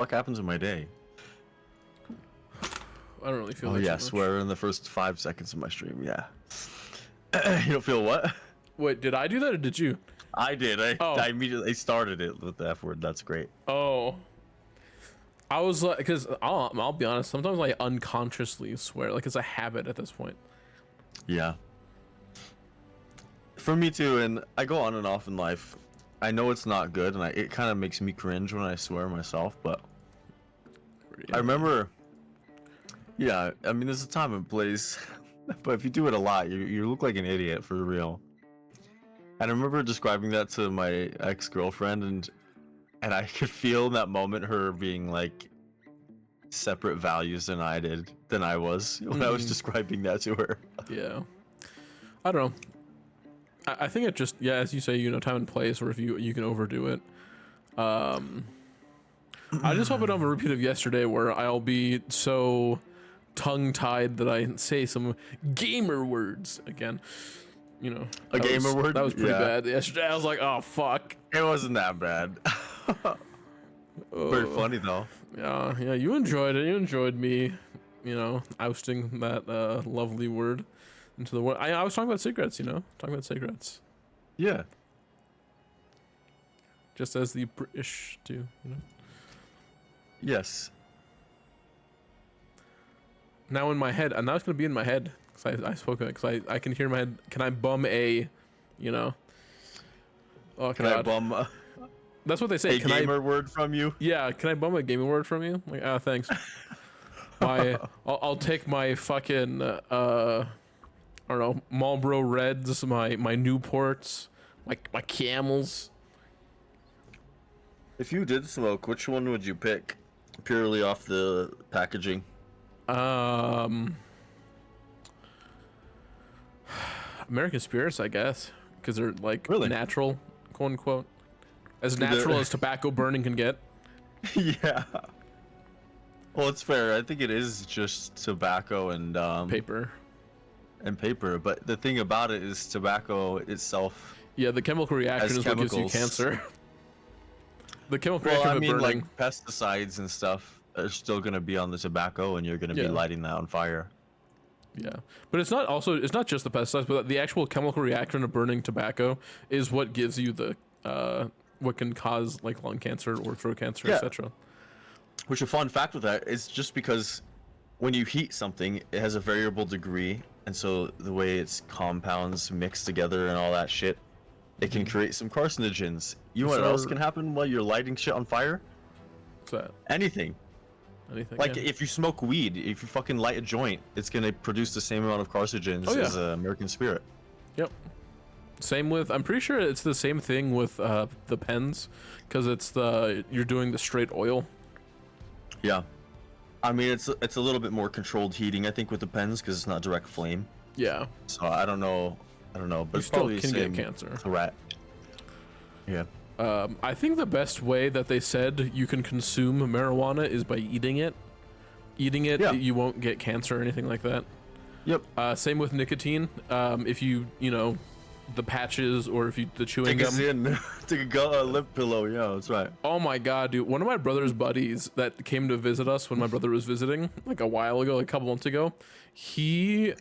fuck happens in my day? I don't really feel. Oh that yeah, too much. swear in the first 5 seconds of my stream. Yeah. You don't feel what? Wait, did I do that or did you? I did. Oh. I immediately started it with the F word. That's great. Oh. I was like, because I'll be honest. Sometimes I unconsciously swear, like it's a habit at this point. Yeah. For me too, and I go on and off in life. I know it's not good, and it kind of makes me cringe when I swear myself, but Yeah. I remember. Yeah, I mean, there's a time and place, but if you do it a lot, you look like an idiot for real. And I remember describing that to my ex-girlfriend, and I could feel in that moment her being like separate values than I was when I was describing that to her. Yeah. I don't know. I think it just, yeah, as you say, you know, time and place, or if you can overdo it. I just hope I don't have a repeat of yesterday where I'll be so tongue-tied that I say some gamer words again. You know, A gamer word? That was pretty Yeah. bad. Yesterday I was like, oh fuck. It wasn't that bad. Very funny though. Yeah, you enjoyed it. You enjoyed me, you know, ousting that lovely word into the world. I was talking about cigarettes, you know, talking about cigarettes. Yeah. Just as the British do, you know. Yes. Now in my head, and now it's gonna be in my head because I spoke of it because I can hear in my head. Can I bum a, you know? Oh, Can God. I bum That's what they say. a Can gamer word from you? Yeah, can I bum a gaming word from you? Like, thanks. I'll take my fucking I don't know, Marlboro Reds, my Newports, my Camels. If you did smoke, which one would you pick? Purely off the packaging. American Spirits, I guess, because they're like Really? natural, quote unquote, as natural as tobacco burning can get. Yeah. Well, it's fair. I think it is just tobacco and Paper. and paper, but the thing about it is tobacco itself. Yeah, the chemical reaction As is what gives you chemicals. cancer. The chemical Well, reaction I of mean, burning. like pesticides and stuff are still gonna be on the tobacco, and you're gonna be Yeah. lighting that on fire. Yeah, but it's not just the pesticides, but the actual chemical reaction of burning tobacco is what gives you the what can cause like lung cancer or throat cancer, Yeah. etc. Which a fun fact with that is just because when you heat something, it has a variable degree, and so the way its compounds mix together and all that shit, it can create some carcinogens. You know what else can happen while you're lighting shit on fire? What's that? Anything. Anything? Like yeah. if you smoke weed, if you fucking light a joint, it's gonna produce the same amount of carcinogens Oh, yeah. as American Spirit. Yep. Same with, I'm pretty sure it's the same thing with the pens, because it's you're doing the straight oil. Yeah. I mean, it's a little bit more controlled heating, I think, with the pens because it's not direct flame. Yeah. So I don't know, but You it's still probably the can get same cancer. threat. Yeah. I think the best way that they said you can consume marijuana is by eating it. Eating it, Yeah. you won't get cancer or anything like that. Yep. Same with nicotine. If you know, the patches or if you the chewing Take a gum. zin. Take a lip pillow. Yeah, that's right. Oh my god, dude! One of my brother's buddies that came to visit us when my brother was visiting, like a while ago, like a couple months ago, he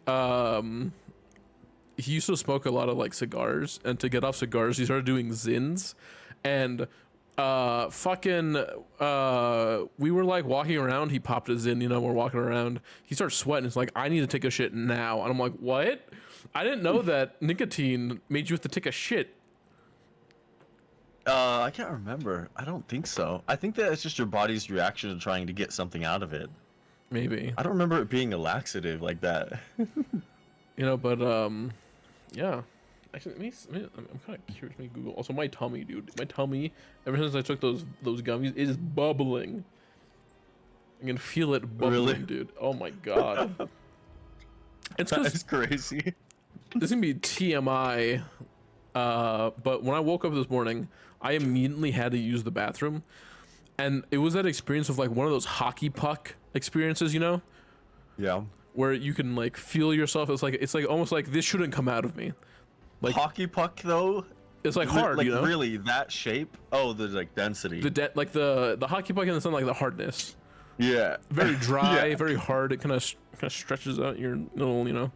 used to smoke a lot of like cigars, and to get off cigars, he started doing zins, and we were like walking around. He popped a zin, you know, we're walking around. He starts sweating. It's like, I need to take a shit now, and I'm like, what? I didn't know that nicotine made you have to take a shit. I can't remember. I don't think so. I think that it's just your body's reaction to trying to get something out of it. Maybe. I don't remember it being a laxative like that. You know, but yeah. Actually, I'm kind of curious. Let me Google. Also, my tummy, dude. My tummy, ever since I took those gummies, it is bubbling. I can feel it bubbling, Really? dude. Oh my god. It's That because is crazy. this is gonna be TMI. But when I woke up this morning, I immediately had to use the bathroom, and it was that experience of like one of those hockey puck experiences, you know, Yeah. where you can like feel yourself. It's like almost like this shouldn't come out of me. Like Hockey puck though, It's like hard, like you know. really that shape. Oh, the like density. Like the hockey puck in the sun, like the hardness. Yeah. Very dry, Yeah. very hard. It kind of stretches out your little, you know.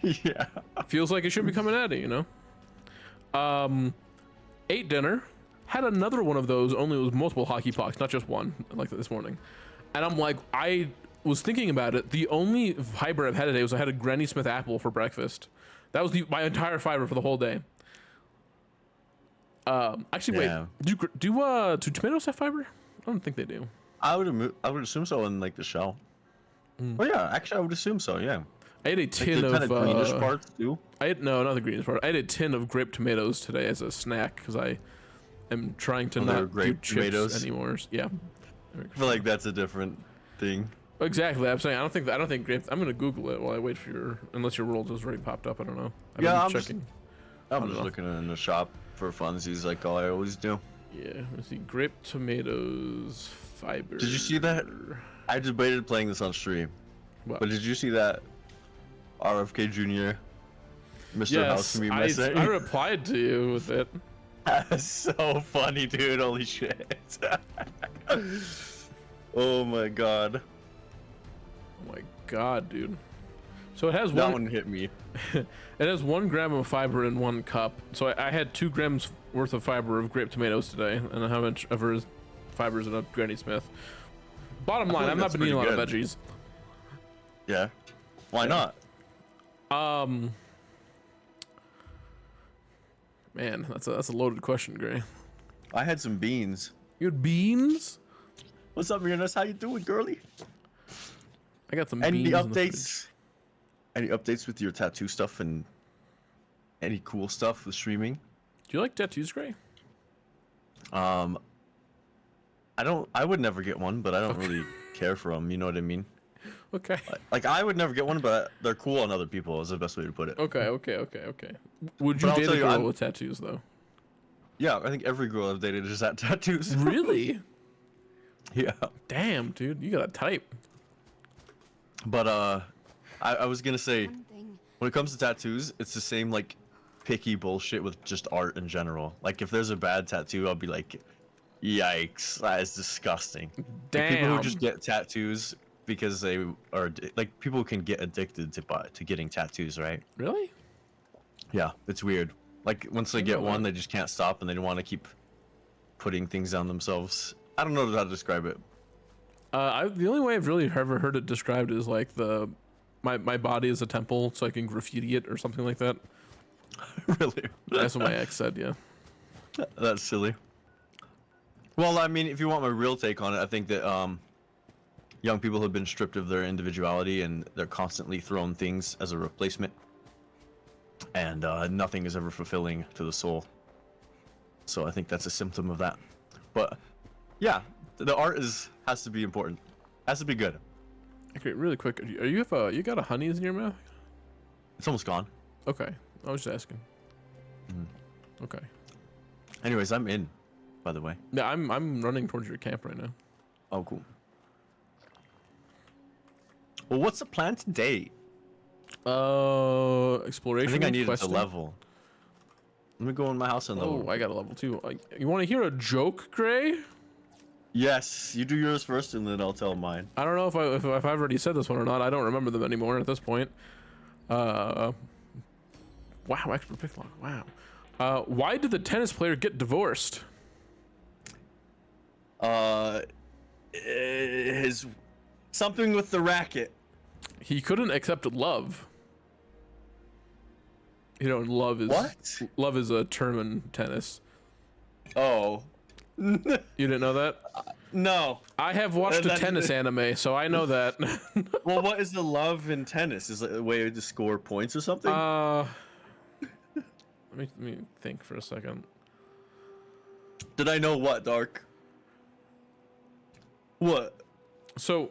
Yeah. Feels like it should be coming at it, you know. Ate dinner, had another one of those. Only it was multiple hockey pucks, not just one, like this morning. And I'm like, I was thinking about it. The only fiber I've had today was I had a Granny Smith apple for breakfast. That was my entire fiber for the whole day. Actually, Yeah. wait. Do tomatoes have fiber? I don't think they do. I would assume so in like the shell. Oh yeah, actually I would assume so. Yeah. I ate a Like tin the of kind of greenish parts too. No, not the greenish part. I had a tin of grape tomatoes today as a snack because I am trying to not do grape chips tomatoes? anymore. Yeah. I feel like that's a different thing. Exactly. I'm saying I don't think grape. I'm gonna Google it while I wait for your. Unless your world has already popped up. I don't know. Yeah, I'm checking. I'm just looking in the shop for funsies like all I always do. Yeah. Let's see. Grape tomatoes fiber. Did you see that? I debated playing this on stream. What? But did you see that RFK Jr. Mr. House to me message? I replied to you with it. That's so funny, dude. Holy shit. Oh my god. Oh my god, dude. So it has That one hit me. It has 1 gram of fiber in 1 cup. So I had 2 grams worth of fiber of grape tomatoes today, and how much ever is fibers in a Granny Smith. Bottom line, I've not been eating a lot of veggies. Yeah. Why not? Man, that's a loaded question, Gray. I had some beans. You had beans? What's up, Miranus? How you doing, girly? I got some Any beans. updates? Any updates with your tattoo stuff and any cool stuff with streaming? Do you like tattoos, Gray? I would never get one, but I don't really care for them. You know what I mean? Okay. Like I would never get one, but they're cool on other people. Is the best way to put it. Okay. Would you But I'll date tell a you, girl I'm- with tattoos, though? Yeah, I think every girl I've dated has had tattoos. Really? Yeah. Damn, dude, you got a type. But I was gonna say, when it comes to tattoos, it's the same like picky bullshit with just art in general. Like if there's a bad tattoo, I'll be like, yikes, that is disgusting. Damn. Like, people who just get tattoos because they are like people can get addicted to getting tattoos, right? Really? Yeah, it's weird. Like once they get one, they just can't stop and they want to keep putting things on themselves. I don't know how to describe it. The only way I've really ever heard it described is like my body is a temple, so I can graffiti it or something like that. Really? That's what my ex said. Yeah. That's silly. Well, I mean, if you want my real take on it, I think that young people have been stripped of their individuality and they're constantly thrown things as a replacement. And nothing is ever fulfilling to the soul. So I think that's a symptom of that. But yeah, the art has to be important. Has to be good. Okay, really quick. You got a honeys in your mouth? It's almost gone. Okay, I was just asking. Okay. Anyways, I'm in, by the way. Yeah, I'm running towards your camp right now. Oh, cool. Well, what's the plan today? Exploration. I think I needed questing? to level. Let me go in my house and level. Oh, I got a level 2. You want to hear a joke, Gray? Yes, you do yours first, and then I'll tell mine. I don't know if I've already said this one or not. I don't remember them anymore at this point. Wow, extra pick lock. Wow. Why did the tennis player get divorced? His something with the racket. He couldn't accept love. You know, love is What? Love is a term in tennis. Oh. You didn't know that? No. I have watched a That- tennis anime, so I know that. Well, what is the love in tennis? Is it a way to score points or something? Let me think for a second. Did I know what, Dark? What? So,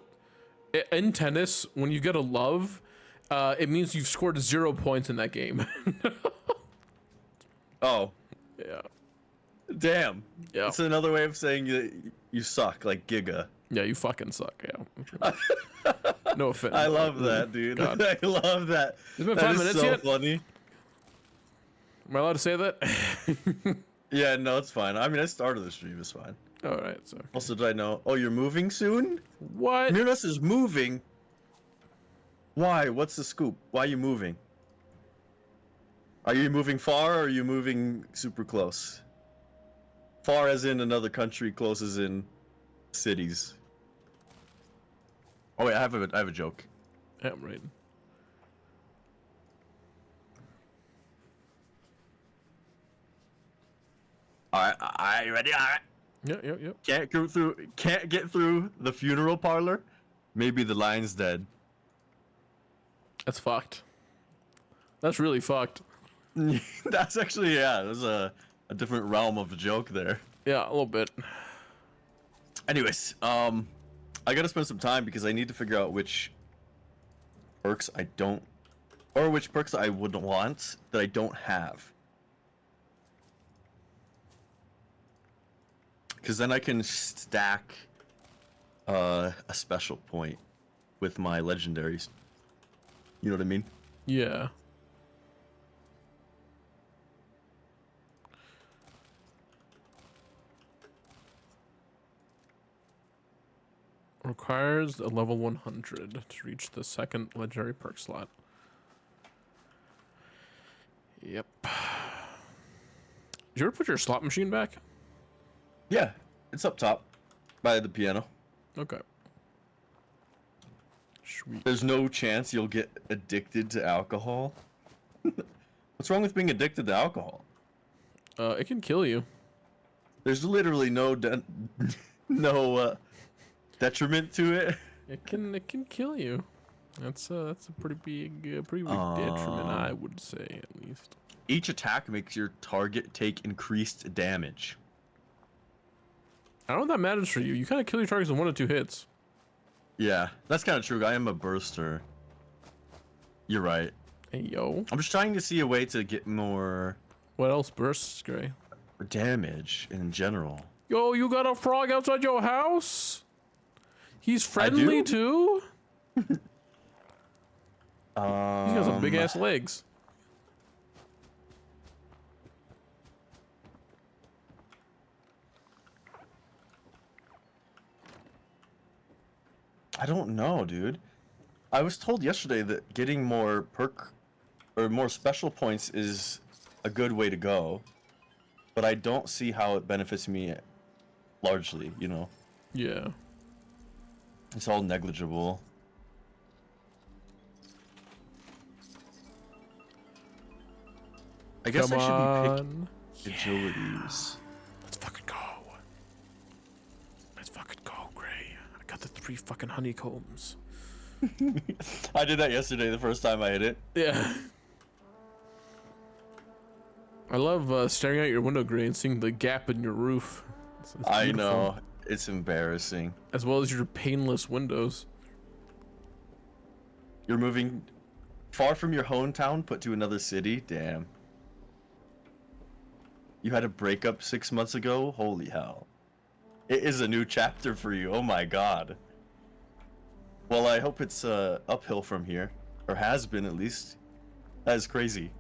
in tennis, when you get a love, it means you've scored 0 points in that game. Oh. Yeah. Damn. Yeah. It's another way of saying you suck, like Giga. Yeah, you fucking suck. Yeah. No offense. I love that, dude. God. I love that. It's been That 5 is minutes so yet? funny. Am I allowed to say that? Yeah, no, it's fine. I mean, I started the stream. It's fine. All right. So. Also, did I know? Oh, you're moving soon? What? Mirnus is moving. Why? What's the scoop? Why are you moving? Are you moving far, or are you moving super close? Far as in another country, close as in cities. Oh wait, I have a joke. Yeah, I'm right. Alright, you ready? Alright. Yep. Can't get through the funeral parlor. Maybe the lion's dead. That's fucked. That's really fucked. That's actually, yeah, there's a different realm of a joke there. Yeah, a little bit. Anyways, I gotta spend some time because I need to figure out which perks I don't, or which perks I would want that I don't have. Because then I can stack a special point with my legendaries. You know what I mean? Yeah. Requires a level 100 to reach the second legendary perk slot. Yep. Did you ever put your slot machine back? Yeah, it's up top by the piano. Okay. Sweet. There's no chance you'll get addicted to alcohol. What's wrong with being addicted to alcohol? It can kill you. There's literally no detriment to it. It can kill you. That's a pretty big detriment, I would say, at least. Each attack makes your target take increased damage. I don't know if that matters for you. You kind of kill your targets in 1 or 2 hits. Yeah, that's kind of true. I am a burster. You're right. Hey, yo. I'm just trying to see a way to get more What else bursts, Gray? damage in general. Yo, you got a frog outside your house? He's friendly too? He's got some big ass legs. I don't know, dude. I was told yesterday that getting more perk or more special points is a good way to go, but I don't see how it benefits me largely, you know. Yeah. It's all negligible. I guess Come I should be on. picking agilities. Let's fucking go. Let's fucking go, Gray. I got the 3 fucking honeycombs. I did that yesterday the first time I hit it. Yeah. I love staring out your window, Gray, and seeing the gap in your roof. It's I beautiful. know. It's embarrassing. As well as your painless windows. You're moving far from your hometown, put to another city? Damn. You had a breakup 6 months ago? Holy hell. It is a new chapter for you. Oh my god. Well, I hope it's uphill from here. Or has been, at least. That is crazy.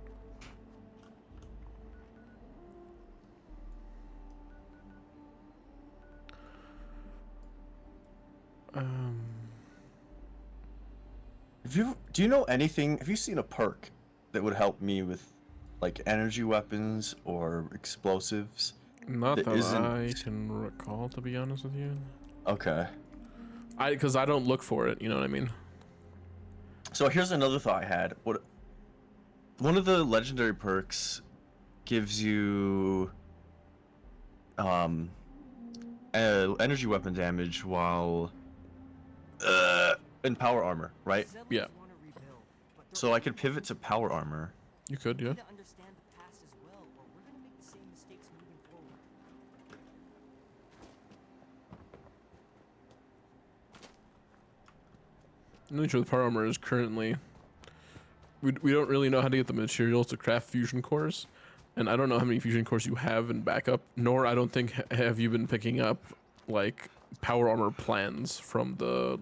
Do you know anything? Have you seen a perk that would help me with, like, energy weapons or explosives? Not that isn't- I can recall, to be honest with you. Okay. Because I don't look for it, you know what I mean? So here's another thought I had. One of the legendary perks gives you energy weapon damage while in power armor, right? Yeah. So I could pivot to power armor. You could, yeah. Understand the past as well, or we're gonna make the same mistakes moving forward. The nature of the power armor is currently we don't really know how to get the materials to craft fusion cores, and I don't know how many fusion cores you have in backup, nor I don't think have you been picking up like power armor plans from the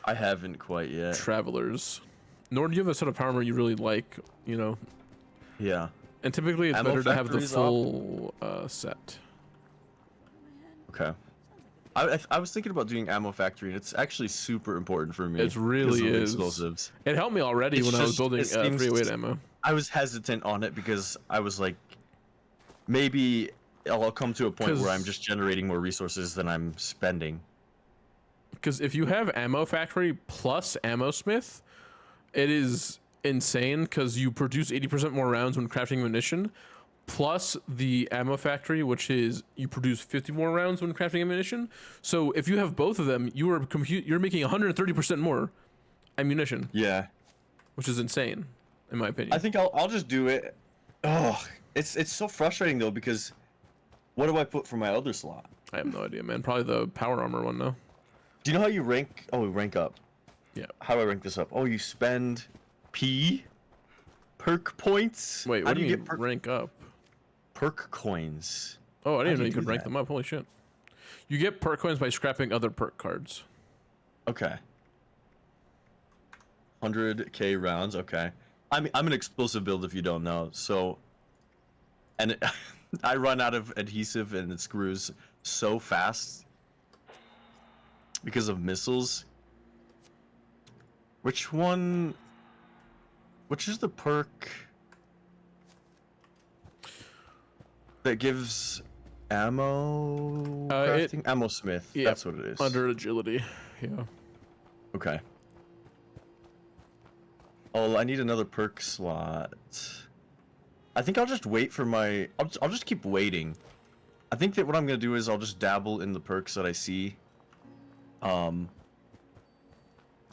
I haven't quite yet. travelers, nor do you have a set of power armor you really like, you know. Yeah. And typically it's Ammo better to have the factories up? full set. Okay. I was thinking about doing ammo factory, and it's actually super important for me. It really because of is. explosives. It helped me already It's when I was just- building it seems- 308 ammo. I was hesitant on it because I was like, maybe I'll come to a point where I'm 'Cause- just generating more resources than I'm spending. Because if you have ammo factory plus ammo smith, it is insane because you produce 80% more rounds when crafting ammunition, plus the ammo factory, which is you produce 50 more rounds when crafting ammunition. So if you have both of them, you're making 130% more ammunition, Yeah. which is insane, in my opinion. I think I'll just do it. Oh, it's so frustrating though, because what do I put for my other slot? I have no idea, man. Probably the power armor one, though. Do you know how you rank? Oh, rank up. Yeah. How do I rank this up? Oh, you spend P perk points. Wait, How what do you get mean rank up? perk coins? Oh, I How didn't do know you you could do rank that? them up. Holy shit. You get perk coins by scrapping other perk cards. Okay. 100k rounds. Okay. I'm an explosive build if you don't know. So, and I run out of adhesive and it screws so fast because of missiles. Which is the perk that gives ammo crafting? Ammo smith. yeah, That's what it is. Under agility. Yeah. Okay. Oh, I need another perk slot. I think I'll just wait for my... I'll just keep waiting. I think that what I'm going to do is I'll just dabble in the perks that I see. And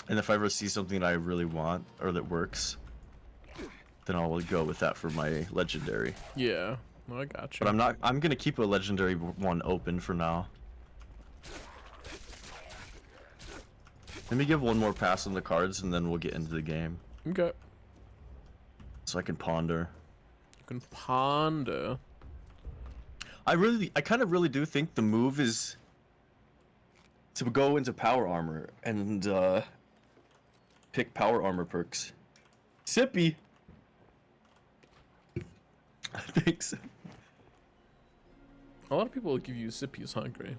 if I ever see something that I really want, or that works, then I'll go with that for my legendary. Yeah. No, I got you. But I'm going to keep a legendary one open for now. Let me give one more pass on the cards, and then we'll get into the game. Okay. So I can ponder. You can ponder. I kind of really do think the move is to go into power armor and pick power armor perks. Sippy. Thanks. A lot of people give you Zippy's hungry.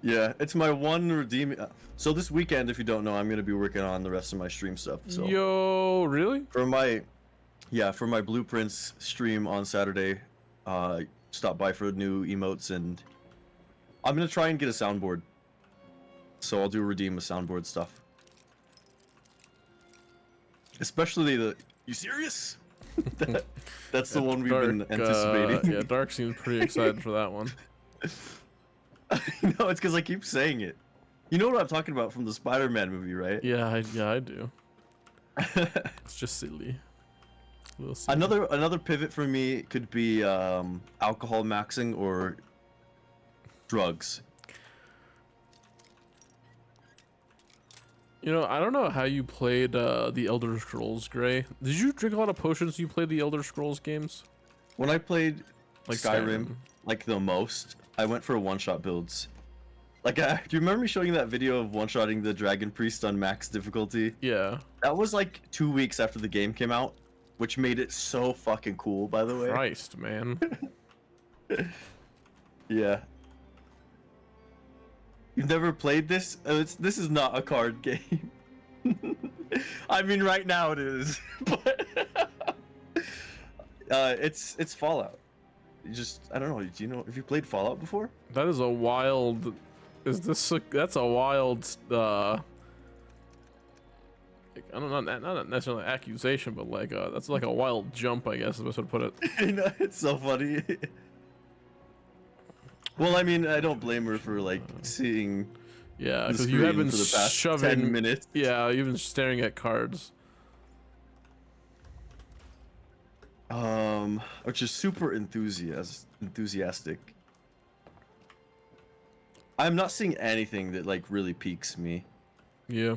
Yeah, it's my one redeeming. So this weekend, if you don't know, I'm gonna be working on the rest of my stream stuff. So Yo, really? for my blueprints stream on Saturday, stop by for new emotes, and I'm gonna try and get a soundboard. So I'll do redeem with soundboard stuff. Especially the. You serious? That's the one we've been anticipating. Yeah, Dark seems pretty excited for that one. No, it's because I keep saying it. You know what I'm talking about from the Spider-Man movie, right? Yeah, I do. It's just silly. A little silly. Another pivot for me could be alcohol maxing or drugs. You know, I don't know how you played the Elder Scrolls, Gray. Did you drink a lot of potions when you played the Elder Scrolls games? When I played Like Skyrim, like the most, I went for one-shot builds. Like, do you remember me showing you that video of one-shotting the Dragon Priest on max difficulty? Yeah. That was like 2 weeks after the game came out, which made it so fucking cool, by the way. Christ, man. Yeah. You've never played this? This is not a card game. I mean, right now it is, but it's Fallout. I don't know. Do you know, have you played Fallout before? That is a wild. That's a wild. I don't know, not necessarily accusation, but like that's like a wild jump, I guess is the best way to put it. You know, it's so funny. Well, I mean, I don't blame her for like seeing. Yeah, the because you have screen been for the past shoving 10 minutes. Yeah, you've been staring at cards. Which is super enthusiastic. I'm not seeing anything that like really piques me. Yeah.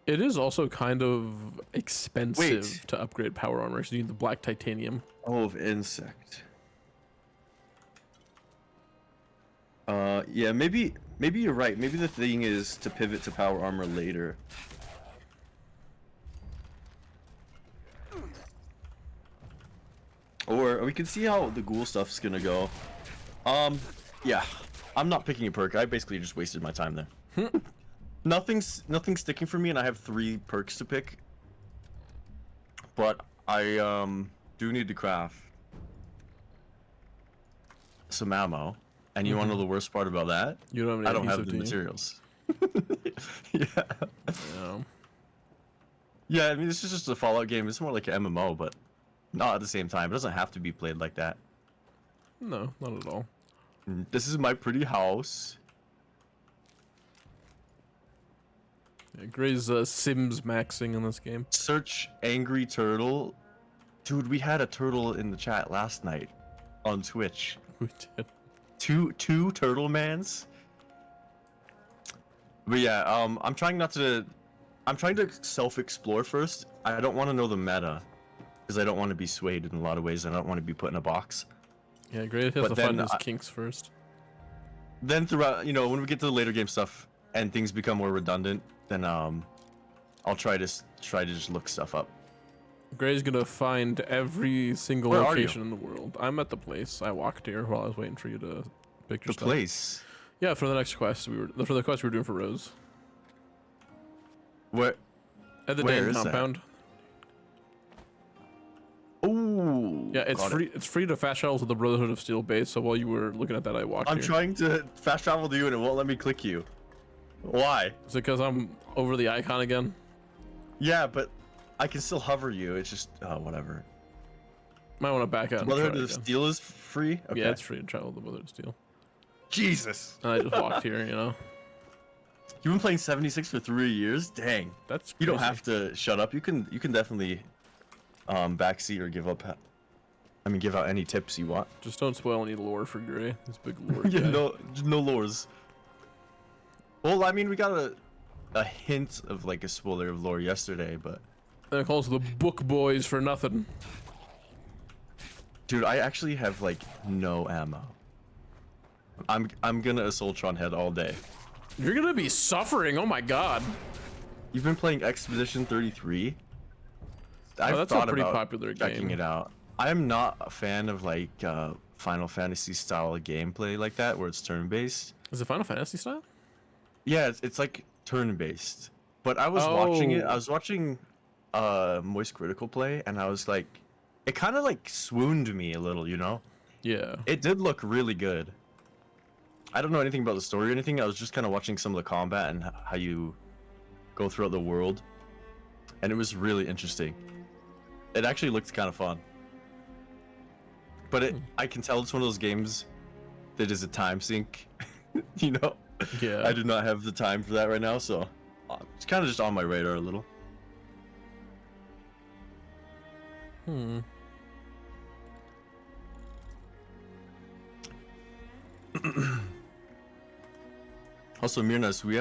It is also kind of expensive Wait. to upgrade power armor, so you need the black titanium. Oh, of insect. Yeah, maybe you're right. Maybe the thing is to pivot to power armor later. Or we can see how the ghoul stuff's gonna go. Yeah. I'm not picking a perk. I basically just wasted my time there. Nothing's sticking for me, and I have 3 perks to pick. But I do need to craft some ammo. And you want to know the worst part about that? You don't have any I don't have adhesive, the do you? materials. Yeah. Yeah. Yeah, I mean, this is just a Fallout game. It's more like an MMO, but not at the same time. It doesn't have to be played like that. No, not at all. This is my pretty house. Yeah, Gray's Sims maxing in this game. Search angry turtle. Dude, we had a turtle in the chat last night on Twitch. We did. Two turtle mans. But yeah, I'm trying to self-explore first. I don't want to know the meta, because I don't want to be swayed in a lot of ways. I don't want to be put in a box. Yeah, Gray has But to then find his kinks first. Then throughout, when we get to the later game stuff and things become more redundant, then I'll try to just look stuff up. Gray's gonna find every single Where are you? location in the world. I'm at the place. I walked here while I was waiting for you to pick your The stuff. place. Yeah, for the next quest for the quest we were doing for Rose. Where? At the Where Dan is that? compound. Ooh. Yeah, it's got free. it. It's free to fast travel to the Brotherhood of Steel base. So while you were looking at that, I walked I'm here. trying to fast travel to you and it won't let me click you. Why? Is it because I'm over the icon again? Yeah, but I can still hover you. It's just whatever. Might want to back out. And try Brotherhood it of again. Steel is free. Okay. Yeah, it's free to travel to the Brotherhood of Steel. Jesus. And I just walked here. You've been playing 76 for 3 years. Dang. That's You don't crazy. have to shut up. You can definitely backseat or give out any tips you want. Just don't spoil any lore for Gray. This big lore Yeah, guy. no lores. Well, I mean, we got a hint of like a spoiler of lore yesterday, but And it calls the book boys for nothing. dude, I actually have like no ammo. I'm gonna Assaultron head all day. You're gonna be suffering. Oh my god. You've been playing Expedition 33? I've that's a thought pretty about popular checking game. it out. I'm not a fan of like Final Fantasy style gameplay like that, where it's turn-based. Is it Final Fantasy style? Yeah, it's like turn-based. But I was watching it. Oh. I was watching Moist Critical play, and I was like, it kind of like swooned me a little, Yeah. It did look really good. I don't know anything about the story or anything. I was just kind of watching some of the combat and how you go throughout the world, and it was really interesting. It actually looked kind of fun. But I can tell it's one of those games that is a time sink. Yeah. I do not have the time for that right now, so it's kind of just on my radar a little. Hmm. Also, Mirnas, we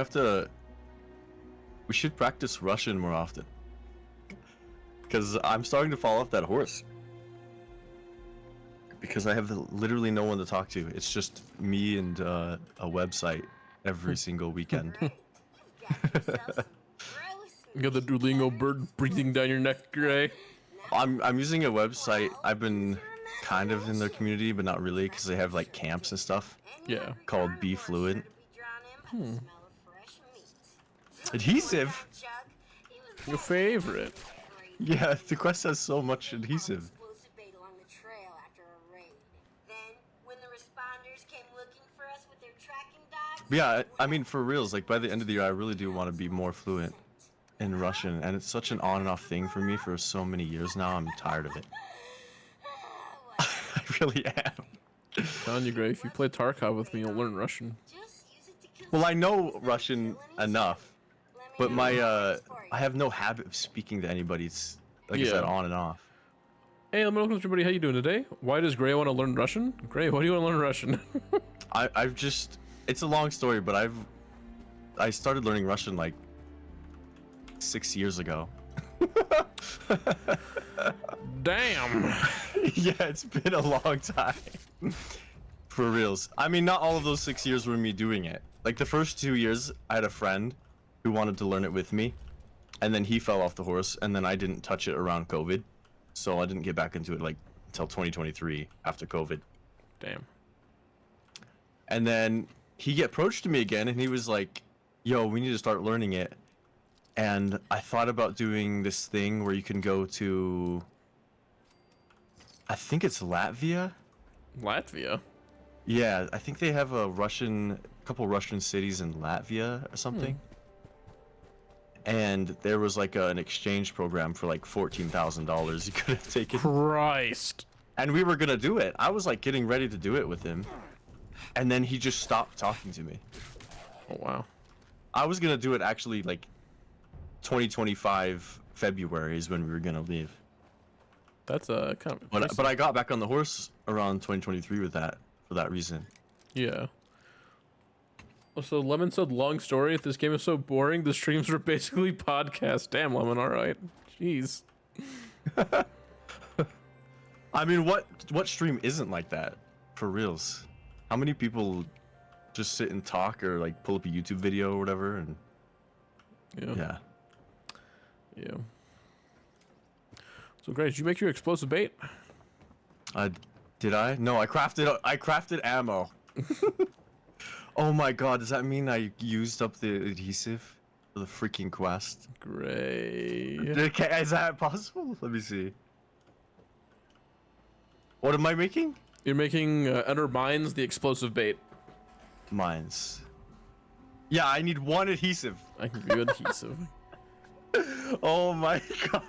should practice Russian more often. Because I'm starting to fall off that horse. Because I have literally no one to talk to. It's just me and a website every single weekend. You got the Duolingo bird breathing down your neck, Gray. I'm using a website. I've been kind of in their community, but not really, because they have like camps and stuff Yeah. called Be Fluent. Adhesive? Your favorite. Yeah, the quest has so much adhesive. But yeah, I mean, for reals, like by the end of the year, I really do want to be more fluent in Russian, and it's such an on and off thing for me for so many years now. I'm tired of it. I really am. Telling you, Gray, if you play Tarkov with me, you'll learn Russian. Well, I know Russian enough, but I have no habit of speaking to anybody. It's like I said, on and off. Hey, welcome everybody. How you doing today? Why does Gray want to learn Russian? Gray, why do you want to learn Russian? I've just, it's a long story, but I started learning Russian like 6 years ago. Damn. Yeah, it's been a long time. For reals. I mean, not all of those 6 years were me doing it. Like the first 2 years, I had a friend who wanted to learn it with me, and then he fell off the horse, and then I didn't touch it around COVID, so I didn't get back into it like until 2023 after COVID. Damn. And then he approached me again, and he was like, "Yo, we need to start learning it." And I thought about doing this thing where you can go to, I think it's Latvia. Latvia. Yeah, I think they have a couple Russian cities in Latvia or something. And there was like an exchange program for like $14,000 you could have taken. Christ. And we were gonna do it. I was like getting ready to do it with him. And then he just stopped talking to me. Oh, wow. I was gonna do it actually like 2025 February is when we were gonna leave. That's kind of. But I got back on the horse around 2023 with that for that reason. Yeah. So Lemon said, long story. If this game is so boring, the streams are basically podcasts. Damn, Lemon. All right. Jeez. I mean, what stream isn't like that? For reals. How many people just sit and talk or like pull up a YouTube video or whatever and Yeah. yeah. So great. Did you make your explosive bait? Did I? No, I crafted ammo. Oh my god, does that mean I used up the adhesive for the freaking quest? Great. Okay, is that possible? Let me see. What am I making? You're making Ender Mines the explosive bait. Mines. Yeah, I need one adhesive. I can give you adhesive. Oh my god.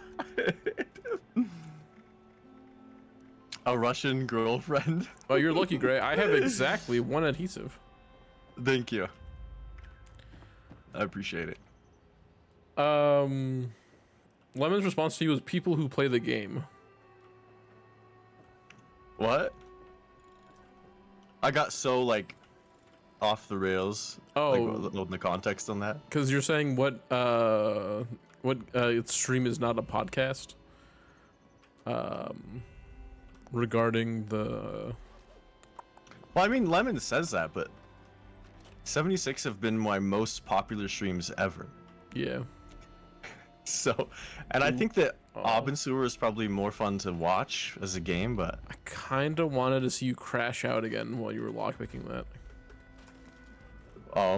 A Russian girlfriend. Oh, you're lucky, Gray. I have exactly one adhesive. Thank you. I appreciate it. Lemon's response to you is people who play the game. What? I got so like off the rails. Oh. Like, the context on that. Because you're saying what stream is not a podcast. Regarding the. Well, I mean, Lemon says that, but 76 have been my most popular streams ever. Yeah. So, and I think that Oh. Ob and Sewer is probably more fun to watch as a game, but I kind of wanted to see you crash out again while you were lockpicking that.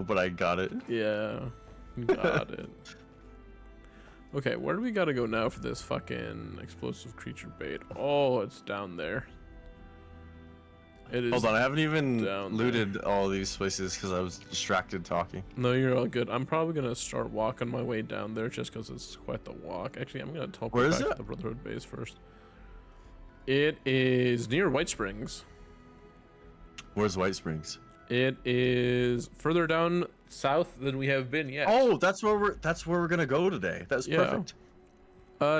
but I got it. Yeah. You got it. Okay, where do we gotta go now for this fucking explosive creature bait? Oh, it's down there. It is. Hold on, I haven't even down looted all these places because I was distracted talking. No, you're all good. I'm probably gonna start walking my way down there just because it's quite the walk. Actually, I'm gonna teleport Where is back to it? the Brotherhood base first. It is near White Springs. Where's White Springs? It is further down south than we have been yet. Oh, that's where we're gonna go today. That's Yeah. perfect.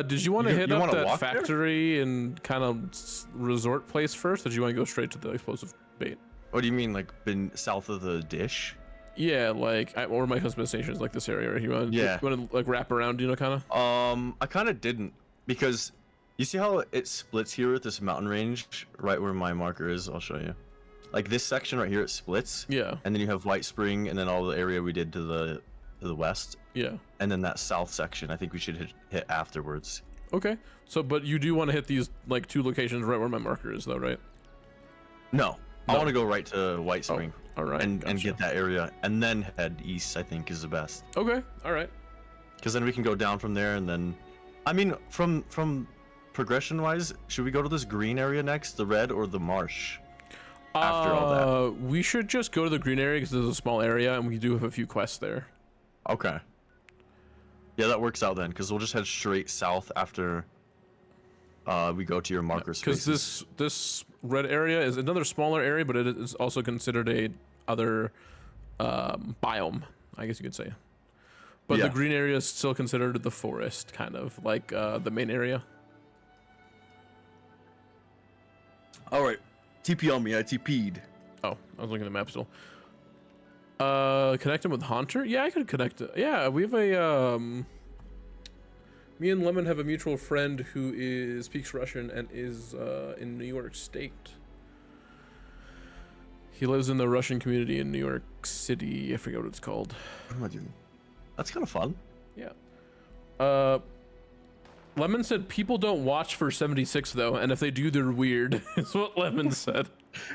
Did you want to You- hit you up wanna that walk there? factory and kind of resort place first, or do you want to go straight to the explosive bait? What do you mean, like been south of the dish? Yeah, like or my husband's station is like this area right here. Yeah. You want to like wrap around, you know, kind of. I kind of didn't because you see how it splits here with this mountain range right where my marker is. I'll show you. Like this section right here, it splits. Yeah. And then you have White Spring, and then all the area we did to the west, Yeah. and then that south section. I think we should hit afterwards. Okay. So, but you do want to hit these like two locations right where my marker is, though, right? No, I No. want to go right to White Spring All right. and gotcha. get that area, and then head east. I think is the best, Okay. All right. because then we can go down from there, and then, I mean, from progression wise, should we go to this green area next, the red or the marsh? After all that. We should just go to the green area because there's a small area and we do have a few quests there. Okay. Yeah, that works out then, because we'll just head straight south after we go to your marker Because spaces. this red area is another smaller area, but it is also considered a other biome, I guess you could say. But Yeah. the green area is still considered the forest, kind of like the main area. All right, TP on me. I TP'd. Oh, I was looking at the map still. Connect him with Haunter? Yeah, I could connect. Yeah, we have a me and Lemon have a mutual friend who speaks Russian and is in New York State. He lives in the Russian community in New York City. I forget what it's called. What am I doing? That's kind of fun. Yeah. Lemon said people don't watch for 76 though, and if they do, they're weird. Is what Lemon said.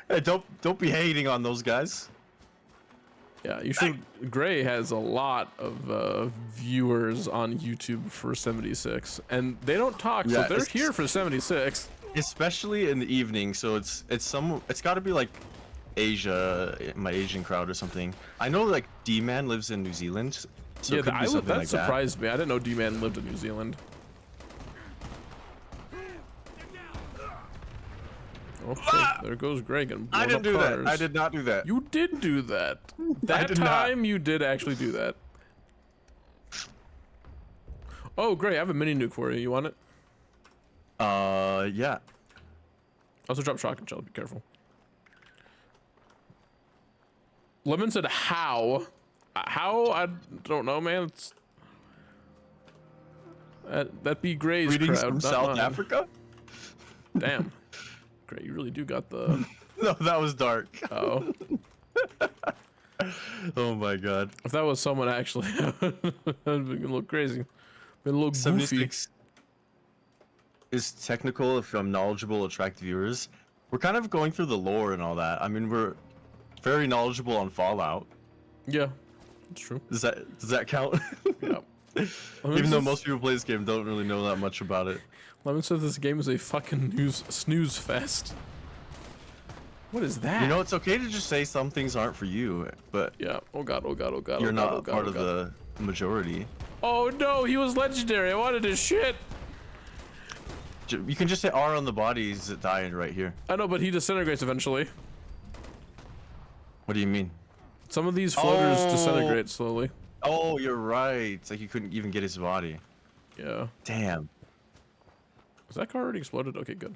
Hey, don't be hating on those guys. Yeah, you should. Gray has a lot of viewers on YouTube for 76, and they don't talk, so Yeah, they're it's- here for 76. Especially in the evening, so it's got to be like Asia, my Asian crowd or something. I know like D-Man lives in New Zealand, so Yeah, it could be something that like surprised me. I didn't know D-Man lived in New Zealand. Okay, there goes Greg and that. I blowing didn't up do cars. that. I did not do that. You did do that. That did not. time you did actually do that. Oh, great! I have a mini nuke for you. You want it? Yeah. Also, drop shotgun shell. Be careful. Lemon said, "How? How? I don't know, man. It's that'd be Gray's Greetings crowd, from not South mine. Africa. Damn, Gray, you really do got the. No, that was dark. Oh, Oh my god. if that was someone actually, that'd be a little crazy. Been a little goofy. 76 is technical if I'm knowledgeable, attract viewers. We're kind of going through the lore and all that. I mean, we're very knowledgeable on Fallout. Yeah, that's true. Does that count? Yeah. Even though most people play this game don't really know that much about it. Lemon says this game is a fucking snooze fest. What is that? You know, it's okay to just say some things aren't for you, but Yeah. Oh god. Oh god. Oh god. you're oh god, not oh god, part oh of god. the majority. Oh no, he was legendary. I wanted his shit. You can just say R on the bodies that die right here. I know, but he disintegrates eventually. What do you mean? Some of these floaters Oh. disintegrate slowly. Oh, you're right. It's like you couldn't even get his body. Yeah. Damn. Is that car already exploded? Okay, good.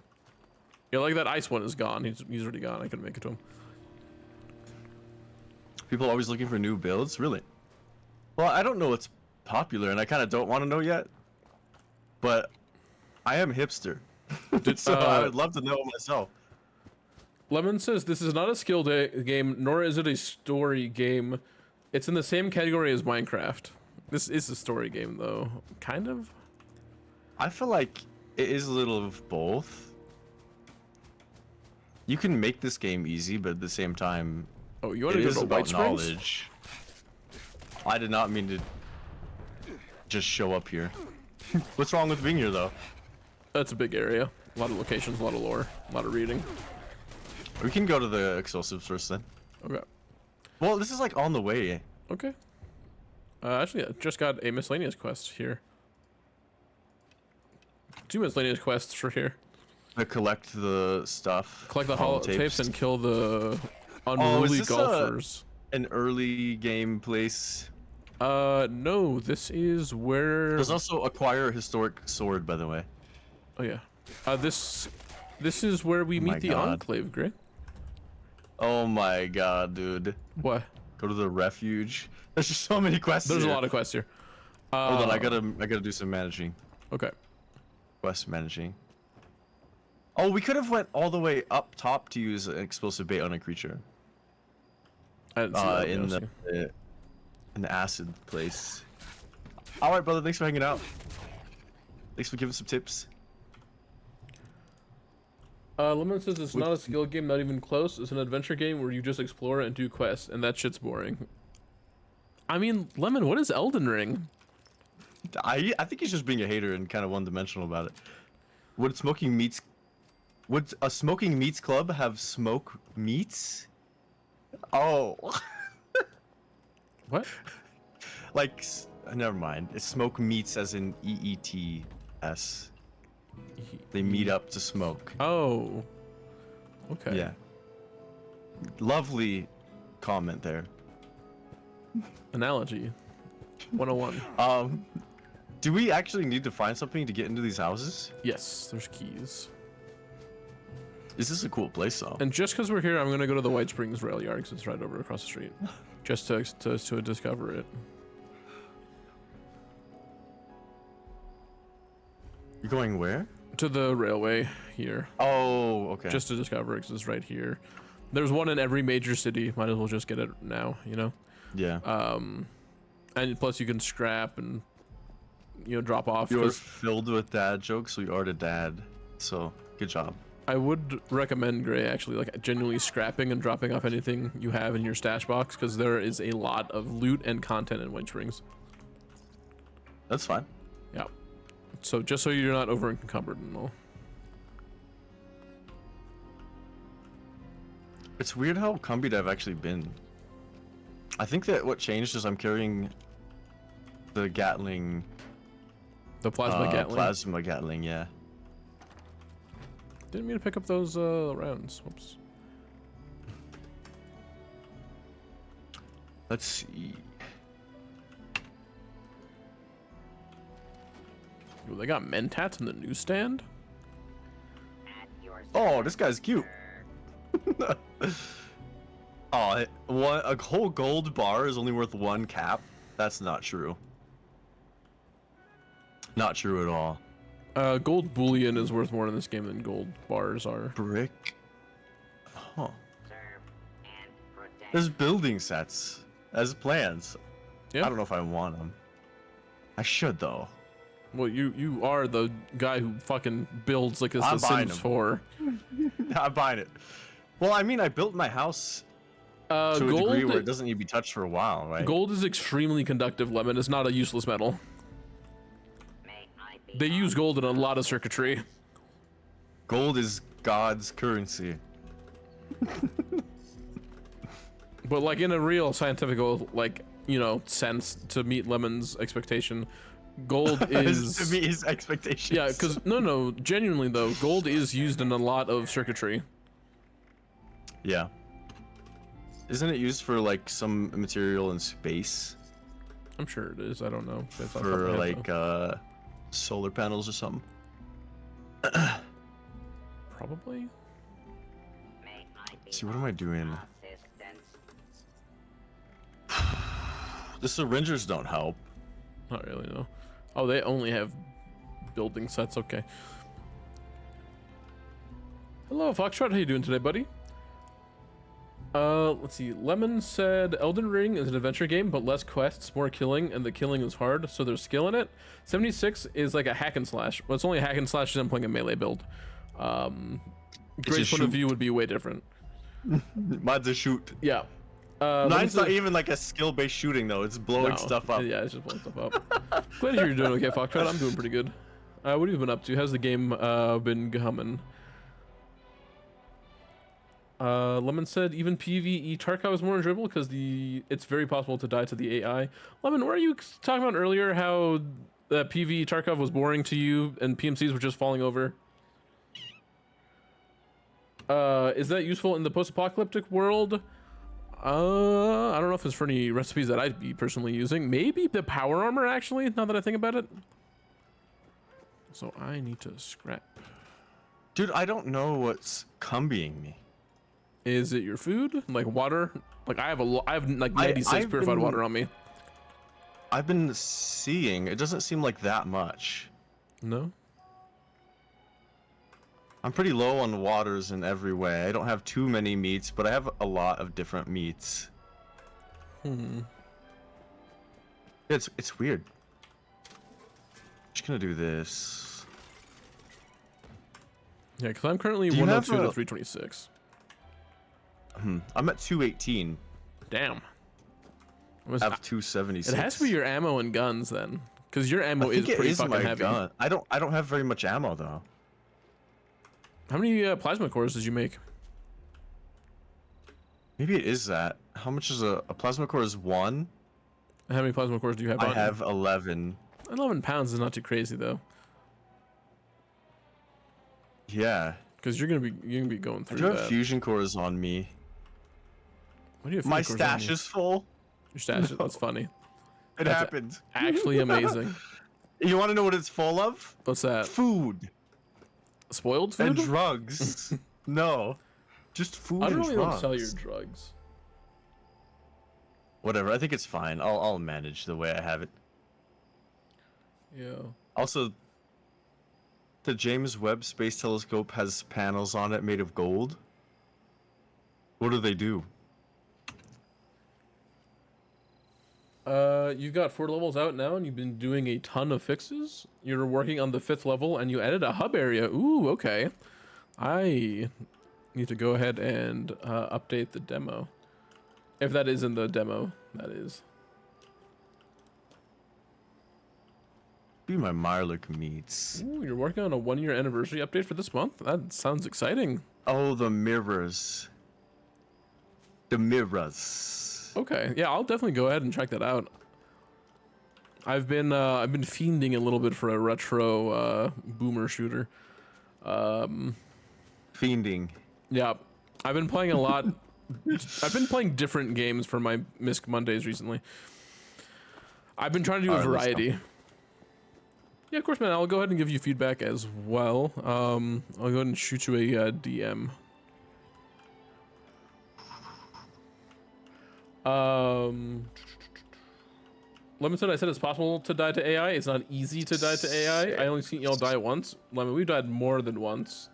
Yeah, like that ice one is gone. He's already gone. I couldn't make it to him. People always looking for new builds? Really? Well, I don't know what's popular, and I kind of don't want to know yet. But I am hipster. So I would love to know myself. Lemon says this is not a skill game, nor is it a story game. It's in the same category as Minecraft. This is a story game, though. Kind of. I feel like it is a little of both. You can make this game easy, but at the same time, Oh, you want it to go is to White about Springs? knowledge. I did not mean to just show up here. What's wrong with being here, though? That's a big area. A lot of locations, a lot of lore, a lot of reading. We can go to the explosives first, then. Okay. Well, this is like on the way. Okay. Actually, I just got a miscellaneous quest here. 2 miscellaneous quests for here. To collect the stuff. Collect the holotapes and kill the unruly this golfers. An early game place. No, this is where. There's also acquire a historic sword, by the way. Oh yeah. This is where we Oh my meet the God. Enclave, Gray. Oh my god, dude. What? Go to the refuge. There's just so many quests. There's a here. lot of quests here. Hold on, I gotta do some managing. Okay. Quest managing. Oh, we could have went all the way up top to use an explosive bait on a creature. I didn't see that. In honestly. the acid place. All right, brother. Thanks for hanging out. Thanks for giving some tips. Lemon says it's not a skill game, not even close. It's an adventure game where you just explore and do quests, and that shit's boring. I mean, Lemon, what is Elden Ring? I think he's just being a hater and kind of one-dimensional about it. Would a smoking meats club have smoke meats? Oh. What? Like, never mind. It's smoke meats as in EETS. They meet up to smoke. Oh. Okay. Yeah. Lovely comment there. Analogy. 101. Do we actually need to find something to get into these houses? Yes, there's keys. This is a cool place, though. And just because we're here, I'm gonna go to the White Springs rail yard because it's right over across the street, just to discover it. You're going where? To the railway here, Oh, okay. just to discover it because it's right here. There's one in every major city. Might as well just get it now, you know. yeah. And plus you can scrap and drop off. You're 'Cause filled with dad jokes, so you are the dad. So good job. I would recommend, Gray, actually, like genuinely scrapping and dropping off anything you have in your stash box, because there is a lot of loot and content in Wind Springs. That's fine. Yeah. So just so you're not over encumbered and all. It's weird how cumbied I've actually been. I think that what changed is I'm carrying the Gatling. The plasma Gatling. Plasma Gatling, yeah. Didn't mean to pick up those rounds. Whoops. Let's see. Ooh, they got mentats in the newsstand? Oh, this guy's cute. Oh, a whole gold bar is only worth 1 cap? That's not true. Not true at all. Gold bullion is worth more in this game than gold bars are. Brick. Huh. There's building sets as plans. Yeah. I don't know if I want them. I should though. Well, you are the guy who fucking builds like it's I'm The buying Sims them. 4. I'm buying it. Well, I mean, I built my house to a degree where it doesn't need to be touched for a while, right? Gold is extremely conductive, Lemon. It's not a useless metal. They use gold in a lot of circuitry. Gold is God's currency. But like in a real scientific, like, sense to meet Lemon's expectation, gold is To meet his expectations. Yeah, because no, genuinely though, gold is used in a lot of circuitry. Yeah. Isn't it used for like some material in space? I'm sure it is. I don't know. That's off the top For of my head, like though. solar panels or something? Probably. See, what am I doing? The syringers don't help. Not really, no. Oh, they only have building sets. Okay. Hello, Foxtrot. How you doing today, buddy? Let's see. Lemon said Elden Ring is an adventure game, but less quests, more killing, and the killing is hard, so there's skill in it. 76 is like a hack and slash. Well, it's only a hack and slash because I'm playing a melee build. Great point of view would be way different. Mine's a shoot. Yeah. Mine's not even like a skill-based shooting though. It's blowing stuff up. Yeah, it's just blowing stuff up. Glad to hear you're doing okay, Foxtrot. I'm doing pretty good. What have you been up to? How's the game been humming? Lemon said even PvE Tarkov is more enjoyable because it's very possible to die to the AI. Lemon, were you talking about earlier how that PvE Tarkov was boring to you and PMCs were just falling over? Is that useful in the post-apocalyptic world? I don't know if it's for any recipes that I'd be personally using. Maybe the power armor, actually, now that I think about it. So I need to scrap. Dude, I don't know what's cumbing me. Is it your food? Like water? Like I have like 96 I've purified been- water on me. I've been seeing, it doesn't seem like that much. No? I'm pretty low on waters in every way. I don't have too many meats, but I have a lot of different meats. It's weird. Just gonna do this. Yeah, because I'm currently Do you have 102 to a- 326. I'm at 218. Damn. I have 276. It has to be your ammo and guns then, because your ammo I is think it pretty is fucking my heavy. gun. I don't have very much ammo though. How many plasma cores did you make? Maybe it is that. How much is a plasma core is 1? How many plasma cores do you have? I on have 11. 11 pounds is not too crazy though, Yeah. because you're gonna be going I through do have that. fusion cores on me. What do you have My fusion cores on stash you? is full. Your stash. That's funny. It That's happened. Actually amazing. You want to know what it's full of? What's that? Food Spoiled and food? drugs. No, just food I don't and really drugs. want to sell your drugs. Whatever. I think it's fine. I'll manage the way I have it. Yeah. Also, the James Webb Space Telescope has panels on it made of gold. What do they do? You got 4 levels out now, and you've been doing a ton of fixes. You're working on the 5th level, and you added a hub area. Ooh, okay. I need to go ahead and update the demo. If that is in the demo, that is. Be my Marlick meets. Ooh, you're working on a 1-year anniversary update for this month? That sounds exciting. Oh, the mirrors. The mirrors. Okay, yeah, I'll definitely go ahead and check that out. I've been fiending a little bit for a retro boomer shooter. Fiending. Yeah, I've been playing a lot. I've been playing different games for my Misc Mondays recently. I've been trying to do a Alright, let's variety. Yeah, of course, man. I'll go ahead and give you feedback as well. I'll go ahead and shoot you a DM. Lemon said, I said it's possible to die to AI. It's not easy to die to AI. I only seen y'all die once. Lemon, we've died more than once.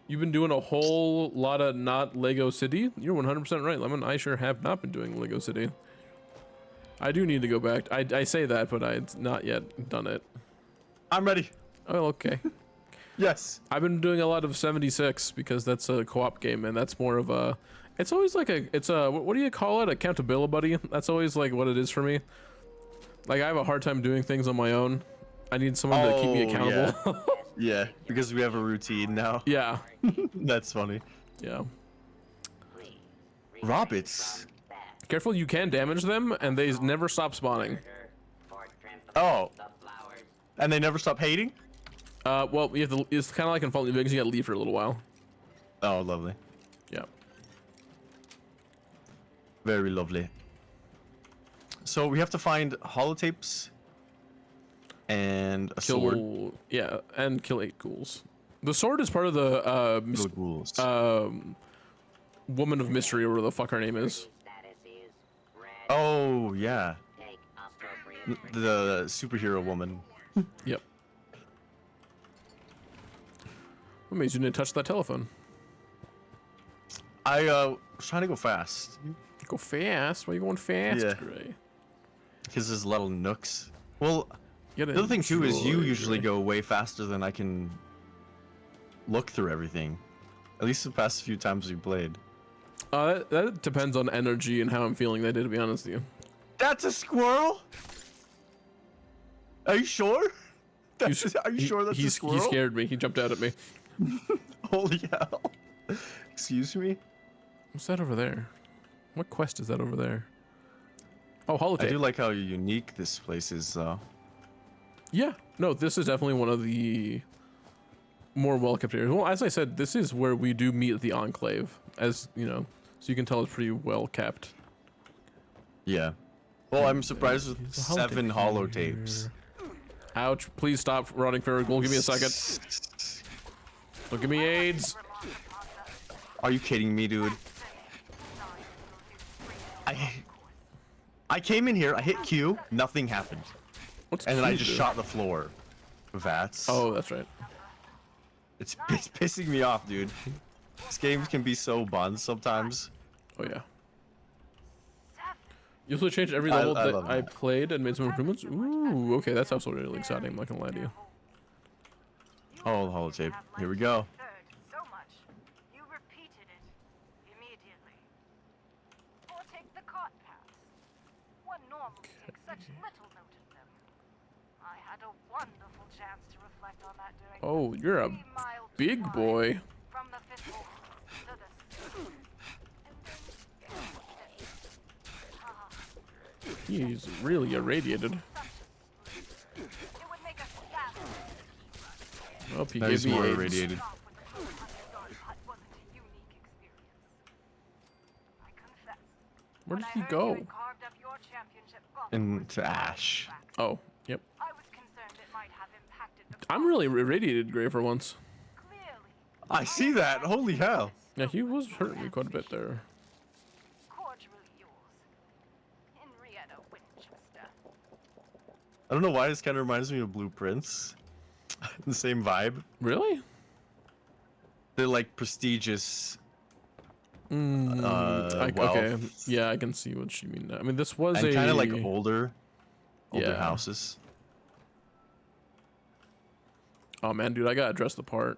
You've been doing a whole lot of not Lego City. You're 100% right, Lemon. I sure have not been doing Lego City. I do need to go back. I say that, but I've not yet done it. I'm ready. Oh, okay. Yes. I've been doing a lot of 76 because that's a co-op game, and that's more of a. It's always like what do you call it? Accountability. That's always like what it is for me. Like I have a hard time doing things on my own. I need someone to keep me accountable. Yeah. Yeah, because we have a routine now. Yeah. That's funny. Yeah. Rabbits. Careful, you can damage them, and they never stop spawning. Oh. And they never stop hating? Well, you have to, it's kind of like in Fallout New Vegas, you gotta leave for a little while. Oh, lovely. Yeah. Very lovely. So we have to find holotapes and a sword. Yeah, and kill 8 ghouls. The sword is part of the Kill ghouls. woman of mystery, or whatever the fuck her name is. Oh, yeah. The superhero woman. Yep. What made you didn't touch that telephone? I was trying to go fast. Go fast? Why are you going fast, Yeah. Gray? Because there's little nooks. Well, You the gotta other thing too is you enjoy, usually Gray. go way faster than I can look through everything. At least the past few times we played. That depends on energy and how I'm feeling that day, to be honest with you. That's a squirrel? Are you sure? Are you sure that's a squirrel? He scared me. He jumped out at me. Holy hell. Excuse me? What's that over there? What quest is that over there? Oh, holotape. I do like how unique this place is, though. Yeah. No, this is definitely one of the more well-kept areas. Well, as I said, this is where we do meet at the Enclave, as, you know, so you can tell it's pretty well-kept. Yeah. Well, I'm surprised with There's a 7 holotape holotapes. Ouch. Please stop rotting feral ghoul. Give me a second. Don't give me AIDS. Are you kidding me, dude? I came in here, I hit Q, nothing happened. What's And then I Q just do? shot the floor. Vats. Oh, that's right. It's pissing me off, dude. This game can be so buns sometimes. Oh, yeah. You also changed every I level love that I that. played and made some improvements? Ooh, okay, that's also really exciting, I'm not gonna lie to you. Oh, the holotape. Here we go. So much. You repeated it immediately. Or take the cart paths. One normally takes such little note of them. I had a wonderful chance to reflect on that during Oh, you're a 3-mile big drive boy. from the fifth wall to the He's really irradiated. it would make a fabulous Oh, he That gave is me more AIDS. irradiated. off with the whole underdog hut wasn't a unique experience. I confess. Where When did I he heard go? you had carved up your championship golf Into course, ash. Oh, yep. I was concerned it might have impacted the I'm really irradiated, Gray, for once. clearly. I see that. Holy hell. Yeah, he was hurting me quite a bit there. Cordially yours. Henrietta Winchester. I don't know why this kind of reminds me of Blueprints. The same vibe. Really? They're like prestigious Okay, wealth, yeah, I can see what you mean now. I mean, this was and a kind of like older Yeah. houses. Oh man, dude, I gotta dress the part.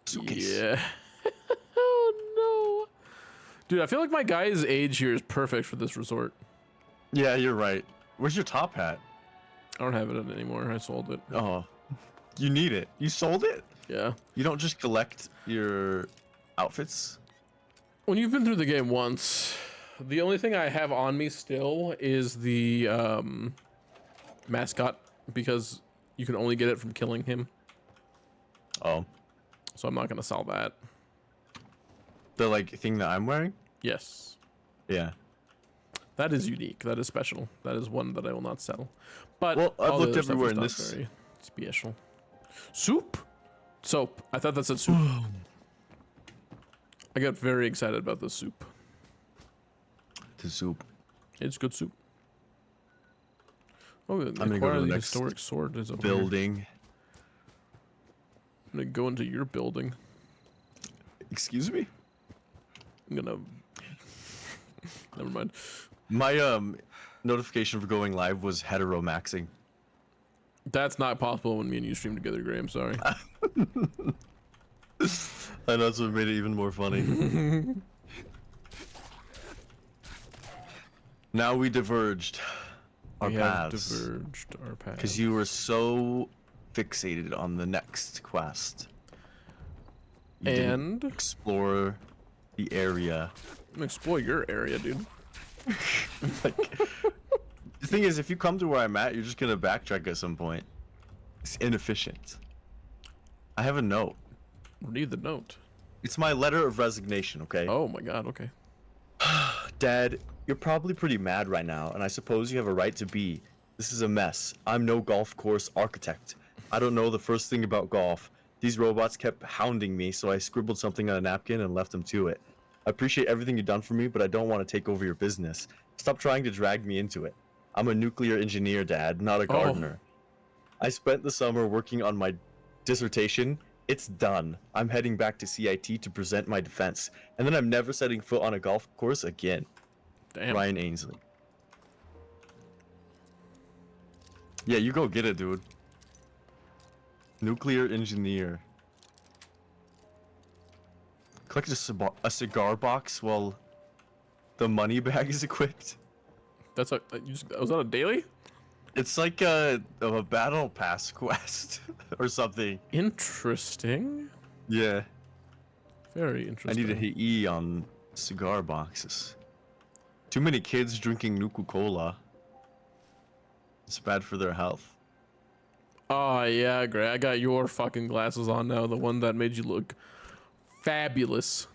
Suitcase. Yeah. Oh no, dude, I feel like my guy's age here is perfect for this resort. Yeah, you're right. Where's your top hat? I don't have it anymore. I sold it. Oh, you need it. You sold it? Yeah. You don't just collect your outfits? When you've been through the game once, the only thing I have on me still is the mascot, because you can only get it from killing him. Oh, So I'm not gonna sell that. the like thing that I'm wearing? Yes. Yeah. That is unique. That is special. That is one that I will not sell. But Well, I've all the looked other stuff everywhere is in not this- very special. Soup. Soap. I thought that said soup. I got very excited about the soup. To soup. It's good soup. Oh, I'm gonna go to the next historic sword is over here. building. I'm gonna go into your building. Excuse me? I'm gonna. Never mind. My notification for going live was hetero maxing. That's not possible when me and you stream together, Gray. I'm sorry. And that's what made it even more funny. Now we diverged our We have paths. diverged our paths. Because you were so fixated on the next quest. You didn't And explore the area. I'm gonna explore your area, dude. Like, the thing is, if you come to where I'm at, you're just gonna backtrack at some point. It's inefficient. I have a note. Read the note. It's my letter of resignation, okay? Oh my god, okay. Dad, you're probably pretty mad right now, and I suppose you have a right to be. This is a mess. I'm no golf course architect. I don't know the first thing about golf. These robots kept hounding me, so I scribbled something on a napkin and left them to it. I appreciate everything you've done for me, but I don't want to take over your business. Stop trying to drag me into it. I'm a nuclear engineer, Dad, not a gardener. I spent the summer working on my dissertation. It's done. I'm heading back to CIT to present my defense, and then I'm never setting foot on a golf course again. Damn. Ryan Ainsley. Yeah, you go get it, dude. Nuclear engineer. Collect a cigar box while the money bag is equipped. That's a. Was that a daily? It's like a battle pass quest or something. Interesting. Yeah. Very I interesting. need to hit E on cigar boxes. Too many kids drinking Nuku-Cola. It's bad for their health. Oh yeah, Gray. I got your fucking glasses on now. The one that made you look fabulous.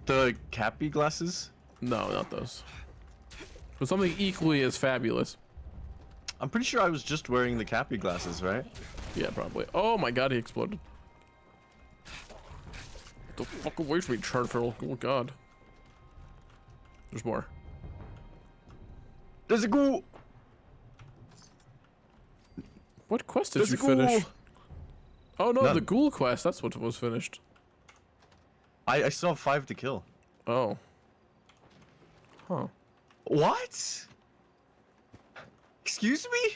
The Cappy glasses? No, not those. But something equally as fabulous. I'm pretty sure I was just wearing the Cappy glasses, right? Yeah, probably. Oh my god, he exploded. Get the fuck away from me, Chartfill. Oh god. There's more. There's a ghoul! What quest did There's you a ghoul! finish? Oh no, the None. ghoul quest. That's what was finished. I still have 5 to kill. Oh. Huh. What? Excuse me?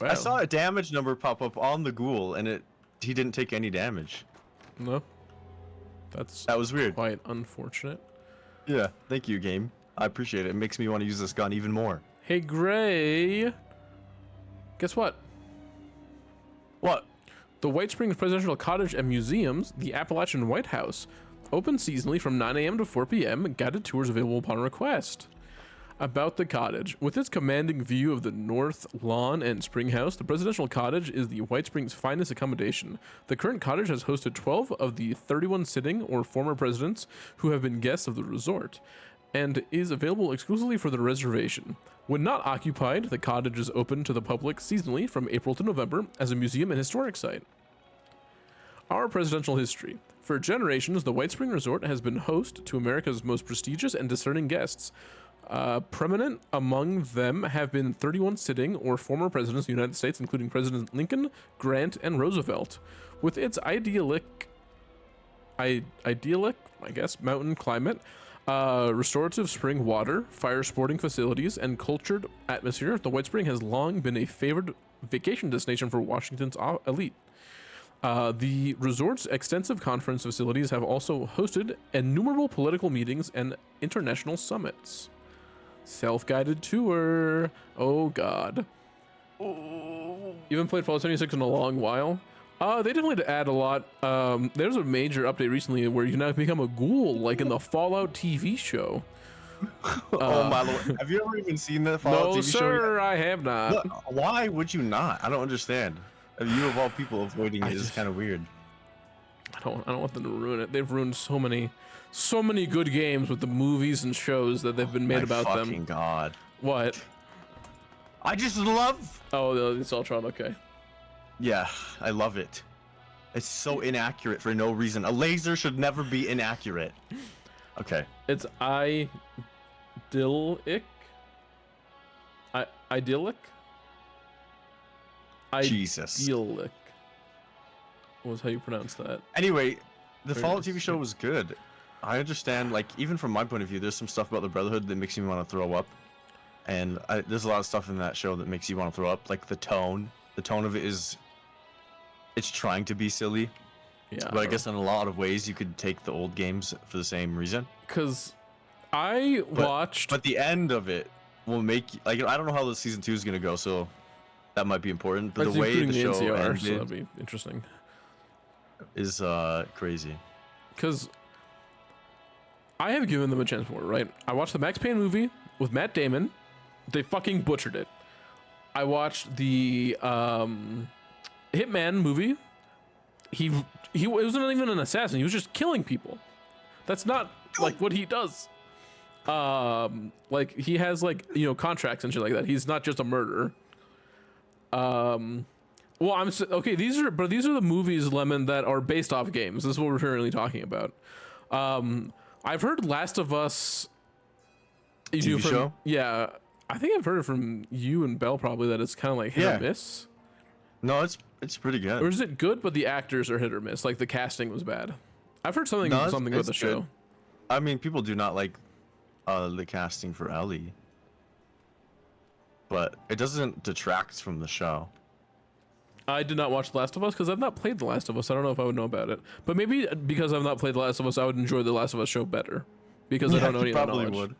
I Wow. saw a damage number pop up on the ghoul, and he didn't take any damage. No. That's That was weird. quite unfortunate. Yeah, thank you, game. I appreciate it. It makes me want to use this gun even more. Hey, Gray. Guess what? What? The White Springs Presidential Cottage and Museums, the Appalachian White House, open seasonally from 9 a.m. to 4 p.m. Guided tours available upon request. About the cottage. With its commanding view of the north lawn and spring house, the presidential cottage is the White Springs' finest accommodation. The current cottage has hosted 12 of the 31 sitting or former presidents who have been guests of the resort, and is available exclusively for the reservation. When not occupied, the cottage is open to the public seasonally from April to November as a museum and historic site. Our presidential history. For generations, the White Spring Resort has been host to America's most prestigious and discerning guests. Prominent among them have been 31 sitting or former presidents of the United States, including President Lincoln, Grant, and Roosevelt. With its idyllic, I guess, mountain climate, restorative spring water, fire sporting facilities, and cultured atmosphere, the White Spring has long been a favored vacation destination for Washington's elite. The resort's extensive conference facilities have also hosted innumerable political meetings and international summits. Self-guided tour. Oh god. You haven't played Fallout 76 in a long while? They definitely add a lot. There's a major update recently where you can now become a ghoul, like in the Fallout TV show. Oh my lord! Have you ever even seen the Fallout No, TV show? sir, I have not. Look, why would you not? I don't understand. You of all people avoiding it is kind of weird. I don't want them to ruin it. They've ruined so many good games with the movies and shows that they've been made about them. Fucking god! What? I just love. Oh, it's Ultron. Okay. Yeah, I love it. It's so inaccurate for no reason. A laser should never be inaccurate. Okay. It's idyllic. Idyllic. Jesus. Idyllic. What was how you pronounce that? Anyway, the Very Fallout nice. TV show was good. I understand, like, even from my point of view, there's some stuff about the Brotherhood that makes me want to throw up. And there's a lot of stuff in that show that makes you want to throw up. Like, the tone of it is... It's trying to be silly. Yeah. But I guess in a lot of ways, you could take the old games for the same reason. Because I watched... But the end of it will make... Like, I don't know how the season 2 is going to go, so... That might be important, but the way the show ended so that'd be interesting. Is crazy. Because I have given them a chance for it, right? I watched the Max Payne movie with Matt Damon. They fucking butchered it. I watched the Hitman movie. He wasn't even an assassin. He was just killing people. That's not like what he does. Like he has like, you know, contracts and shit like that. He's not just a murderer. Well, okay. These are the movies, Lemon, that are based off games. This is what we're currently talking about. I've heard Last of Us. TV show? Yeah, I think I've heard it from you and Bell probably that it's kind of like hit or miss. No, it's pretty good. Or is it good, but the actors are hit or miss? Like the casting was bad. I've heard something about the it's show. good. I mean, people do not like the casting for Ellie, but it doesn't detract from the show. I did not watch The Last of Us because I've not played The Last of Us. I don't know if I would know about it. But maybe because I've not played The Last of Us, I would enjoy The Last of Us show better. Because I don't know any of the knowledge. Probably would.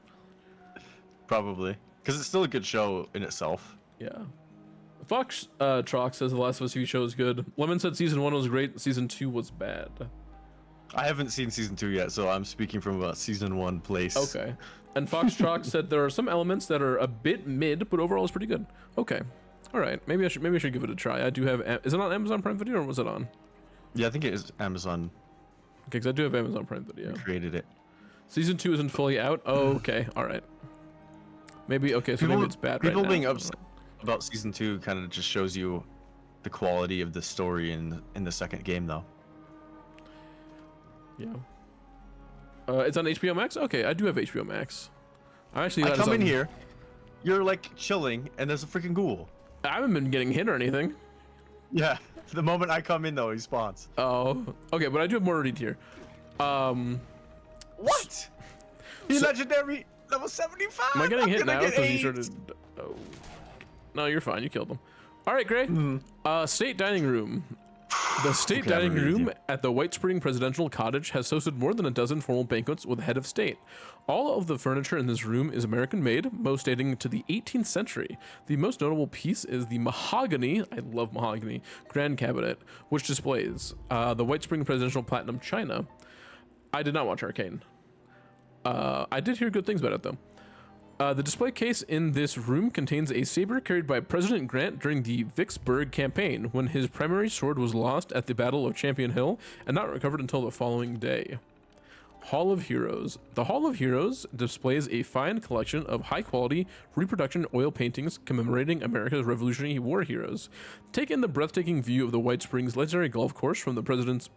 Probably. Because it's still a good show in itself. Yeah. Fox Trox says The Last of Us TV show is good. Lemon said season 1 was great. Season 2 was bad. I haven't seen season 2 yet, so I'm speaking from a season 1 place. Okay. And Fox Trox said there are some elements that are a bit mid, but overall it's pretty good. Okay. All right, maybe I should give it a try. I do have. Is it on Amazon Prime Video or was it on? Yeah, I think it is Amazon. Okay, because I do have Amazon Prime Video. Created it. Season 2 isn't fully out. Oh, okay, all right. Maybe okay, so maybe it's bad. People right being now. upset about season 2 kind of just shows you the quality of the story in the second game, though. Yeah. It's on HBO Max. Okay, I do have HBO Max. I come in here, you're like chilling, and there's a freaking ghoul. I haven't been getting hit or anything. Yeah, the moment I come in though, he spawns. Oh, okay, but I do have more to read here. What? He's legendary level 75. Am I getting hit now? Because Because you started. Oh. No, you're fine. You killed them. All right, Gray. State dining room. The state Okay, I'm dining ready with room you. at the White Spring Presidential Cottage has hosted more than a dozen formal banquets with the head of state. All of the furniture in this room is American-made, most dating to the 18th century. The most notable piece is the mahogany, I love mahogany, grand cabinet, which displays the White Spring Presidential Platinum China. I did not watch Arcane. I did hear good things about it, though. The display case in this room contains a saber carried by President Grant during the Vicksburg campaign, when his primary sword was lost at the Battle of Champion Hill and not recovered until the following day. Hall of Heroes. The Hall of Heroes displays a fine collection of high-quality reproduction oil paintings commemorating America's Revolutionary War heroes. Take in the breathtaking view of the White Springs legendary golf course from the President's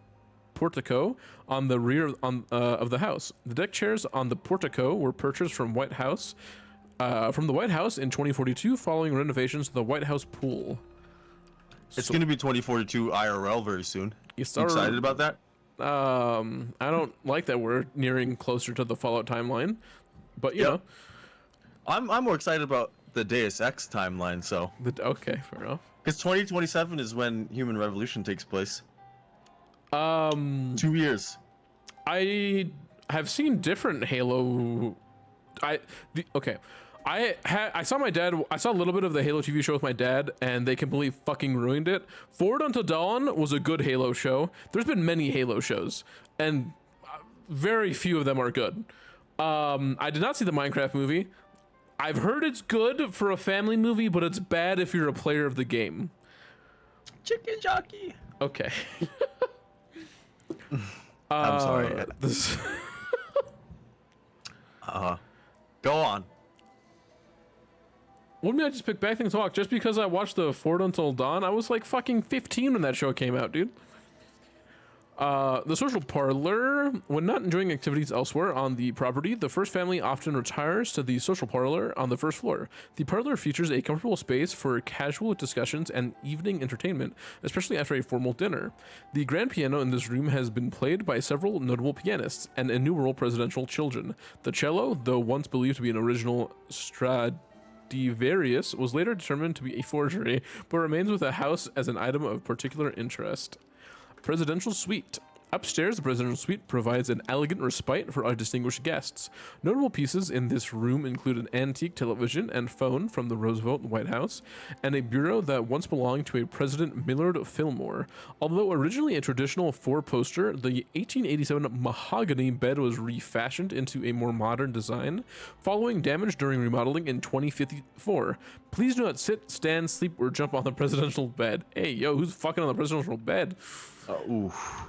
portico on the rear of the house. The deck chairs on the portico were purchased from the White House in 2042 following renovations to the White House pool. It's going to be 2042 IRL very soon. You excited about that? I don't like that we're nearing closer to the Fallout timeline, but you know. I'm more excited about the Deus Ex timeline, so. Okay, fair enough. Because 2027 is when Human Revolution takes place. 2 years. I have seen different Halo. I saw my dad. I saw a little bit of the Halo TV show with my dad, and they completely fucking ruined it. Forward Until Dawn was a good Halo show. There's been many Halo shows, and very few of them are good. I did not see the Minecraft movie. I've heard it's good for a family movie, but it's bad if you're a player of the game. Chicken jockey. Okay. I'm sorry. Go on. What did I just pick back things to talk? Just because I watched the Forward Until Dawn, I was like fucking 15 when that show came out, dude. The social parlor. When not enjoying activities elsewhere on the property, the first family often retires to the social parlor on the first floor. The parlor features a comfortable space for casual discussions and evening entertainment, especially after a formal dinner. The grand piano in this room has been played by several notable pianists and innumerable presidential children. The cello, though once believed to be an original Stradivarius, was later determined to be a forgery, but remains with the house as an item of particular interest. Presidential Suite. Upstairs, the Presidential Suite provides an elegant respite for our distinguished guests. Notable pieces in this room include an antique television and phone from the Roosevelt White House, and a bureau that once belonged to a President Millard Fillmore. Although originally a traditional four-poster, the 1887 mahogany bed was refashioned into a more modern design, following damage during remodeling in 2054. Please do not sit, stand, sleep, or jump on the presidential bed. Hey, yo, who's fucking on the presidential bed? Oof.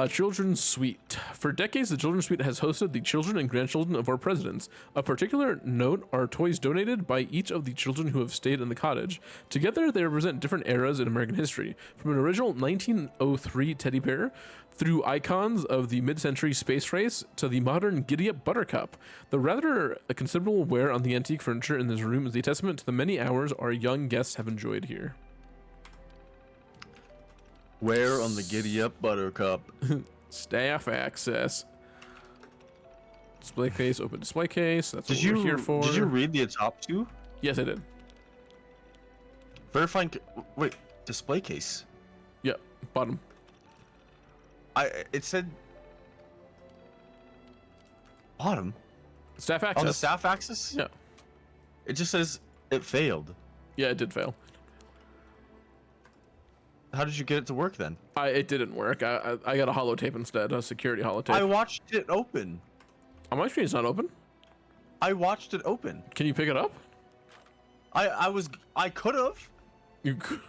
Children's Suite. For decades, the Children's Suite has hosted the children and grandchildren of our presidents. Of particular note are toys donated by each of the children who have stayed in the cottage. Together, they represent different eras in American history, from an original 1903 teddy bear through icons of the mid-century space race to the modern giddy-up buttercup. The rather considerable wear on the antique furniture in this room is a testament to the many hours our young guests have enjoyed here. Where on the giddy up buttercup? Staff access. Display case, open display case. That's what we're here for. Did you read the top two? Yes, I did. Verifying. Wait, display case. Yeah, bottom. It said bottom. Staff access. On the staff access? Yeah. It just says it failed. Yeah, it did fail. How did you get it to work then? It didn't work. I got a holotape instead, a security holotape. I watched it open. On my screen, it's not open. I watched it open. Can you pick it up? I could have. You could.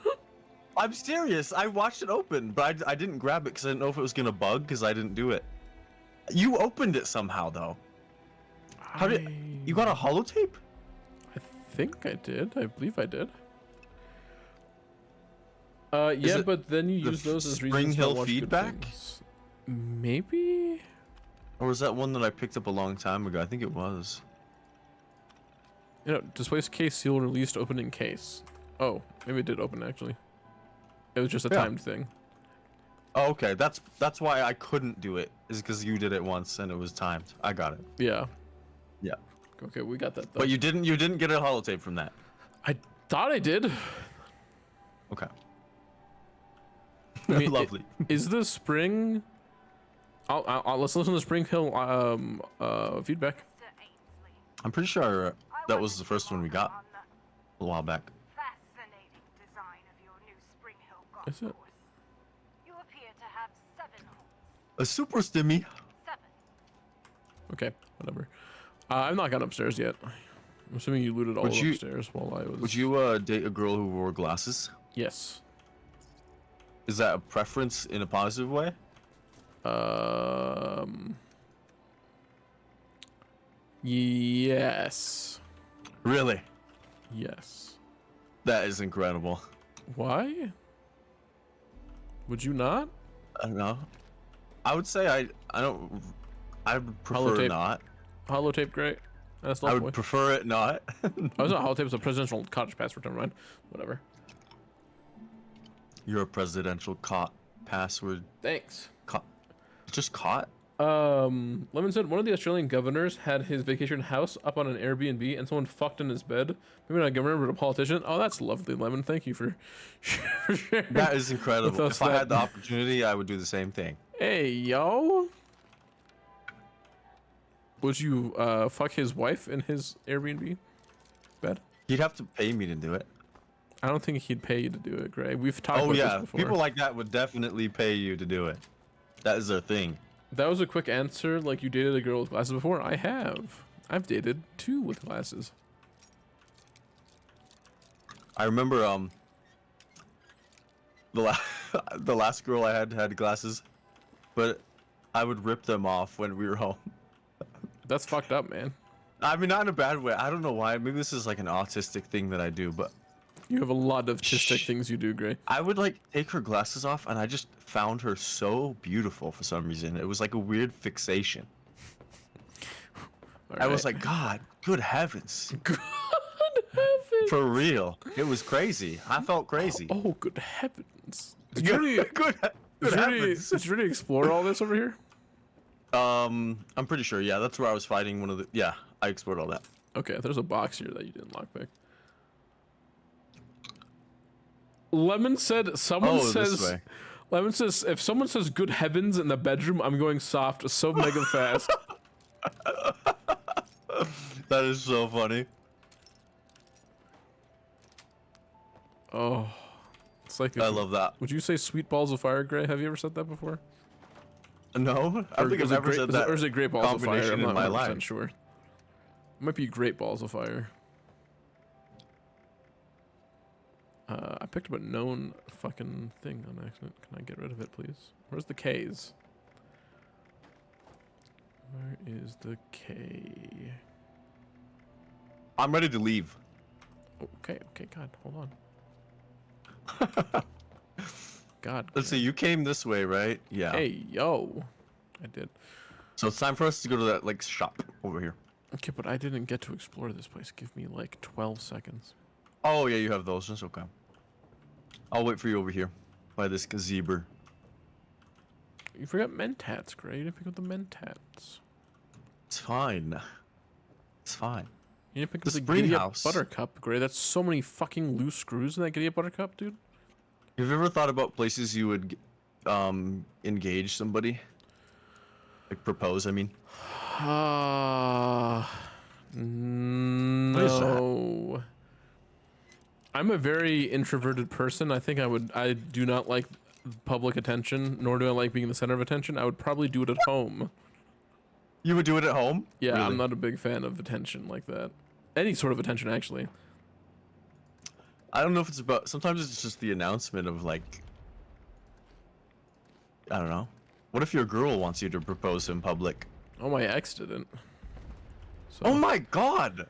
I'm serious. I watched it open, but I didn't grab it because I didn't know if it was gonna bug because I didn't do it. You opened it somehow though. How did you got a holotape? I think I did. I believe I did. Yeah, but then you use those as reasons Spring to Hill watch feedback? good things. Maybe. Or was that one that I picked up a long time ago? I think it was. You know, displays case seal released open in case. Oh, maybe it did open actually. It was just a timed thing. Oh, okay. That's why I couldn't do it. Is because you did it once and it was timed. I got it. Yeah. Yeah. Okay, we got that though. But you didn't get a holotape from that. I thought I did. Okay. I mean, Lovely. Is the spring? Let's listen to the Spring Hill feedback. Mr. Ainsley, I'm pretty sure that was the first one we got on the a while back. fascinating design of your new Spring Hill golf Is it? course. You appear to have 7 holes. A super stimmy. 7. Okay, whatever. I've not gone upstairs yet. I'm assuming you looted all Would you- upstairs while I was. Would you date a girl who wore glasses? Yes. Is that a preference in a positive way? Yes. Really? Yes. That is incredible. Why? Would you not? I don't know. I would say I don't. I would prefer Holotape. not. Holotape, great. That's I lovely. would prefer it not. I was not holotape. It's a presidential cottage password. Never mind. Whatever. You're a presidential caught password. Thanks. Caught. Just caught. Lemon said one of the Australian governors had his vacation house up on an Airbnb and someone fucked in his bed. Maybe not a governor, but a politician. Oh, that's lovely, Lemon. Thank you for sharing. That is incredible. with us If I that- had the opportunity, I would do the same thing. Hey, yo. Would you fuck his wife in his Airbnb bed? You'd have to pay me to do it. I don't think he'd pay you to do it, Greg. We've talked Oh about yeah, this before. people like that would definitely pay you to do it. That is their thing. That was a quick answer. Like, you dated a girl with glasses before? I have. I've dated 2 with glasses. I remember the last girl I had glasses, but I would rip them off when we were home. That's fucked up, man. I mean, not in a bad way. I don't know why. Maybe this is like an autistic thing that I do, but You have a lot of autistic Shh. things you do, Gray. I would like take her glasses off, and I just found her so beautiful for some reason. It was like a weird fixation. I was like, God, good heavens. good heavens. For real. It was crazy. I felt crazy. Oh, good heavens. Did you really, good heavens. did you really explore all this over here? I'm pretty sure. Yeah, that's where I was fighting one of the. Yeah, I explored all that. Okay, there's a box here that you didn't lockpick. Lemon said, someone Oh, this says, way. Lemon says, if someone says good heavens in the bedroom, I'm going soft so mega fast. That is so funny. Oh, it's like, I love that. would you say sweet balls of fire, Gray? Have you ever said that before? No, I don't think I've ever said that. Or is it great balls of fire? combination I'm in not my 100% life. sure. It might be great balls of fire. I picked up a known fucking thing on accident. Can I get rid of it, please? Where's the K's? Where is the K? I'm ready to leave. Okay, God, hold on. God. Let's see. You came this way, right? Yeah. Hey, yo. I did. So it's time for us to go to that like shop over here. Okay, but I didn't get to explore this place. Give me like 12 seconds. Oh yeah, you have those. That's okay. I'll wait for you over here by this gazebo. You forgot mentats, Gray. You didn't pick up the mentats. It's fine. It's fine. You didn't pick The up the spring Giddy Up house. Buttercup, Gray. That's so many fucking loose screws in that Giddy Up Buttercup, dude. Have you ever thought about places you would engage somebody? Like propose, I mean. is that? No. I'm a very introverted person. I think I do not like public attention, nor do I like being the center of attention. I would probably do it at home. You would do it at home? Yeah, Really? I'm not a big fan of attention like that. Any sort of attention, actually. I don't know if it's about. Sometimes it's just the announcement of like. I don't know. What if your girl wants you to propose in public? Oh, my ex didn't. So, Oh my god!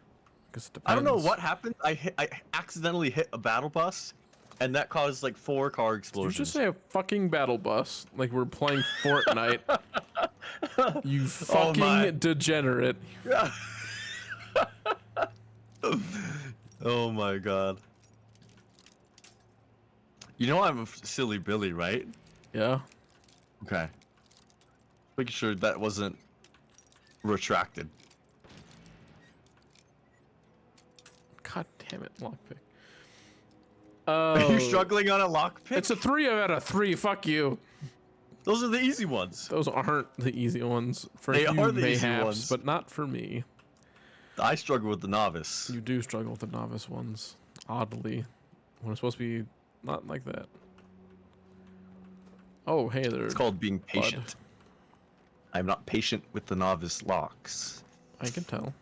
guess it I don't know depends. what happened. I accidentally hit a battle bus, and that caused like 4 car Did you explosions. just say a fucking battle bus? Like we're playing Fortnite. You fucking my. degenerate. Oh my god. You know I'm a silly Billy, right? Yeah. Okay. Making sure that wasn't retracted. God damn it, lockpick. Are Oh, you struggling on a lockpick? it's a 3 out of 3. Fuck you. Those are the easy ones. Those aren't the easy ones. For They you, are the easy mayhaps, ones. but not for me. I struggle with the novice. You do struggle with the novice ones, oddly, when it's supposed to be not like that. Oh, hey there. It's called being patient. I'm not patient with the novice locks. I can tell.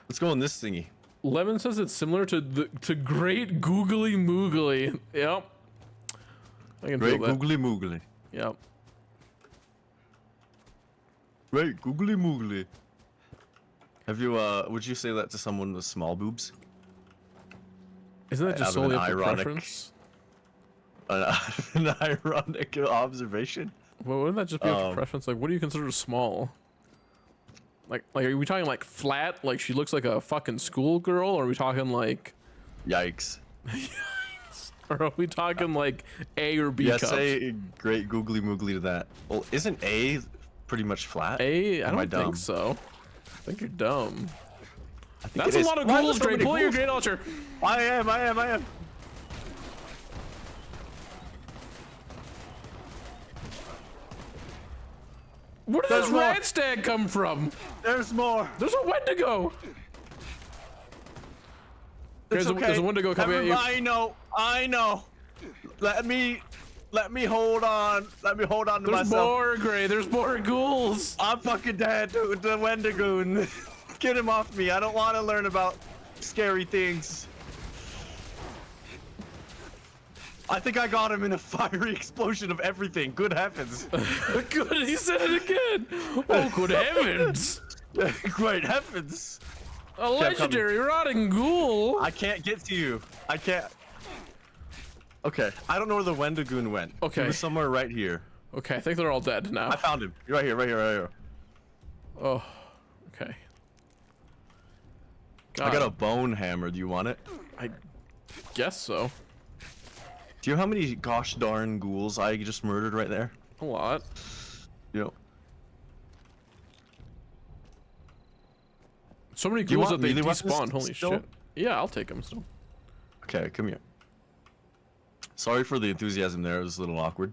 Let's go in this thingy. Lemon says it's similar to Great Googly Moogly. Yep. I can Right, feel that. googly moogly. Yep. Right, googly moogly. Have you, would you say that to someone with small boobs? Isn't that just Having solely an up to ironic- preference? an ironic observation. Well, wouldn't that just be a preference? Like, what do you consider small? Like, are we talking like flat? Like she looks like a fucking schoolgirl? Or are we talking like, Yikes. or are we talking like A or B Yeah, cups? say great googly moogly to that. Well, isn't A pretty much flat? A? I Am I don't dumb? think so. I think you're dumb. I think That's it a is. lot of Why are there ghouls, so Gray. many Pull your ghouls? grenade launcher. I am. Where did There's this more. rat stag come from? There's more. There's a Wendigo. It's There's a Wendigo coming at you. I know. Let me hold on. Let me hold on to There's myself. more, Gray. There's more ghouls. I'm fucking dead, dude. The Wendigoon. Get him off me. I don't want to learn about scary things. I think I got him in a fiery explosion of everything. Good heavens. Good, he said it again. Oh, good heavens. Great heavens. A legendary rotting ghoul. I can't get to you. I can't. Okay, I don't know where the Wendigoon went. Okay. He was somewhere right here. Okay, I think they're all dead now. I found him. Right here. Oh, okay. I got a bone hammer. Do you want it? I guess so. Do you know how many gosh darn ghouls I just murdered right there? A lot. You know. So many Do you ghouls want that they melee weapons despawned. Holy still? shit. Yeah, I'll take them still. Okay, come here. Sorry for the enthusiasm there. It was a little awkward.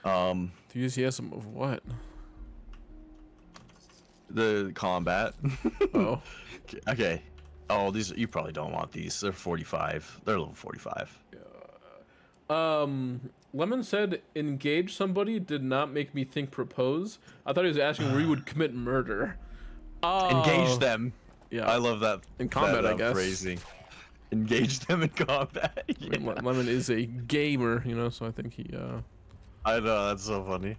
Enthusiasm of what? The combat. Oh. Okay. Oh, these you probably don't want these. They're 45. They're level 45. Lemon said engage somebody did not make me think propose. I thought he was asking where you would commit murder. Engage them. Yeah. I love that. In combat, that, I guess. Phrasing. Engage them in combat. I mean, Lemon is a gamer, you know, so I think he I know, that's so funny.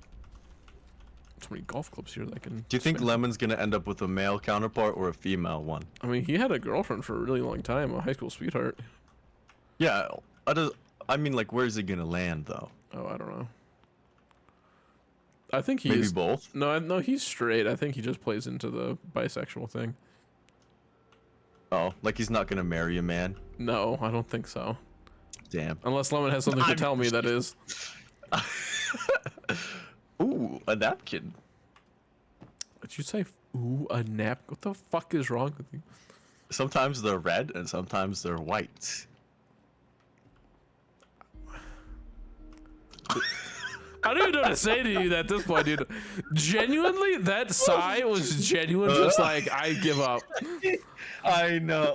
so many golf clubs here that can Do you think swing. Lemon's gonna end up with a male counterpart or a female one? I mean, he had a girlfriend for a really long time, a high school sweetheart. Yeah, I mean, like, where's he gonna land though? Oh, I don't know. I think Maybe he's both. no, he's straight. I think he just plays into the bisexual thing. Oh, like he's not gonna marry a man. No, I don't think so. Damn. Unless Lemon has something to I'm- tell me, that is. Ooh, a napkin. Did you say, ooh, a nap? What the fuck is wrong with you? Sometimes they're red and sometimes they're white. I don't even know what to say to you at this point, dude. Genuinely, that sigh was genuine, just like, I give up. I know.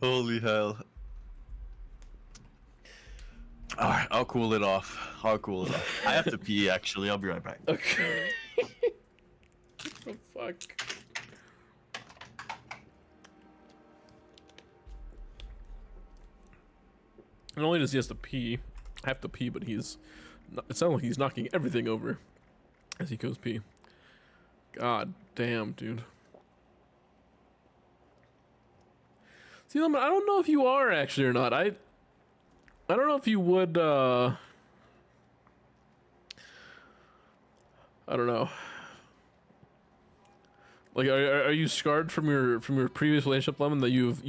Holy hell. Alright, I'll cool it off. I have to pee, actually. I'll be right back. Okay. What the fuck? Not only does he have to pee, but he's. It sounds like he's knocking everything over as he goes pee. God damn, dude. See, Lemon, I don't know if you are actually or not. I don't know if you would. I don't know. Like, are you scarred from your previous relationship, Lemon? That you've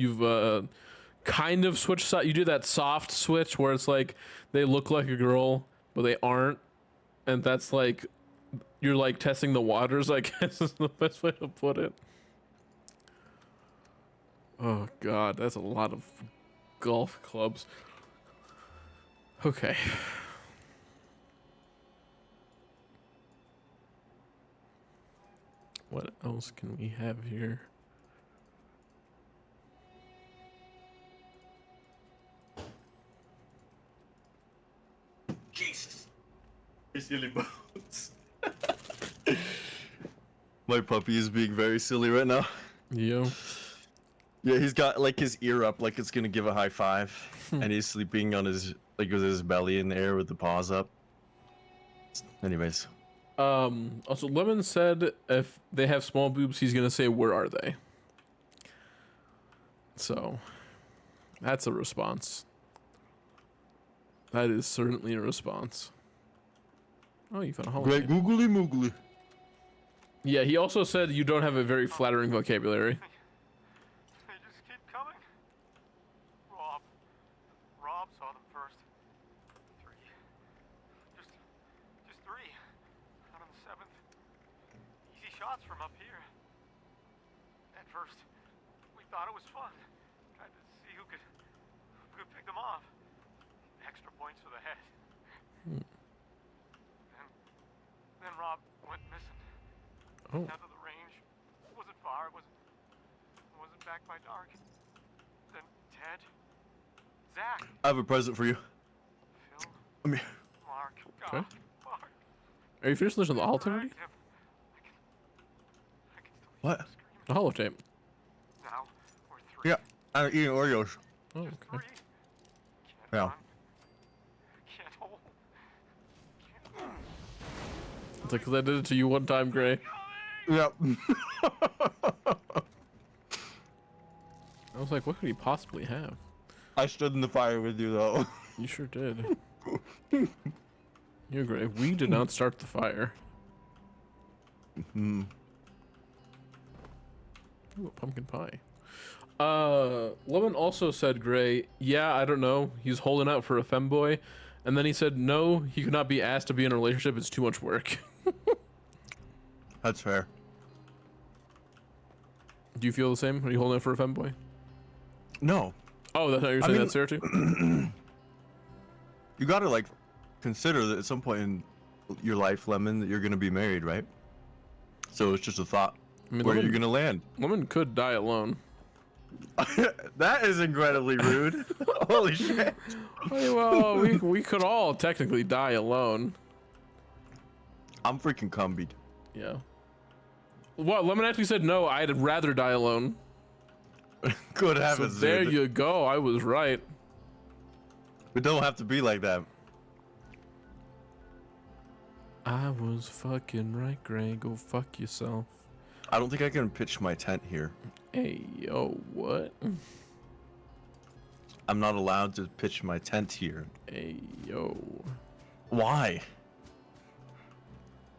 kind of switched side. You do that soft switch where it's like they look like a girl but they aren't, and that's like you're like testing the waters, I guess is the best way to put it. Oh god, that's a lot of golf clubs. Okay. What else can we have here? Jesus. You're silly bones. My puppy is being very silly right now. Yo. Yeah, he's got like his ear up like it's gonna give a high five. And he's sleeping on his like with his belly in the air with the paws up. Anyways. Also Lemon said if they have small boobs, he's gonna say, where are they? So that's a response. That is certainly a response. Oh, you found a holotape. Great googly moogly. Yeah, he also said you don't have a very flattering vocabulary. They just keep coming. Rob saw them first. 3. Just 3. Out on the 7th. Easy shots from up here. At first, we thought it was fun. Tried to see who could pick them off. Extra points for the head. Then Rob went missing. Oh. Out of the range. Wasn't far. Wasn't back by dark. Then Ted, Zach, I have a present for you. Phil, Come here. Mark. Okay. Mark. Are you finished listening to the holotape already? I can still hear What? him screaming. The holotape. Now we're 3. Yeah, I'm eating Oreos. Oh, Just okay. 3. Can't Yeah. run. Can't hold. Can't. It's like 'cause I did it to you one time, Gray. Yep. I was like, what could he possibly have? I stood in the fire with you though. You sure did. You're Gray. We did not start the fire. Hmm. Ooh, a pumpkin pie. Lemon also said, Gray, yeah, I don't know. He's holding out for a femboy. And then he said, no, he could not be asked to be in a relationship. It's too much work. That's fair. Do you feel the same? Are you holding out for a femboy? No, Oh, that's how you're I saying mean- that, Sarah, too? you gotta like consider that at some point in your life, Lemon, that you're gonna be married, right? So it's just a thought. I mean, Where Lemon, you're gonna land? Lemon could die alone. That is incredibly rude. Holy shit. Hey, well, we could all technically die alone. I'm freaking cumbied. Yeah. What? Lemon actually said no. I'd rather die alone. Good So heavens, there dude. you go. I was right. It don't have to be like that. I was fucking right, Gray. Go fuck yourself. I don't think I can pitch my tent here. Hey, yo, what? I'm not allowed to pitch my tent here. Hey, yo. Why?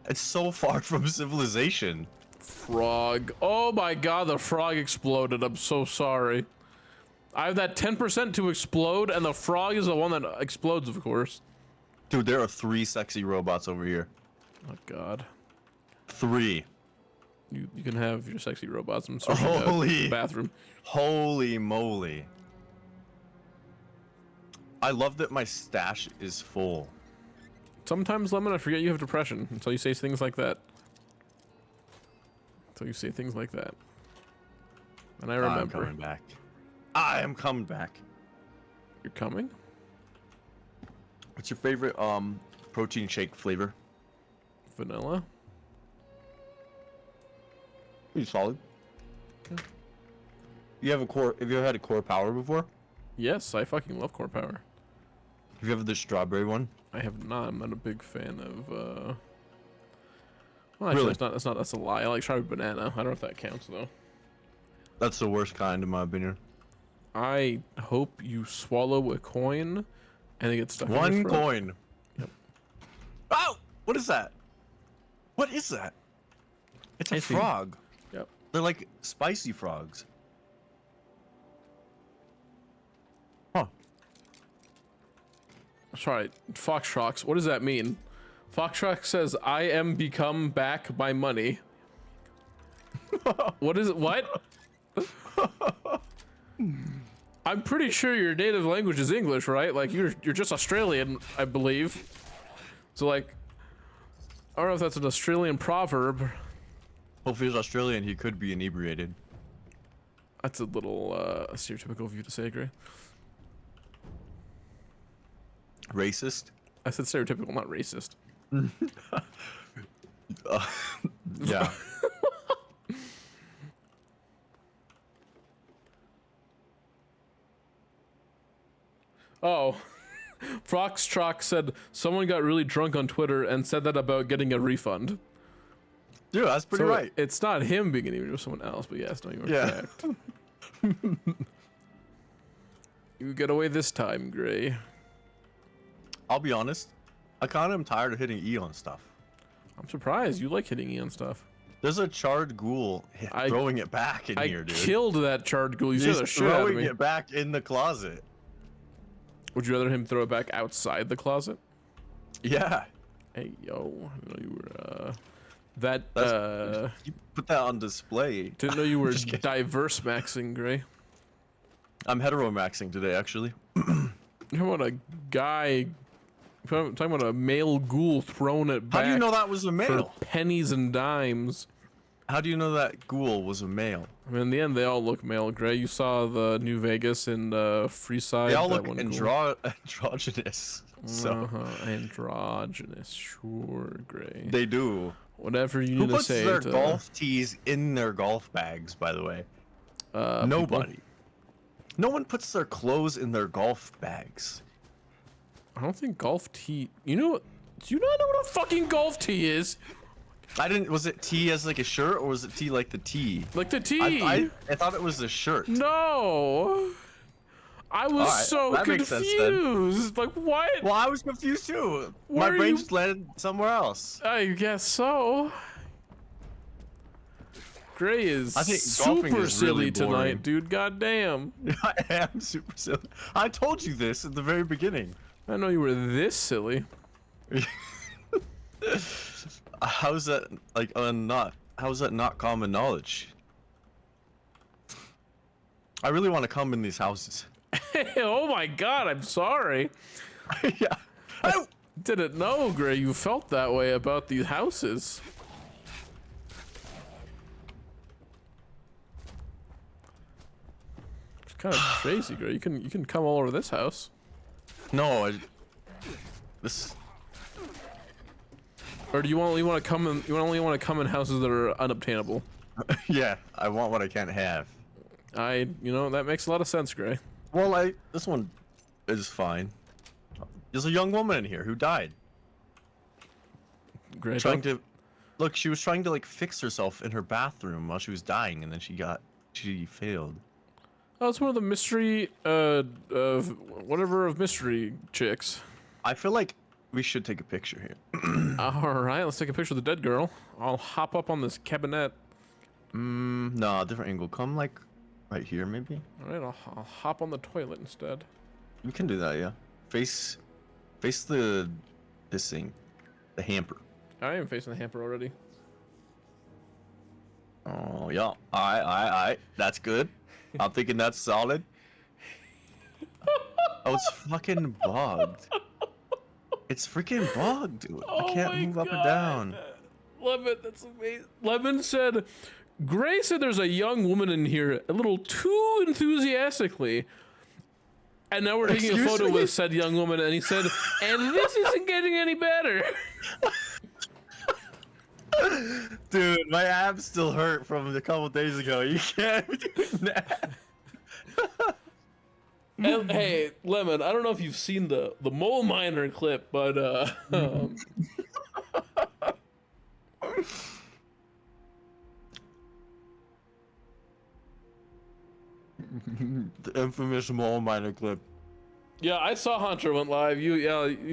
It's so far from civilization. Frog. Oh my god, the frog exploded. I'm so sorry. I have that 10% to explode, and the frog is the one that explodes, of course. Dude, there are 3 sexy robots over here. Oh god. 3. You can have your sexy robots. I'm sorry. Holy- Bathroom. Holy moly. I love that my stash is full. Sometimes, Lemon, I forget you have depression until you say things like that. Until you say things like that. And I I'm remember. coming back. I am coming back. You're coming? What's your favorite protein shake flavor? Vanilla? Pretty solid. Okay. You have have you ever had a core power before? Yes, I fucking love Core Power. Have you ever the strawberry one? I have not. I'm not a big fan of, well, actually, Really? that's a lie. I like strawberry banana. I don't know if that counts, though. That's the worst kind, in my opinion. I hope you swallow a coin and it gets stuck in your One throat. coin. Yep. Oh! What is that? What is that? It's a I see. frog. Yep. They're like spicy frogs. Huh. Sorry, Foxtrox. What does that mean? Foxtrox says, I am become back my money. What is it? What? I'm pretty sure your native language is English, right? Like you're just Australian, I believe. So like, I don't know if that's an Australian proverb. Well, if he's Australian, he could be inebriated. That's a little stereotypical of you to say, Gray. Racist? I said stereotypical, not racist. Yeah. Oh, Foxtrox said someone got really drunk on Twitter and said that about getting a refund. Dude, that's pretty So right. it's not him being an idiot, it was someone else. But yes, no, you were Yeah. correct. You get away this time, Gray. I'll be honest. I kind of am tired of hitting E on stuff. I'm surprised you like hitting E on stuff. There's a charred ghoul throwing it back in here, dude. I killed that charred ghoul. You said the He's shit out of throwing me. it back in the closet. Would you rather him throw it back outside the closet? Yeah. Hey, yo. I know you were, that, You put that on display. didn't know you were Just kidding. diverse maxing, Gray. I'm hetero-maxing today, actually. You're talking about a guy, talking about a male ghoul throwing it back How do you know that was a for male? pennies and dimes. How do you know that ghoul was a male? I mean, in the end, they all look male, Gray. You saw the New Vegas and Freeside. They all that look one ghoul. androgynous. So Androgynous, sure, Gray. they do. Whatever you Who need to puts say their to golf tees in their golf bags, by the way? people. Nobody. No one puts their clothes in their golf bags. I don't think golf tee. You know what? Do you not know what a fucking golf tee is? I didn't. Was it tee as like a shirt, or was it tee like the tee? Like the tee? I thought it was the shirt. No. I was Alright, so that makes sense then. confused. Like what? Well, I was confused too. Where My are brain you- just landed somewhere else. I guess so. Gray is I think golfing super is silly really tonight, boring. dude. God damn. I am super silly. I told you this at the very beginning. I know you were this silly. How's that like not? How's that not common knowledge? I really want to come in these houses. Oh my god, I'm sorry. Yeah. Oh! Didn't know, Gray, you felt that way about these houses. It's kind of crazy, Gray. You can come all over this house. No, this. Or do you only want to come in? You only want to come in houses that are unobtainable. Yeah, I want what I can't have. You know, that makes a lot of sense, Gray. Well, this one is fine. There's a young woman in here who died. Gray, Trying to look, she was trying to like fix herself in her bathroom while she was dying, and then she failed. oh, it's one of the mystery, whatever of mystery chicks. I feel like we should take a picture here. All right, let's take a picture of the dead girl. I'll hop up on this cabinet. No, different angle. Come like right here, maybe. All right, I'll hop on the toilet instead. We can do that, yeah. Face this thing, the hamper. I am facing the hamper already. Oh yeah, alright. That's good. I'm thinking that's solid. Oh, it's fucking bugged. It's freaking bugged, dude. I can't move up and down. Lemon, that's amazing. Lemon said, Gray said there's a young woman in here a little too enthusiastically. And now we're taking a Excuse photo me? with said young woman, and he said, and this isn't getting any better. Dude, my abs still hurt from a couple days ago. You can't be doing that. And, hey, Lemon, I don't know if you've seen the mole miner clip, but The infamous mole miner clip. yeah, I saw Hunter went live. You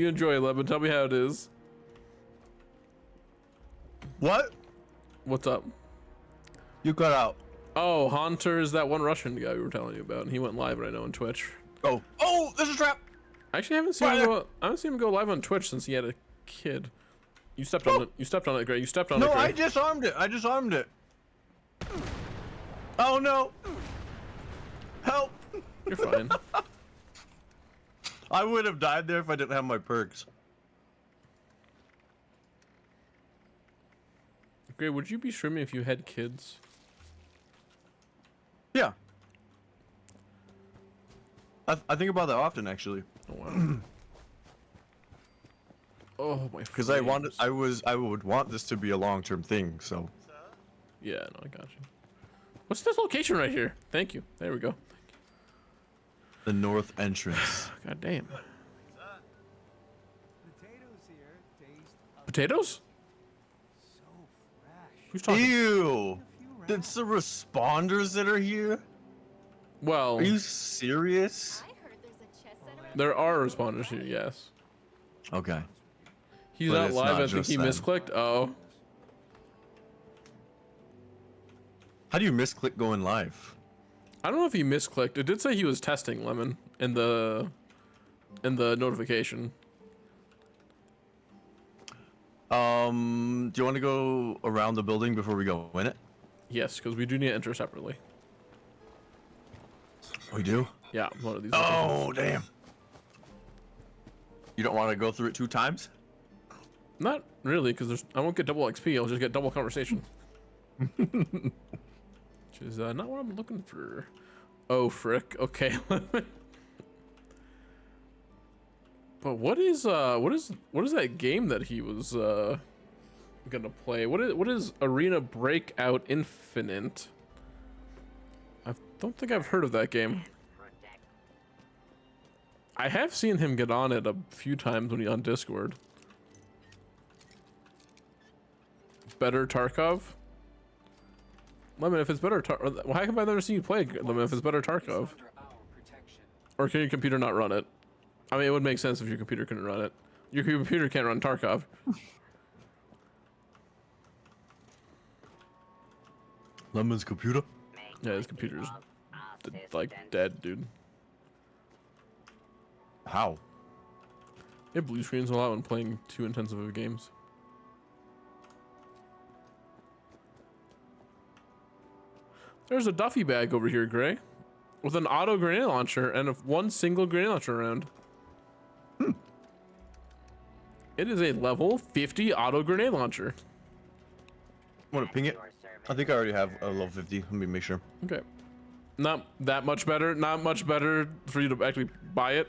enjoy it, Lemon. Tell me how it is. What? What's up? You got out. Oh, Hunter is that one Russian guy we were telling you about, and he went live right now on Twitch. Oh, there's a trap. I actually haven't seen Right him there. go. I haven't seen him go live on Twitch since he had a kid. You stepped on it. You stepped on it, Gray. You stepped on No, it, Gray. I disarmed it. Oh no. Help. You're fine. I would have died there if I didn't have my perks. Gray, would you be streaming if you had kids? Yeah. I think about that often, actually. Oh wow. Oh my. Because I would want this to be a long-term thing, so. Yeah, no, I got you. What's this location right here? Thank you. There we go. The north entrance. God damn. Potatoes here taste Potatoes? so fresh. Who's talking? Ew! It's the responders that are here? Well, Are you serious? I heard there's a chess center. there are responders here. Yes. Okay. He's But not it's live. not I think just he then. misclicked. Oh. How do you misclick going live? I don't know if he misclicked. It did say he was testing Lemon in the notification. Do you want to go around the building before we go in it? Yes, because we do need to enter separately. We do. Yeah, one of these. Oh, damn. You don't want to go through it 2 times? Not really, because I won't get double XP. I'll just get double conversation. Which is not what I'm looking for. Oh, frick. Okay. But what is that game that he was gonna play? What is Arena Breakout Infinite? I don't think I've heard of that game. I have seen him get on it a few times when he's on Discord. Better Tarkov? Lemon, if it's better well, how come I've never seen you play Lemon if it's better Tarkov? Or can your computer not run it? I mean, it would make sense if your computer couldn't run it. Your computer can't run Tarkov. Lemon's computer? Yeah, his computer's like dead, dude. How? It blue screens a lot when playing too intensive of games. There's a duffy bag over here, Gray, with an auto grenade launcher and one single grenade launcher around. It is a level 50 auto grenade launcher. Want to ping it? I think I already have a level 50. Let me make sure. Okay. Not that much better. Not much better for you to actually buy it.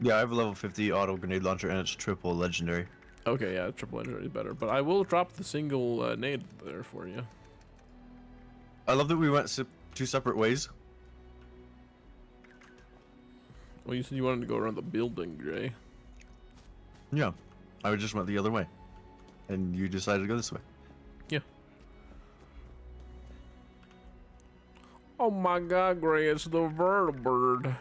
Yeah, I have a level 50 auto grenade launcher and it's triple legendary. Okay, yeah, triple legendary is better. But I will drop the single nade there for you. I love that we went 2 separate ways. Well, you said you wanted to go around the building, Gray. Yeah, I just went the other way. And you decided to go this way. Yeah. Oh my god, Gray, it's the vertibird.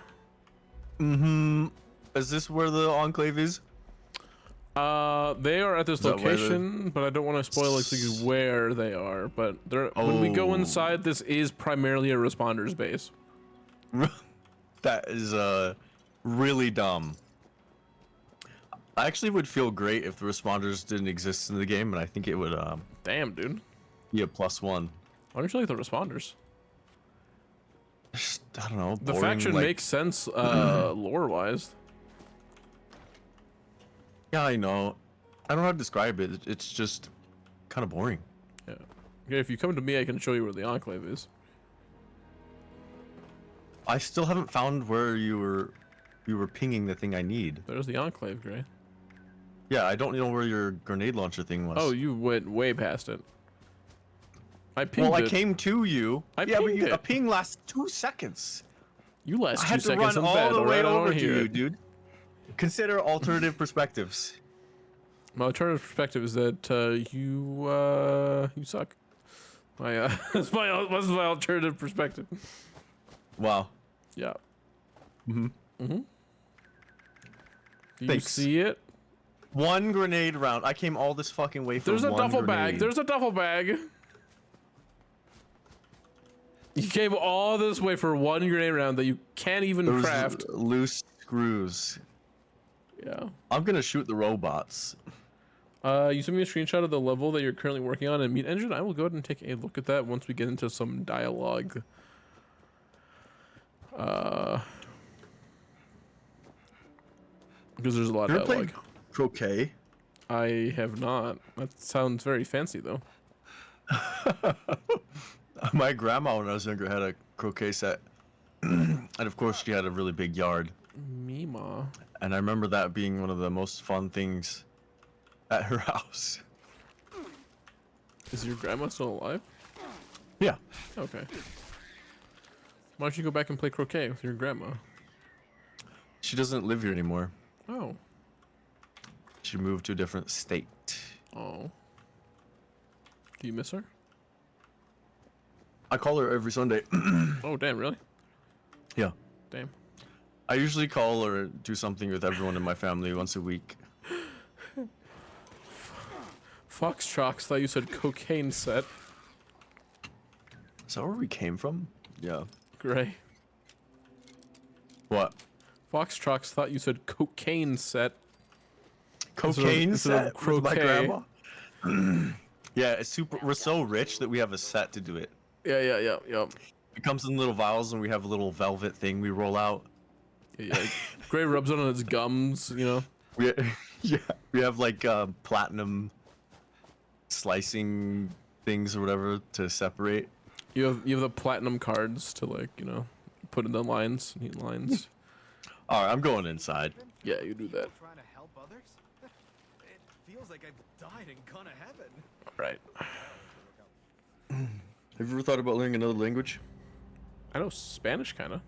Mm-hmm. Is this where the enclave is? They are at this Is that where location, but I don't want to spoil exactly where they are. But when we go Oh. inside, this is primarily a responders base. That is really dumb. I actually would feel great if the responders didn't exist in the game, and I think it would Damn, dude. be a +1. Why don't you like the responders? Just, I don't know. The boring, faction like- makes sense lore-wise. Yeah, I know. I don't know how to describe it. It's just kind of boring. Yeah. Okay, if you come to me, I can show you where the enclave is. I still haven't found where you were pinging the thing I need. There's the enclave, Gray. Yeah, I don't know where your grenade launcher thing was. Oh, you went way past it. I pinged well, I it. came to you. I yeah, but pinged a it. ping lasts 2 seconds. You last I 2 had to seconds run in all bed. the way Alright, I over don't to hear you, it. dude. Consider alternative perspectives. My alternative perspective is that you suck. That's my alternative perspective. Wow. Yeah. Mm-hmm. Mm-hmm. Do you Thanks. see it? 1 grenade round. I came all this fucking way for There's a one duffel grenade. bag. There's a duffel bag. You came all this way for 1 grenade round that you can't even There was craft. loose screws. Yeah. I'm gonna shoot the robots. You sent me a screenshot of the level that you're currently working on in Meat Engine. I will go ahead and take a look at that once we get into some dialogue. Because there's a lot You of ever played dialogue. croquet? I have not. That sounds very fancy, though. My grandma, when I was younger, had a croquet set. And of course, she had a really big yard. Mima. And I remember that being one of the most fun things at her house. Is your grandma still alive? Yeah. Okay. Why don't you go back and play croquet with your grandma? She doesn't live here anymore. Oh. She moved to a different state. Oh. Do you miss her? I call her every Sunday. Oh, damn, really? Yeah. Damn. I usually call or do something with everyone in my family once a week. Foxtrox thought you said cocaine set. Is that where we came from? Yeah. Gray. What? Foxtrox thought you said cocaine set. Cocaine instead of set with my croquet. grandma? Yeah, it's super. We're so rich that we have a set to do it. Yeah. It comes in little vials, and we have a little velvet thing we roll out. Yeah. Gray rubs it on its gums, you know. We, yeah, we have like platinum slicing things or whatever to separate. You have the platinum cards to, like, you know, put in the lines, neat lines. All right, I'm going inside. Yeah, you do that. Trying to help others? It feels like I've died and gone to heaven. Right. Have you ever thought about learning another language? I know Spanish, kind of.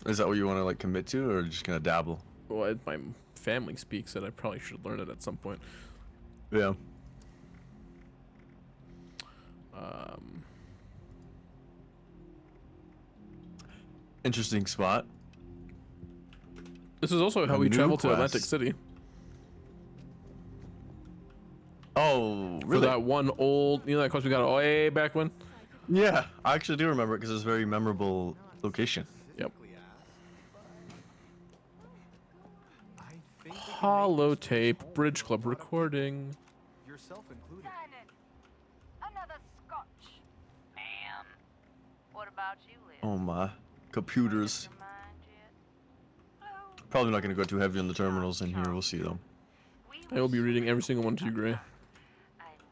Is that what you want to like commit to, or just gonna dabble? Well, my family speaks it. I probably should learn it at some point. Yeah. Interesting spot. This is also how A we new travel to Atlantic quest. City. Oh, For really? that one old, you know, that quest we got way back when? Yeah, I actually do remember it because it's a very memorable location. Yep. I think we can make this Holotape, Bridge Club recording. yourself included. Shannon, another scotch. Ma'am. What about you, Liz? Oh my, computers. Your mind yet? Oh, Probably not gonna go too heavy on the terminals in here. We'll see though. we I will be wish reading you every single one to you, Gray. I'm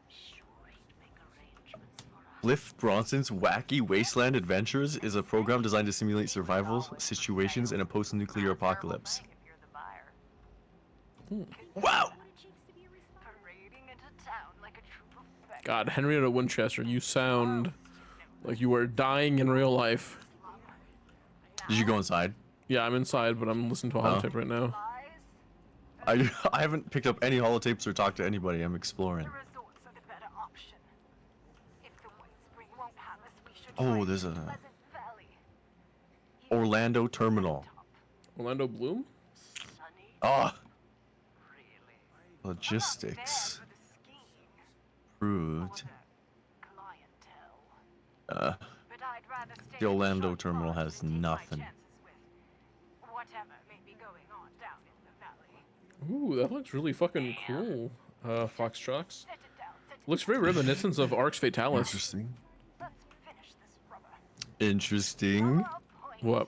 sure he'd make arrangements for us. Cliff Bronson's Wacky Wasteland Adventures is a program designed to simulate survival situations in a post-nuclear apocalypse. If you're the buyer. Wow! Parading into town like a troop of beggars. God, Henrietta Winchester, you sound like you are dying in real life. Did you go inside? Yeah, I'm inside, but I'm listening to a holotape right now. Lies. I haven't picked up any holotapes or talked to anybody. I'm exploring. The resorts are the better option. If the White Spring won't have us, we should Oh, try there's a Pleasant Valley. Orlando terminal. Orlando Bloom? Sunny, Ah, really. logistics. Not bad for the skiing Proved. or the clientele. Uh, But I'd rather stay The in Orlando Charlotte terminal Farms has and take my nothing. chances with whatever may be going on down in the valley. Ooh, that looks really fucking cool. Foxtrox. Set it down. Set it Looks very reminiscent of Arx Fatalis. interesting. Let's finish this rubber. Interesting. Our point. What?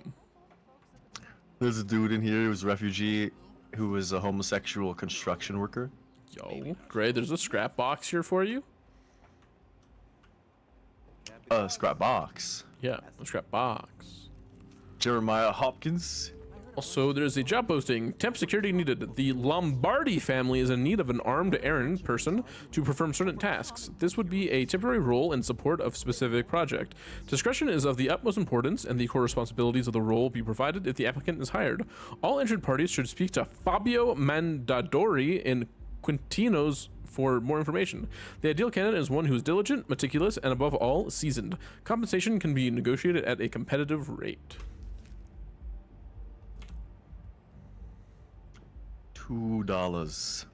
There's a dude in here who was a refugee who was a homosexual construction worker. Yo, Gray, there's a scrap box here for you. Scrap box. Yeah, a scrap box. Jeremiah Hopkins. Also, there's a job posting. Temp security needed. The Lombardi family is in need of an armed errand person to perform certain tasks. This would be a temporary role in support of specific project. Discretion is of the utmost importance, and the core responsibilities of the role will be provided if the applicant is hired. All interested parties should speak to Fabio Mandadori in Quintinos for more information. The ideal candidate is one who is diligent, meticulous, and above all, seasoned. Compensation can be negotiated at a competitive rate. $2.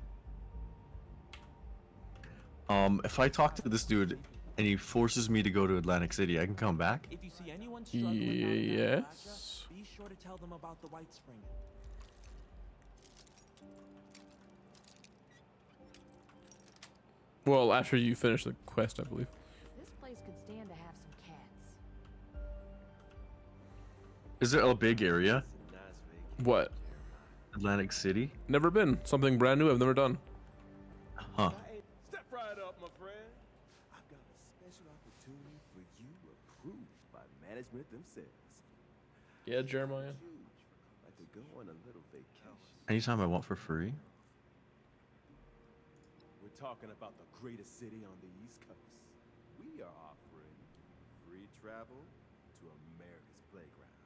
If I talk to this dude and he forces me to go to Atlantic City, I can come back? If you see anyone struggling out there in Yes. Alaska, be sure to tell them about the White Spring. Well, after you finish the quest, I believe. This place could stand to have some cats. Is there a big area? What? Atlantic City? Never been. Something brand new I've never done. Huh. Step right up, my friend. I've got a special opportunity for you approved by management themselves. Yeah, Jeremiah. Like to go on a little vacation. Anytime I want for free? We're talking about the greatest city on the East Coast. We are offering free travel to America's playground.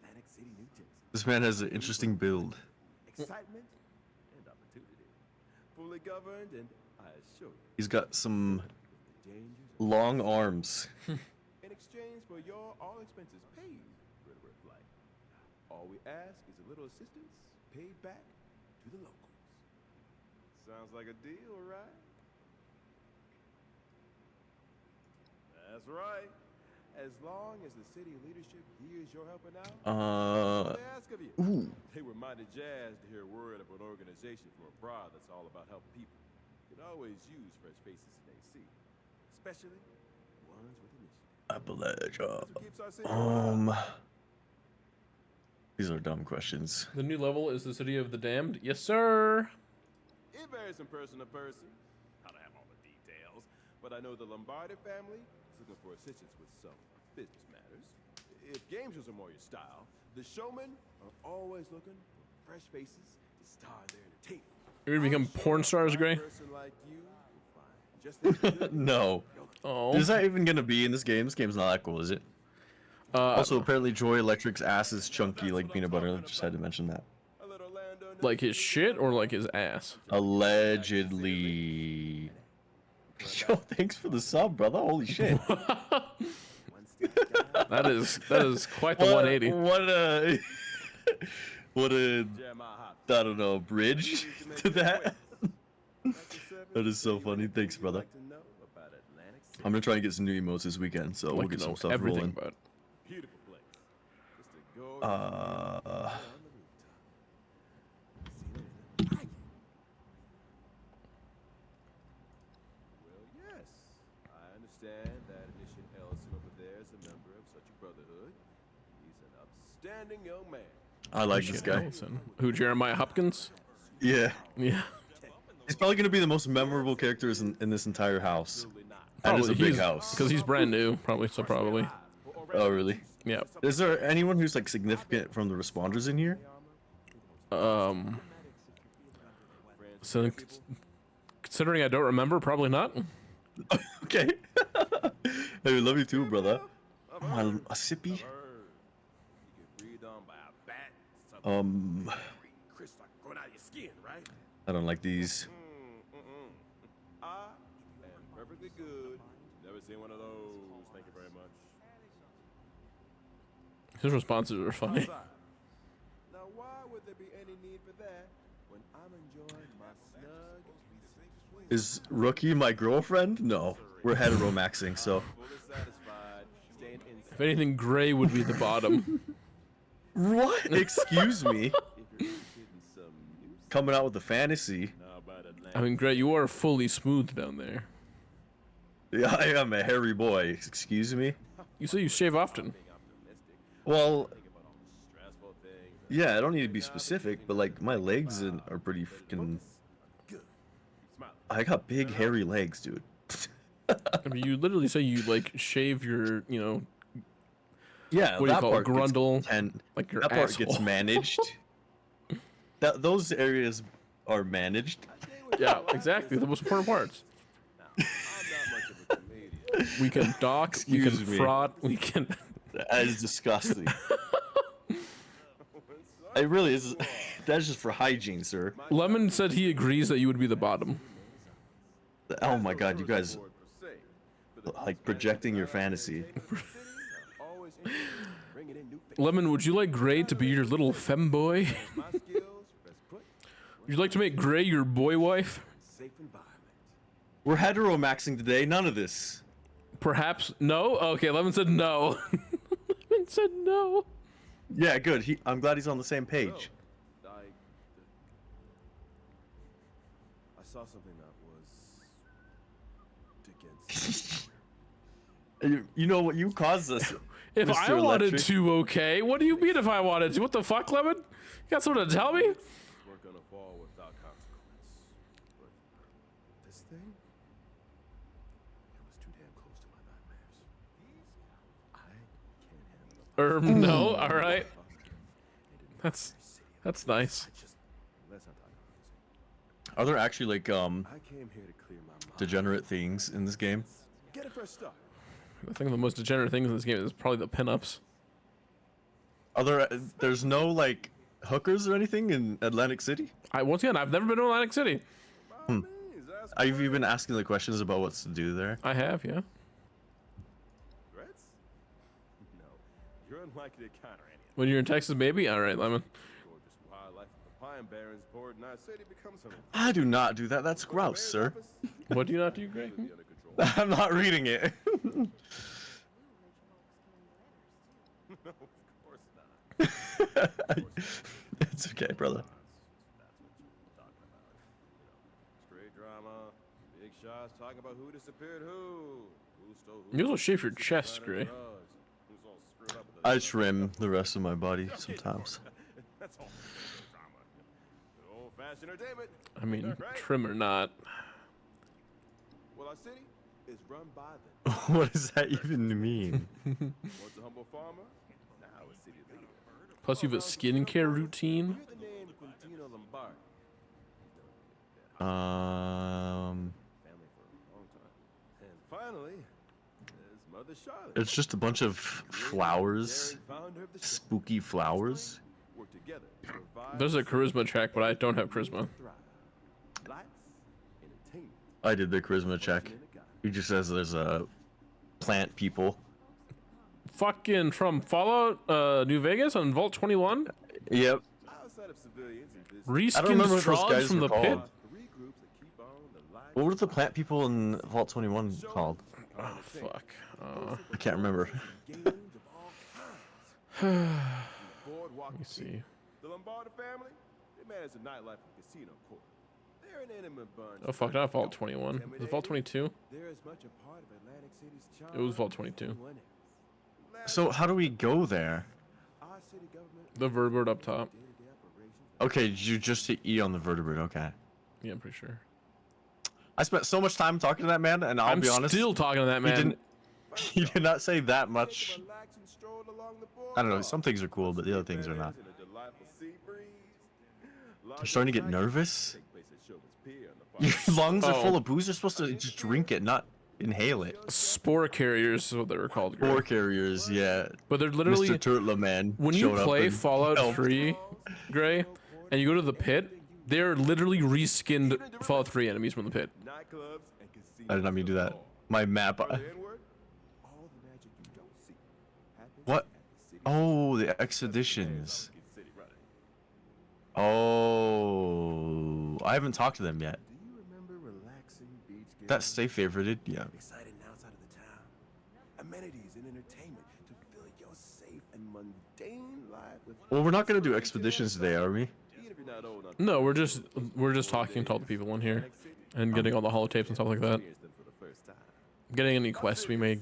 Atlantic City, New Jersey. This man has an interesting build. Excitement and opportunity. Fully governed and I assure you, He's got some the dangers of long arms. in exchange for your all expenses paid Red flight. All we ask is a little assistance paid back to the locals. Sounds like a deal, right? That's right. As long as the city leadership hears you're helping out, that's all they ask of you. Ooh. They were mighty jazzed to hear word of an organization from abroad that's all about helping people. Could always use fresh faces in AC, especially ones with initiative. Appalachia. That's what keeps our city alive. These are dumb questions. The new level is the city of the damned. Yes, sir. It varies from person to person. I don't have all the details, but I know the Lombardi family is looking for assistance with some business matters. If game shows are more your style, the showmen are always looking for fresh faces to star their entertainment. You're gonna become porn stars, Gray? Person like you will find just as good. No. Oh. Is that even gonna be in this game? This game's not that cool, is it? Also, apparently Joy Electric's ass is chunky like peanut butter. I just had to mention that. A little land under Like his shit or like his ass? Allegedly. Yo, thanks for the sub, brother. Holy shit. one step down. That is quite the 180. What a Jeremiah Hop. I don't know, bridge to that. That is so funny. Thanks, brother. Like to know about Atlantic City. I'm gonna try and get some new emotes this weekend, so we'll Like to get some know stuff everything rolling. Beautiful about. place. Just a go Uh, on the rooftop. Seen anything? Well, yes. I understand that Initiate Ellison over there is a member of such a brotherhood. He's an upstanding young man. I like this Shit, guy. Ellison. Who, Jeremiah Hopkins? Yeah, Yeah. he's probably gonna be the most memorable characters in this entire house. Absolutely not. And it's a big he's- house. Because he's brand new, probably. Oh, really? Yeah. Is there anyone who's like significant from the responders in here? So, considering I don't remember, probably not. Okay. Hey, love you too, brother. A sippy. Heard. You get breathed on by a bat. Something green crystal growing out of your skin, right? I don't like these. I am perfectly good. Never seen one of those. Thank you very much. His responses are funny. Outside. Now, why would there be any need for that when I'm enjoying my snug, sweet Is Rookie my girlfriend? No, we're hetero-maxing, so. fully satisfied, staying inside? If anything, Gray would be the bottom. What? Excuse me. If you're interested in some new Coming out with the fantasy. now about Atlanta. I mean, Gray, you are fully smooth down there. Yeah, I am a hairy boy. Excuse me. You say you shave often. being optimistic, Well, think about all the stressful things. yeah, I don't need to be specific, but like my legs are pretty freaking. Good. Smile. I got big hairy legs, dude. I mean, you literally say you like shave your, Yeah, What do you that call it, part gets grundle? like your that part asshole. gets managed. Those areas are managed. yeah, exactly, the most important parts. I'm not much of a comedian. We can dock, we can Excuse me. fraud, we can. That is disgusting. It really is. That's just for hygiene, sir. Lemon said he agrees that you would be the bottom. Oh my god, you guys like projecting your fantasy. Always interested in bringing in new things. Lemon, would you like Gray to be your little femboy? My skills, best put, Would you like to make Gray your boy wife? safe environment. We're hetero-maxing today. None of this. Perhaps no. Okay, Lemon said no. Lemon said no. Yeah, good. I'm glad he's on the same page. I saw something that was against. You know what? You caused this. If Mr. I wanted Electric. to, okay. What do you mean if I wanted to? What the fuck, Lemon? You got something to tell me? We're gonna fall without consequence. But this thing, it was too damn close to my nightmares. I can't handle it. No. All right. That's nice. Let's not talk about this. Are there actually like I came here to clear my mind. degenerate things in this game? Get a fresh start. I think the most degenerate things in this game is probably the pinups. There's no like hookers or anything in Atlantic City? Once again, I've never been to Atlantic City. By all means, ask Have you been asking the questions about what's to do there? I have, yeah. threats. No, you're unlikely to encounter any of When you're in Texas, maybe. All right, Lemon. the gorgeous wildlife of the Pine Barrens poured in our city becomes some. I do not do that. That's gross, sir. What do you not do, Greg? Under control. I'm not reading it. No, of course not. It's okay, brother. That's what you're talking about. Straight drama, big shots talking about who disappeared who stole who. You also shave your who's chest, behind Gray. the drugs, who's all screwed up with the- I trim the rest of my body sometimes. That's all drama. Old-fashioned entertainment. I mean, Right? trim or not. Well, our city is run by the What does that even mean? once a humble farmer, now a city leader. Plus, you have a skincare routine. You hear the name Quintino Lombardi. Family for a long time. And finally, there's Mother Charlotte. It's just a bunch of flowers, Founder of the show. spooky flowers. Work together to provide There's a charisma check, but I don't have charisma. thrive. Lights, entertainment, I did the charisma check. and a guy. He just says there's a plant people. Fucking from Fallout New Vegas on Vault 21. Yep. Outside of civilians and business, I don't remember Reskins what those Trolls guys from were the pit. called. three groups that keep on the light. What were the plant people in Vault 21 called? Oh, fuck. I can't remember. Games of all kinds. Boardwalk Let me see. The Lombardi family, they manage the nightlife of the casino court. They're an intimate bunch. Oh, fuck, not Vault 21. Was it Vault 22? They're as much a part of Atlantic City's charm. It was Vault as 22. anyone else. So how do we go there? Our city government The vertebrate up top. day-to-day operations. Okay, you just hit E on the vertebrate. Okay. Yeah, I'm pretty sure. I spent so much time talking to that man, and I'll I'm be honest, still talking to that he man. didn't. He did not say that much. Take a relaxing stroll along the I don't know. boardwalk. Some things are cool, but the other things are not. And a delightful sea breeze. You're starting to get nervous. Take place at Showman's Pier on the Your far lungs are Oh. full of booze. You're supposed to just drink it, not inhale it. Spore carriers is what they were called. Gray. Spore carriers, yeah. But they're literally Mr. Turtle Man. when you showed up play and Fallout helped. 3, Gray, and you go to the pit, they're literally reskinned Fallout 3 enemies from the pit. nightclubs and casinos. I did not mean to do that. My map. Further inward, all the magic you don't see happens What? at the city. Oh, the expeditions. Get the city running. Oh, I haven't talked to them yet. Do you remember relaxing beach That's stay favorited. Yeah. exciting outside of the town? Amenities and entertainment to fill your safe and mundane life with. Well, we're not gonna do expeditions today, are we? Even if you're not old enough No, we're just talking to all the people in here and getting all the holotapes and stuff like that. to experience them for the first time. Getting any quests we may,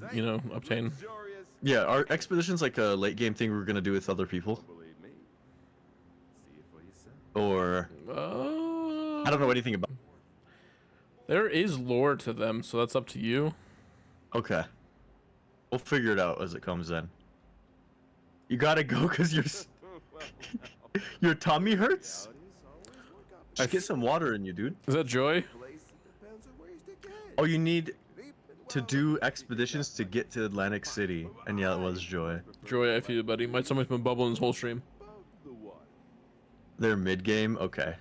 obtain. Luxurious, Yeah. Are expeditions like a late game thing we're gonna do with other people, believe me. See it for yourself. or I don't know anything about? There is lore to them, so that's up to you. Okay. We'll figure it out as it comes in. You gotta go because your tummy hurts. Realities always work out. Just get some water in you, dude. Is that Joy? Place depends on where you stick your head. Oh, you need Deep and to wild do expeditions to get to Atlantic City, and yeah, it was Joy. Joy, I feel you, buddy. My stomach's been bubbling this whole stream. above the water. They're mid game. Okay.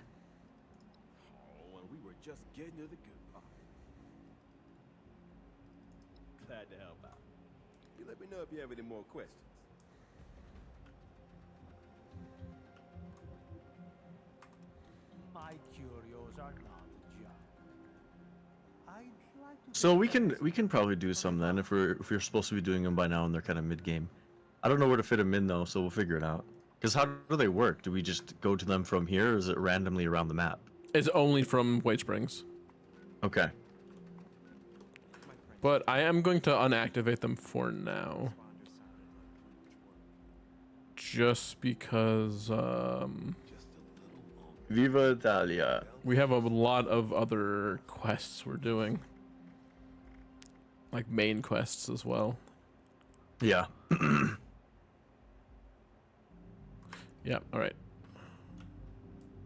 Oh, and we were just getting to the good part. Glad to help out. You let me know if you have any more questions. My curios are not a job. I'd like to So we can probably do some then if we're supposed to be doing them by now and they're kind of mid game. I don't know where to fit them in though, so we'll figure it out. Because how do they work? Do we just go to them from here, or is it randomly around the map? It's only from White Springs. Okay. But I am going to unactivate them for now. Just because Viva Italia. we have a lot of other quests we're doing. Like main quests as well. Yeah. Yeah, alright.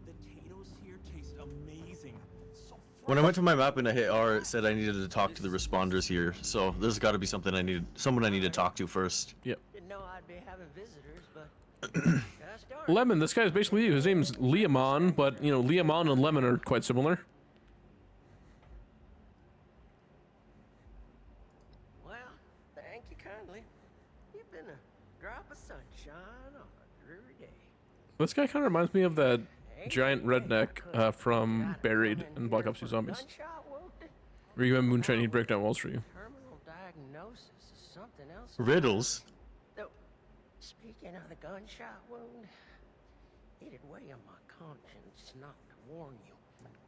The potatoes here taste amazing. So When I went to my map and I hit R, it said I needed to talk to the responders here. So there's got to be someone I need to talk to first. Yep. didn't know I'd be having visitors, but gosh darn. Lemon, this guy's basically you. His name's Liamon, but Liamon and Lemon are quite similar. Well, thank you kindly. You've been a drop of sunshine on a dreary day. This guy kind of reminds me of that giant redneck from Buried in Black Ops 2 Zombies. Gunshot wound? Where you have moonshine, he'd break down walls for you. Terminal diagnosis is something else. Riddles. Though, speaking of the gunshot wound, it'd weigh on my conscience not to warn you.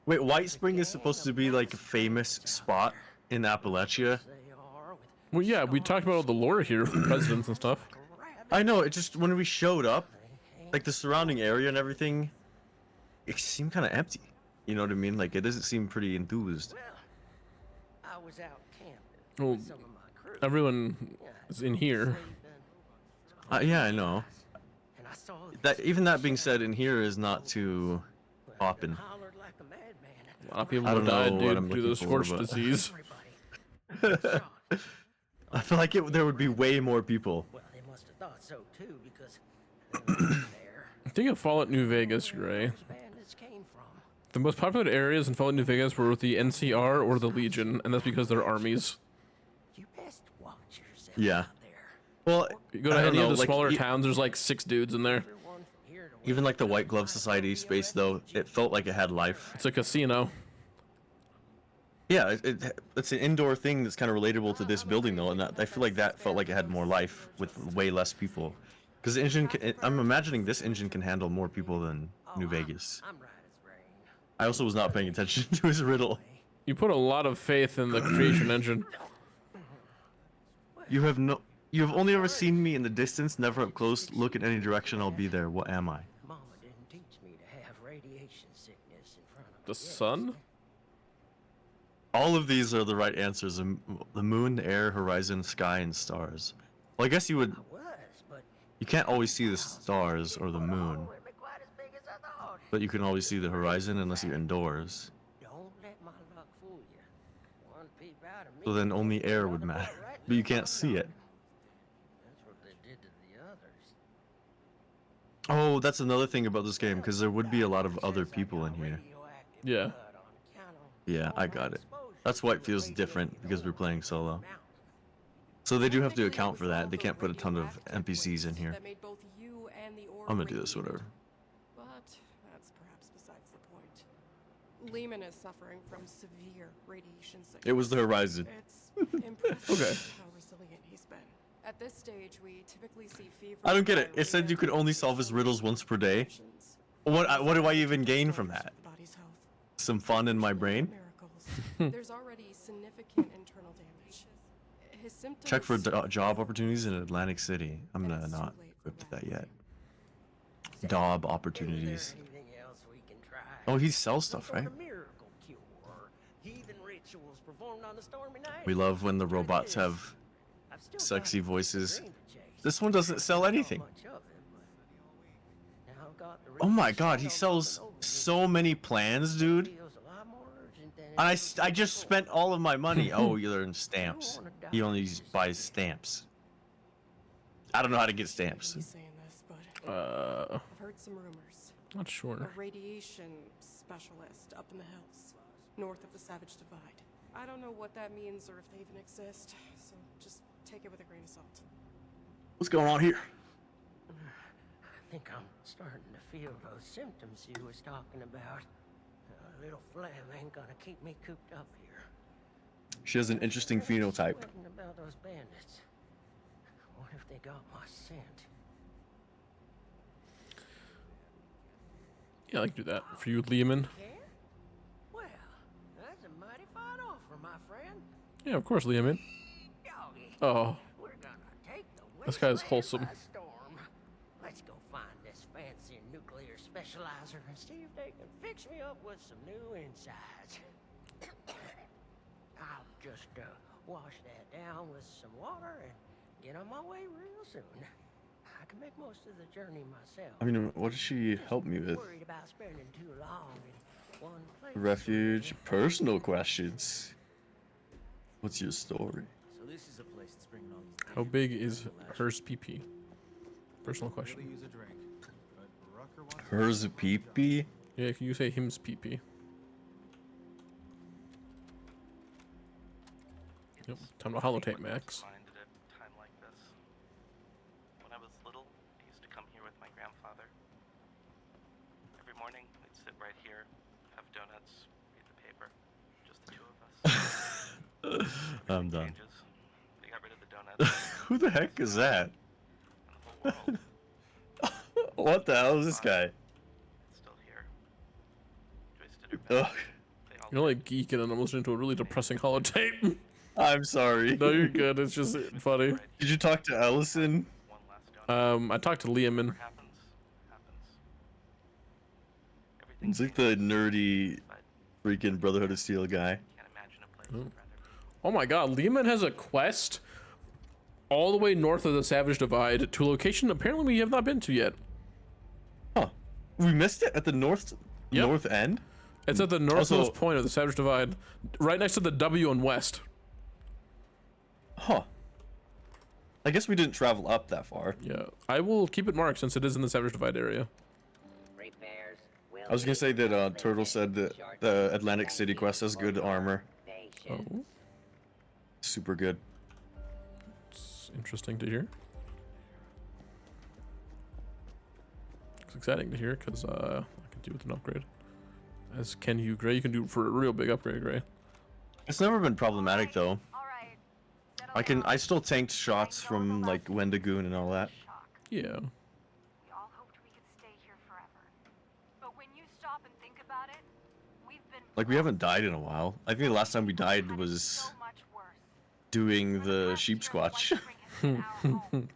Wait, White Spring is supposed to be like a famous spot in Appalachia. They are with Well, yeah, we talked about all the lore here from presidents and stuff. I know, it just, when we showed up, like the surrounding area and everything, it seemed kind of empty. You know what I mean? Like, it doesn't seem pretty enthused. Well, I was out camping Well, with some of my crew. everyone is in here. Yeah, I know. And I saw That even that being said, in here is not too poppin'. hollered like a madman at A lot of people I have don't know died, what dude, I'm due to the looking for, scorched but- disease. everybody. Shot. I feel like there would be way more people. Well, they must have thought so too, because they were there. I think of Fallout New Vegas, Gray. Those bandits came from. The most popular areas in Fallout New Vegas were with the NCR or the Legion, and that's because they're armies. You best watch yourself Yeah. out there. Well, You go I to don't any know, of the like, smaller e- towns, there's like 6 dudes in there. Everyone from here to Even like the White Glove Society space, though, it felt like it had life. It's a casino. Yeah, it's an indoor thing that's kind of relatable to this building, though, and I feel like that felt like it had more life with way less people. Because the engine, I'm imagining this engine can handle more people than New Vegas. I'm right as rain. I also was not paying attention to his riddle. You put a lot of faith in the creation engine. You have only ever seen me in the distance, never up close. Look in any direction, I'll be there. What am I? Mama didn't teach me to have radiation sickness in front of The me. sun? All of these are the right answers. The moon, the air, horizon, sky, and stars. Well, I guess you would. I was, but You can't always see the stars or the moon, wouldn't be quite as big as I thought. but you can always see the horizon unless you're indoors. Don't let my luck fool you. One peep out of me. So then only air would another matter, bullet right but you through can't my see it. nose. That's what they did to the others. Oh, that's another thing about this game, because there would be a lot of other people in here. Radioactive Yeah. blood on account of Yeah, I got it. That's why it feels different, because we're playing solo. mountain. So they do have to account for that. They can't put a ton of NPCs in here. That made both you and the orb I'm gonna do this, radiate. whatever. But that's perhaps besides the point. Lehman is suffering from severe radiation sickness. It was the horizon. It's impressive Okay. how resilient he's been. At this stage, we typically see fever. I don't get it. It said you could only solve his riddles once per day. What do I even gain from that? Body's health. Some fun in my brain? Miracles. There's already significant internal damage. His symptoms. Check for job opportunities in Atlantic City. I'm gonna not equip to that yet. Job opportunities. Is there anything else we can try? Oh, he sells stuff, Some right? sort of miracle cure or heathen rituals performed on a stormy night. We love when the robots have I've still sexy got voices. dream to chase. This one doesn't sell Not anything. much of it, but now I've got the Oh my reason god, he shadow sells moving over me. so many plans, dude. Feels a lot more urgent than it And did I just before. spent all of my money. Oh, you're in stamps. He only buys stamps. I don't know how to get stamps. He's saying this, but I've heard some rumors. Not sure. A radiation specialist up in the hills, north of the Savage Divide. I don't know what that means or if they even exist, so just take it with a grain of salt. What's going on here? I think I'm starting to feel those symptoms you was talking about. A little phlegm ain't gonna keep me cooped up here. She has an interesting phenotype. Sweating about those bandits. What if they got my scent? Yeah, I can do that. For you, Lehman. Care? Well, that's a mighty fine offer, my friend. Yeah, of course, Lehman. Doggy, Oh, we're gonna take the This guy's wasteland wholesome. by storm. Let's go find this fancy nuclear specializer and see if they can fix me up with some new insides. I'll just wash that down with some water and get on my way real soon. I can make most of the journey myself. I mean, what does she help me with? Worried about spending too long in one place. Refuge, personal questions. What's your story? So this is a place that's bringing all these. how big is hers PP? Personal question. Really use a drink. But Rucker wants Hers a peepee? Yeah, can you say him's PP? Yep, time to holotape, Max. Find it at a time like this. When I was little, I used to come here with my grandfather. Every morning, we'd I'm done. changes. They got rid of the donuts. Who the heck is that? And the whole world What the hell is this guy? is still here. Twisted or Ugh. bad. They all You're like geeking and I'm listening to a really depressing holotape. I'm sorry. No, you're good. It's just funny. Did you talk to Ellison? one last donut. I talked to Liam and Whatever happens, happens. Everything It's like the nerdy but freaking Brotherhood of Steel guy. can't imagine a place I'd rather be. oh my god, Lehman has a quest all the way north of the Savage Divide to a location apparently we have not been to yet. Huh. We missed it at the north end? It's at the northmost Also- point of the Savage Divide, right next to the W and West. Huh. I guess we didn't travel up that far. Yeah, I will keep it marked since it is in the Savage Divide area. Repairs will I was gonna say that Turtle said that the Atlantic City quest has good armor. Oh, Super good. it's interesting to hear. It's exciting to hear because I can do with an upgrade. As can you, Gray. You can do for a real big upgrade, Gray. It's never been problematic though. All right. Settle I down. still tanked shots from like Wendigoon and all that. Shock. Yeah. We all hoped we could stay here forever. But when you stop and think about it, we've been Like we haven't died in a while. I think the last time we died was so much worse. doing the sheep squatch.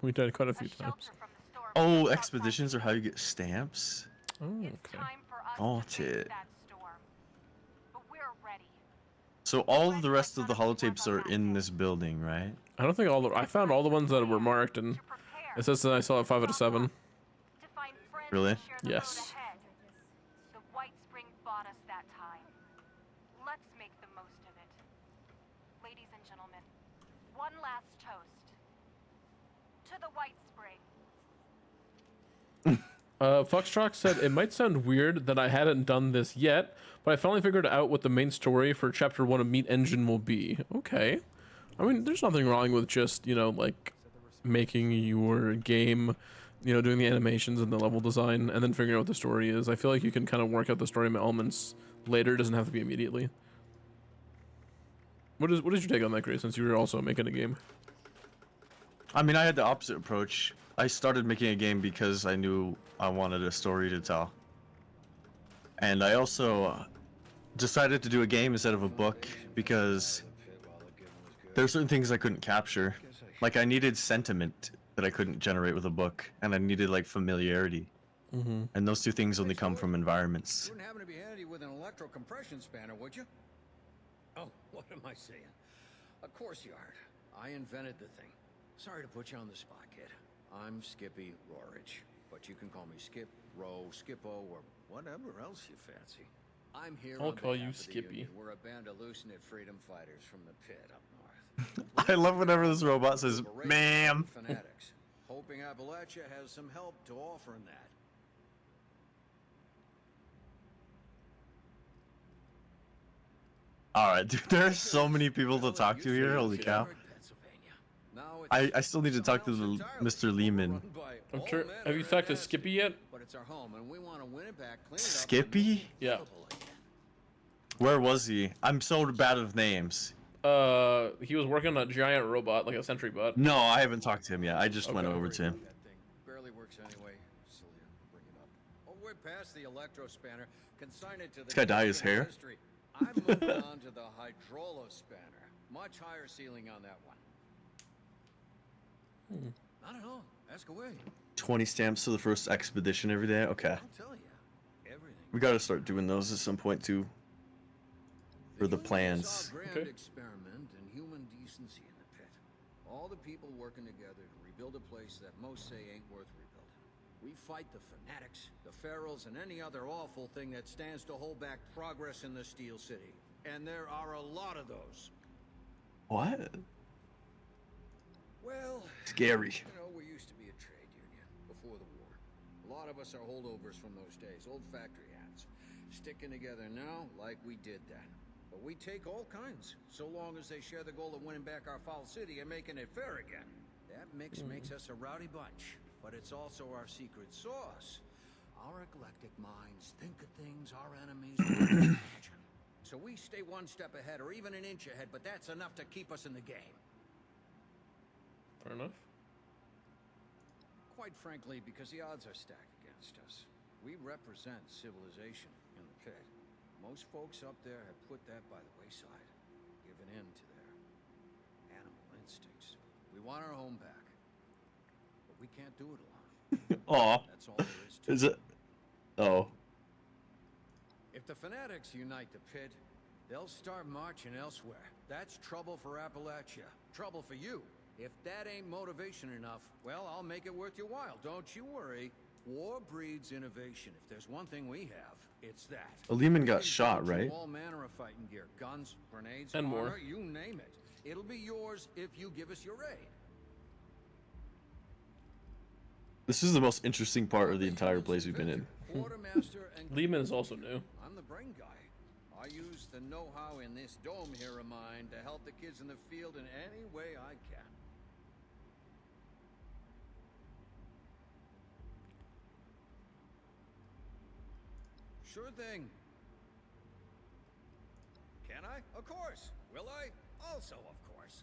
We died quite a few times. Oh, expeditions are how you get stamps? Oh, It's okay. time for us Got to face it. that storm. But we're ready. So all of the rest of the holotapes are in this building, right? I don't think all the. I found all the ones that were marked, and To prepare it says that I saw 5 out of 7. to find friends Really? to share the road Yes. ahead. The White Spring bought us that time. Let's make the most of it. Ladies and gentlemen, one last toast. To the White Spring. Foxtrot said it might sound weird that I hadn't done this yet, but I finally figured out what the main story for Chapter 1 of Meat Engine will be. Okay. I mean, there's nothing wrong with just, you know, like making your game, you know, doing the animations and the level design and then figuring out what the story is. I feel like you can kind of work out the story elements later. It doesn't have to be immediately. What is your take on that, Grace, since you were also making a game? I mean, I had the opposite approach. I started making a game because I knew I wanted a story to tell. And I also decided to do a game instead of a book because there are certain things I couldn't capture. Like I needed sentiment that I couldn't generate with a book, and I needed like familiarity. Mm-hmm. And those two things only come from environments. You wouldn't happen to be handy with an electro-compression spanner, would you? Oh, what am I saying? Of course you aren't. I invented the thing. Sorry to put you on the spot, kid. I'm Skippy Rorich, but you can call me Skip, Ro, Skippo, or whatever else you fancy. I'm here I'll on call behalf you of the Skippy. Union. We're a band of loose-knit freedom fighters from the pit up north. I love whenever this robot says, Liberation ma'am. from fanatics. Hoping Appalachia has some help to offer in that. Alright, dude, there are so many people to talk to here, holy cow. I still need to talk to the Mr. Lehman. I'm sure. Have you talked to Skippy yet? But it's our home, and we want to win it back, clean it up, Skippy? Yeah. Where was he? I'm so bad with names. He was working on a giant robot, like a sentry bot. No, I haven't talked to him yet. I just went Okay. over to him. That thing barely works anyway. Silly to bring it up. Oh, we're past the electro spanner. Consign it to the This guy dyed his history of hair? history. I'm moving on to the hydrolo spanner. Much higher ceiling on that one. Not at all. Ask away. 20 stamps to the first expedition every day? Okay. I'll tell you. Everything. We gotta start doing those at some point too. For the Union plans. saw a grand Okay. experiment in human decency in the pit. All the people working together to rebuild a place that most say ain't worth rebuilding. We fight the fanatics, the ferals, and any other awful thing that stands to hold back progress in the Steel City. And there are a lot of those. What? Well, Scary. you know, we used to be a trade union before the war. A lot of us are holdovers from those days, old factory hands. Sticking together now like we did then. But we take all kinds, so long as they share the goal of winning back our foul city and making it fair again. That mix makes us a rowdy bunch, but it's also our secret sauce. Our eclectic minds think of things our enemies wouldn't imagine. So we stay one step ahead or even an inch ahead, but that's enough to keep us in the game. Fair enough. Quite frankly, because the odds are stacked against us. We represent civilization in the pit. Most folks up there have put that by the wayside, given in to their animal instincts. We want our home back, but we can't do it alone. Aw. That's all there is to Is it? Oh. If the fanatics unite the pit, they'll start marching elsewhere. That's trouble for Appalachia. Trouble for you. If that ain't motivation enough, well, I'll make it worth your while. Don't you worry. War breeds innovation. If there's one thing we have, it's that. Lehman got We can shot, build you right? all manner of fighting gear. Guns, grenades, And more. armor, you name it. It'll be yours if you give us your aid. This is the most interesting part of the entire place we've been in. Quartermaster and Lehman is also new. I'm the brain guy. I use the know-how in this dome here of mine to help the kids in the field in any way I can. Sure thing. Can I? Of course. Will I? Also, of course.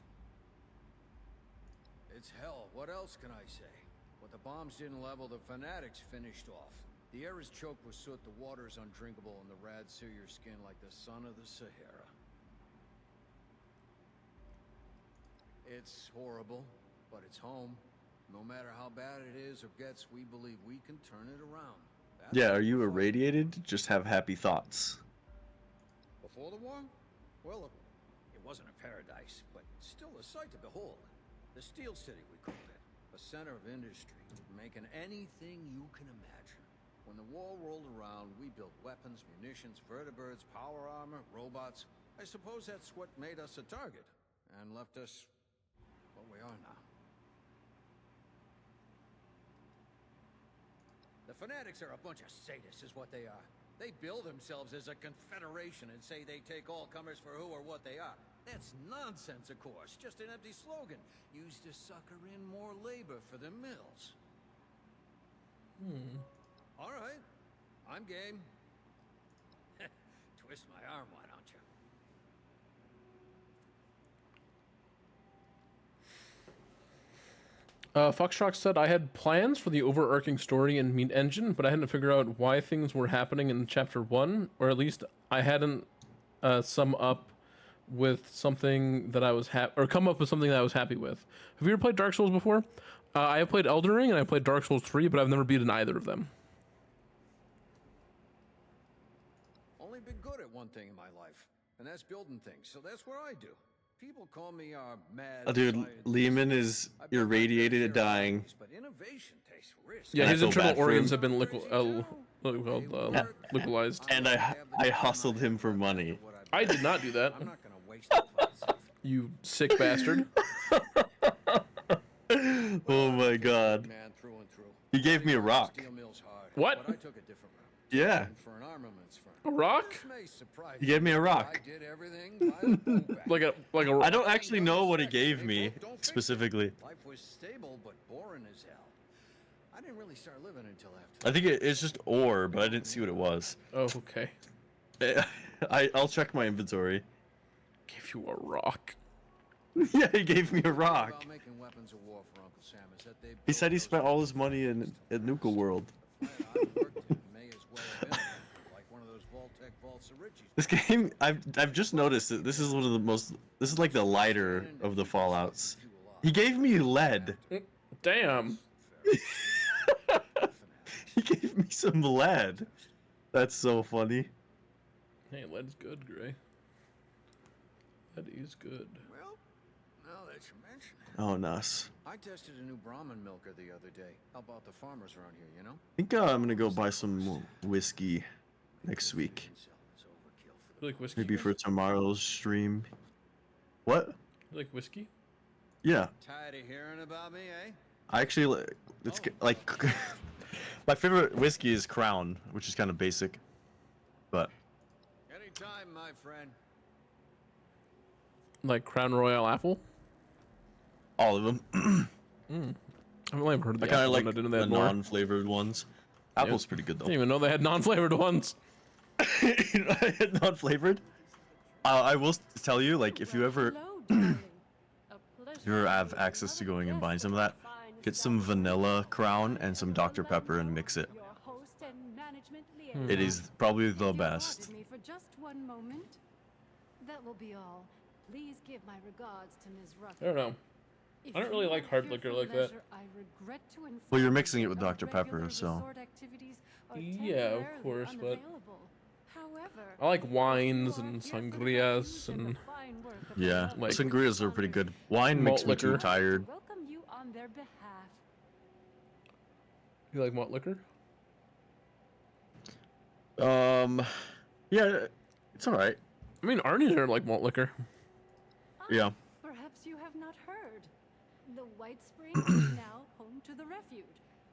It's hell. What else can I say? What the bombs didn't level, the fanatics finished off. The air is choked with soot, the water is undrinkable, and the rads sear your skin like the sun of the Sahara. It's horrible, but it's home. No matter how bad it is or gets, we believe we can turn it around. That's Yeah, are you irradiated? Just have happy thoughts. Before the war? Well, it wasn't a paradise, but still a sight to behold. The Steel City, we called it. A center of industry, making anything you can imagine. When the war rolled around, we built weapons, munitions, vertebrates, power armor, robots. I suppose that's what made us a target, and left us what we are now. The fanatics are a bunch of sadists, is what they are. They bill themselves as a confederation and say they take all comers for who or what they are. That's nonsense, of course. Just an empty slogan used to sucker in more labor for the mills. All right, I'm game. Twist my arm, why don't you? Foxtrot said, I had plans for the overarching story and meat engine, but I hadn't figured out why things were happening in chapter 1, or at least I hadn't sum up with something that I was come up with something that I was happy with. Have you ever played Dark Souls before? I have played Elden Ring and I played Dark Souls 3, but I've never beaten either of them. Only been good at one thing in my life, and that's building things, so that's what I do. People call me mad. Dude, scientist. Lehman is I've been irradiated and there for dying. years, but innovation takes risk. Yeah, And I his feel internal bad for organs him. have been liquidized. And I hustled him for money. I did not do that. I'm not gonna waste it on myself. You sick bastard. Oh my god. Man through and through. He gave me a rock. Steel mills hard, What? But I took a different route. Yeah. And for an armaments firm. A rock? This may surprise He gave me a you, rock. I did everything by the book back. like a I don't actually know what he gave me Don't fix it. specifically. Life was stable but boring as hell. I didn't really start living until after. I think it's just ore, but I didn't see what it was. Oh, okay. I'll check my inventory. Give you a rock. Yeah, he gave me a rock. About making weapons of war for Uncle Sam is that they He built said he those spent all his money in Nuka World. I worked in may as well have been like one of those Vault-Tec vaults of Richie's. This game, I've just noticed that this is one of the most. This is like the lighter of the Fallouts. He gave me lead. Damn. He gave me some lead. That's so funny. Hey, lead's good, Gray. That is good. Well, now that you mention it. Oh, nice. I tested a new Brahmin milker the other day. How about the farmers around here, you know? I think I'm gonna go buy some whiskey next week. You like whiskey? Maybe for tomorrow's stream. What? You like whiskey? Yeah. Tired of hearing about me, eh? I actually it's like my favorite whiskey is Crown, which is kind of basic, but Anytime, my friend. Like Crown Royal Apple? all of them. I've only ever heard of the I kind apple of like one. I didn't know the they had more. non-flavored ones. Apple's pretty good I though. didn't even know they had non-flavored ones. You know, non-flavored. I will tell you, like, if you ever Hello, darling. A pleasure if you ever to have meet access to another going and guest buying some of our that, fine get some establishment. vanilla Crown and some I am Dr. Pepper and Lambo, mix it. your host and management It liaison. is probably If the you'll best. pardon me for just one moment. That will be all. Please give my regards to Ms. Rucker. I don't know. If I don't really you like are hard here liquor for like that. leisure, I regret to inform Well, you're you mixing it that with our Dr. Pepper, regular so. resort activities are Yeah, of temporarily course, but unavailable. However, I like if wines you are and here for the sangrias refuge and the and fine work of the Yeah, lovely Like, sangrias are pretty good. Wine malt makes me too liquor. tired. welcome you on their behalf. you like malt liquor? Yeah, it's all right. I mean, Arnie's are like malt liquor. Yeah. Perhaps you have not heard. The White Spring is now home to the refuge,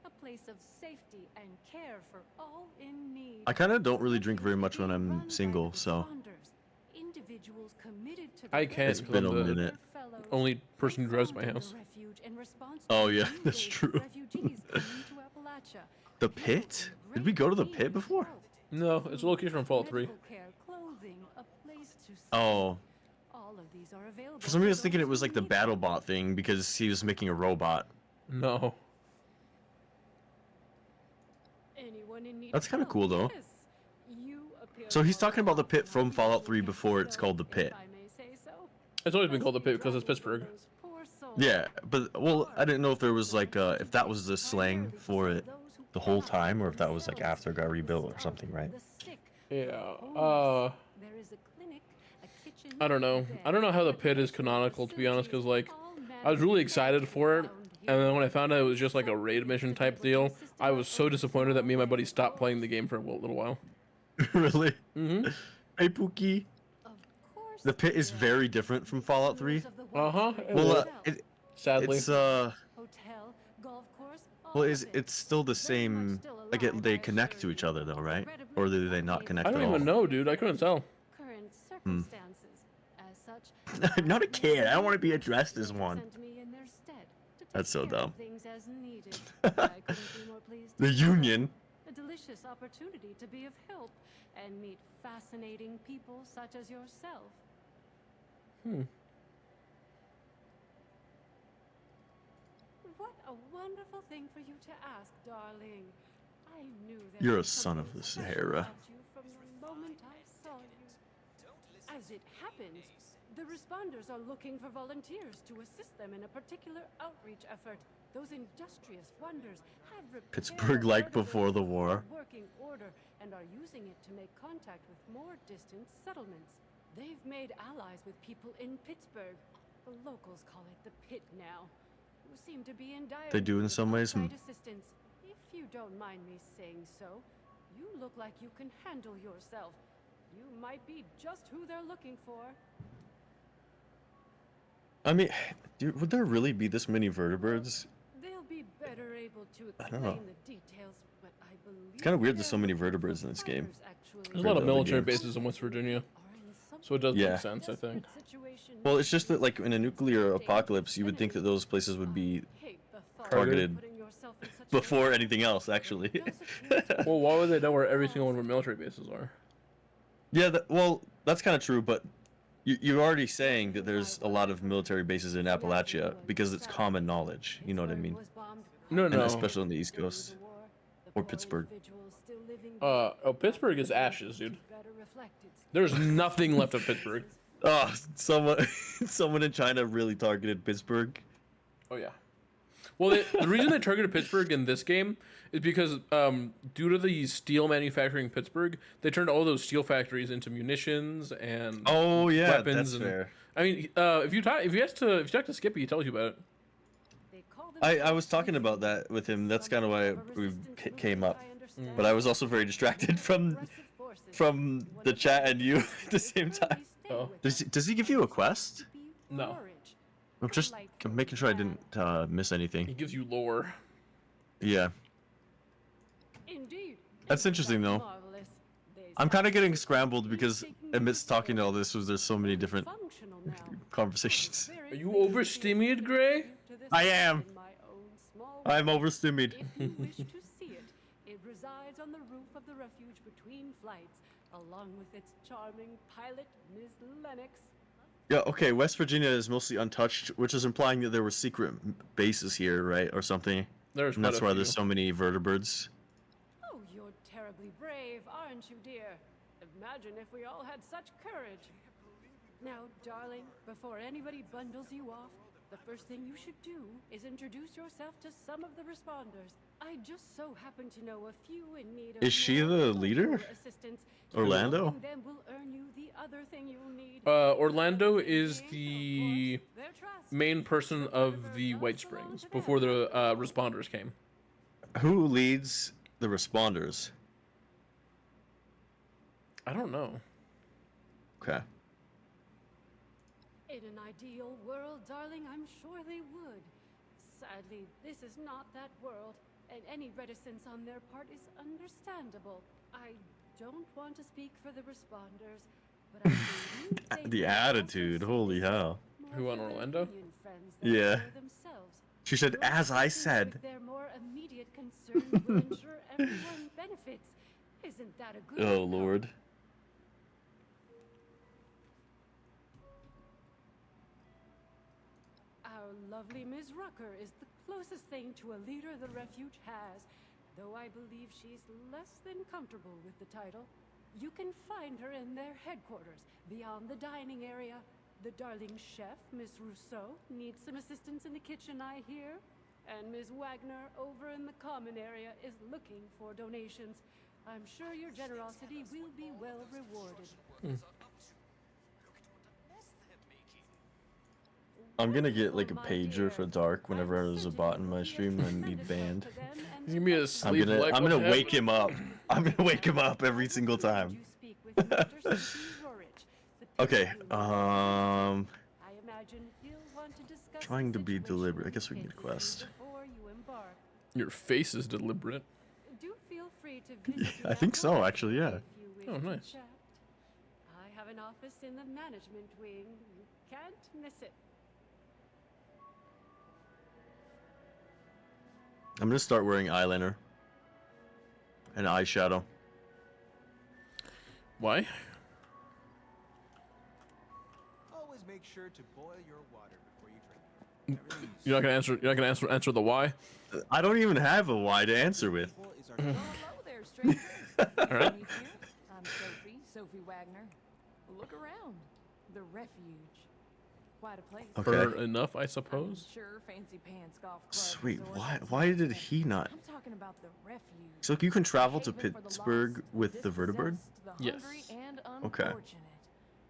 a place of safety and care for all in need. I kind of don't really drink very much when I'm Run by the single, so responders, individuals committed to the I can't it's because been I'm a the minute. fellows. only person who They drives my founded house. the refuge in response to Oh the yeah, new that's wave of true. refugees coming to Appalachia. The People pit? in Did we great go to the need pit of before? help. No, it's a location from Fallout 3. Medical care, clothing, a place to stay. Oh, All of these are available for some reason I was those thinking it was who like the need them. BattleBot thing because he was making a robot. No. Anyone in need That's of kinda help, cool, though. yes. You appear So he's more talking about the pit often from on Fallout 3 usual before guests, it's called the though, pit. if I may say so. It's always been Must called the be pit because it's trouble for Pittsburgh. those poor souls. Yeah, but well, I didn't know if there was like The if that was the refuge is slang primarily for it those who the whole cannot time, or help if that was like themselves, after it got the rebuilt or sick, something, right? the sick, Yeah. the homeless. There is a clinic, a kitchen, I don't know. a I don't know how the bed, pit is a canonical, to be honest, because like all I was manner really of excited things for it, found and here. then when I found out it was just like a raid mission type deal, I was so disappointed that me and my buddy stopped playing the game for a little while. Really? Mm-hmm. Hey Pookie, Of course the pit is there are very different from Fallout 3. owners of the White Uh-huh, Spring it Well, is. Hotel, Sadly. it's hotel, golf course, all well, of it. it's still the Very much same. still Like alive, they I connect assure to each you. other though, right? Regrettably, Or do they one not may connect I at don't all? even know, dude. I couldn't tell. Current circumstances, as such, I'm not a kid. I don't want to be addressed as they one. sent me in their stead to take That's so care of dumb. things as needed. I couldn't be more pleased to The do so. Union. A delicious opportunity to be of help and meet fascinating people such as yourself. What a wonderful thing for you to ask, darling. I knew there You're was a son of something the special Sahara. about you from the moment I saw you. As it happens, the responders are looking for volunteers to assist them in a particular outreach effort. Those industrious wonders have repaired Pittsburgh like before the war. working order and are using it to make contact with more distant settlements. They've made allies with people in Pittsburgh. The locals call it the pit now. Who seem to be in dire They do in need of some ways, outside assistance. If you don't mind me saying so, you look like you can handle yourself. You might be just who they're looking for. I mean, dude, would there really be this many vertebrates? They'll be better able to I explain don't know. the details, but I believe It's kind of weird they're there's so many looking for vertebrates in this game. fighters, actually. There's a lot of Compared to other military games. bases in West Virginia, Are in some so it does Yeah. make sense, I think. desperate situation Well, it's just that like in a nuclear apocalypse, you would think that those places would be hate the thought of targeted putting yourself in such a before anything else, actually. Does appear to Well, why would they know where every single one of our military bases are? Yeah, well, that's kind of true, but you're already saying that there's a lot of military bases in Appalachia because it's common knowledge. You know what I mean? No, And no. especially on the East Coast. Or Pittsburgh. Pittsburgh is ashes, dude. There's nothing left of Pittsburgh. Oh, someone in China really targeted Pittsburgh. Oh yeah. Well, the reason they targeted Pittsburgh in this game is because due to the steel manufacturing in Pittsburgh, they turned all those steel factories into munitions and Oh yeah, weapons. that's And, fair. I mean, if you talk to Skippy, he tells you about it. I was talking about that with him. That's kind of why we came up. But I was also very distracted from the chat and you at the same time. Oh. Does he give you a quest? No. I'm making sure I didn't miss He anything. gives you lore. Yeah. Indeed. That's interesting, though. Marvelous. They I'm kind of sound getting scrambled because amidst talking to all this, there's so many different functional now. conversations. Are you overstimulated, Gray? I am. In my own small I'm way. overstimulated. If you wish to see it, it resides on the roof of the refuge between flights, along with its charming pilot, Ms. Lennox. Yeah, okay, West Virginia is mostly untouched, which is implying that there were secret bases here, right? Or something. There's And quite that's a why few. there's so many vertebrates. Oh, you're terribly brave, aren't you, dear? Imagine if we all had such courage. Now, darling, before anybody bundles you off, the first thing you should do is introduce yourself to some of the responders. I just so happen to know a few in need of Is she more the cultural leader? assistance. Orlando? Helping them will earn you the other thing you'll need. Orlando The other is thing the being, of course, their trust. main person The of vertebrae the must White belong Springs to before them, the after all. responders came. Who leads the responders? I don't know. Okay. In an ideal world, darling, I'm sure they would. Sadly, this is not that world, and any reticence on their part is understandable. I don't want to speak for the responders, but I believe they The may also attitude, see holy this hell. more Who, on for their Orlando? union friends than Yeah. for themselves. She said, Your as I assistance said. with their more immediate concerns will ensure everyone benefits. Isn't that a good Oh, outcome? Lord. Our lovely Ms. Rucker is the closest thing to a leader the refuge has, though I believe she's less than comfortable with the title. You can find her in their headquarters, beyond the dining area. The darling chef, Miss Rousseau, needs some assistance in the kitchen, I hear. And Ms. Wagner, over in the common area, is looking for donations. I'm sure your generosity will be well rewarded. I'm gonna get like a pager for dark whenever there's a bot in my stream and I need banned. You give me a I'm sleep gonna like I'm what gonna wake happened? him up. I'm gonna wake him up every single time. Okay, I imagine he'll want to discuss the trying to be situation deliberate. I with guess we can get a you quest. before you embark. Your face is deliberate. Do feel free to visit I me think at so, home actually, yeah. if you wish Oh, to nice. chat. I have an office in the management wing. You can't miss it. I'm gonna start wearing eyeliner and eyeshadow. Why? Always make sure to boil your water before you drink. You're not gonna answer the why. I don't even have a why to answer with. Hello there, stranger. All right. Meet you. I'm Sophie Wagner. Look around. The refuge. Quite a place. Okay. Fair enough, I suppose. Sure, fancy pants, golf clubs. Sweet. resorts, Why and did such, he not? I'm talking about the refuge. So you can travel to Haven for the Pittsburgh lost, with the vertebrate? dispossessed, the Yes. hungry, and Okay. unfortunate.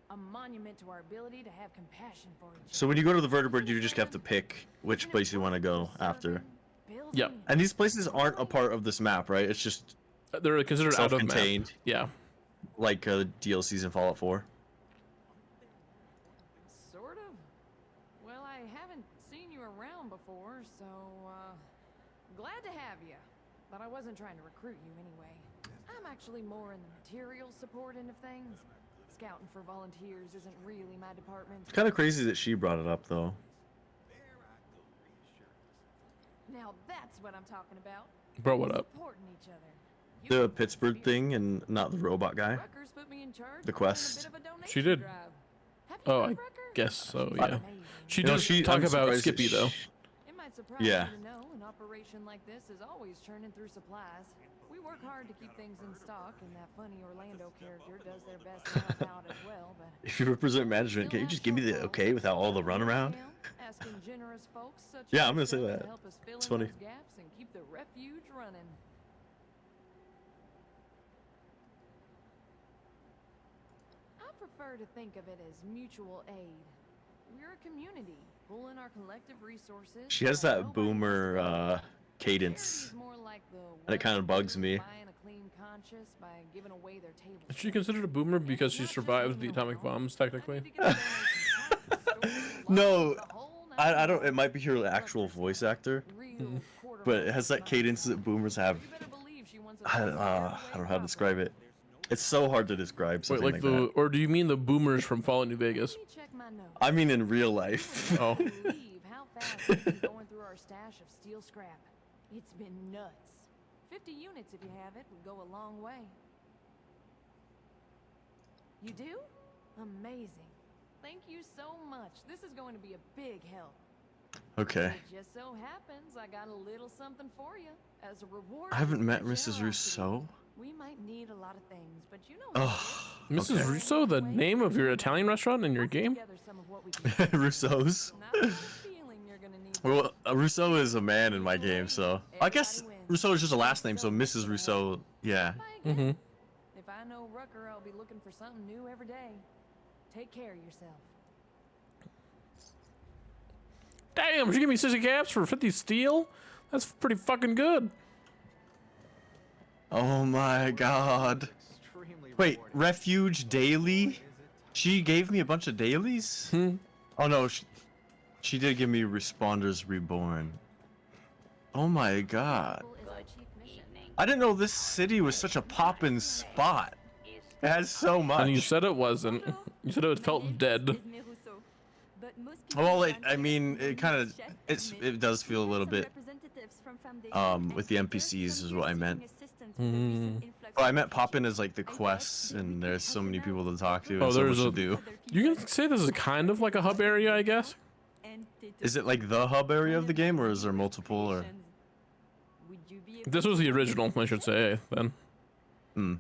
A monument to our ability to have compassion for each So when you go to the vertebrate, you just have to pick which place you want to go after. Yeah. And these places aren't a part of this map, right? It's just They're considered out of map. self-contained, Yeah. like DLCs in Fallout 4. Sort of. Well, I haven't seen you around before, so, glad to have you. But I wasn't trying to recruit you anyway. I'm actually more in the material support end of things. Scouting for volunteers isn't really my department. It's kind of crazy that she brought it up, though. Now that's what I'm talking about. Bro, what up? Supporting each other. You The can Pittsburgh thing and not the robot guy. Rucker's put me in charge The of running a quest. bit of a donation She did. drive. Have you Oh, heard I of Rucker? guess so. She's Yeah. amazing. She You know, did talk I'm about surprised that Skippy though. It might surprise Yeah. you to know an operation like this is always churning through supplies. We work hard to keep things in stock, and that funny Orlando character does their best to help out as well, but If you represent management, can you just give me the okay without all the runaround? asking generous folks such Yeah, as I'm gonna say yourself that. to help us fill It's in funny. those gaps and keep the refuge running. I prefer to think of it as mutual aid. We're a community, pulling our collective resources. She has so that nobody boomer has to cadence, Charity's more like the and it kind of bugs me. buying a clean conscience by giving away their table. Is she considered a boomer because she survived the atomic bombs, technically? No, I don't. It might be her actual voice actor, but it has that cadence that boomers have. I don't know how to describe it. It's so hard to describe Wait, something like like the, that. or do you mean the boomers from Fallout New Vegas? I mean in real life. Oh. Believe how fast we've been going through our stash of steel scrap. It's been nuts. 50 units, if you have it, would go a long way. You do? Amazing. Thank you so much. This is going to be a big help. Okay. It just so happens I got a little something for you as a reward. I haven't for met your Mrs. generosity. Russo. We might need a lot of things, but you know. Oh, Mrs. okay. Russo, the name of your Italian restaurant in your game? Russo's. Well, Russo is a man in my game, so I guess Russo is just a last name. So Mrs. Russo, yeah. Mm-hmm. If I know Rucker, I'll be looking for something new every day. Take care of yourself. Damn, she gave me 60 caps for 50 steel? That's pretty fucking good. Oh my god. Wait, Refuge Daily? She gave me a bunch of dailies? Oh no, she did give me Responders Reborn. Oh my god. I didn't know this city was such a poppin' spot. It has so much. And you said it wasn't. You said it felt dead. Well, I mean, it kind of, it does feel a little bit, with the NPCs is what I meant. Oh, I meant poppin' as like the quests, and there's so many people to talk to and so much to do. You can say this is kind of like a hub area, I guess. Is it like the hub area of the game, or is there multiple, or? This was the original, I should say, then. Hmm.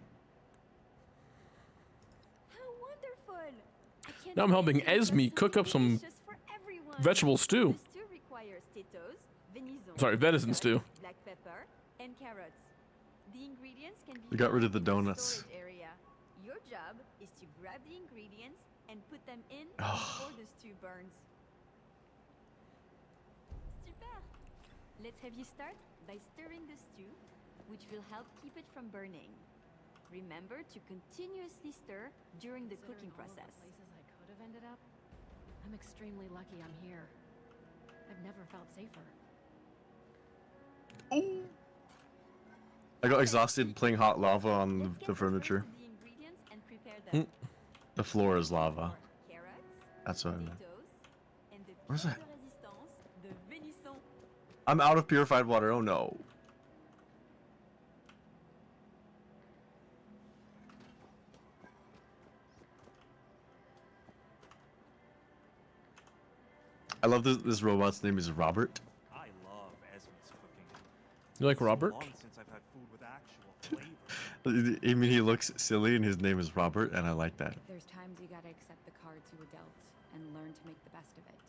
Now I'm helping Esme cook up some vegetable stew. Sorry, venison stew. Black pepper and carrots. The ingredients can be We got rid of the found in donuts. storage area. Your job is to grab the ingredients and put them in before the stew burns. Super. Let's have you start by stirring the stew, which will help keep it from burning. Remember to continuously stir during the cooking process. Places I could have ended up. I'm extremely lucky I'm here. I've never felt safer. I got exhausted playing hot lava on the furniture. The ingredients and prepare them. The floor is lava. Carrots, That's what I meant. potatoes, and the Where's pièce that? de résistance, the venison. I'm out of purified water. Oh no. I love this robot's name is Robert. I love Esmond's cooking. You like Robert? Long since I've had food with actual flavor. I mean, he looks silly and his name is Robert, and I like that. There's times you gotta accept the cards you were dealt and learn to make the best of it.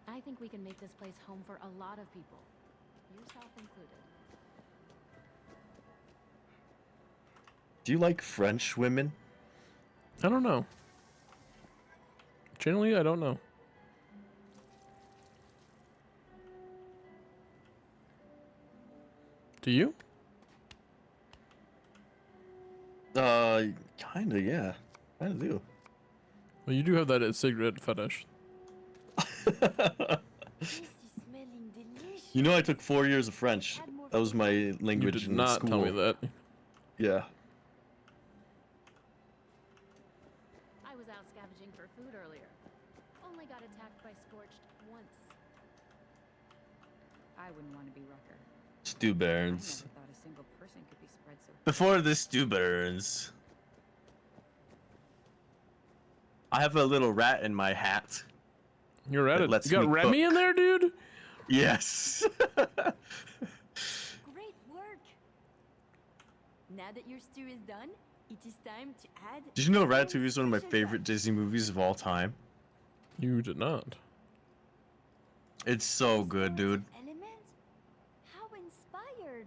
I think we can make this place home for a lot of people, yourself included. Do you like French women? I don't know. Generally, I don't know. Do you? Kinda, yeah. I do. Well, you do have that cigarette fetish. You know, I took 4 years of French. That was my language You did in not school. tell me that. Yeah. I was out scavenging for food earlier. Only got attacked by Scorched once. I wouldn't want to be Rucker. Stew I Barons. never thought a single person could be spread so. Before the Stew Barons. I have a little rat in my hat. You're at that it. lets You got me Remy cook. in there, dude? Yes. Great work! Now that your stew is done, it is time to add. Did you know Ratatouille is one of my favorite Disney movies of all time? You did not. It's so good, dude. Element? How inspired!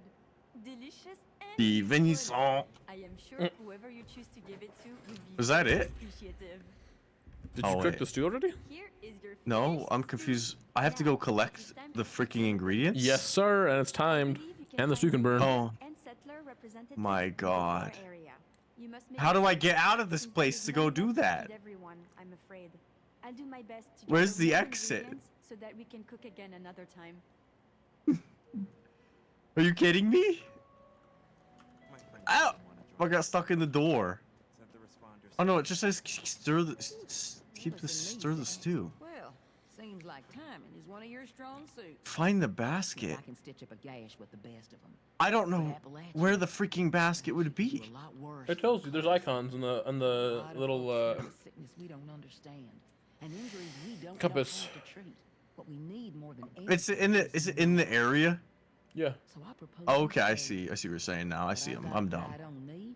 Delicious and The beautiful. venison. I am sure whoever you choose to give it to will be Was that very it? appreciative. Did Oh, you cook wait. the stew already? Here is your No, finished I'm stew. confused. I have to go collect the freaking ingredients? Yes, sir, and it's timed. And the stew can burn. Oh, And settler representative my in the God. core area. You must make How do I sure get out of this since place there to is go not do enough to that? feed everyone, I'm afraid. I'll do my best to get Where's the real exit? ingredients so that we can cook again another time. Are you kidding me? My friend Ow! doesn't wanna I join got us. stuck in the door. Sent the responders. Oh no, it just says stir the keep the stir the stew. Well, seems like timing is one of your strong suits. Find the basket. I can stitch up a gash with the best of them. I don't know where the freaking basket would be. It tells you. There's icons in the little sickness we don't understand, and injuries we don't compass. know how to treat. What we need more than It's in the. Is it in the area? Yeah. So I propose Oh, okay, I see. I see what you're saying now. I see him. I'm dumb. I don't need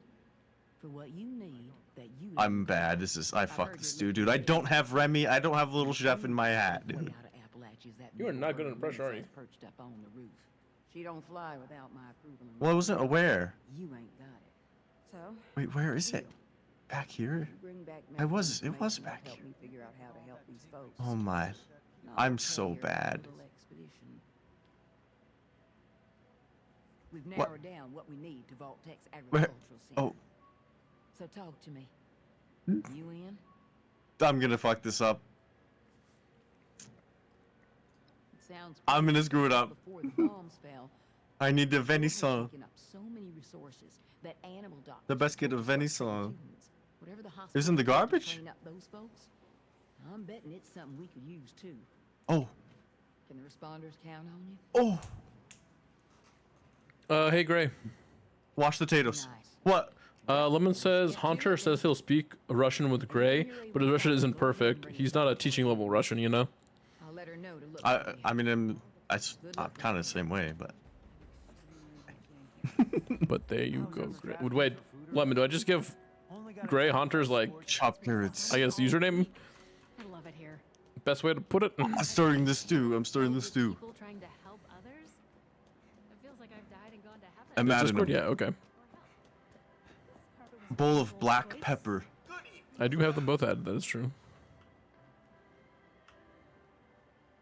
for what you need that you. I'm bad. This is. I fucked this dude. I don't have Remy. I don't have Little Chef in my hat, dude. You are not good under pressure, are you? Perched up on the roof. She don't fly without my approval. Well, I wasn't aware. You ain't got it. So. Wait, where is it? Back here? It was back here. Figure out how to help these folks. Oh my. I'm so bad. We've What? narrowed down what we need to vault Tech's Where? agricultural center. Oh, So talk to me. You in? I'm gonna fuck this up. Sounds I'm gonna screw it up. Before the bombs fell, I need the venison. picking up so many resources that animal doctors. The basket of venison. Whatever the It was in the hospital did to garbage? train up those folks, I'm betting it's something we could use too. Oh. Can the responders count on you? Oh. Hey Gray. Wash the potatoes. What? Lemon says Hunter says he'll speak Russian with Gray, but his Russian isn't perfect. He's not a teaching level Russian, you know. I'll let her know to look. I mean, I'm kind of the same way, but. But there you go, Gray. Wait, Lemon, do I just give Gray Hunter's like chopped carrots? I guess username. I love it here. Best way to put it. I'm stirring the stew. I'm stirring the stew. People trying to help others. It feels like I've died and gone to heaven. Imagine Discord? Yeah, okay. Bowl of black pepper. I do have them both added. That is true.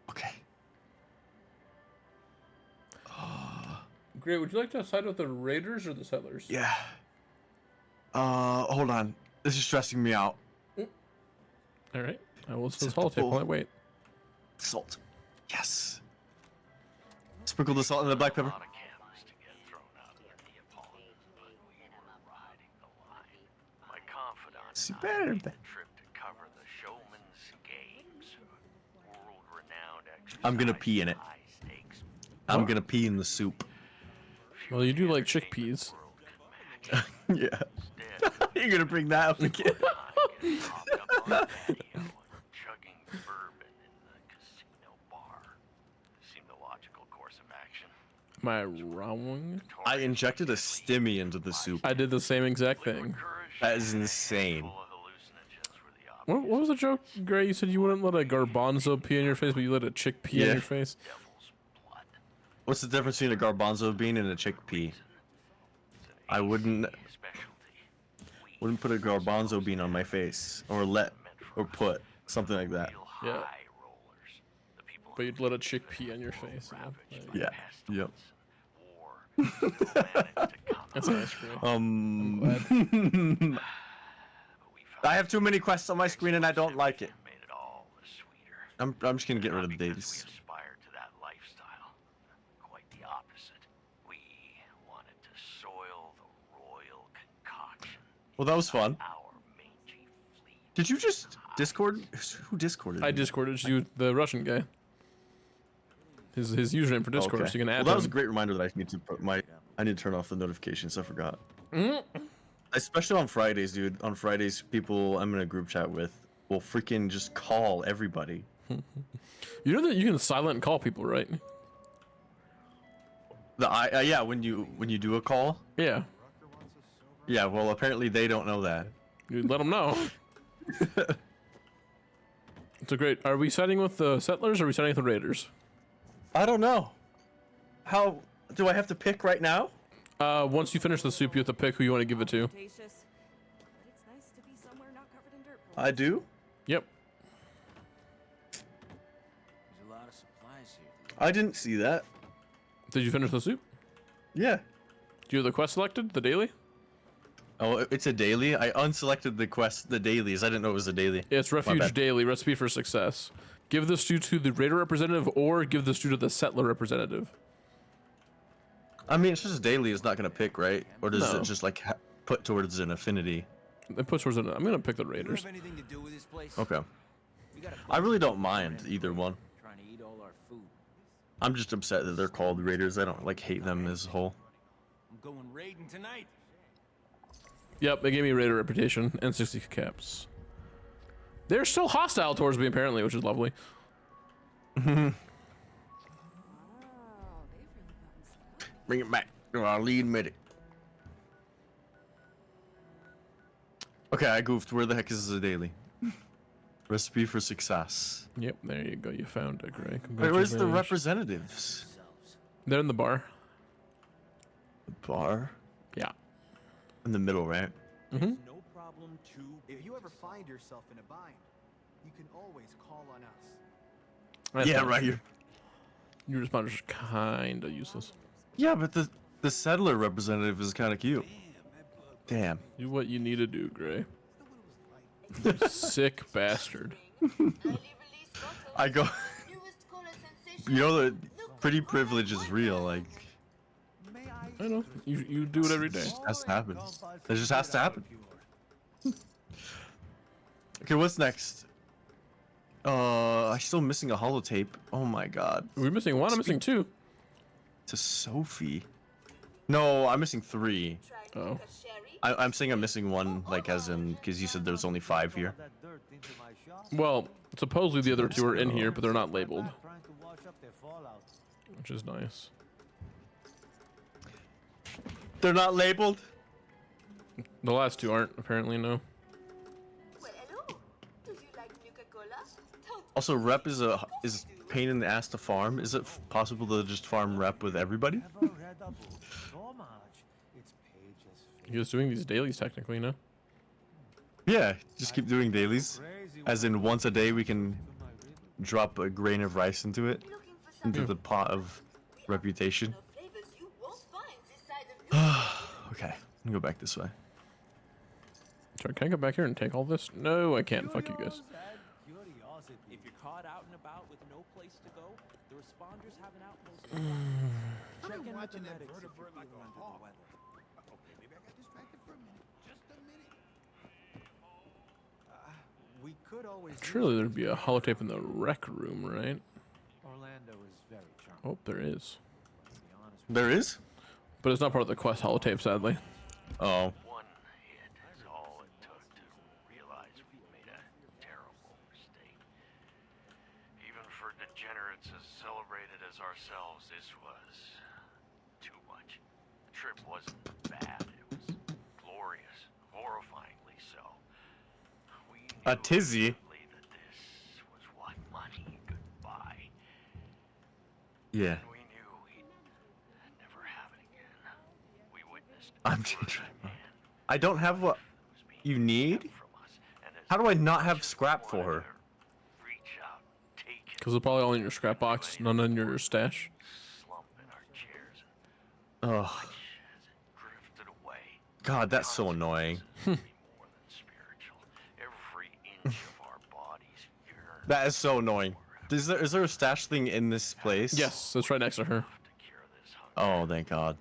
Okay. Gray, would you like to side with the Raiders or the Settlers? Yeah. Hold on. This is stressing me out. All right. I will listen to this holotape while I wait. Salt. Yes. Sprinkle the salt and the black pepper. Super. I'm gonna pee in it. I'm gonna pee in the soup. Well, you do like chickpeas. Yeah. You're gonna bring that up again. Am I wrong? I injected a stimmy into the soup. I did the same exact thing. That is insane. What was the joke, Gray? You said you wouldn't let a garbanzo pee in your face, but you let a chickpea in your face? What's the difference between a garbanzo bean and a chickpea? I wouldn't put a garbanzo bean on my face or put something like that. Yeah. But you'd let a chickpea on your face. Yeah. Yep. That's nice, Gray. I have too many quests on my screen and I don't like it. I'm just gonna get rid of the dailies. Well, that was fun. Did you just Discord? Who Discorded? I Discorded you, the Russian guy. His username for Discord, so you can add Well, that was a him. great reminder that I need to put I need to turn off the notifications. I forgot. Mm. Especially on Fridays, dude. On Fridays, people I'm in a group chat with will freaking just call everybody. You know that you can silent call people, right? Yeah, when you do a call. Yeah. Yeah, well, apparently they don't know that. You let them know. So great. Are we siding with the Settlers or are we siding with the Raiders? I don't know. How do I have to pick right now? Once you finish the soup, you have to pick who you want to give it to. I do? Yep. There's a lot of supplies here. I didn't see that. Did you finish the soup? Yeah. Do you have the quest selected? The daily? Oh, it's a daily? I unselected the dailies. I didn't know it was a daily. Yeah, it's Refuge Daily, Recipe for Success. Give the stew to the Raider representative or give the stew to the Settler representative. I mean, it's just a daily. It's not going to pick, right? Or does No. it just like put towards an affinity? It puts towards I'm going to pick the Raiders. Okay. I really don't mind either one. I'm just upset that they're called raiders. I don't like hate them as a whole. I'm going raiding tonight. Yep, they gave me raider reputation and 60 caps. They're still hostile towards me apparently, which is lovely. Bring it back to our lead medic. Okay, I goofed. Where the heck is the daily? Recipe for success. Yep, there you go. You found it, Greg. Wait, where's the representatives? They're in the bar. The bar? Yeah. In the middle, right? Mm-hmm. No problem too. If you ever find yourself in a bind, you can always call on us. Yeah, right here. Your responders are kind of useless. Yeah, but the settler representative is kind of cute. Damn. Do what you need to do, Gray. Sick bastard. I go. You know that pretty privilege is real. Like. I know. You do it every day. It just has to happen. It just has to happen. Okay, what's next? I'm still missing a holotape. Oh my god. We're missing one. I'm missing two. To Sophie. No, I'm missing 3. Oh. I'm saying I'm missing 1, like as in, because you said there's only 5 here. Well, supposedly the other 2 are in here, but they're not labeled. Which is nice. They're not labeled? The last 2 aren't, apparently, no. Also, rep is pain in the ass to farm. Is it possible to just farm rep with everybody? He was doing these dailies technically, no? Yeah, just keep doing dailies. As in, once a day we can drop a grain of rice into it. Into the pot of reputation. Okay, let me go back this way. Sorry, can I go back here and take all this? No, I can't. Fuck you guys. If you're caught out and about with no place to go, the responders have an outpost. Check in with the medics if you're feeling under the weather. Okay, maybe I got distracted for a minute. Just a minute. We could always. Surely there'd be a holotape in the rec room, right? Orlando is very charming. Oh, there is. There is? But it's not part of the quest holotape, sadly. Oh. One hit is all it took to realize we made a terrible mistake. Even for degenerates as celebrated as ourselves, this was too much. The trip wasn't bad. It was glorious, horrifyingly so. We A tizzy? that this was what money could buy. Yeah. We knew we'd never have it again. We witnessed. I'm trying. I don't have what you need? How do I not have scrap for her? Because they're probably all in your scrap box, none in your stash. Ugh. God, that's so annoying. That is so annoying. Is there a stash thing in this place? Yes, it's right next to her. Oh, thank God.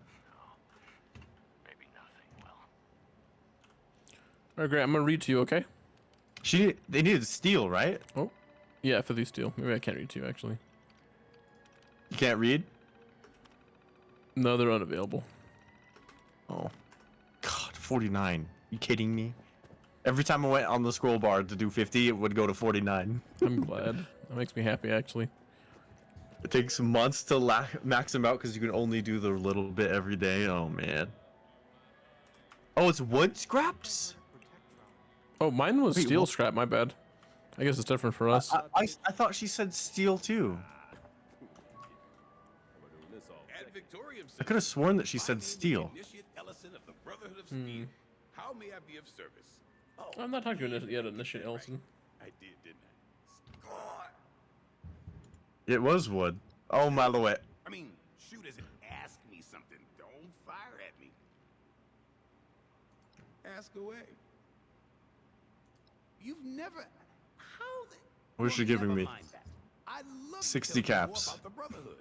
Alright, great. I'm gonna read to you, okay? They needed steel, right? Oh, yeah, for these steel. Maybe I can't read to you actually. You can't read? No, they're unavailable. Oh, God, 49. You kidding me? Every time I went on the scroll bar to do 50, it would go to 49. I'm glad. That makes me happy, actually. It takes months to max them out because you can only do the little bit every day. Oh, man. Oh, it's wood scraps? Oh, mine was Wait, steel what? scrap. My bad. I guess it's different for us. I thought she said steel, too. I could have sworn that she said steel. How may I be of service? I'm not talking to you yet, Initiate Ellison. I did, didn't I? It was wood. Oh, my lord. I mean, shoot as in ask me something. Don't fire at me. Ask away. You've never... How the... What is she giving me? I'd love 60 to tell you more caps. about the Brotherhood.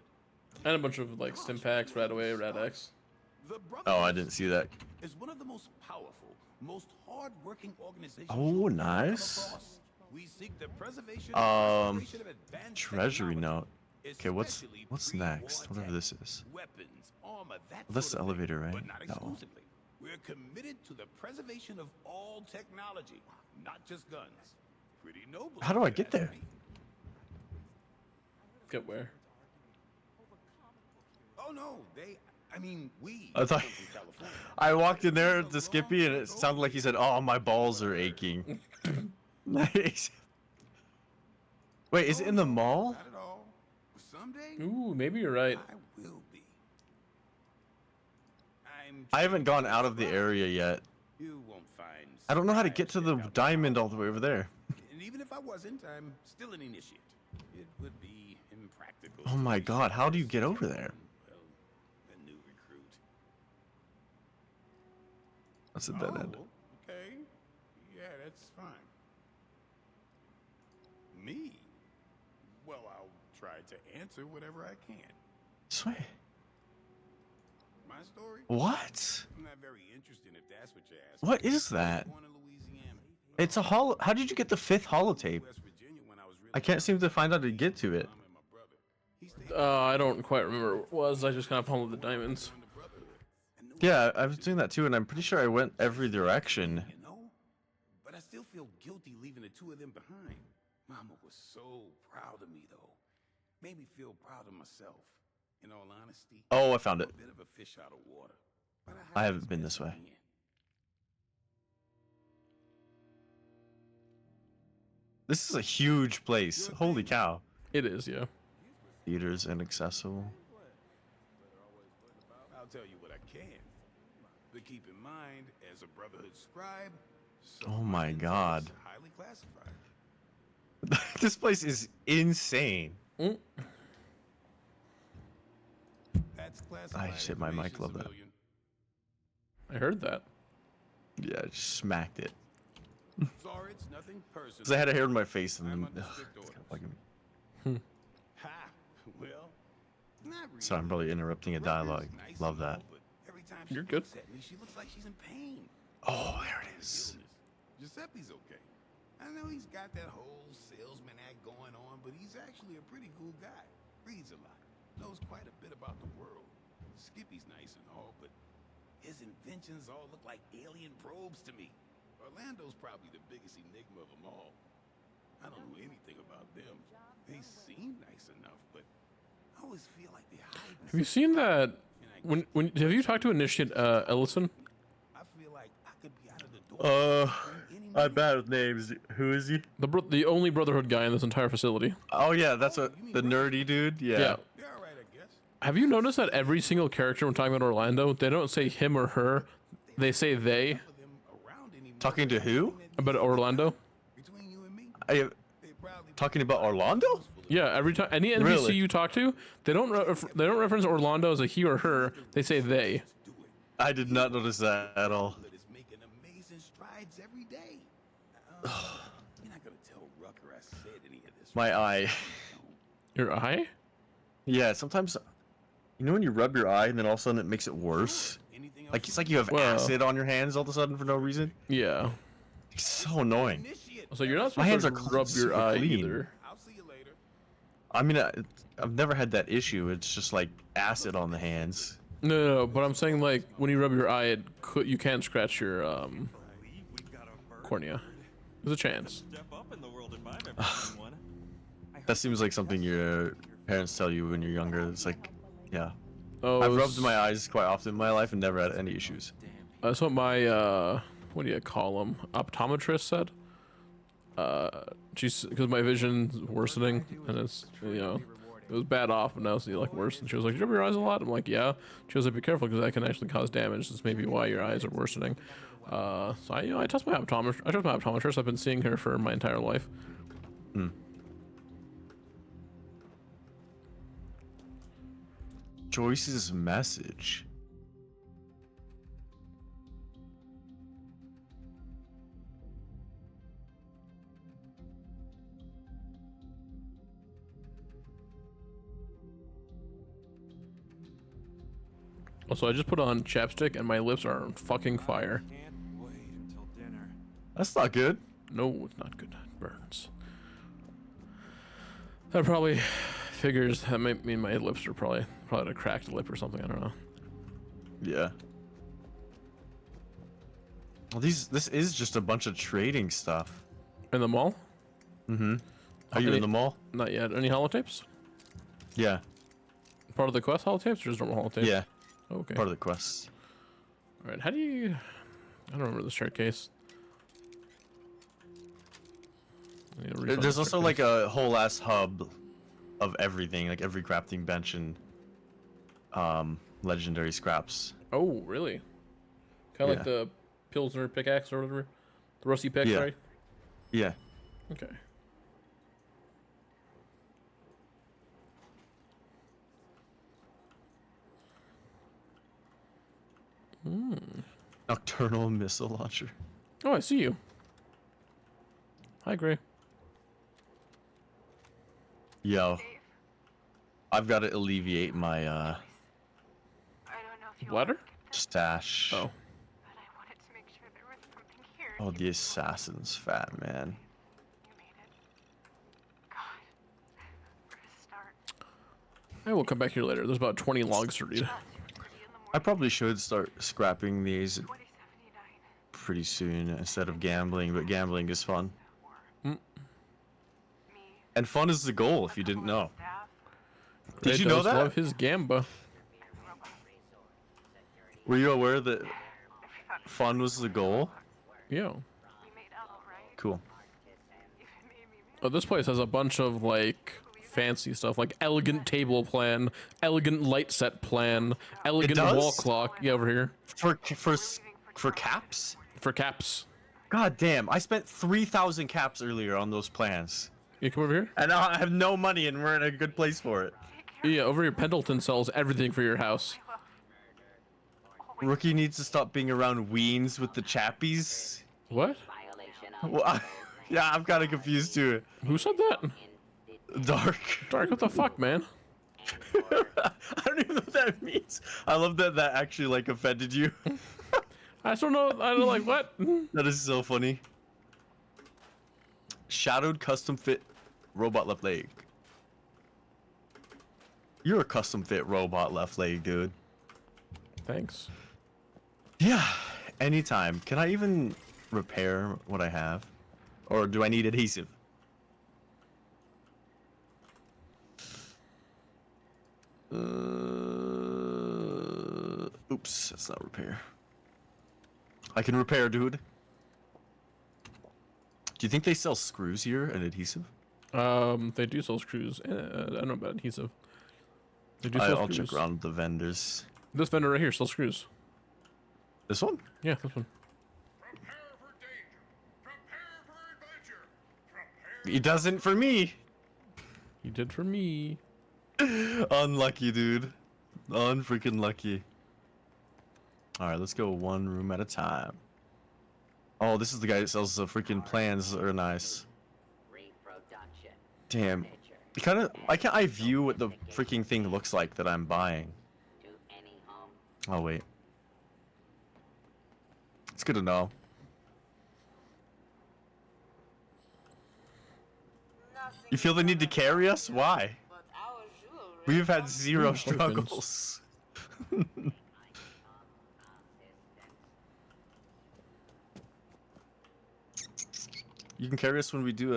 And a bunch of like stim packs, Radaway, Rad-X. The Oh, I didn't see that. is one of the most powerful, most hard-working organizations. Oh, nice. We seek the preservation Treasury note. Okay, what's... especially What's free next? war Whatever tech, this is. weapons, armor, that Well, that's sort the of thing, elevator, right? but not No. exclusively. We're committed to the preservation of all technology, not just guns. Pretty noble. How do I get there? Get where? Oh no, I mean, we. I thought come from California. I walked in there to Skippy and it sounded like he said, "Oh, my balls are aching." Nice. Wait, is it in the mall? Not at all. Someday, Ooh, maybe you're right. I will be. I haven't gone out of the area yet. You won't find. I don't know how to get to the diamond all the way over there. And even if I wasn't, I'm still an initiate. It would be impractical. Oh my god, how do you get over there? Well, a new recruit. That's a dead end. Okay. Yeah, that's fine. Me? Well, I'll try to answer whatever I can. Sweet. My story? What? I'm not very interested if that's what you're asking. What is that? It's a holo. How did you get the 5th holotape? I can't seem to find out how to get to it. I don't quite remember what it was. I just kind of followed the diamonds. Yeah, I was doing that too, and I'm pretty sure I went every direction. You know? But I still feel guilty leaving the two of them behind. Mama was so proud of me, though. Made me feel proud of myself. In all honesty. Oh, I found it. A bit of a fish out of water. But I haven't been this way. This is a huge place. Holy cow. It is, yeah. Theaters inaccessible. I'll tell you what I can. But keep in mind, as a Brotherhood scribe, Oh my god. highly classified. This place is insane. That's I classified. just hit my mic, love that. civilian. I heard that. Yeah, I just smacked it. Sorry, it's nothing personal. Because I had a hair in my face and I'm then under ugh, strict it's orders. kind of bugging me. Ha! Well, not really. So I'm probably interrupting a dialogue. Nice Love and all, that. but every time she You're good. looks at me, she looks like she's in pain. Oh, there it is. Giuseppe's okay. I know he's got that whole salesman act going on, but he's actually a pretty cool guy. Reads a lot. Knows quite a bit about the world. Skippy's nice and all, but his inventions all look like alien probes to me. Orlando's probably the biggest enigma of them all. I don't know anything about them. They seem nice enough, but I always feel like they're hiding. Have you seen that? When have you talked to Initiate Ellison? I feel like I could be out of the door. I'm bad with names. Who is he? The only Brotherhood guy in this entire facility. Oh yeah, that's the nerdy dude. Yeah. Yeah. Have you noticed that every single character when talking about Orlando, they don't say him or her, they say they? Talking to who? About Orlando? Talking about Orlando? Yeah, every time any NPC Really? you talk to, they don't reference Orlando as a he or her. They say they. I did not notice that at all. Making amazing strides every day. You're not gonna tell Rucker I said any of this. My eye. Your eye? Yeah, sometimes, you know when you rub your eye and then all of a sudden it makes it worse? Like it's like you have acid on your hands all of a sudden for no reason. Yeah. It's so annoying. So you're not My supposed hands to are rub your super eye clean. either. I mean, I've never had that issue. It's just like acid on the hands. No, but I'm saying like when you rub your eye, you can't scratch your cornea. There's a chance. That seems like something your parents tell you when you're younger. It's like, yeah. Oh, I've rubbed my eyes quite often in my life and never had any issues. That's what my what do you call them? Optometrist said. She's because my vision's worsening and it's it was bad off and now it's like worse. And she was like, "You rub your eyes a lot?" I'm like, "Yeah." She was like, "Be careful because that can actually cause damage. That's maybe why your eyes are worsening." So I trust my optometrist. I trust my optometrist. I've been seeing her for my entire life. Joyce's message. Also, I just put on chapstick and my lips are on fucking fire. That's not good. No, it's not good. It burns. That probably Figures that might mean my lips are probably a cracked lip or something. I don't know. Yeah. Well, this is just a bunch of trading stuff. In the mall? Mm-hmm. Are you in the mall? Not yet. Any holotapes? Yeah. Part of the quest holotapes or just normal holotapes? Yeah. Okay. Part of the quest. All right. How do you? I don't remember the shard case. There's also like a whole ass hub of everything, like every crafting bench and legendary scraps. Oh, really? Kind of like the Pilsner pickaxe or whatever. The rusty pick, sorry. Yeah. Okay. Nocturnal missile launcher. Oh, I see you. Hi, Gray. Yo. I've got to alleviate my Ladder? stash. Oh. Oh, the assassin's fat, man. I will come back here later. There's about 20 logs to read. I probably should start scrapping these pretty soon instead of gambling, but gambling is fun. And fun is the goal, if you didn't know. Did you know that? Love his gamba. Were you aware that fun was the goal? Yeah. Cool. Oh, this place has a bunch of like fancy stuff, like elegant table plan, elegant light set plan, elegant wall clock. Yeah, over here. For caps? For caps. God damn! I spent 3,000 caps earlier on those plans. You come over here. And now I have no money, and we're in a good place for it. Yeah, over here, Pendleton sells everything for your house. Rookie needs to stop being around weens with the chappies. What? Well, yeah, I'm kind of confused too. Who said that? Dark. Dark, what the fuck, man? I don't even know what that means. I love that actually like offended you. I don't know. I don't like what. That is so funny. Shadowed custom fit robot left leg. You're a custom fit robot left leg, dude. Thanks. Yeah, anytime. Can I even repair what I have? Or do I need adhesive? Oops, that's not repair. I can repair, dude. Do you think they sell screws here and adhesive? They do sell screws. I don't know about adhesive. They do sell I'll screws. check around the vendors. This vendor right here sells screws. This one? Yeah, this one. He doesn't for me. He did for me. Unlucky, dude. Unfreaking lucky. Alright, let's go one room at a time. Oh, this is the guy that sells the freaking plans that are nice. Damn. Why can't I view what the freaking thing looks like that I'm buying? Oh, wait. It's good to know. You feel the need to carry us? Why? We've had zero struggles. You can carry us when we do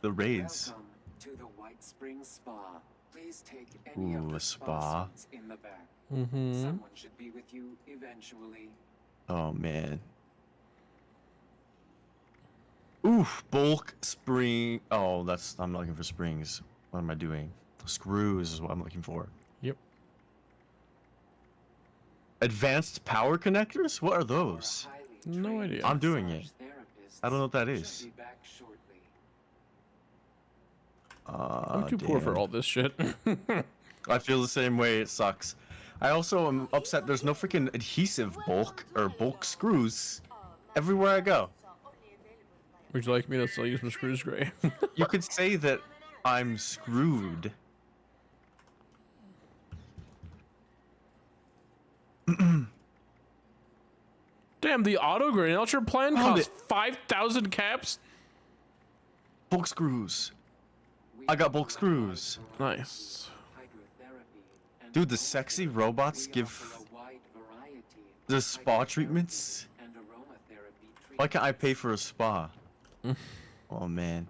the raids. Welcome to the White Springs Spa. Please take any of Ooh, the a spa. suites in the back. Mm-hmm. Someone should be with you eventually. Oh man. Oof, bulk spring. Oh, I'm not looking for springs. What am I doing? Screws is what I'm looking for. Yep. Advanced power connectors? What are those? No idea. I'm doing it. I don't know what that is. I'm too poor for all this shit. I feel the same way. It sucks. I also am upset there's no freaking adhesive bulk screws everywhere I go. Would you like me to sell you some screws, Gray? You could say that I'm screwed. Damn, the auto granulator plan costs 5,000 caps? Bulk screws. I got bulk screws. Nice. Dude, the sexy robots give the spa treatments. Why can't I pay for a spa? Oh man.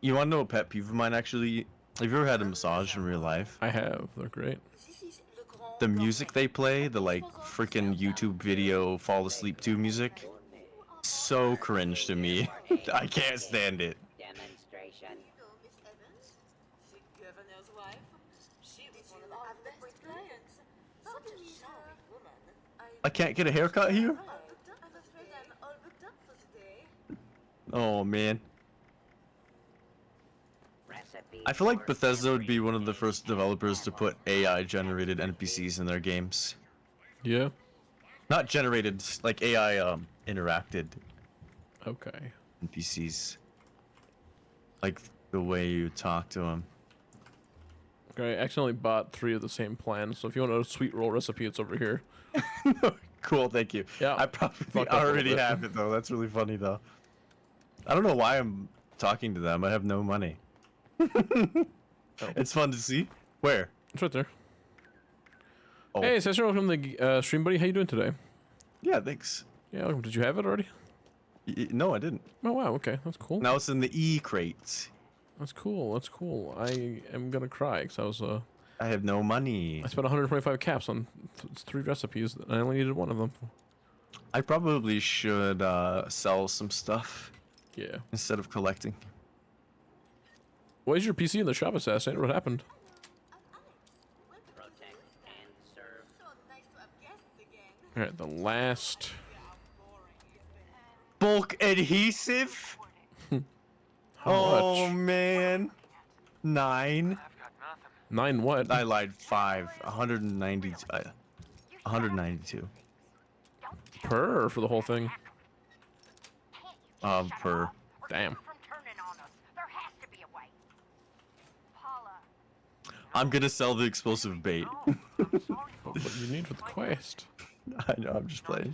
You wanna know a pet peeve of mine actually? Have you ever had a massage in real life? I have. They're great. The music they play, the like freaking YouTube video fall asleep to music, so cringe to me. I can't stand it. Demonstration. The governor's wife. She was one of our best clients. Such a charming woman. I can't get a haircut here? I'm afraid I'm all booked up for today. Oh man. I feel like Bethesda would be one of the first developers to put AI generated NPCs in their games. Yeah. Not generated, like AI interacted. Okay. NPCs. Like the way you talk to them. Okay, I accidentally bought 3 of the same plan, so if you want a sweet roll recipe, it's over here. Cool, thank you. Yeah. I probably already have it though. That's really funny though. I don't know why I'm talking to them. I have no money. It's fun to see. Where? It's right there. Oh. Hey, Cesar, welcome to the stream, buddy. How you doing today? Yeah, thanks. Yeah, welcome. Did you have it already? No, I didn't. Oh, wow. Okay, that's cool. Now it's in the E-crate. That's cool. That's cool. I am gonna cry because I was I have no money. I spent 125 caps on 3 recipes, and I only needed 1 of them. I probably should sell some stuff. Yeah. Instead of collecting. Why is your PC in the shop, Assassin? What happened? Alright, the last... Bulk adhesive? How much? Man. 9. 9 what? I lied. 5. 190. 192. Per for the whole thing? Per. Damn. I'm gonna sell the explosive bait. What do you need for the quest? I know, I'm just playing.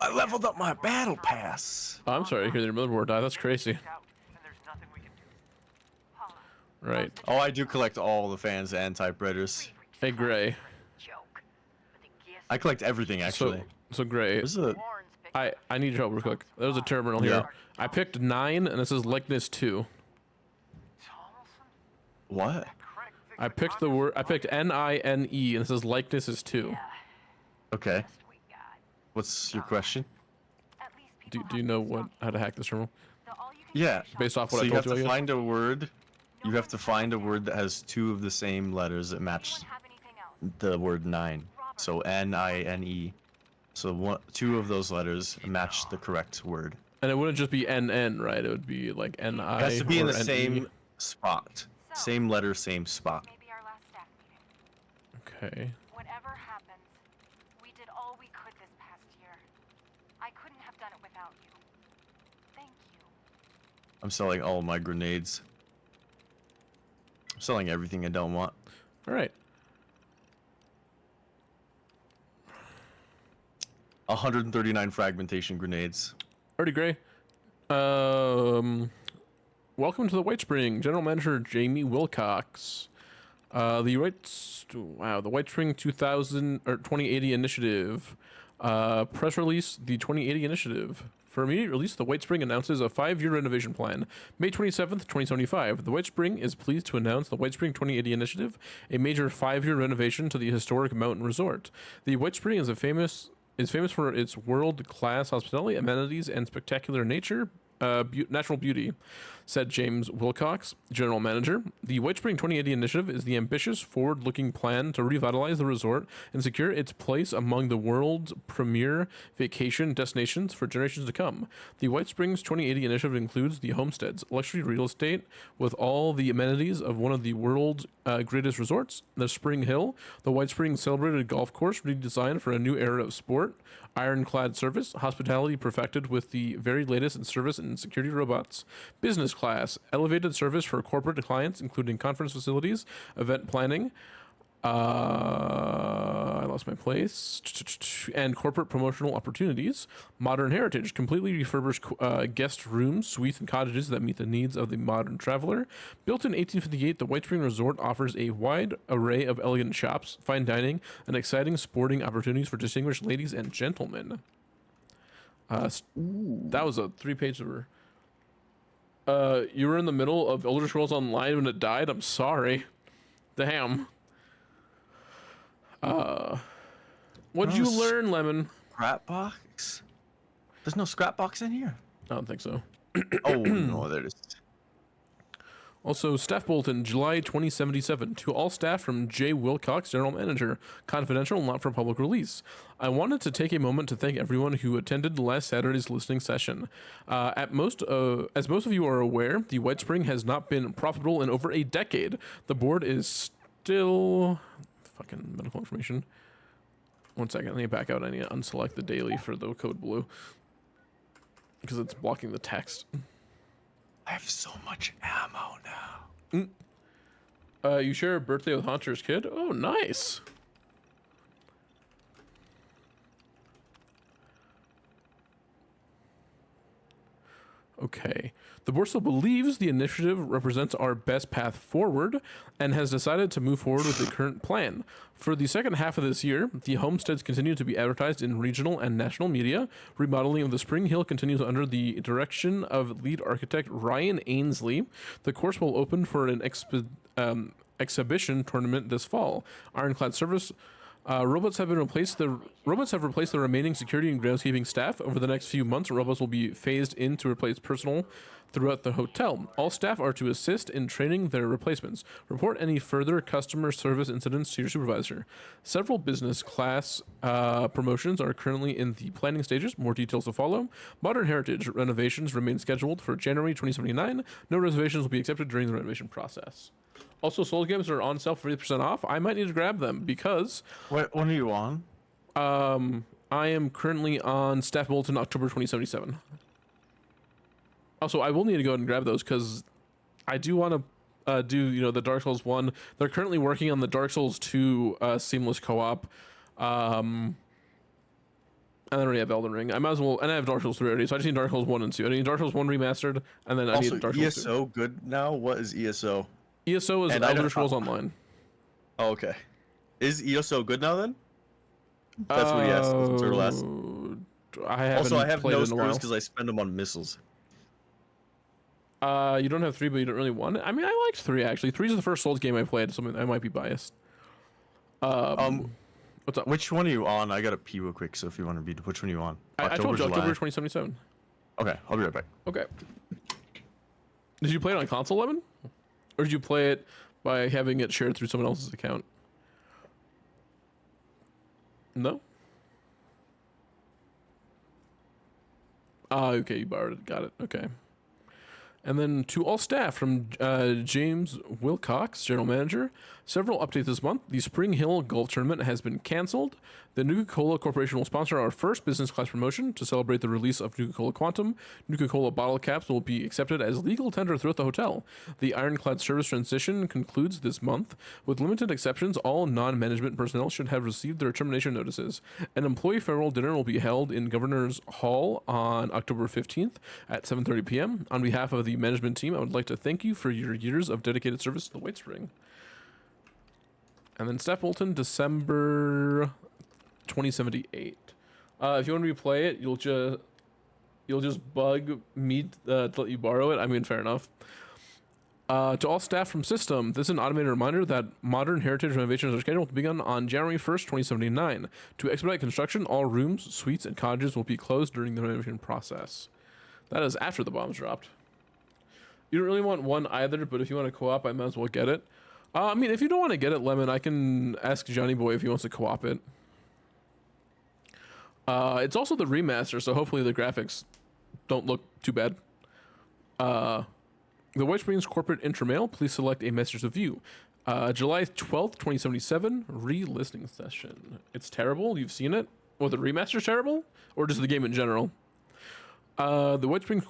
I leveled up my battle pass. Oh, I'm sorry to hear your motherboard die. That's crazy. Right. Oh, I do collect all the fans and typewriters. Hey, Gray. I collect everything, actually. So Gray. I need your help real quick. There's a terminal here. I picked 9, and it says likeness 2. What? I picked the word. I picked N-I-N-E, and it says likeness is 2. Okay. What's your question? Do you know how to hack this terminal? Yeah. Based off what so I you told have you, to find a word. You have to find a word that has 2 of the same letters that match the word 9. So N-I-N-E. So 2 of those letters match the correct word. And it wouldn't just be N-N, right? It would be like N-I. It has to be in the or same N-E. spot. Same letter, same spot. Okay. Whatever happens, we did all we could this past year. I couldn't have done it without you. Thank you. I'm selling all my grenades. I'm selling everything I don't want. All right. 139 fragmentation grenades. Alrighty, Gray. Welcome to the White Spring, General Manager Jamie Wilcox. The White Spring 2080 initiative. Press release: the 2080 initiative. For immediate release, the White Spring announces a 5-year renovation plan. May 27th, 2075. The White Spring is pleased to announce the White Spring 2080 initiative, a major 5-year renovation to the historic mountain resort. The White Spring is famous for its world-class hospitality, amenities, and spectacular natural beauty, said James Wilcox, General Manager. The White Spring 2080 initiative is the ambitious, forward-looking plan to revitalize the resort and secure its place among the world's premier vacation destinations for generations to come. The White Springs 2080 initiative includes the homesteads, luxury real estate with all the amenities of one of the world's greatest resorts, the Spring Hill, the White Springs celebrated golf course redesigned for a new era of sport, ironclad service, hospitality perfected with the very latest in service and security robots, business class, elevated service for corporate clients, including conference facilities, event planning. I lost my place. And corporate promotional opportunities. Modern heritage. Completely refurbished guest rooms, suites, and cottages that meet the needs of the modern traveler. Built in 1858, the White Spring Resort offers a wide array of elegant shops, fine dining, and exciting sporting opportunities for distinguished ladies and gentlemen. That was a 3-page over. You were in the middle of Elder Scrolls Online when it died? I'm sorry. Damn. What'd you learn, Lemon? Scrap box? There's no scrap box in here. I don't think so. Oh, no, there it is. Also, Staff Bulletin, July 2077. To all staff from J. Wilcox, General Manager. Confidential, not for public release. I wanted to take a moment to thank everyone who attended last Saturday's listening session. As most of you are aware, the White Spring has not been profitable in over a decade. The board is still... Fucking medical information. 1 second, I need to back out. I need to unselect the daily for the code blue. Because it's blocking the text. I have so much ammo now. You share a birthday with Hunter's kid? Oh, nice. Okay. The board still believes the initiative represents our best path forward and has decided to move forward with the current plan. For the second half of this year, the homesteads continue to be advertised in regional and national media. Remodeling of the Spring Hill continues under the direction of lead architect Ryan Ainsley. The course will open for an exhibition tournament this fall. Ironclad service robots have replaced the remaining security and groundskeeping staff. Over the next few months, robots will be phased in to replace personnel throughout the hotel. All staff are to assist in training their replacements. Report any further customer service incidents to your supervisor. Several business class promotions are currently in the planning stages. More details to follow. Modern heritage renovations remain scheduled for January 2079. No reservations will be accepted during the renovation process. Also, Soul Games are on sale for 50% off. I might need to grab them because... What are you on? I am currently on Staff Bulletin October 2077. Also, I will need to go ahead and grab those because I do want to do, the Dark Souls 1. They're currently working on the Dark Souls 2 seamless co-op. And I already have Elden Ring. I might as well... And I have Dark Souls 3 already, so I just need Dark Souls 1 and 2. I need Dark Souls 1 remastered, and then I need Dark Souls 2. ESO good now? What is ESO? ESO is Elder Scrolls Online. Oh, okay. Is ESO good now then? That's what he asked. Turtle asked. I have no screws because I spend them on missiles. You don't have 3, but you don't really want it. I mean, I liked 3 actually. 3 is the first Souls game I played, so I might be biased. What's up? Which one are you on? I gotta pee real quick. So if you want to be, which one are you on? I told you October 2077. Okay, I'll be right back. Okay. Did you play it on console, Lemon? Or did you play it by having it shared through someone else's account? No? Okay, you borrowed it. Got it. Okay. And then to all staff from James Wilcox, General Manager. Several updates this month. The Spring Hill Golf Tournament has been canceled. The Nuka-Cola Corporation will sponsor our first business class promotion to celebrate the release of Nuka-Cola Quantum. Nuka-Cola bottle caps will be accepted as legal tender throughout the hotel. The Ironclad service transition concludes this month. With limited exceptions, all non-management personnel should have received their termination notices. An employee farewell dinner will be held in Governor's Hall on October 15th at 7:30 p.m. On behalf of the management team, I would like to thank you for your years of dedicated service to the White Spring. And then Staff Bulletin, December 2078. If you want to replay it, you'll just bug me to let you borrow it. I mean, fair enough. To all staff from System, this is an automated reminder that modern heritage renovations are scheduled to begin on January 1st, 2079. To expedite construction, all rooms, suites, and cottages will be closed during the renovation process. That is after the bombs dropped. You don't really want one either, but if you want to co-op, I might as well get it. I mean, if you don't want to get it, Lemon, I can ask Johnny Boy if he wants to co-op it. It's also the remaster, so hopefully the graphics don't look too bad. The White Springs Corporate Intramail, please select a message of view. July 12th, 2077, re-listening session. It's terrible, you've seen it? Or the remaster's terrible? Or just the game in general? The White Springs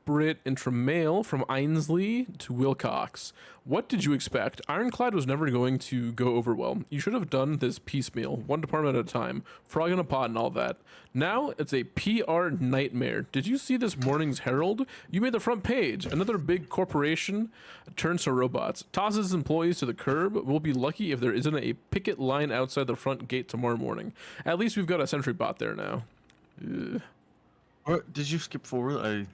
intramail from Ainsley to Wilcox. What did you expect? Ironclad was never going to go over well. You should have done this piecemeal, one department at a time, frog in a pot and all that. Now it's a PR nightmare. Did you see this morning's Herald? You made the front page. Another big corporation turns to robots, tosses employees to the curb. We'll be lucky if there isn't a picket line outside the front gate tomorrow morning. At least we've got a sentry bot there now. Ugh. Did you skip forward?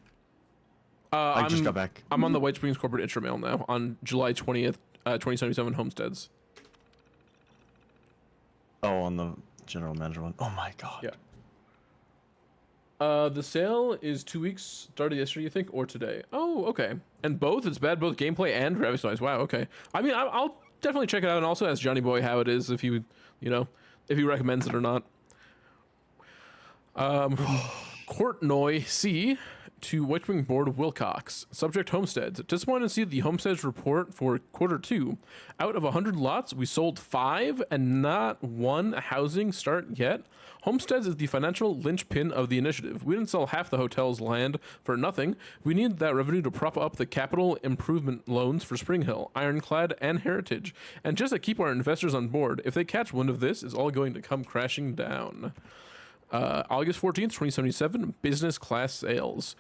I just got back. I'm on the White Springs corporate intramail now on July 20th, 2077 homesteads. Oh, on the general manager one. Oh my god. Yeah. The sale is 2 weeks, started yesterday, you think, or today? Oh, okay. And both? It's bad, both gameplay and graphics wise. Wow, okay. I mean, I'll definitely check it out and also ask Johnny Boy how it is, if he, if he recommends it or not. Courtnoy C. to White Wing Board Wilcox. Subject homesteads. Disappointed to see the homesteads report for Q2. Out of 100 lots, we sold 5 and not one housing start yet. Homesteads is the financial linchpin of the initiative. We didn't sell half the hotel's land for nothing. We need that revenue to prop up the capital improvement loans for Spring Hill, Ironclad, and Heritage. And just to keep our investors on board, if they catch wind of this, it's all going to come crashing down. August 14th, 2077, business class sales.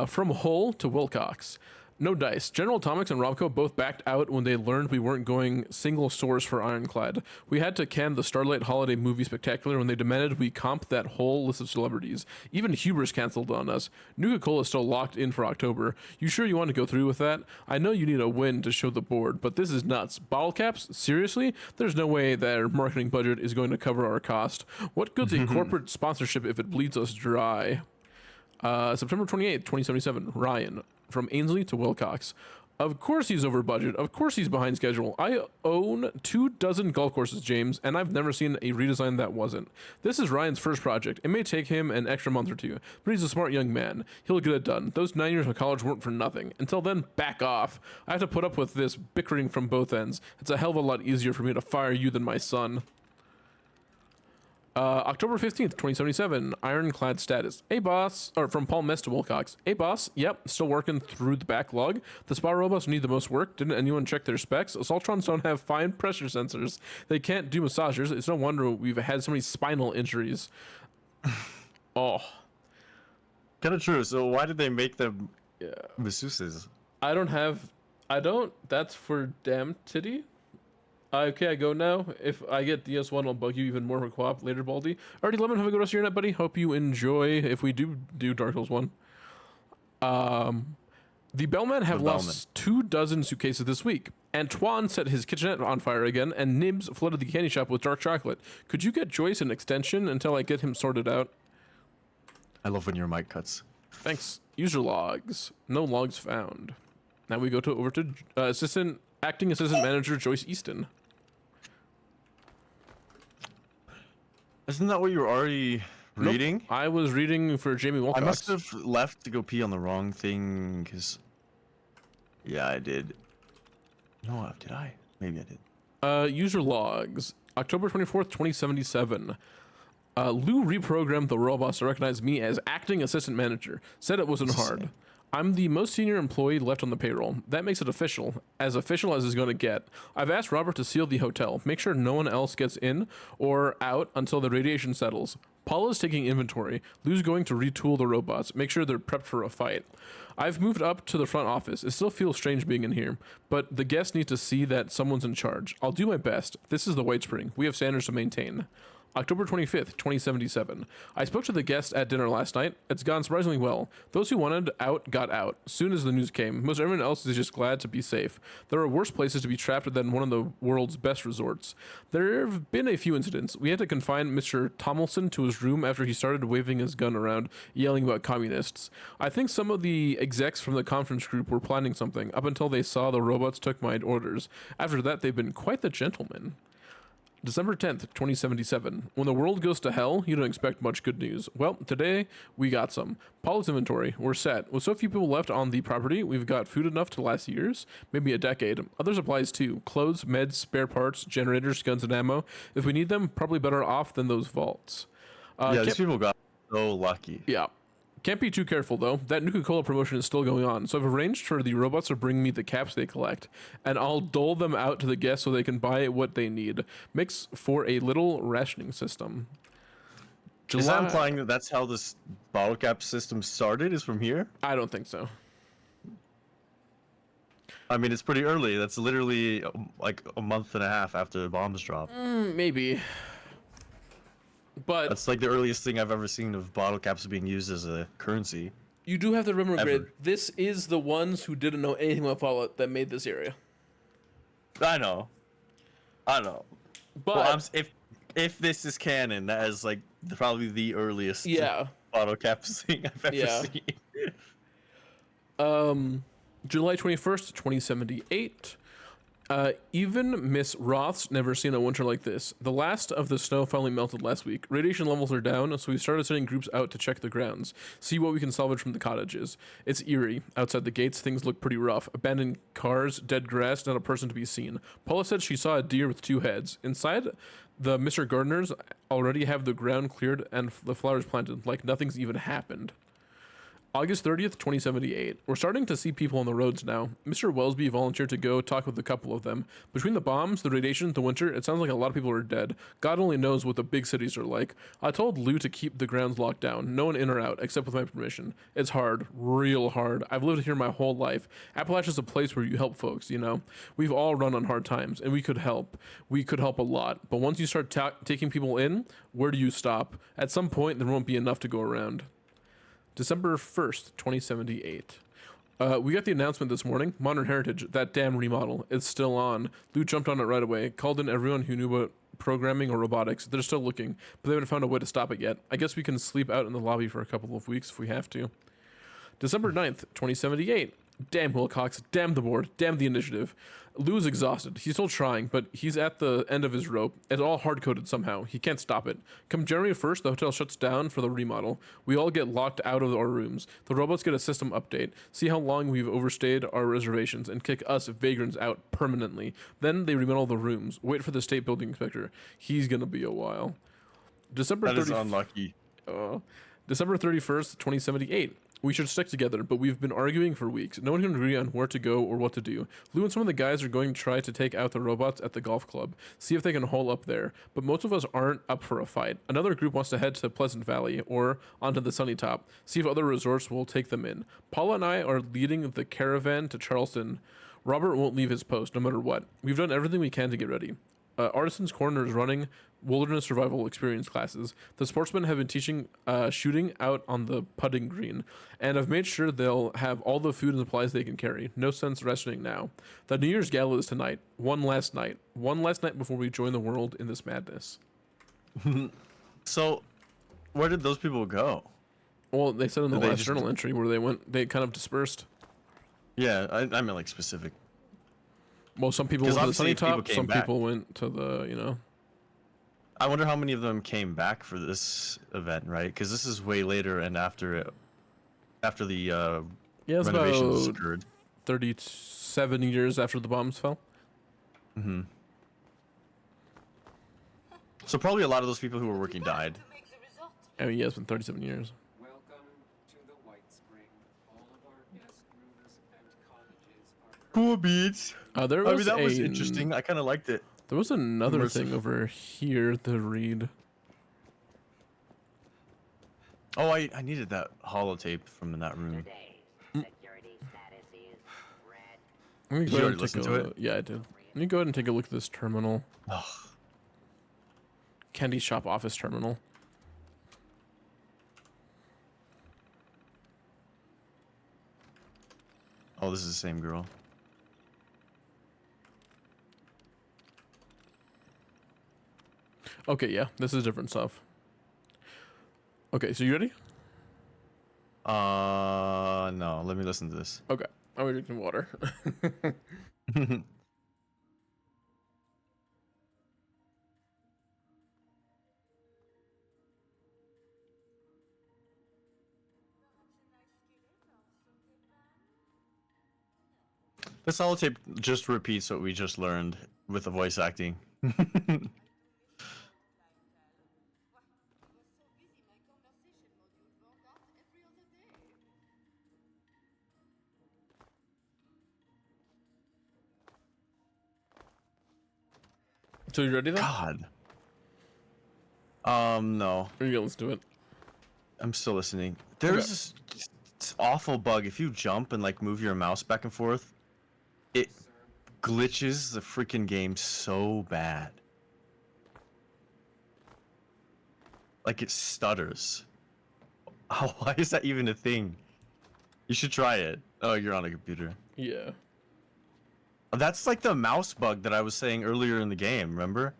From Hull to Wilcox. No dice. General Atomics and Robco both backed out when they learned we weren't going single source for Ironclad. We had to can the Starlight Holiday Movie Spectacular when they demanded we comp that whole list of celebrities. Even Hubris canceled on us. Nuka-Cola is still locked in for October. You sure you want to go through with that? I know you need a win to show the board, but this is nuts. Bottle caps? Seriously? There's no way their marketing budget is going to cover our cost. What good's a corporate sponsorship if it bleeds us dry? September 28th, 2077, Ryan. From Ainsley to Wilcox. Of course he's over budget. Of course he's behind schedule. I own 24 golf courses, James, and I've never seen a redesign that wasn't. This is Ryan's first project. It may take him an extra month or two, but he's a smart young man. He'll get it done. Those 9 years of college weren't for nothing. Until then, back off. I have to put up with this bickering from both ends. It's a hell of a lot easier for me to fire you than my son. October 15th, 2077, Ironclad status. Hey boss, or from Paul Mess to Wilcox. Hey boss, yep, still working through the backlog. The spa robots need the most work. Didn't anyone check their specs? Assaultrons don't have fine pressure sensors. They can't do massagers. It's no wonder we've had so many spinal injuries. Oh. Kind of true. So why did they make them masseuses? That's for damn titty. Okay, I go now. If I get DS1, I'll bug you even more for co-op later, Baldy. Alrighty, Lemon, have a good rest of your night, buddy. Hope you enjoy if we do Dark Souls 1. The Bellmen have lost 24 suitcases this week. Antoine set his kitchenette on fire again, and Nibs flooded the candy shop with dark chocolate. Could you get Joyce an extension until I get him sorted out? I love when your mic cuts. Thanks. User logs. No logs found. Now we go over to acting assistant manager Joyce Easton. Isn't that what you were already reading? Nope. I was reading for Jamie Wilcox. I must have left to go pee on the wrong thing, because... Yeah, I did. No, did I? Maybe I did. User logs. October 24th, 2077. Lou reprogrammed the robots to recognize me as acting assistant manager. Said it wasn't hard. I'm the most senior employee left on the payroll. That makes it official as it's going to get. I've asked Robert to seal the hotel. Make sure no one else gets in or out until the radiation settles. Paula's taking inventory. Lou's going to retool the robots. Make sure they're prepped for a fight. I've moved up to the front office. It still feels strange being in here, but the guests need to see that someone's in charge. I'll do my best. This is the White Spring. We have standards to maintain. October 25th, 2077. I spoke to the guests at dinner last night. It's gone surprisingly well. Those who wanted out got out soon as the news came. Most everyone else is just glad to be safe. There are worse places to be trapped than one of the world's best resorts. There have been a few incidents. We had to confine Mr. Tomlinson to his room after he started waving his gun around, yelling about communists. I think some of the execs from the conference group were planning something up until they saw the robots took my orders. After that, they've been quite the gentlemen. December 10th, 2077. When the world goes to hell, you don't expect much good news. Well, today, we got some. Paul's inventory. We're set. With so few people left on the property, we've got food enough to last years, maybe a decade. Other supplies too. Clothes, meds, spare parts, generators, guns, and ammo. If we need them, probably better off than those vaults. These people got so lucky. Yeah. Can't be too careful though. That Nuka-Cola promotion is still going on, so I've arranged for the robots to bring me the caps they collect, and I'll dole them out to the guests so they can buy what they need. Makes for a little rationing system. Is that implying that that's how this bottle cap system started? Is from here? I don't think so. I mean, it's pretty early. That's literally like a month and a half after the bombs dropped. Maybe. But that's like the earliest thing I've ever seen of bottle caps being used as a currency. You do have to remember, Grid, this is the ones who didn't know anything about Fallout that made this area. I know. But well, if this is canon, that is like probably the earliest bottle cap thing I've ever seen. July 21st, 2078. Even Miss Roth's never seen a winter like this. The last of the snow finally melted last week. Radiation levels are down, so we started sending groups out to check the grounds, see what we can salvage from the cottages. It's eerie. Outside the gates, things look pretty rough. Abandoned cars, dead grass, not a person to be seen. Paula said she saw a deer with 2 heads. Inside, the Mr. Gardeners already have the ground cleared and the flowers planted, like nothing's even happened. August 30th, 2078. We're starting to see people on the roads now. Mr. Wellesby volunteered to go talk with a couple of them. Between the bombs, the radiation, the winter, it sounds like a lot of people are dead. God only knows what the big cities are like. I told Lou to keep the grounds locked down. No one in or out, except with my permission. It's hard. Real hard. I've lived here my whole life. Appalachia's a place where you help folks, you know? We've all run on hard times, and we could help. We could help a lot. But once you start taking people in, where do you stop? At some point, there won't be enough to go around. December 1st, 2078. We got the announcement this morning. Modern Heritage, that damn remodel, it's still on. Lou jumped on it right away, called in everyone who knew about programming or robotics. They're still looking, but they haven't found a way to stop it yet. I guess we can sleep out in the lobby for a couple of weeks if we have to. December 9th, 2078. Damn Wilcox, damn the board, damn the initiative. Lou's exhausted. He's still trying, but he's at the end of his rope. It's all hard-coded somehow. He can't stop it. Come January 1st, the hotel shuts down for the remodel. We all get locked out of our rooms. The robots get a system update, see how long we've overstayed our reservations, and kick us vagrants out permanently. Then they remodel the rooms. Wait for the state building inspector. He's gonna be a while. December 30th. That is unlucky. December 31st, 2078. We should stick together, but we've been arguing for weeks. No one can agree on where to go or what to do. Lou and some of the guys are going to try to take out the robots at the golf club, see if they can hole up there, but most of us aren't up for a fight. Another group wants to head to Pleasant Valley or onto the Sunny Top, see if other resorts will take them in. Paula and I are leading the caravan to Charleston. Robert won't leave his post, no matter what. We've done everything we can to get ready. Artisan's Corner is running wilderness survival experience classes. The sportsmen have been teaching shooting out on the putting green, and I've made sure they'll have all the food and supplies they can carry. No sense rationing now. The New Year's Gala is tonight. One last night before we join the world in this madness. So, where did those people go? Well, they said in the last journal entry where they went, they kind of dispersed. Yeah, I meant like specific. Well, some people went to the Sunny Top, some people went to the, you know. I wonder how many of them came back for this event, right? Because this is way later and after the renovations occurred. 37 years after the bombs fell. Mm-hmm. So probably a lot of those people who were working died. I mean, yeah, it's been 37 years. Welcome to the White Spring. All of our guest rooms and cottages are cool beats. That was interesting. I kind of liked it. There was another thing over here to read. Oh, I needed that holotape from that room. Let me go ahead and listen to it. Yeah, I did. Let me go ahead and take a look at this terminal. Candy shop office terminal. Oh, this is the same girl. Okay, yeah, this is different stuff. Okay, so you ready? No, let me listen to this. Okay, I'm drinking water. This holotape just repeats what we just learned with the voice acting. So you ready then? God. No. Yeah, let's do it. I'm still listening. There's this awful bug. If you jump and like move your mouse back and forth, it glitches the freaking game so bad. Like it stutters. Oh, why is that even a thing? You should try it. Oh, you're on a computer. Yeah. That's like the mouse bug that I was saying earlier in the game, remember?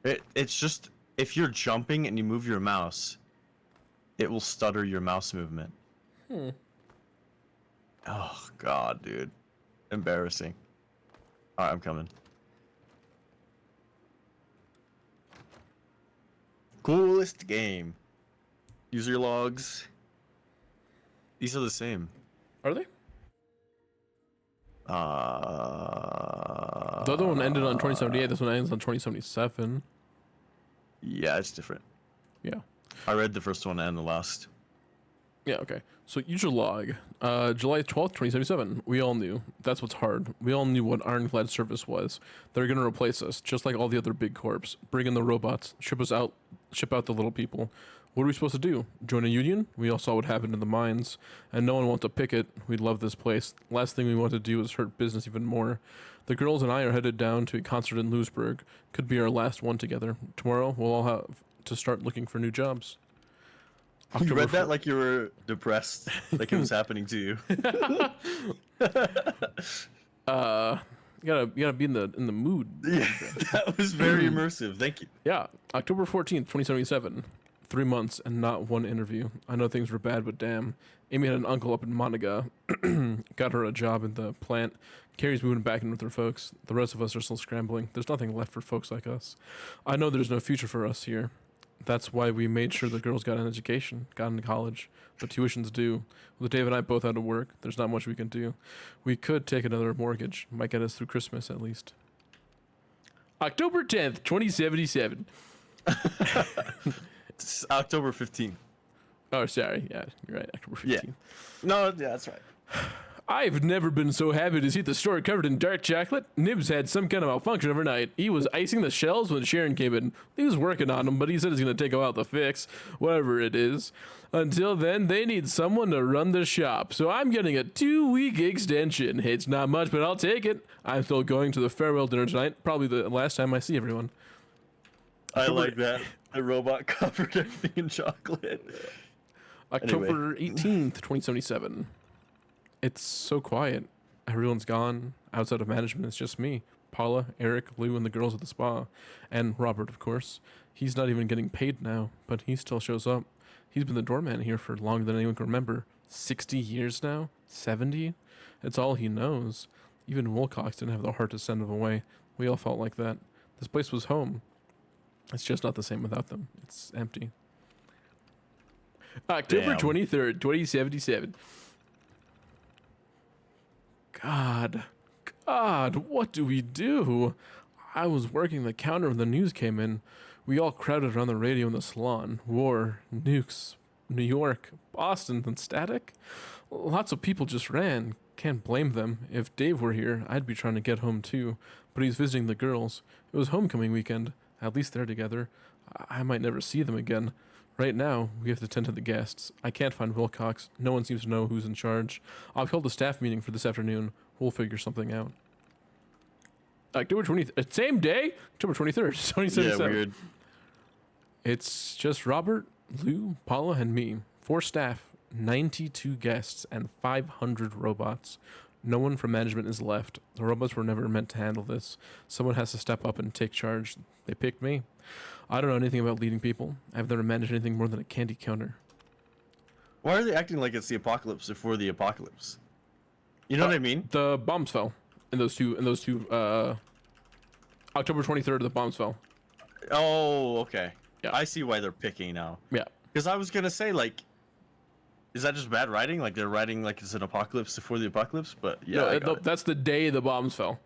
It's just if you're jumping and you move your mouse, it will stutter your mouse movement. Oh god, dude. Embarrassing. Alright, I'm coming. Coolest game. User logs. These are the same. Are they? The other one ended on 2078. This one ends on 2077. Yeah, it's different. Yeah. I read the first one and the last. Yeah, okay. So user log, July 12th, 2077. We all knew. That's what's hard. We all knew what Ironclad service was. They're going to replace us, just like all the other big corps. Bring in the robots, ship out the little people. What are we supposed to do? Join a union? We all saw what happened in the mines, and no one wants to pick it. We love this place. Last thing we want to do is hurt business even more. The girls and I are headed down to a concert in Lewisburg. Could be our last one together. Tomorrow, we'll all have to start looking for new jobs. You read that like you were depressed, like it was happening to you. You gotta be in the mood. Yeah, that was very immersive. Thank you. Yeah, October 14th, 2077. 3 months and not one interview. I know things were bad, but damn. Amy had an uncle up in Monaga. Got her a job in the plant. Carrie's moving back in with her folks. The rest of us are still scrambling. There's nothing left for folks like us. I know there's no future for us here. That's why we made sure the girls got an education, got into college. But tuition's due. With Dave and I both out of work, there's not much we can do. We could take another mortgage. Might get us through Christmas at least. October 10th, 2077. It's October 15th. Oh, sorry. Yeah, you're right. October 15th. Yeah. No, yeah, that's right. I've never been so happy to see the store covered in dark chocolate. Nibs had some kind of malfunction overnight. He was icing the shelves when Sharon came in. He was working on them, but he said he's going to take a while to fix, whatever it is. Until then, they need someone to run the shop, so I'm getting a 2-week extension. It's not much, but I'll take it. I'm still going to the farewell dinner tonight, probably the last time I see everyone. I like that. The robot covered everything in chocolate. October 18th, 2077. It's so quiet. Everyone's gone. Outside of management, it's just me, Paula, Eric, Lou, and the girls at the spa. And Robert, of course. He's not even getting paid now, but he still shows up. He's been the doorman here for longer than anyone can remember. 60 years now? 70? It's all he knows. Even Wilcox didn't have the heart to send him away. We all felt like that. This place was home. It's just not the same without them. It's empty. October 23rd, 2077. God, what do we do? I was working the counter when the news came in. We all crowded around the radio in the salon. War, nukes, New York, Boston, and static. Lots of people just ran. Can't blame them. If Dave were here, I'd be trying to get home too. But he's visiting the girls. It was homecoming weekend. At least they're together. I might never see them again. Right now, we have to tend to the guests. I can't find Wilcox. No one seems to know who's in charge. I've held a staff meeting for this afternoon. We'll figure something out. October 20th. Same day? October 23rd, 2077. Yeah, weird. It's just Robert, Lou, Paula, and me. 4 staff, 92 guests, and 500 robots. No one from management is left. The robots were never meant to handle this. Someone has to step up and take charge. They picked me. I don't know anything about leading people. I've never managed anything more than a candy counter. Why are they acting like it's the apocalypse before the apocalypse? You know what I mean? The bombs fell in those two. October 23rd, the bombs fell. Oh, okay. Yeah. I see why they're picking now. Yeah. Because I was gonna say, like, is that just bad writing? Like they're writing like it's an apocalypse before the apocalypse? But yeah, no, that's the day the bombs fell.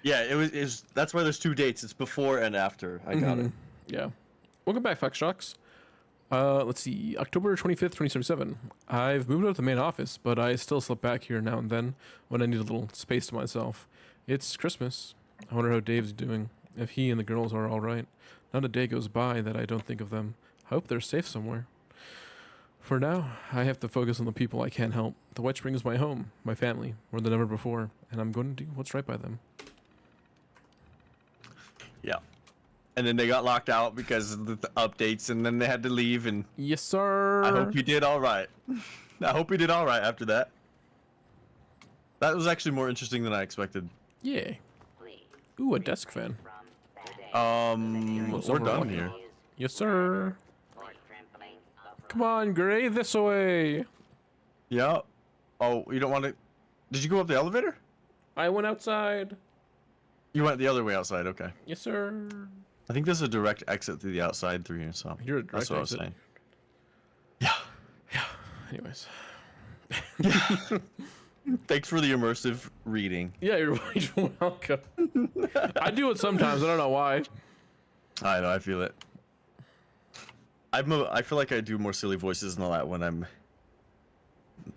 Yeah, it was. That's why there's 2 dates. It's before and after. I got it. Yeah. Welcome back, Fox Shocks. Let's see. October 25th, 2077. I've moved out of the main office, but I still slip back here now and then when I need a little space to myself. It's Christmas. I wonder how Dave's doing. if he and the girls are all right. Not a day goes by that I don't think of them. I hope they're safe somewhere. For now, I have to focus on the people I can't help. The White Spring is my home, my family, more than ever before, and I'm going to do what's right by them. Yeah. And then they got locked out because of the updates, and then they had to leave, and... Yes, sir! I hope he did alright. I hope he did alright after that. That was actually more interesting than I expected. Yeah. Ooh, a desk fan. We're done here. Yes, sir. Come on, Gray, this way. Yeah. Oh, you don't want to... Did you go up the elevator? I went outside. You went the other way outside, okay. Yes, sir. I think there's a direct exit through the outside through here, so... You're a direct That's what exit. I was saying. Yeah. Anyways. Yeah. Thanks for the immersive reading. Yeah, you're welcome. I do it sometimes. I don't know why. I know. I feel it. I feel like I do more silly voices and all that when I'm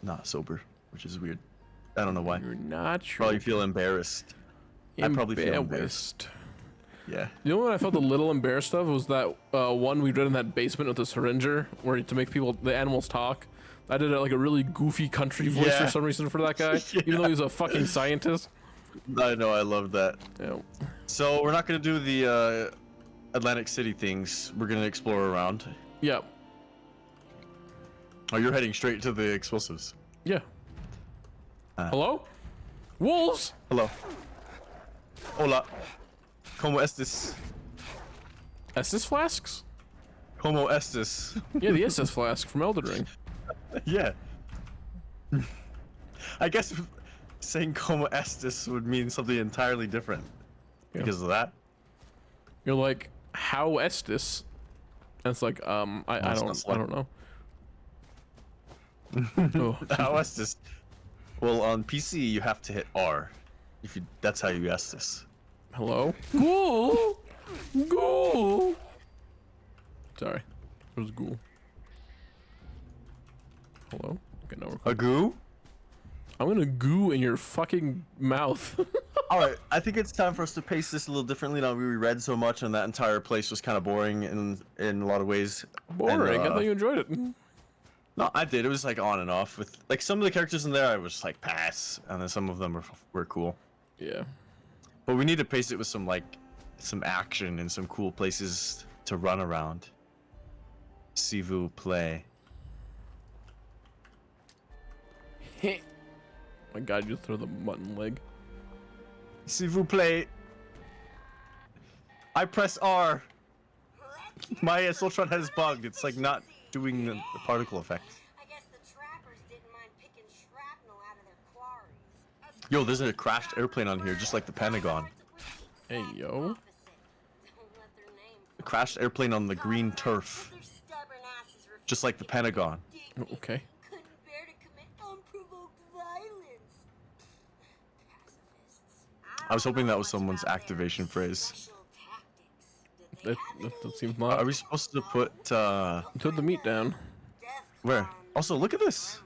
not sober, which is weird. I don't know why. You're not Probably feel embarrassed. I probably feel embarrassed. Yeah. You know what I felt a little embarrassed of was that one we read in that basement with the syringer, where to make the animals talk. I did like a really goofy country voice for some reason for that guy, even though he was a fucking scientist. I know, I love that. Yeah. So we're not gonna do the Atlantic City things. We're gonna explore around. Yeah. Oh, you're heading straight to the explosives. Yeah. Hello? Wolves? Hello. Hola. ¿Cómo estes? Estes flasks? ¿Cómo estes? Yeah, the Estes flask from Elden Ring. Yeah. I guess saying como estes would mean something entirely different because of that. You're like, how estes? And it's like, I don't know. Oh, how estes? Well, on PC you have to hit R. That's how you estes. Hello? Ghoul! Ghoul! Sorry. It was ghoul. Hello? Okay, now we're cool. A goo? I'm gonna goo in your fucking mouth. Alright, I think it's time for us to pace this a little differently now. We read so much and that entire place was kind of boring in a lot of ways. Boring? And, I thought you enjoyed it. No, I did. It was like on and off. With like some of the characters in there I was like pass, and then some of them were cool. Yeah. But we need to pace it with some action and some cool places to run around. S'il vous plaît. My god, you throw the mutton leg. S'il vous plaît. I press R. My Soltron head is bugged. It's like not doing the particle effect. I guess the trappers didn't mind picking shrapnel out of their quarries. Yo, there's a crashed airplane on here, just like the Pentagon. Hey, yo. A crashed airplane on the green turf. Just like the Pentagon. Okay. Couldn't bear to commit unprovoked violence. I was hoping that was someone's activation phrase. That seems not. Are we supposed to put the meat down? Where? Also, look at this.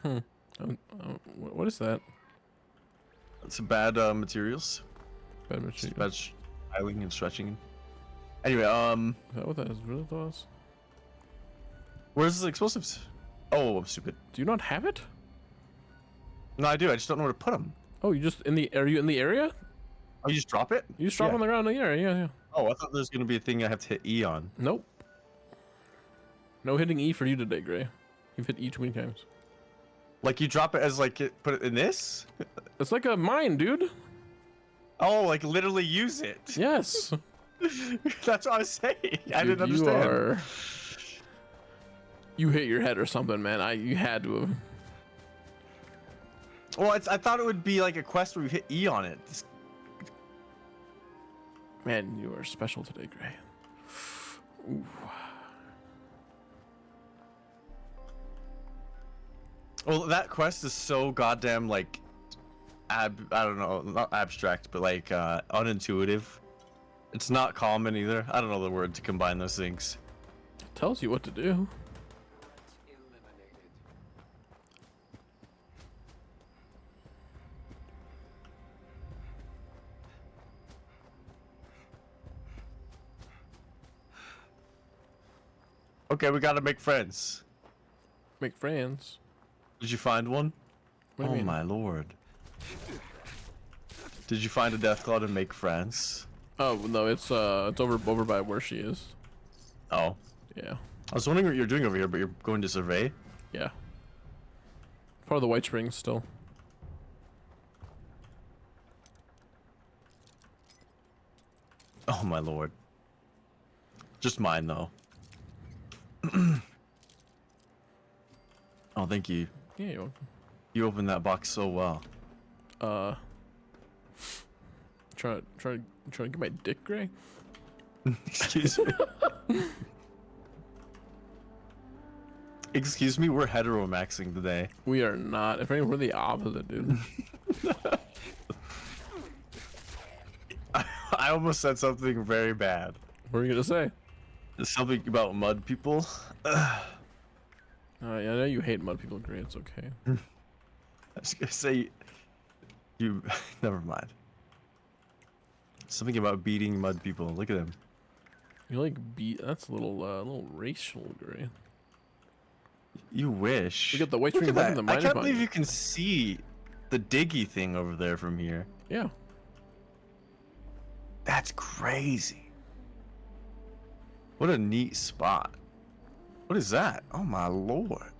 What is that? It's bad materials. Bad materials. Bad styling and stretching. Anyway, Is that what that is really was? Where's the explosives? Oh, I'm stupid. Do you not have it? No, I do. I just don't know where to put them. Oh, you just are you in the area? Oh, you just drop it? You just drop it on the ground in the area, yeah. Oh, I thought there was gonna be a thing I have to hit E on. Nope. No hitting E for you today, Gray. You've hit E too many times. Like you drop it as put it in this? It's like a mine, dude. Oh, like literally use it. Yes. That's what I was saying. I Dude, didn't understand. You hit your head or something, man. You had to have. Well, I thought it would be like a quest where you hit E on it. Man, you are special today, Gray. Ooh. Well, that quest is so goddamn I don't know, not abstract, but unintuitive. It's not common either. I don't know the word to combine those things. It tells you what to do. Okay, we gotta make friends. Make friends? Did you find one? What do you mean? My lord. Did you find a Deathclaw to make friends? Oh no, it's over by where she is. Oh. Yeah. I was wondering what you're doing over here, but you're going to survey? Yeah. Part of the White Springs still. Oh my lord. Just mine though. Oh, thank you. Yeah, you're welcome. You opened that box so well. Try to get my dick gray. Excuse me. Excuse me, we're heteromaxing today. We are not. If anything, we're the opposite, dude. I almost said something very bad. What are you gonna say? Something about mud people. Yeah, I know you hate mud people, Gray. It's okay. I was gonna say you. Never mind. Something about beating mud people. Look at him. You like beat? That's a little racial, Gray. You wish. Look at the White Look Spring at in the that. I mining can't mine. believe you can see the diggy thing over there from here. Yeah. That's crazy. What a neat spot. What is that? Oh my lord.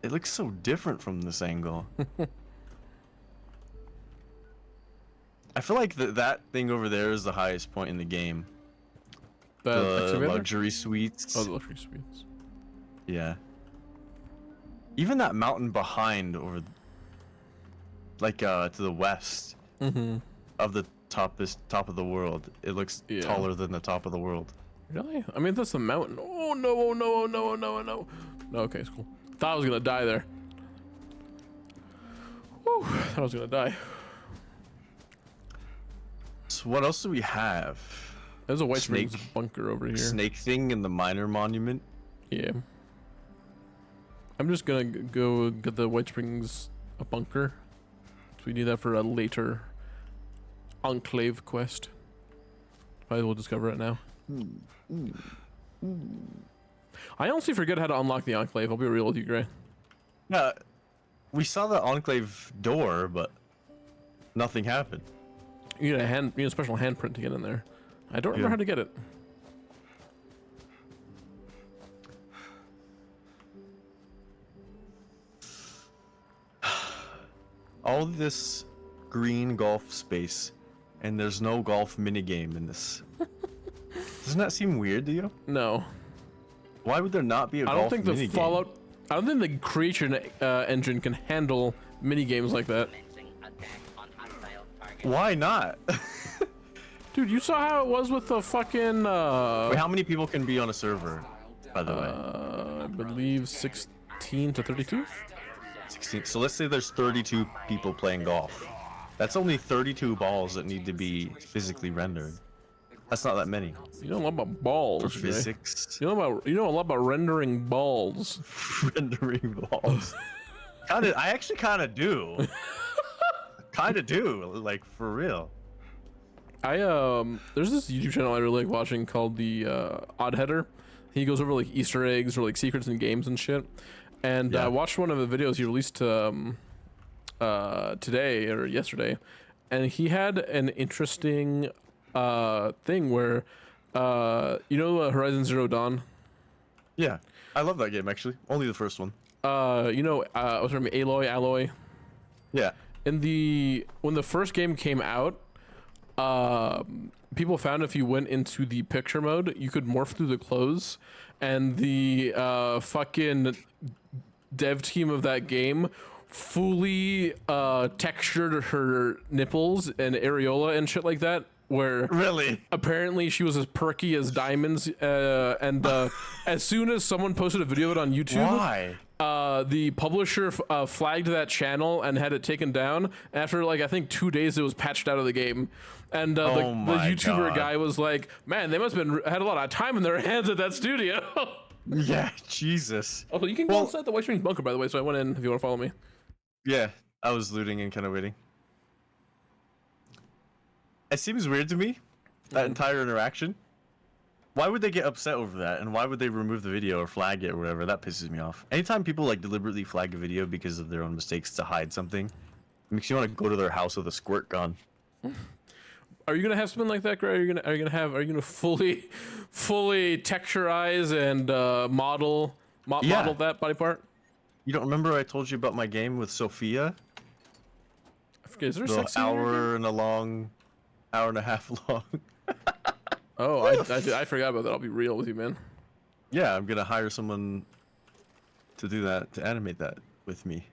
It looks so different from this angle. I feel like that thing over there is the highest point in the game. The excavator? luxury suites. Oh, the luxury suites. Yeah. Even that mountain behind over, like to the west of the top of the world. It looks taller than the top of the world. Really? I mean, that's the mountain. Oh no! Oh no! Oh no! Oh no! Oh no! No, okay, it's cool. Thought I was gonna die there. Whew, thought I was gonna die. So what else do we have? There's a White Springs bunker over here. Snake thing in the minor monument. Yeah. I'm just gonna go get the White Springs a bunker. So we need that for a later Enclave quest. Might as well discover it now. I honestly forget how to unlock the Enclave. I'll be real with you, Gray. Yeah, we saw the Enclave door, but nothing happened. You need a special handprint to get in there. I don't remember how to get it. All this green golf space, and there's no golf minigame in this. Doesn't that seem weird to you? No. Why would there not be a golf minigame? I don't think the Fallout. I don't think the creation engine can handle mini games like that. Why not? Dude, you saw how it was with the fucking. Wait, how many people can be on a server, by the way? I believe 16 to 32. 16. So let's say there's 32 people playing golf. That's only 32 balls that need to be physically rendered. That's not that many. You know a lot about balls. For physics. You know a lot about rendering balls. Rendering balls. I actually kind of do. Kind of do, like for real. There's this YouTube channel I really like watching called the Odd Header. He goes over like Easter eggs or like secrets in games and shit. And I watched one of the videos he released today or yesterday, and he had an interesting thing where Horizon Zero Dawn. Yeah, I love that game actually. Only the first one. What's her name? Aloy. Yeah. When the first game came out, people found if you went into the picture mode, you could morph through the clothes, and the fucking dev team of that game fully textured her nipples and areola and shit like that, where really apparently she was as perky as diamonds, and as soon as someone posted a video of it on YouTube, why? The publisher flagged that channel and had it taken down. After like I think 2 days, it was patched out of the game, and the YouTuber guy was like, "Man, they must have had a lot of time in their hands at that studio." Yeah, Jesus. Oh, you can go inside the White Springs bunker, by the way. So I went in. If you want to follow me. Yeah, I was looting and kind of waiting. It seems weird to me, that entire interaction. Why would they get upset over that? And why would they remove the video or flag it or whatever? That pisses me off. Anytime people like deliberately flag a video because of their own mistakes to hide something, it makes you want to go to their house with a squirt gun. Are you gonna have something like that, Gray? Are you gonna fully texturize and model that body part? You don't remember I told you about my game with Sophia? I forget, is there a The sex scene in your game? hour and a half long. Oh, I forgot about that. I'll be real with you, man. Yeah, I'm gonna hire someone to do that, to animate that with me.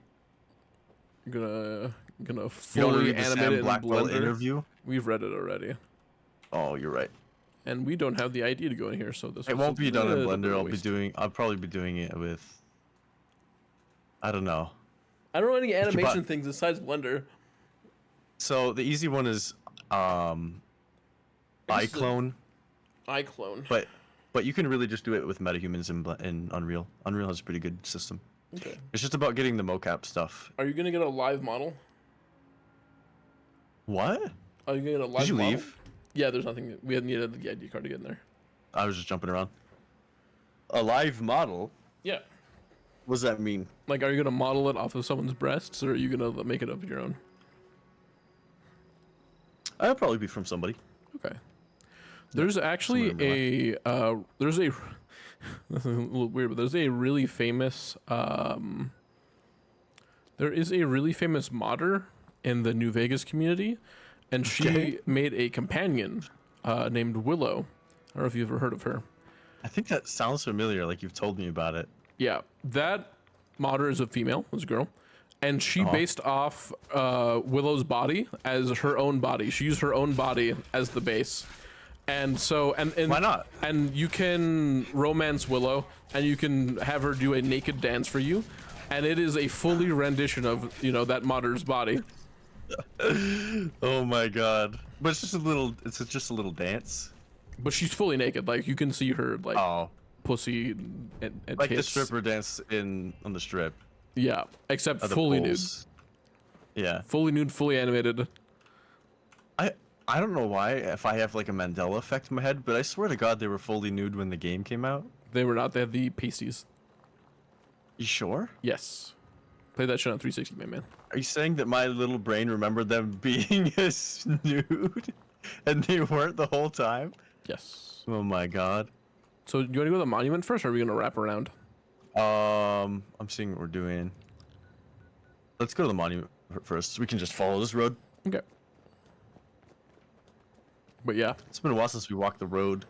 You're gonna You don't fully read the animate Sam it in Blackwell Blender. interview? We've read it already. Oh, you're right. And we don't have the ID to go in here, so this. It was won't a be done in little bit Blender. of a waste. I'll probably be doing it with. I don't know. I don't know any If you animation bought- things besides Blender. So the easy one is iClone. iClone. But you can really just do it with metahumans in Unreal. Unreal has a pretty good system. Okay. It's just about getting the mocap stuff. Are you gonna get a live model? What? Are you gonna get a live Did you model? leave? Yeah, there's nothing. We hadn't needed the ID card to get in there. I was just jumping around. A live model? Yeah. What does that mean? Like, are you gonna model it off of someone's breasts, or are you gonna make it of your own? I'll probably be from somebody. Okay. There's actually there's a this is a little weird, but there's a really famous there is a really famous modder in the New Vegas community, and she made a companion named Willow. I don't know if you've ever heard of her. I think that sounds familiar, like you've told me about it. Yeah, that modder is a female, is a girl, and she based off Willow's body as her own body. She used her own body as the base. And so, and why not? And you can romance Willow, and you can have her do a naked dance for you, and it is a fully rendition of that modder's body. Oh my god! But it's just a little. It's just a little dance. But she's fully naked. Like you can see her pussy and like the tits. stripper dance on the strip. Yeah, except Of the fully poles. nude. Yeah. Fully nude, fully animated. I don't know why, if I have like a Mandela effect in my head, but I swear to God they were fully nude when the game came out. They were not. They had the pasties. You sure? Yes. Play that shit on 360, my man. Are you saying that my little brain remembered them being nude, and they weren't the whole time? Yes. Oh my God. So you want to go to the monument first, or are we gonna wrap around? I'm seeing what we're doing. Let's go to the monument first. So we can just follow this road. Okay. But yeah, it's been a while since we walked the road.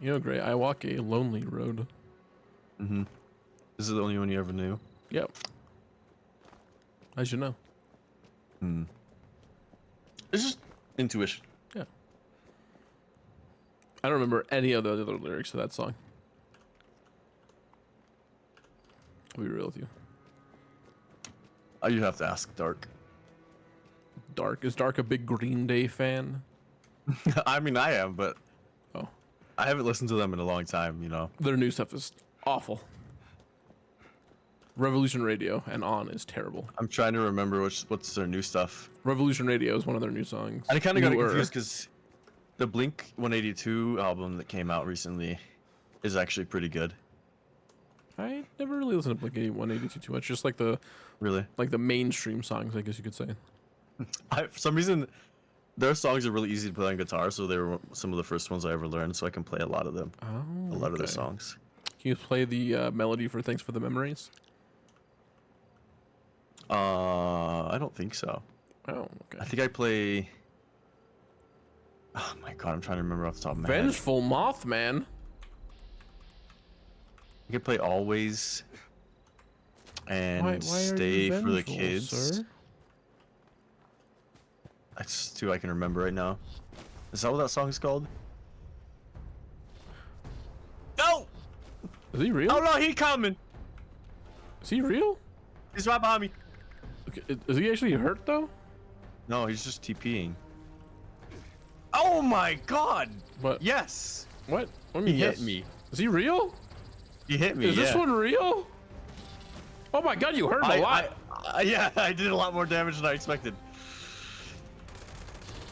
You know, Gray, I walk a lonely road. Mm-hmm. This is the only one you ever knew. Yep. As you know. Hmm. It's just intuition. Yeah. I don't remember any of the other lyrics to that song. I'll be real with you. You have to ask Dark. Dark? Is Dark a big Green Day fan? I mean, I am, but I haven't listened to them in a long time, you know. Their new stuff is awful. Revolution Radio and On is terrible. I'm trying to remember what's their new stuff. Revolution Radio is one of their new songs. I kind of got confused because the Blink 182 album that came out recently is actually pretty good. I never really listened to Blink 182 too much. Just like the mainstream songs, I guess you could say. For some reason, their songs are really easy to play on guitar, so they were some of the first ones I ever learned. So I can play a lot of them. Oh, a lot of their songs. Can you play the melody for "Thanks for the Memories"? I don't think so. Oh, okay. I think I play. Oh my God, I'm trying to remember off the top of my head. Vengeful Mothman. I could play Always and why Stay for the vengeful, Kids. sir? That's two I can remember right now. Is that what that song is called? No! Is he real? Oh no, he coming! Is he real? He's right behind me. Okay, is he actually hurt though? No, he's just TPing. Oh my God! What? Yes! What? What do you He mean, hit yes? me. Is he real? He hit me. Is this yeah. one real? Oh my God, you hurt him a lot. Yeah, I did a lot more damage than I expected.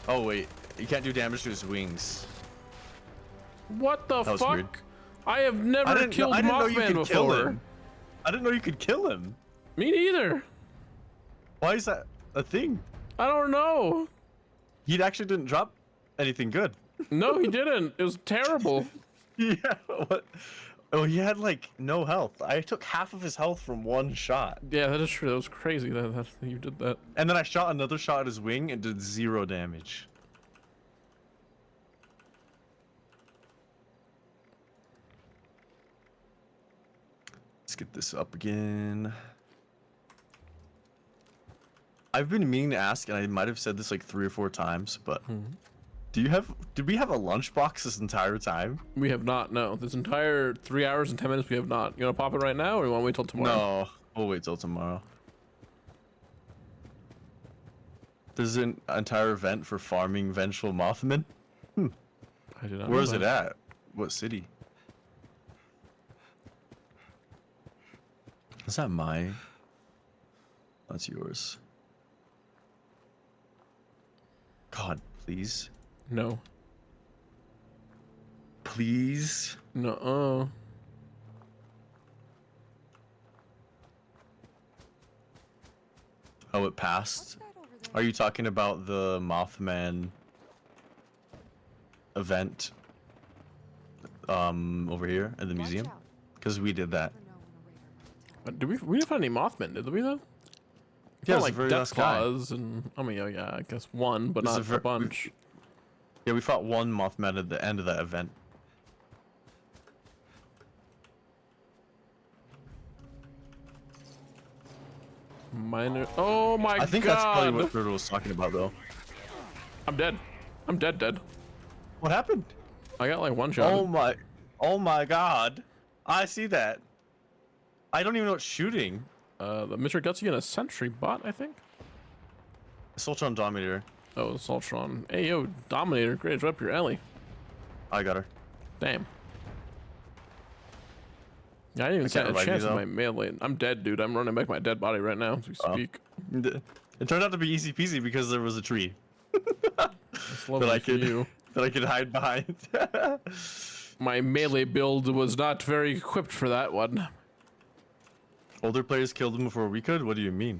Oh wait, you can't do damage to his wings. What the That was fuck? weird. I have never killed I didn't know you Mothman could kill before. him. I didn't know you could kill him. Me neither. Why is that a thing? I don't know. He actually didn't drop anything good. No, he didn't. It was terrible. Yeah, what? Oh, he had like no health. I took half of his health from one shot. Yeah, that is true. That was crazy that you did that. And then I shot another shot at his wing and did 0 damage. Let's get this up again. I've been meaning to ask, and I might have said this like 3 or 4 times, but did we have a lunchbox this entire time? We have not, no. This entire 3 hours and 10 minutes we have not. You wanna pop it right now or you wanna wait till tomorrow? No, we'll wait till tomorrow. There's an entire event for farming vengeful Mothmen. I did not Where know is that. it at? What city? Is that my? That's yours. God, please. No. Please. No. Oh, it passed. Are you talking about the Mothman event? Over here at the museum? Because we did that. Did we didn't find any Mothmen, did we though? Yeah, Found, it's the very last guy. claws and I mean, yeah, I guess one, but It's not a bunch. Yeah, we fought one Mothman at the end of that event. Minor. Oh my god! I think that's probably what Brutal was talking about, though. I'm dead. I'm dead. What happened? I got like one shot. Oh my god! I see that. I don't even know what's shooting. The Mr. Gutsy and a sentry bot, I think. Soltron Dominator. Oh, the Soltron. Hey yo, Dominator, great, it's right up your alley. I got her. Damn. Yeah, I didn't even stand a revive you, chance with though. my melee. I'm dead, dude. I'm running back my dead body right now as we speak. It turned out to be easy peasy because there was a tree It's lovely that I could hide behind. My melee build was not very equipped for that one. Older players killed him before we could? What do you mean?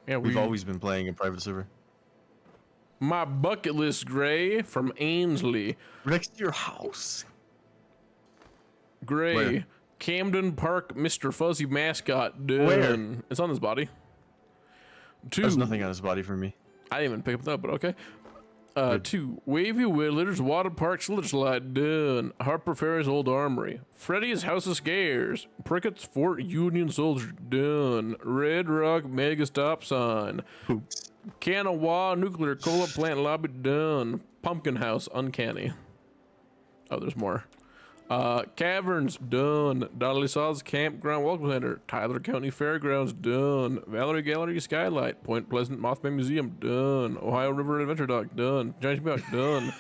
Yeah, We've always been playing in private server. My bucket list, Gray, from Ainsley. Next to your house. Gray. Where? Camden Park, Mr. Fuzzy Mascot. Done. Where? It's on his body. There's nothing on his body for me. I didn't even pick up that, but okay. 2. Wavy Willers, Water Park, Slitchlight, done. Harper Ferry's Old Armory. Freddy's House of Scares. Prickett's Fort Union Soldier, done. Red Rock Mega Stop Sign. Oops. Kanawa Nuclear Cola Plant Lobby, done. Pumpkin House, uncanny. Oh, there's more. Caverns, done. Dolly Saw's Campground Welcome Center. Tyler County Fairgrounds, done. Valerie Gallery Skylight. Point Pleasant Mothman Museum, done. Ohio River Adventure Dock, done. Giant Buck, done.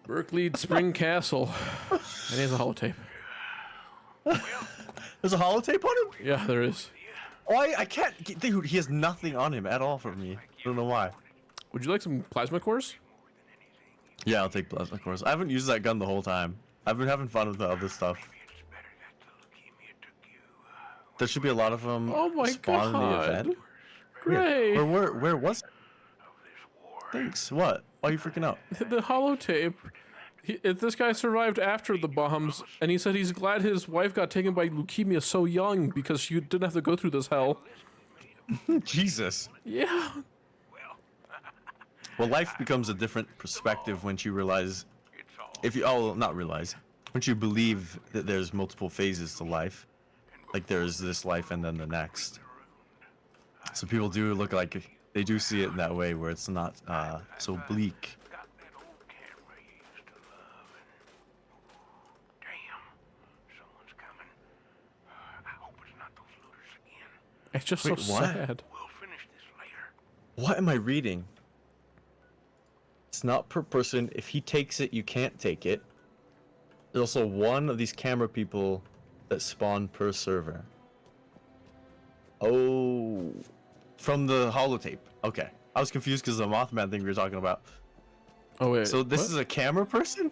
Berkeley Spring Castle. And he has a holotape. There's a holotape on him? Yeah, there is. Oh, I can't. Dude, he has nothing on him at all for me. I don't know why. Would you like some plasma cores? Yeah, I'll take plasma cores. I haven't used that gun the whole time. I've been having fun with the other stuff. There should be a lot of them Oh my spawn in the god. event. Gray. Where was it? Thanks. What? Why are you freaking out? The holotape. This guy survived after the bombs, and he said he's glad his wife got taken by leukemia so young because she didn't have to go through this hell. Jesus. Yeah. Well, life becomes a different perspective once you realize, not realize, once you believe that there's multiple phases to life, like there's this life and then the next. So people do look like, they do see it in that way where it's not so bleak. It's just Wait, so what? sad. What am I reading? It's not per person. If he takes it, you can't take it. There's also one of these camera people that spawn per server. Oh, from the holotape. Okay, I was confused because the Mothman thing we were talking about. Oh wait. So this what? is a camera person?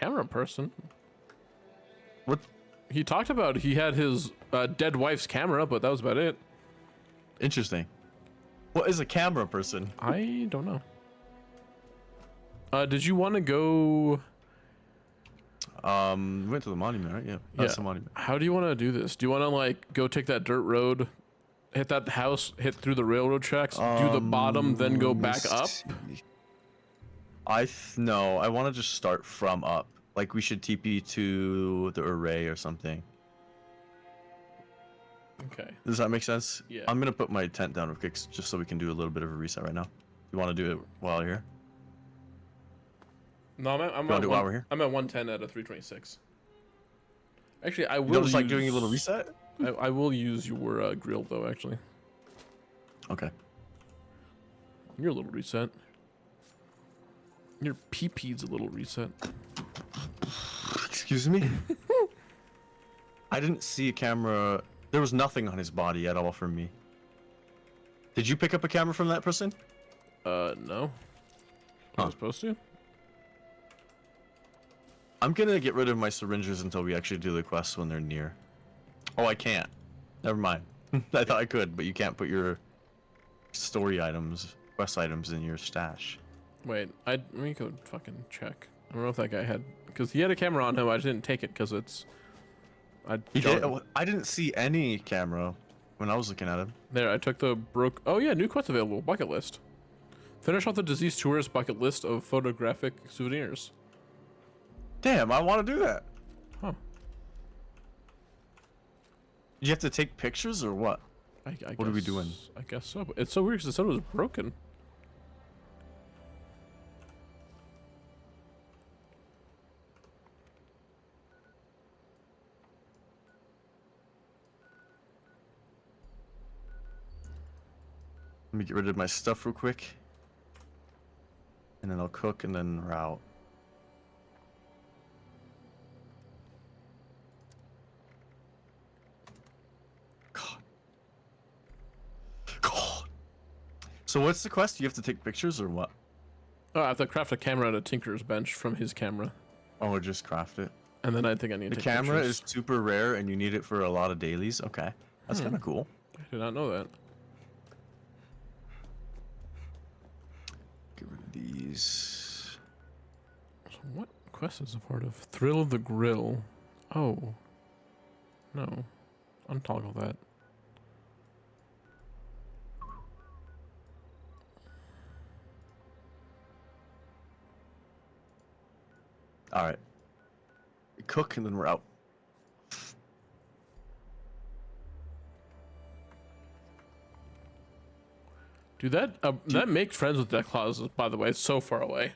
camera person. What? He talked about he had his dead wife's camera, but that was about it. Interesting. What is a camera person? I don't know. Did you want to go? We went to the monument, right? Yeah, that's the monument. How do you want to do this? Do you want to like go take that dirt road, hit that house, hit through the railroad tracks, do the bottom, then go back up? No, I want to just start from up. Like we should TP to the array or something. Okay. Does that make sense? Yeah. I'm gonna put my tent down real quick just so we can do a little bit of a reset right now. You want to do it while you're here? No, I'm do it while we're here? I'm at 110 out of 326. Actually, I will. You don't just like doing a little reset? I will use your grill though. Actually. Okay. Your little reset. Your PP-'s a little reset. Excuse me? I didn't see a camera. There was nothing on his body at all from me. Did you pick up a camera from that person? No. I was supposed to. I'm gonna get rid of my syringes until we actually do the quests when they're near. Oh, I can't. Never mind. I thought I could, but you can't put your story items, quest items in your stash. Wait, let me go fucking check. I don't know if that guy had, because he had a camera on him. I just didn't take it because it's. I didn't see any camera when I was looking at him. There, I took the broke. Oh yeah, new quest available. Bucket list. Finish off the deceased tourist bucket list of photographic souvenirs. Damn, I want to do that. Huh. You have to take pictures or what? What are we doing? I guess so. But it's so weird because it said it was broken. Let me get rid of my stuff real quick. And then I'll cook and then route. God. So what's the quest? You have to take pictures or what? Oh, I have to craft a camera at a tinker's bench from his camera. Oh, just craft it. And then I think I need to The take camera pictures. is super rare and you need it for a lot of dailies. Okay. That's kind of cool. I did not know that. Get rid of these. So what quest is a part of? Thrill of the Grill. Oh. No. Untoggle that. All right. Cook and then we're out. Dude, that make friends with Death Claws, by the way, is so far away.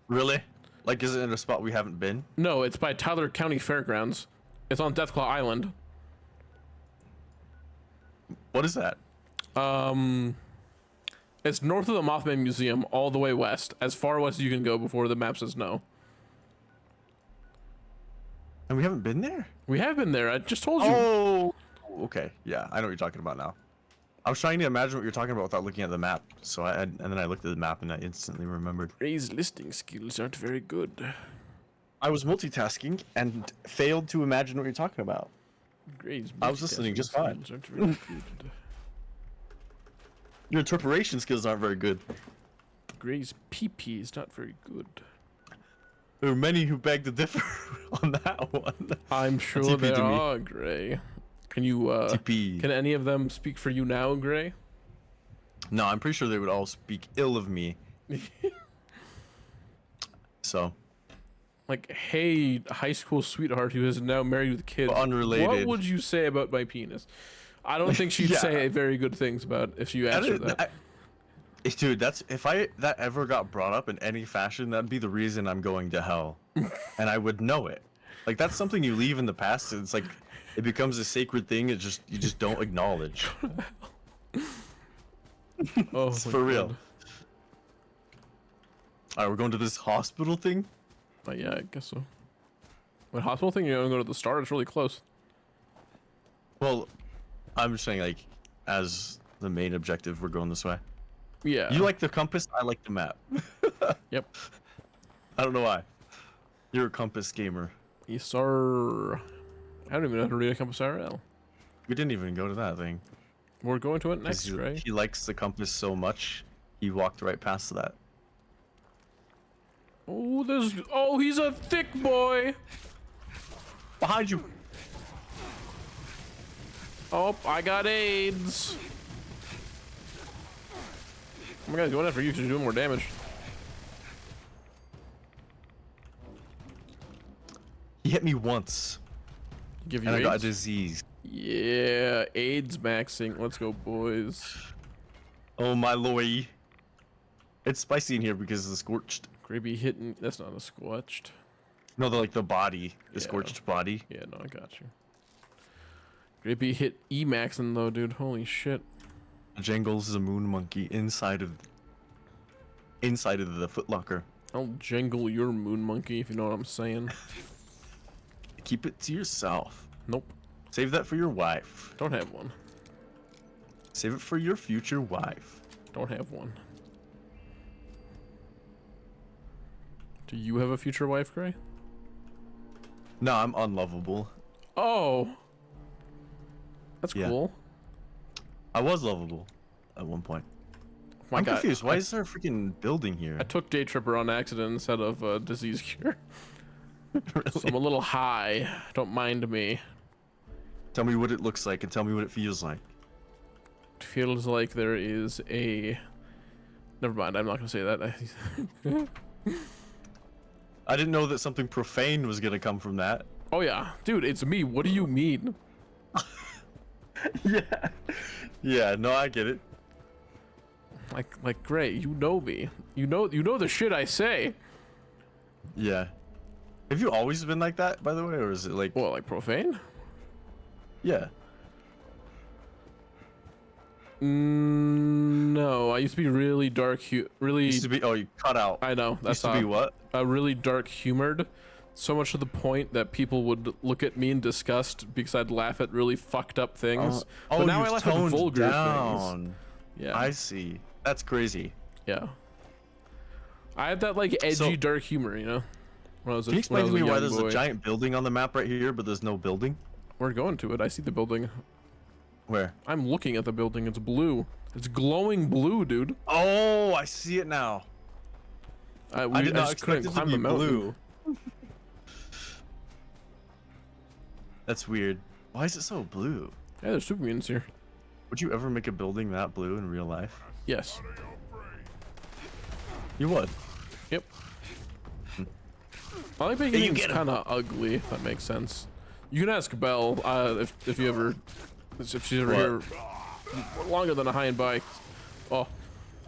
Really? Like, is it in a spot we haven't been? No, it's by Tyler County Fairgrounds. It's on Deathclaw Island. What is that? It's north of the Mothman Museum, all the way west, as far west as you can go before the map says no. And we haven't been there? We have been there. I just told you. Oh, okay. Yeah, I know what you're talking about now. I was trying to imagine what you're talking about without looking at the map. So and then I looked at the map and I instantly remembered. Ray's listing skills aren't very good. I was multitasking and failed to imagine what you're talking about. Gray's I was listening just fine. skills aren't very good. Your interpretation skills aren't very good. Gray's PP is not very good. There are many who beg to differ on that one. I'm sure there are, Gray. Can you, TP. Can any of them speak for you now, Gray? No, I'm pretty sure they would all speak ill of me. So. Like, hey, high school sweetheart who is now married with kids. But unrelated. What would you say about my penis? I don't think she'd say very good things about if you asked her that. Dude, that's if that ever got brought up in any fashion, that'd be the reason I'm going to hell, and I would know it. Like that's something you leave in the past. It's like it becomes a sacred thing. You just don't acknowledge. Oh, it's for real. All right, we're going to this hospital thing. Yeah, I guess so. What hospital thing? You're gonna go to the start. It's really close. Well, I'm just saying, like, as the main objective, we're going this way. Yeah. You like the compass, I like the map. Yep. I don't know why. You're a compass gamer. Yes, sir. I don't even know how to read a compass RL. We didn't even go to that thing. We're going to it next, He, Gray. he likes the compass so much, he walked right past that. Oh, he's a thick boy. Behind you. Oh, I got AIDS. Oh my god, he's going after you because you're doing more damage. He hit me once. Give you and AIDS? I got a disease. Yeah, AIDS maxing. Let's go, boys. Oh my lord. It's spicy in here because of the scorched. Gribby hitting. That's not a scorched. No, the body. The scorched body. Yeah, no, I got you. Gribby hit E maxing though, dude. Holy shit. Jangles is a moon monkey inside of the footlocker. I'll jangle your moon monkey if you know what I'm saying. Keep it to yourself. Nope. Save that for your wife. Don't have one. Save it for your future wife. Don't have one. Do you have a future wife, Gray? No, I'm unlovable. Oh. That's cool. I was lovable at one point. My I'm God. confused. Why is there a freaking building here? I took Day Tripper on accident instead of disease cure. Really? So I'm a little high. Don't mind me. Tell me what it looks like and tell me what it feels like. It feels like there is a... Never mind, I'm not going to say that. I didn't know that something profane was going to come from that. Oh yeah. Dude, it's me. What do you mean? Yeah. Yeah, no, I get it. Like Gray, you know me. You know the shit I say. Yeah. Have you always been like that, by the way, or is it like... What, like profane? Yeah. No, I used to be really dark, really... Used to be... Oh, you cut out. I know. That's used to be what? Really dark humored. So much to the point that people would look at me in disgust because I'd laugh at really fucked up things. But now I laugh at vulgar things. Yeah. I see. That's crazy. Yeah. I had that like edgy dark humor, you know? When I was Can you explain to me why there's boy. a giant building on the map right here, but there's no building? We're going to it. I see the building. Where? I'm looking at the building. It's blue. It's glowing blue, dude. Oh, I see it now. I did not expect it to be blue. That's weird. Why is it so blue? Yeah, there's super mutants here. Would you ever make a building that blue in real life? Yes. You would? Yep. I like making things kind of ugly, if that makes sense. You can ask Belle if you ever, if she's ever here longer than a high and by. Oh,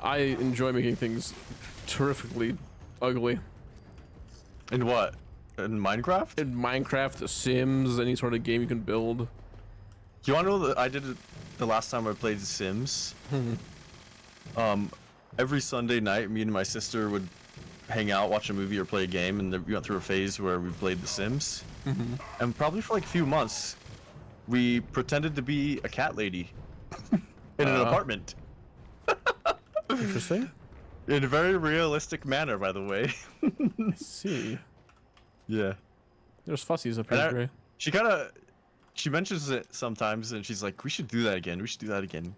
I enjoy making things terrifically ugly. In what? In Minecraft? In Minecraft, The Sims, any sort of game you can build. Do you want to know that I did it the last time I played The Sims? Every Sunday night, me and my sister would hang out, watch a movie, or play a game, and we went through a phase where we played The Sims. And probably for like a few months, we pretended to be a cat lady in an apartment. Interesting. In a very realistic manner, by the way. I see. Yeah. There's fussies up here, Gray. She mentions it sometimes, and she's like, we should do that again. We should do that again.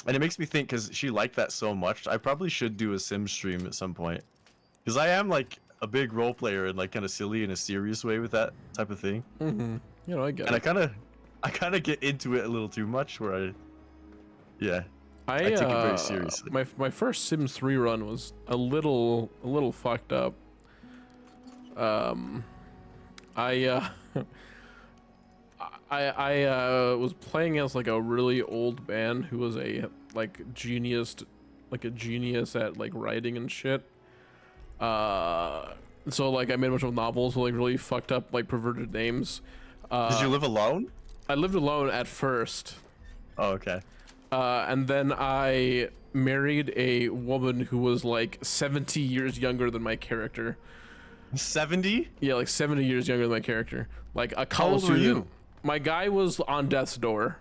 And it makes me think, because she liked that so much, I probably should do a Sim stream at some point. Because I am, like, a big role player and, like, kind of silly in a serious way with that type of thing. You know, I get it. And I kind of get into it a little too much, where I take it very seriously. My first Sims 3 run was a little fucked up. I was playing as like a really old man who was a genius at like writing and shit. So like I made a bunch of novels with like really fucked up like perverted names. Did you live alone? I lived alone at first. Oh, okay. And then I married a woman who was like 70 years younger than my character. 70? Yeah, like 70 years younger than my character. Like a How college old were student. you? My guy was on death's door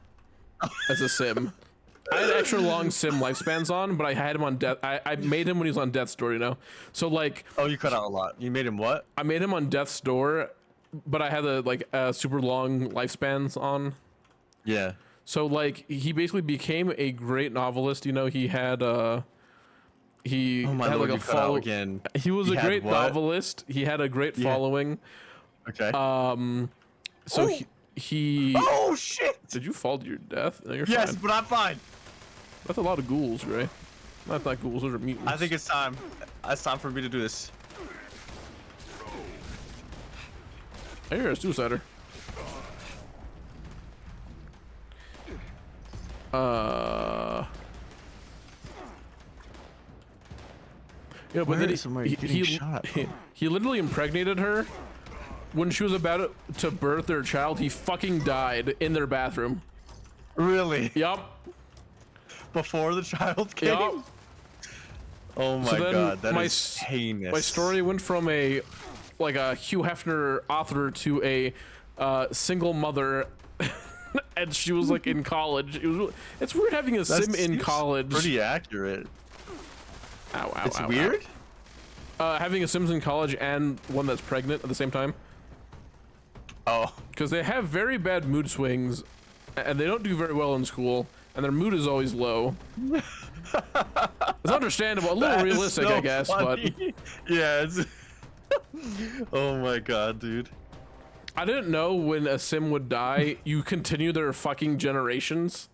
as a sim. I had extra long sim lifespans on, but I had him on death. I made him when he was on death's door, you know. So like. Oh, you cut out a lot. You made him what? I made him on death's door, but I had the super long lifespans on. Yeah. So like he basically became a great novelist. You know, he had he Oh my had lord, like a you cut out follow. again. He was He a had great what? novelist. He had a great following. Okay. So he. Oh shit! Did you fall to your death? No, you're Yes, fine. but I'm fine. That's a lot of ghouls, Ray. Not like ghouls, those are mutants. I think it's time. It's time for me to do this. I hear a suicider. Yeah, but Where then is somebody getting shot, bro? he literally impregnated her when she was about to birth their child. He fucking died in their bathroom. Really? Yup. Before the child came? Yup. Oh my god, that is heinous. My story went from a Hugh Hefner author to a single mother, and she was like in college. It's weird having a sim in college. Pretty accurate. Ow, ow, It's ow, weird? ow. Having a Sims in college and one that's pregnant at the same time. Oh. Because they have very bad mood swings, and they don't do very well in school, and their mood is always low. It's understandable, a little realistic, so I guess, funny. but yeah, it's. Oh my god, dude. I didn't know when a sim would die, you continue their fucking generations.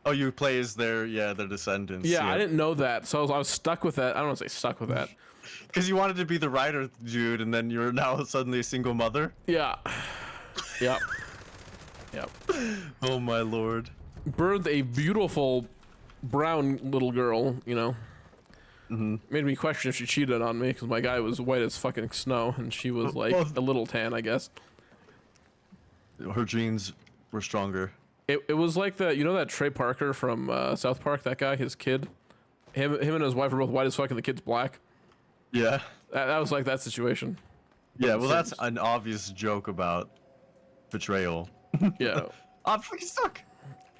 Oh, you play as their descendants. Yeah, I didn't know that, so I was stuck with that. I don't want to say stuck with that. Because you wanted to be the writer dude, and then you're now suddenly a single mother. Yeah. Yep. Yep. Oh my lord. Birthed a beautiful brown little girl, you know. Made me question if she cheated on me, because my guy was white as fucking snow, and she was like a little tan, I guess. Her genes were stronger. It was like that Trey Parker from South Park, that guy, his kid. Him and his wife are both white as fuck, and the kid's black. Yeah. That was like that situation. Yeah, well, that's an obvious joke about betrayal. Yeah. I'm fucking stuck.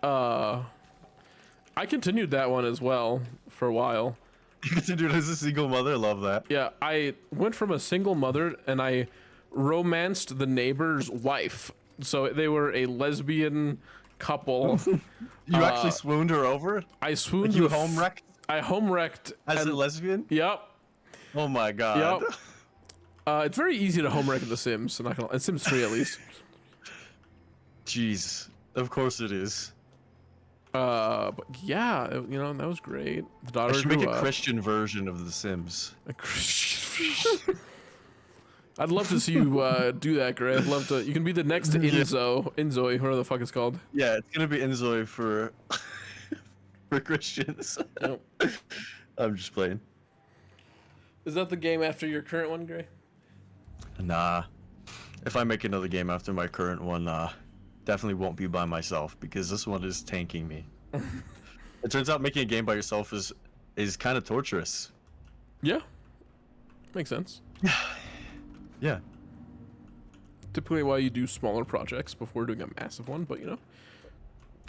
I continued that one as well for a while. You continued as a single mother? Love that. Yeah, I went from a single mother and I romanced the neighbor's wife. So they were a lesbian couple. You actually swooned her over? I swooned. Like you home wrecked? I home wrecked as a lesbian? Yep. Oh my god. Yep. It's very easy to home wreck in The Sims. I'm not gonna, in Sims 3 at least. Jeez. Of course it is. But yeah, that was great. The daughter I should make grew a up. Christian version of The Sims. A Christian. I'd love to see you do that, Gray. I'd love to. You can be the next Inzoi, whatever the fuck it's called. Yeah, it's gonna be Inzoi for for Christians. Nope. I'm just playing. Is that the game after your current one, Gray? Nah. If I make another game after my current one, definitely won't be by myself because this one is tanking me. It turns out making a game by yourself is kind of torturous. Yeah. Makes sense. Yeah. Typically why you do smaller projects before doing a massive one, but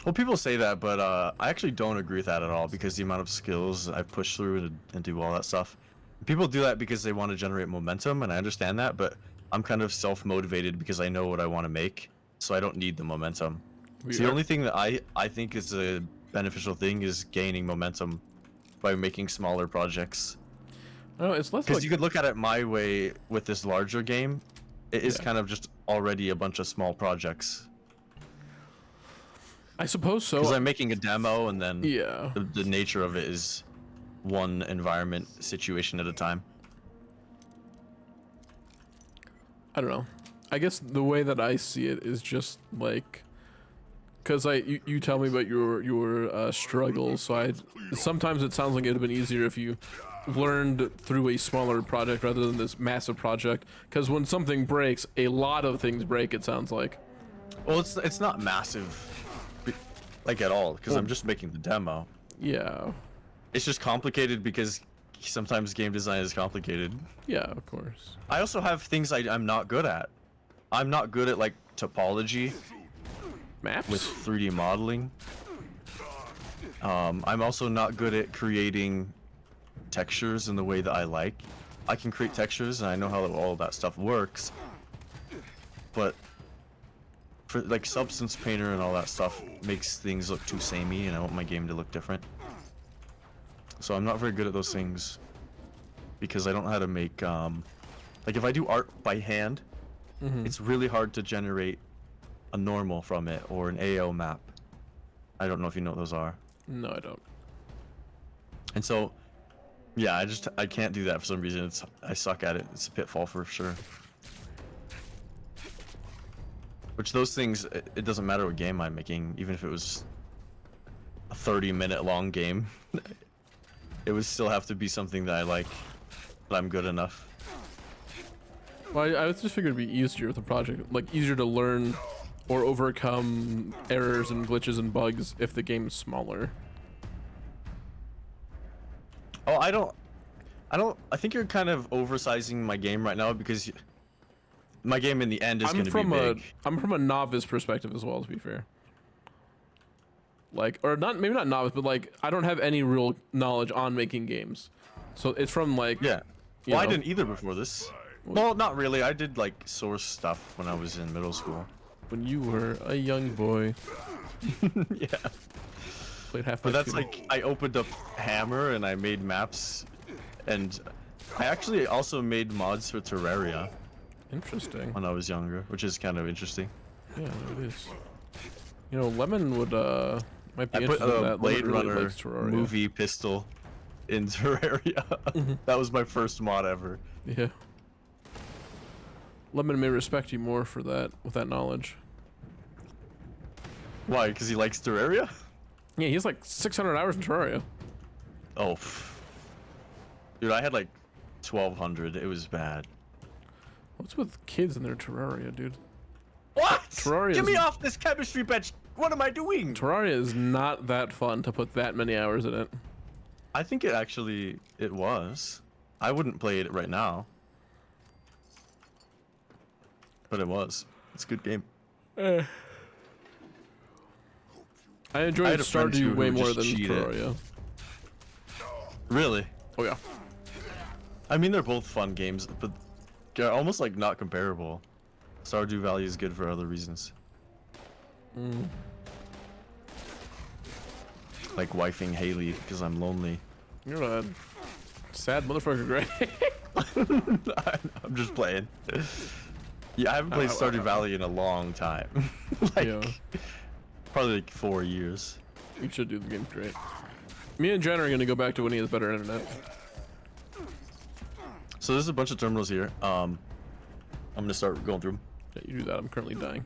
Well, people say that, but I actually don't agree with that at all because the amount of skills I push through and do all that stuff. People do that because they want to generate momentum, and I understand that, but I'm kind of self-motivated because I know what I want to make, so I don't need the momentum. So the only thing that I think is a beneficial thing is gaining momentum by making smaller projects. Oh, it's less because you could look at it my way with this larger game. It is kind of just already a bunch of small projects. I suppose so. Because I'm making a demo, and then yeah, the nature of it is one environment situation at a time. I don't know. I guess the way that I see it is just like, because you tell me about your struggles, so sometimes it sounds like it'd have been easier if you learned through a smaller project rather than this massive project. Because when something breaks, a lot of things break. It sounds like. Well, it's not massive, like at all, because I'm just making the demo. Yeah. It's just complicated because sometimes game design is complicated. Yeah, of course. I also have things I'm not good at. I'm not good at like topology. Maps? With 3D modeling. I'm also not good at creating textures in the way that I like. I can create textures and I know how all that stuff works, but for like Substance Painter and all that stuff makes things look too samey, and I want my game to look different. So I'm not very good at those things because I don't know how to make like if I do art by hand, it's really hard to generate a normal from it or an AO map. I don't know if you know what those are. No, I don't. And so, yeah, I can't do that for some reason. I suck at it. It's a pitfall for sure. Which those things, it doesn't matter what game I'm making, even if it was a 30-minute long game, it would still have to be something that I like, but I'm good enough. Well, I just figured it'd be easier with the project, like easier to learn or overcome errors and glitches and bugs if the game's smaller. Oh, I think you're kind of oversizing my game right now because my game in the end is going to be big. I'm from a novice perspective as well, to be fair. Like, or not, maybe not novice, but like, I don't have any real knowledge on making games. So it's from like... Yeah. Well, I didn't either before this. Well, not really. I did like source stuff when I was in middle school. When you were a young boy. Yeah. Played half. But that's like, I opened up Hammer and I made maps, and I actually also made mods for Terraria. Interesting. When I was younger, which is kind of interesting. Yeah, it is. You know, Lemon would might be I put interested in that. Blade Lemon Runner really likes Terraria. movie pistol in Terraria. That was my first mod ever. Yeah. Lemon may respect you more for that, with that knowledge. Why? Because he likes Terraria? Yeah, he has like 600 hours in Terraria. Oh. Dude, I had like 1,200. It was bad. What's with kids in their Terraria, dude? What? Terraria Get me off this chemistry bench! What am I doing? Terraria is not that fun to put that many hours in it. I think it was. I wouldn't play it right now. But it was. It's a good game. I enjoyed Stardew way more than cheated. Terraria. Really? Oh yeah. I mean, they're both fun games, but they're almost like not comparable. Stardew Valley is good for other reasons. Like wifing Haley because I'm lonely. You're a sad motherfucker, Gray. I'm just playing. Yeah, I haven't played Stardew Valley in a long time. Probably like 4 years. You should do the game great. Me and Jen are gonna go back to when he has better internet. So there's a bunch of terminals here. I'm gonna start going through them. Yeah, you do that. I'm currently dying.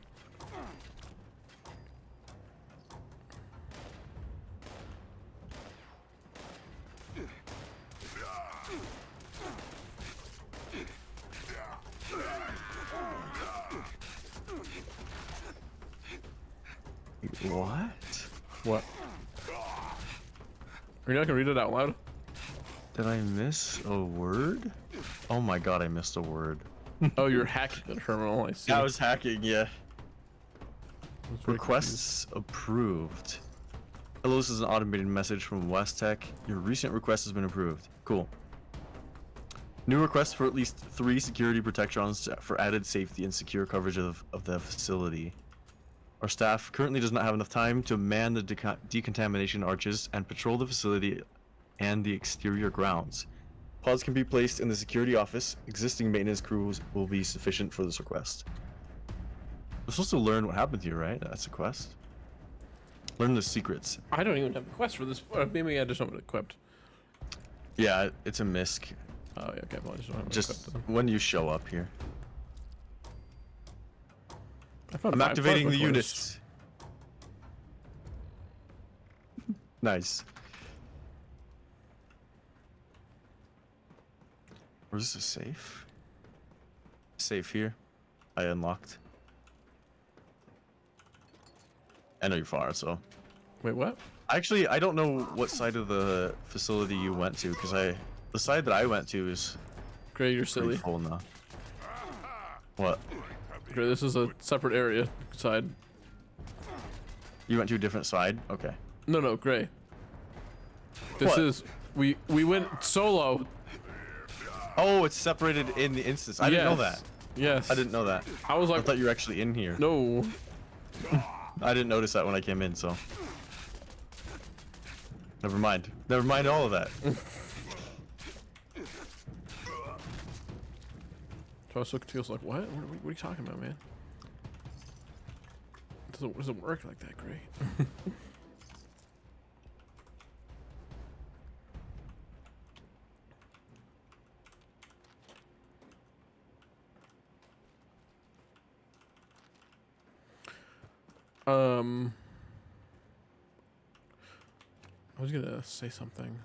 What? What? Are you not gonna read it out loud? Did I miss a word? Oh my god, I missed a word. Oh, you're hacking the terminal, I see. I was hacking, yeah. Requests approved. Hello, this is an automated message from West Tech. Your recent request has been approved. Cool. New requests for at least 3 security protections for added safety and secure coverage of the facility. Our staff currently does not have enough time to man the decontamination arches and patrol the facility and the exterior grounds. Pods can be placed in the security office. Existing maintenance crews will be sufficient for this request. We're supposed to learn what happened here, right? That's a quest. Learn the secrets. I don't even have a quest for this. Maybe I just don't have it equipped. Yeah, it's a misc. Oh, yeah, okay. Well, I just don't have it Just equipped. when you show up here. I'm activating the units. Nice. Where's the safe? Safe here. I unlocked. I know you're far, so. Wait, what? Actually, I don't know what side of the facility you went to, because the side that I went to is. Gray, you're silly. Full now. What? Gray, this is a separate area side. You went to a different side? Okay. No, Gray. This What? is we went solo. Oh, it's separated in the instance. I didn't know that. Yes. I didn't know that. I was like, I thought you were actually in here. No. I didn't notice that when I came in, so. Never mind. Never mind all of that. So I was so confused, like, what? What are you talking about, man? It doesn't work like that, great. I was gonna say something.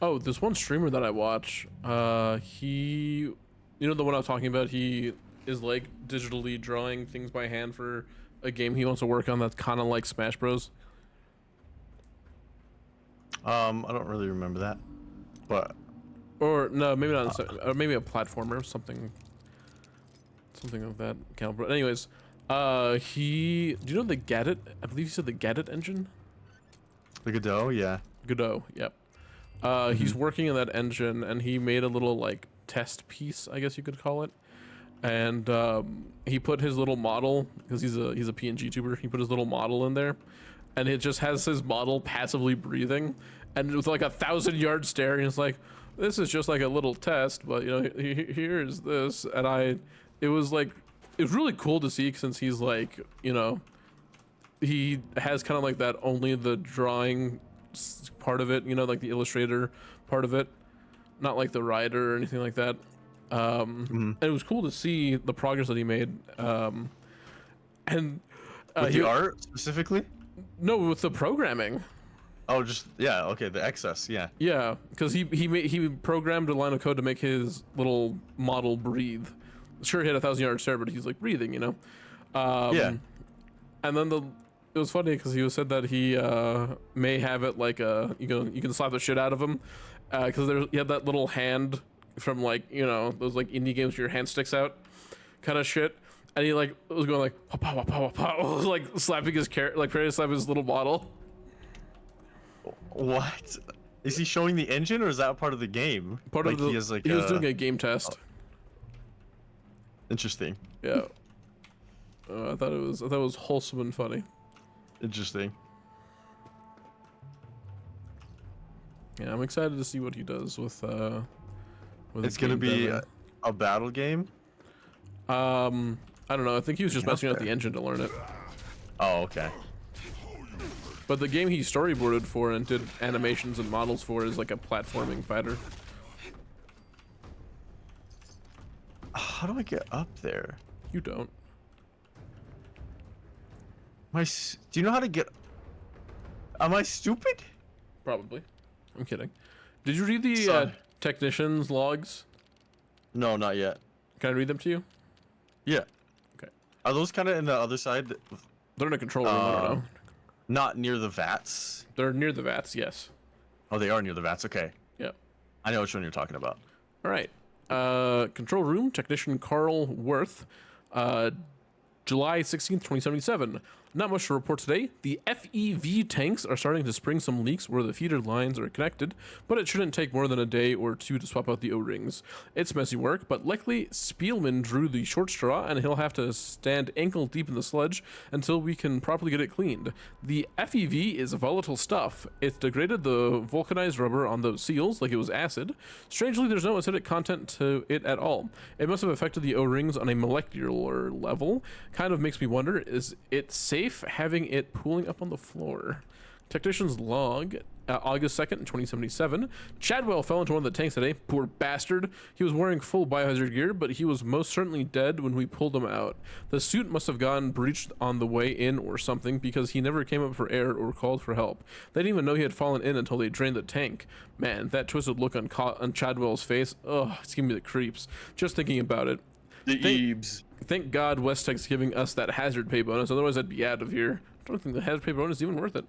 Oh, this one streamer that I watch, he, you know, the one I was talking about, he is like digitally drawing things by hand for a game he wants to work on that's kind of like Smash Bros. I don't really remember that, but or no, maybe not. Or maybe a platformer, something of that caliber. Anyways, he, do you know the Gadget? I believe he said the Gadget engine. The Godot, yeah. Godot, yep. He's working in that engine, and he made a little like test piece, I guess you could call it. And he put his little model, because he's a PNG tuber. He put his little model in there, and it just has his model passively breathing, and with like 1,000-yard stare. And it's like, this is just like a little test, but you know, here's this. And it was really cool to see, since he's like, you know, he has kind of like that only the drawing part of it, you know, like the illustrator part of it, not like the writer or anything like that. And it was cool to see the progress that he made. And with the art specifically? No, with the programming. Oh, just yeah, okay, the excess, yeah. Yeah, because he programmed a line of code to make his little model breathe. Sure, he had 1,000-yard stare, but he's like breathing, you know. Yeah. And then it was funny because he said that he may have it like you can slap the shit out of him, because he had that little hand from like, you know, those like indie games where your hand sticks out kind of shit, and he like was going like pow, pow, pow, pow, pow, like slapping his like ready to slap his little model. What? Is he showing the engine, or is that part of the game? Part like of the, he, is like he was doing a game test. Oh. Interesting. Yeah. I thought it was wholesome and funny. Interesting. Yeah, I'm excited to see what he does with it's gonna be a battle game. I don't know. I think he was just messing out the engine to learn it. Oh, okay. But the game he storyboarded for and did animations and models for is like a platforming fighter. How do I get up there? You don't. Do you know how to get? Am I stupid? Probably. I'm kidding. Did you read the technician's logs? No, not yet. Can I read them to you? Yeah. Okay. Are those kind of in the other side? They're in a control room. I don't know. Not near the vats. They're near the vats. Yes. Oh, they are near the vats. Okay. Yep. I know which one you're talking about. All right. Control room technician Carl Worth, July 16th, 2077. Not much to report today. The FEV tanks are starting to spring some leaks where the feeder lines are connected, but it shouldn't take more than a day or two to swap out the O-rings. It's messy work, but luckily Spielman drew the short straw, and he'll have to stand ankle deep in the sludge until we can properly get it cleaned. The FEV is volatile stuff. It's degraded the vulcanized rubber on those seals like it was acid. Strangely, there's no acidic content to it at all. It must have affected the O-rings on a molecular level. Kind of makes me wonder, is it safe having it pooling up on the floor? Technician's log, August 2nd, 2077. Chadwell fell into one of the tanks today. Poor bastard. He was wearing full biohazard gear, but he was most certainly dead when we pulled him out. The suit must have gotten breached on the way in or something, because he never came up for air or called for help. They didn't even know he had fallen in until they drained the tank. Man, that twisted look on Chadwell's face, ugh, it's giving me the creeps. Just thinking about it. Thank God Westtech's giving us that hazard pay bonus, otherwise I'd be out of here. I don't think the hazard pay bonus is even worth it.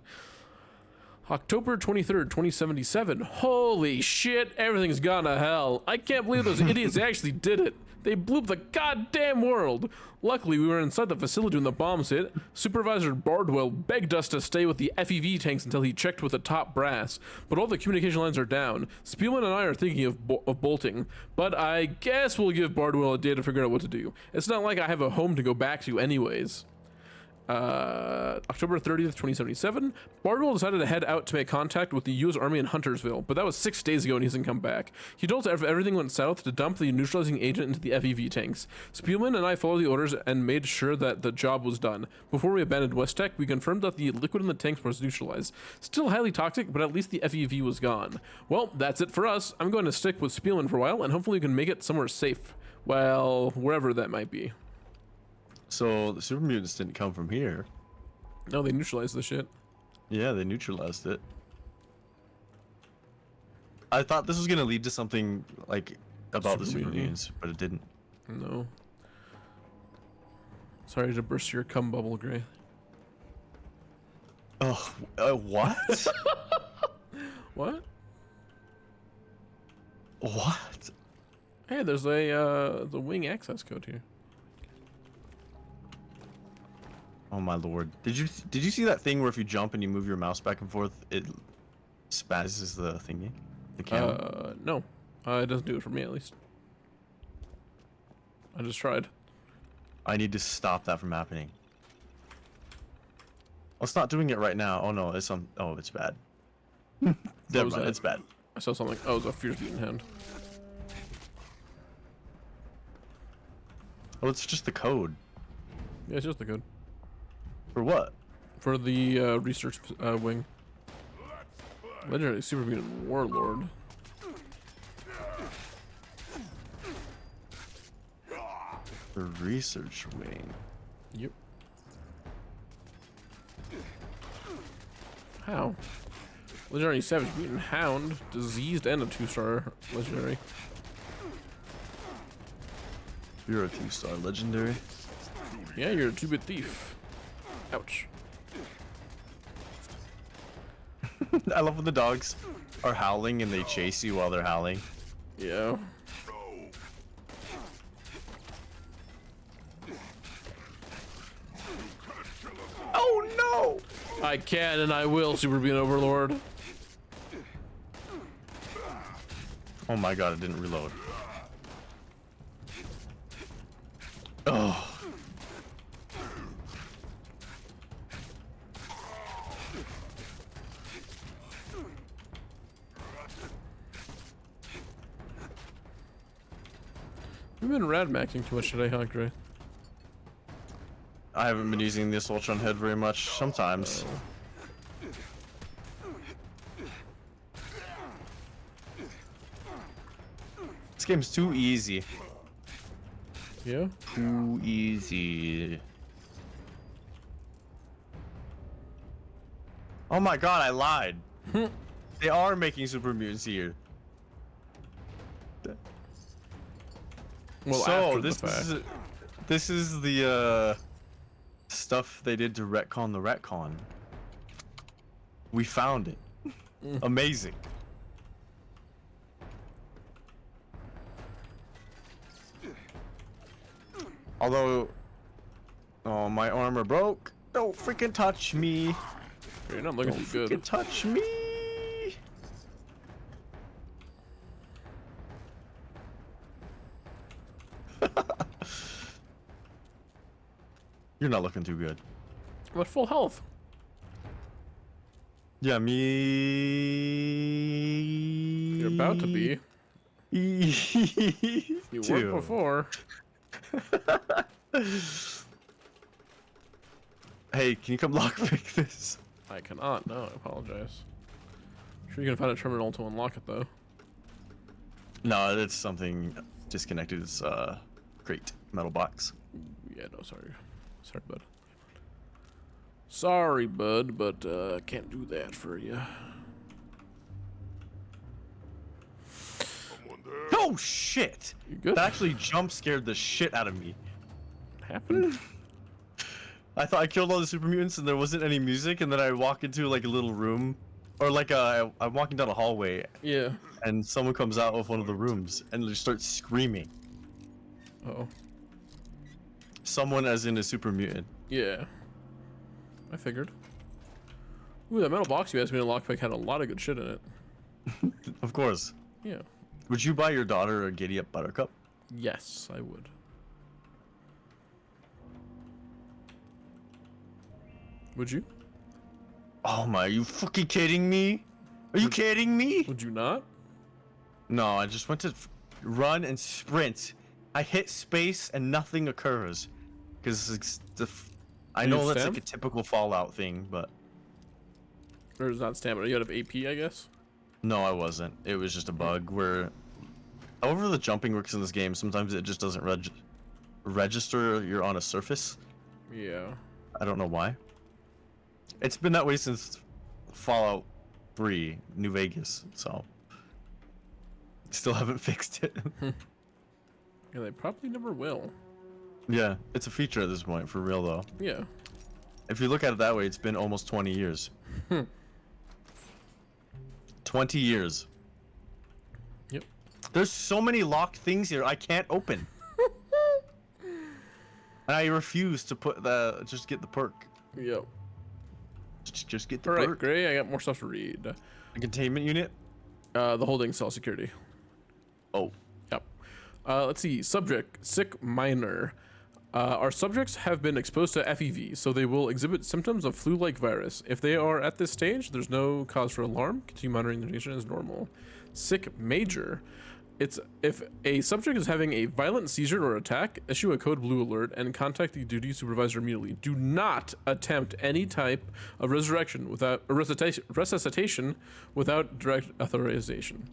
October 23rd, 2077. Holy shit, everything's gone to hell. I can't believe those idiots actually did it. They blew up the goddamn world. Luckily, we were inside the facility when the bombs hit. Supervisor Bardwell begged us to stay with the FEV tanks until he checked with the top brass, but all the communication lines are down. Spielman and I are thinking of bolting, but I guess we'll give Bardwell a day to figure out what to do. It's not like I have a home to go back to anyways. October 30th, 2077, Bardwell decided to head out to make contact with the U.S. Army in Huntersville, but that was 6 days ago and he hasn't come back. He told us if everything went south to dump the neutralizing agent into the FEV tanks. Spielman and I followed the orders and made sure that the job was done. Before we abandoned West Tech, we confirmed that the liquid in the tanks was neutralized. Still highly toxic, but at least the FEV was gone. Well, that's it for us. I'm going to stick with Spielman for a while, and hopefully we can make it somewhere safe. Well, wherever that might be. So the super mutants didn't come from here. No, they neutralized the shit. Yeah, they neutralized it. I thought this was gonna lead to something like about the super mutants, but it didn't. No. Sorry to burst your cum bubble, Gray. Oh, what? What? What? Hey, there's a the wing access code here. Oh my lord! Did you see that thing where if you jump and you move your mouse back and forth, it spazzes the thingy, the camera? No, it doesn't do it for me at least. I just tried. I need to stop that from happening. Well, it's not doing it right now. Oh no, it's on. Oh, it's bad. Never mind, it's bad. I saw something. Oh, it was a fierce beaten hand. Oh, it's just the code. Yeah, it's just the code. For what? For the research wing. Legendary Super Mutant Warlord. The research wing. Yep. How? Legendary Savage Mutant Hound. Diseased and a 2-star legendary. You're a 2-star legendary. Yeah, you're a 2-bit thief. Ouch. I love when the dogs are howling and they chase you while they're howling. Yeah. Oh no! I can and I will, Super Being Overlord. Oh my god, it didn't reload. Oh. We've been radmacking too much today, huh, Gray? I haven't been using this Ultron head very much. Sometimes. This game's too easy. Yeah? Too easy. Oh my god, I lied. They are making super mutants here. Well, so after the fact. this is the stuff they did to retcon the retcon. We found it. Amazing. Although, oh, my armor broke. Don't freaking touch me. You're not looking too good. Don't freaking touch me. You're not looking too good. I'm at full health. Yeah, me. You're about to be. You weren't before. Hey, can you come lockpick this? I cannot. No, I apologize. Sure you can find a terminal to unlock it though. No, it's something disconnected. It's crate metal box. Yeah, no, sorry. Sorry, bud. Sorry, bud, but can't do that for you. Oh shit! You good? That actually jump scared the shit out of me. Happened? I thought I killed all the super mutants and there wasn't any music, and then I walk into like a little room, or like I'm walking down a hallway. Yeah. And someone comes out of one of the rooms and just starts screaming. Uh-oh. Someone as in a super mutant. Yeah. I figured. Ooh, that metal box you asked me to lockpick had a lot of good shit in it. Of course. Yeah. Would you buy your daughter a Giddy Up Buttercup? Yes, I would. Would you? Oh my, are you fucking kidding me? Are you kidding me? Would you not? No, I just went to run and sprint. I hit space and nothing occurs. Because I know that's like a typical Fallout thing, but... Or is not stamina? You out of AP, I guess? No, I wasn't. It was just a bug where... However the jumping works in this game, sometimes it just doesn't register you're on a surface. Yeah. I don't know why. It's been that way since Fallout 3, New Vegas, so... Still haven't fixed it. Yeah, they probably never will. Yeah, it's a feature at this point, for real though. Yeah. If you look at it that way, it's been almost 20 years. 20 years. Yep. There's so many locked things here I can't open. And I refuse to put just get the perk. Yep. Just get the perk. Alright, Gray, I got more stuff to read. A containment unit? The holding cell security. Oh. Yep. Let's see. Subject, sick minor. Our subjects have been exposed to FEV, so they will exhibit symptoms of flu-like virus. If they are at this stage, there's no cause for alarm. Continue monitoring their condition as normal. Sick major. It's if a subject is having a violent seizure or attack, issue a code blue alert and contact the duty supervisor immediately. Do not attempt any type of resurrection without resuscitation without direct authorization.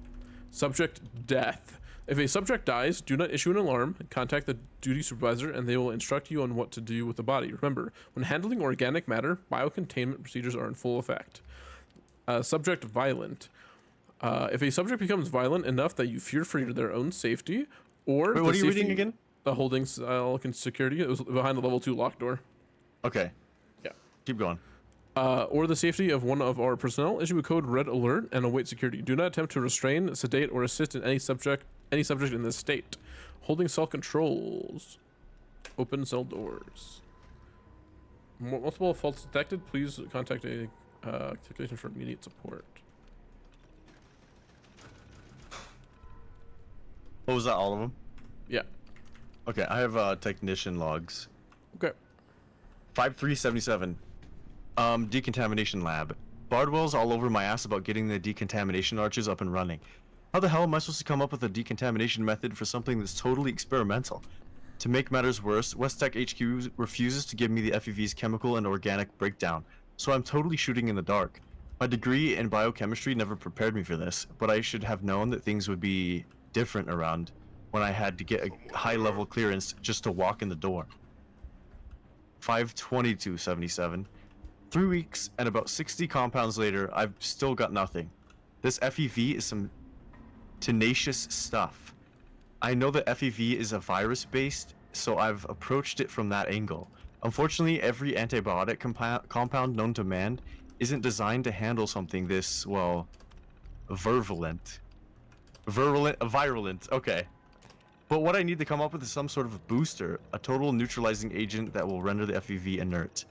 Subject death. If a subject dies, do not issue an alarm. Contact the duty supervisor and they will instruct you on what to do with the body. Remember, when handling organic matter, biocontainment procedures are in full effect. Subject violent. If a subject becomes violent enough that you fear for their own safety, or wait, what are you reading again? The holding cell security. It was behind the level 2 locked door. Okay. Yeah. Keep going. Or the safety of one of our personnel, issue a code red alert and await security. Do not attempt to restrain, sedate, or assist in any subject in this state. Holding cell controls. Open cell doors. Multiple faults detected. Please contact a technician for immediate support. What was that, all of them? Yeah. Okay, I have technician logs. Okay. 5377. Decontamination lab. Bardwell's all over my ass about getting the decontamination arches up and running. How the hell am I supposed to come up with a decontamination method for something that's totally experimental? To make matters worse, West Tech HQ refuses to give me the FEV's chemical and organic breakdown, so I'm totally shooting in the dark. My degree in biochemistry never prepared me for this, but I should have known that things would be different around when I had to get a high-level clearance just to walk in the door. 52277. 3 weeks and about 60 compounds later, I've still got nothing. This FEV is some tenacious stuff. I know that FEV is a virus-based, so I've approached it from that angle. Unfortunately, every antibiotic compound known to man isn't designed to handle something this, well, virulent, okay. But what I need to come up with is some sort of booster, a total neutralizing agent that will render the FEV inert.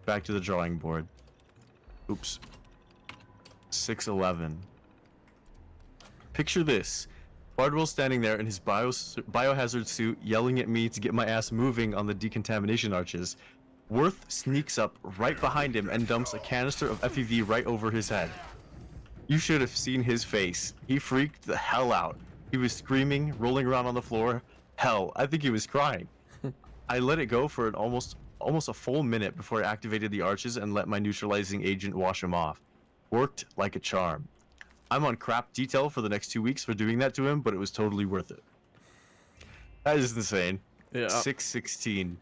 Back to the drawing board. Oops. 611. Picture this. Bardwell's standing there in his biohazard suit, yelling at me to get my ass moving on the decontamination arches. Worth sneaks up right behind him and dumps a canister of FEV right over his head. You should have seen his face. He freaked the hell out. He was screaming, rolling around on the floor. Hell, I think he was crying. I let it go for an almost a full minute before I activated the arches and let my neutralizing agent wash him off. Worked like a charm. I'm on crap detail for the next 2 weeks for doing that to him, but it was totally worth it. That is insane. Yeah. 616.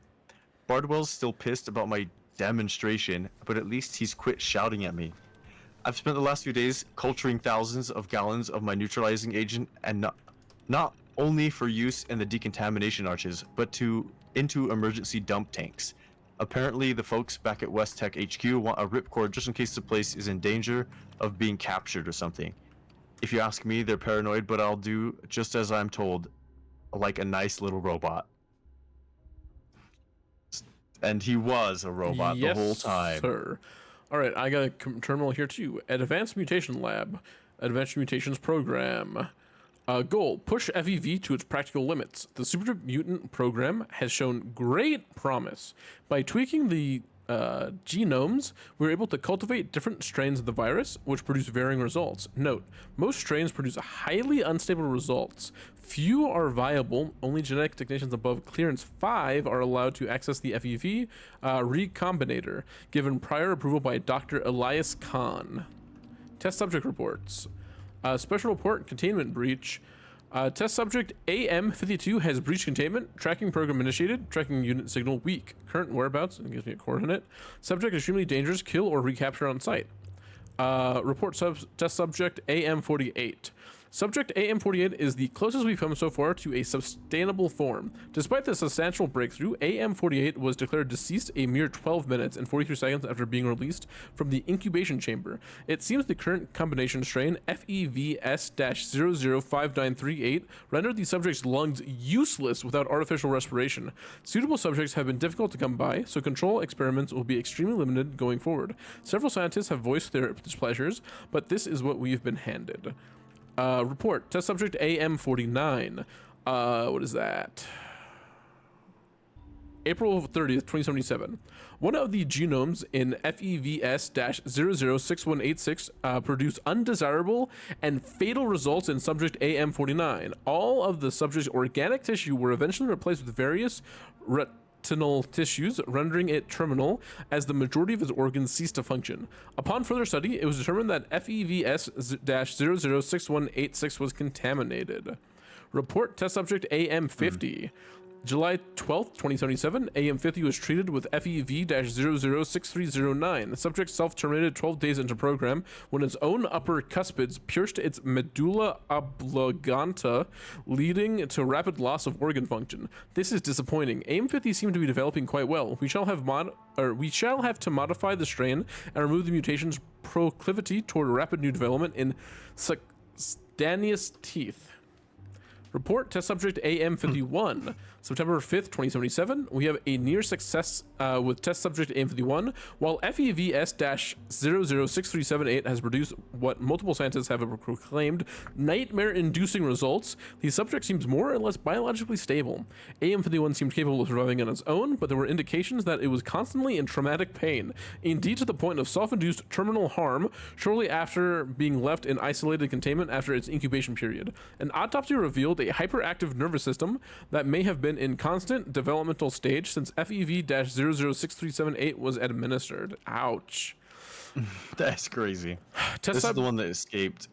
Bardwell's still pissed about my demonstration, but at least he's quit shouting at me. I've spent the last few days culturing thousands of gallons of my neutralizing agent, and not only for use in the decontamination arches, but into emergency dump tanks. Apparently, the folks back at West Tech HQ want a ripcord just in case the place is in danger of being captured or something. If you ask me, they're paranoid, but I'll do just as I'm told, like a nice little robot. And he was a robot the whole time. Sir. All right, I got a terminal here too. Advanced Mutation Lab, Advanced Mutations Program. Goal: push FEV to its practical limits. The Super Mutant program has shown great promise. By tweaking the genomes, we were able to cultivate different strains of the virus, which produce varying results. Note: most strains produce highly unstable results. Few are viable. Only genetic technicians above clearance 5 are allowed to access the FEV recombinator, given prior approval by Dr. Elias Khan. Test subject reports. Special report: containment breach. Test subject AM52 has breached containment. Tracking program initiated. Tracking unit signal weak. Current whereabouts, it gives me a coordinate. Subject extremely dangerous. Kill or recapture on site. Report test subject AM48. Subject AM48 is the closest we've come so far to a sustainable form. Despite the substantial breakthrough, AM48 was declared deceased a mere 12 minutes and 43 seconds after being released from the incubation chamber. It seems the current combination strain, FEVS-005938, rendered the subject's lungs useless without artificial respiration. Suitable subjects have been difficult to come by, so control experiments will be extremely limited going forward. Several scientists have voiced their displeasures, but this is what we've been handed. Report: test subject AM49. What is that? April 30th, 2077. One of the genomes in FEVS-006186 produced undesirable and fatal results in subject AM49. All of the subject's organic tissue were eventually replaced with various retinal tissues, rendering it terminal as the majority of his organs ceased to function. Upon further study, it was determined that FEVS-006186 was contaminated. Report: test subject AM50. July 12th, 2077, AM50 was treated with FEV-006309. The subject self-terminated 12 days into program when its own upper cuspids pierced its medulla oblongata, leading to rapid loss of organ function. This is disappointing. AM50 seemed to be developing quite well. We shall have to modify the strain and remove the mutation's proclivity toward rapid new development in cutaneous teeth. Report: test subject AM51. September 5th, 2077. We have a near success with test subject AM51. While FEVS-006378 has produced what multiple scientists have proclaimed nightmare-inducing results, the subject seems more or less biologically stable. AM51 seemed capable of surviving on its own, but there were indications that it was constantly in traumatic pain, indeed to the point of self-induced terminal harm shortly after being left in isolated containment after its incubation period. An autopsy revealed a hyperactive nervous system that may have been in constant developmental stage since FEV-006378 was administered. Ouch. That's crazy. This is the one that escaped.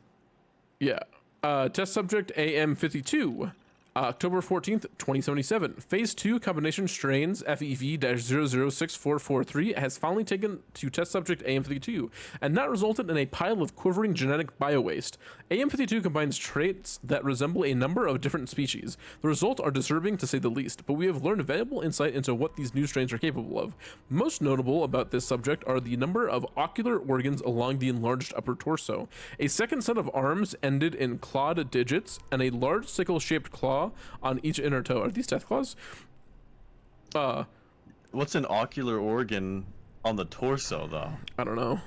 Yeah. Test subject AM52. October 14th, 2077. Phase 2 combination strains FEV-006443 has finally taken to test subject AM52 and not resulted in a pile of quivering genetic biowaste. AM52 combines traits that resemble a number of different species. The results are disturbing to say the least, but we have learned valuable insight into what these new strains are capable of. Most notable about this subject are the number of ocular organs along the enlarged upper torso. A second set of arms ended in clawed digits and a large sickle-shaped claw on each inner toe. Are these death claws? What's an ocular organ on the torso, though? I don't know.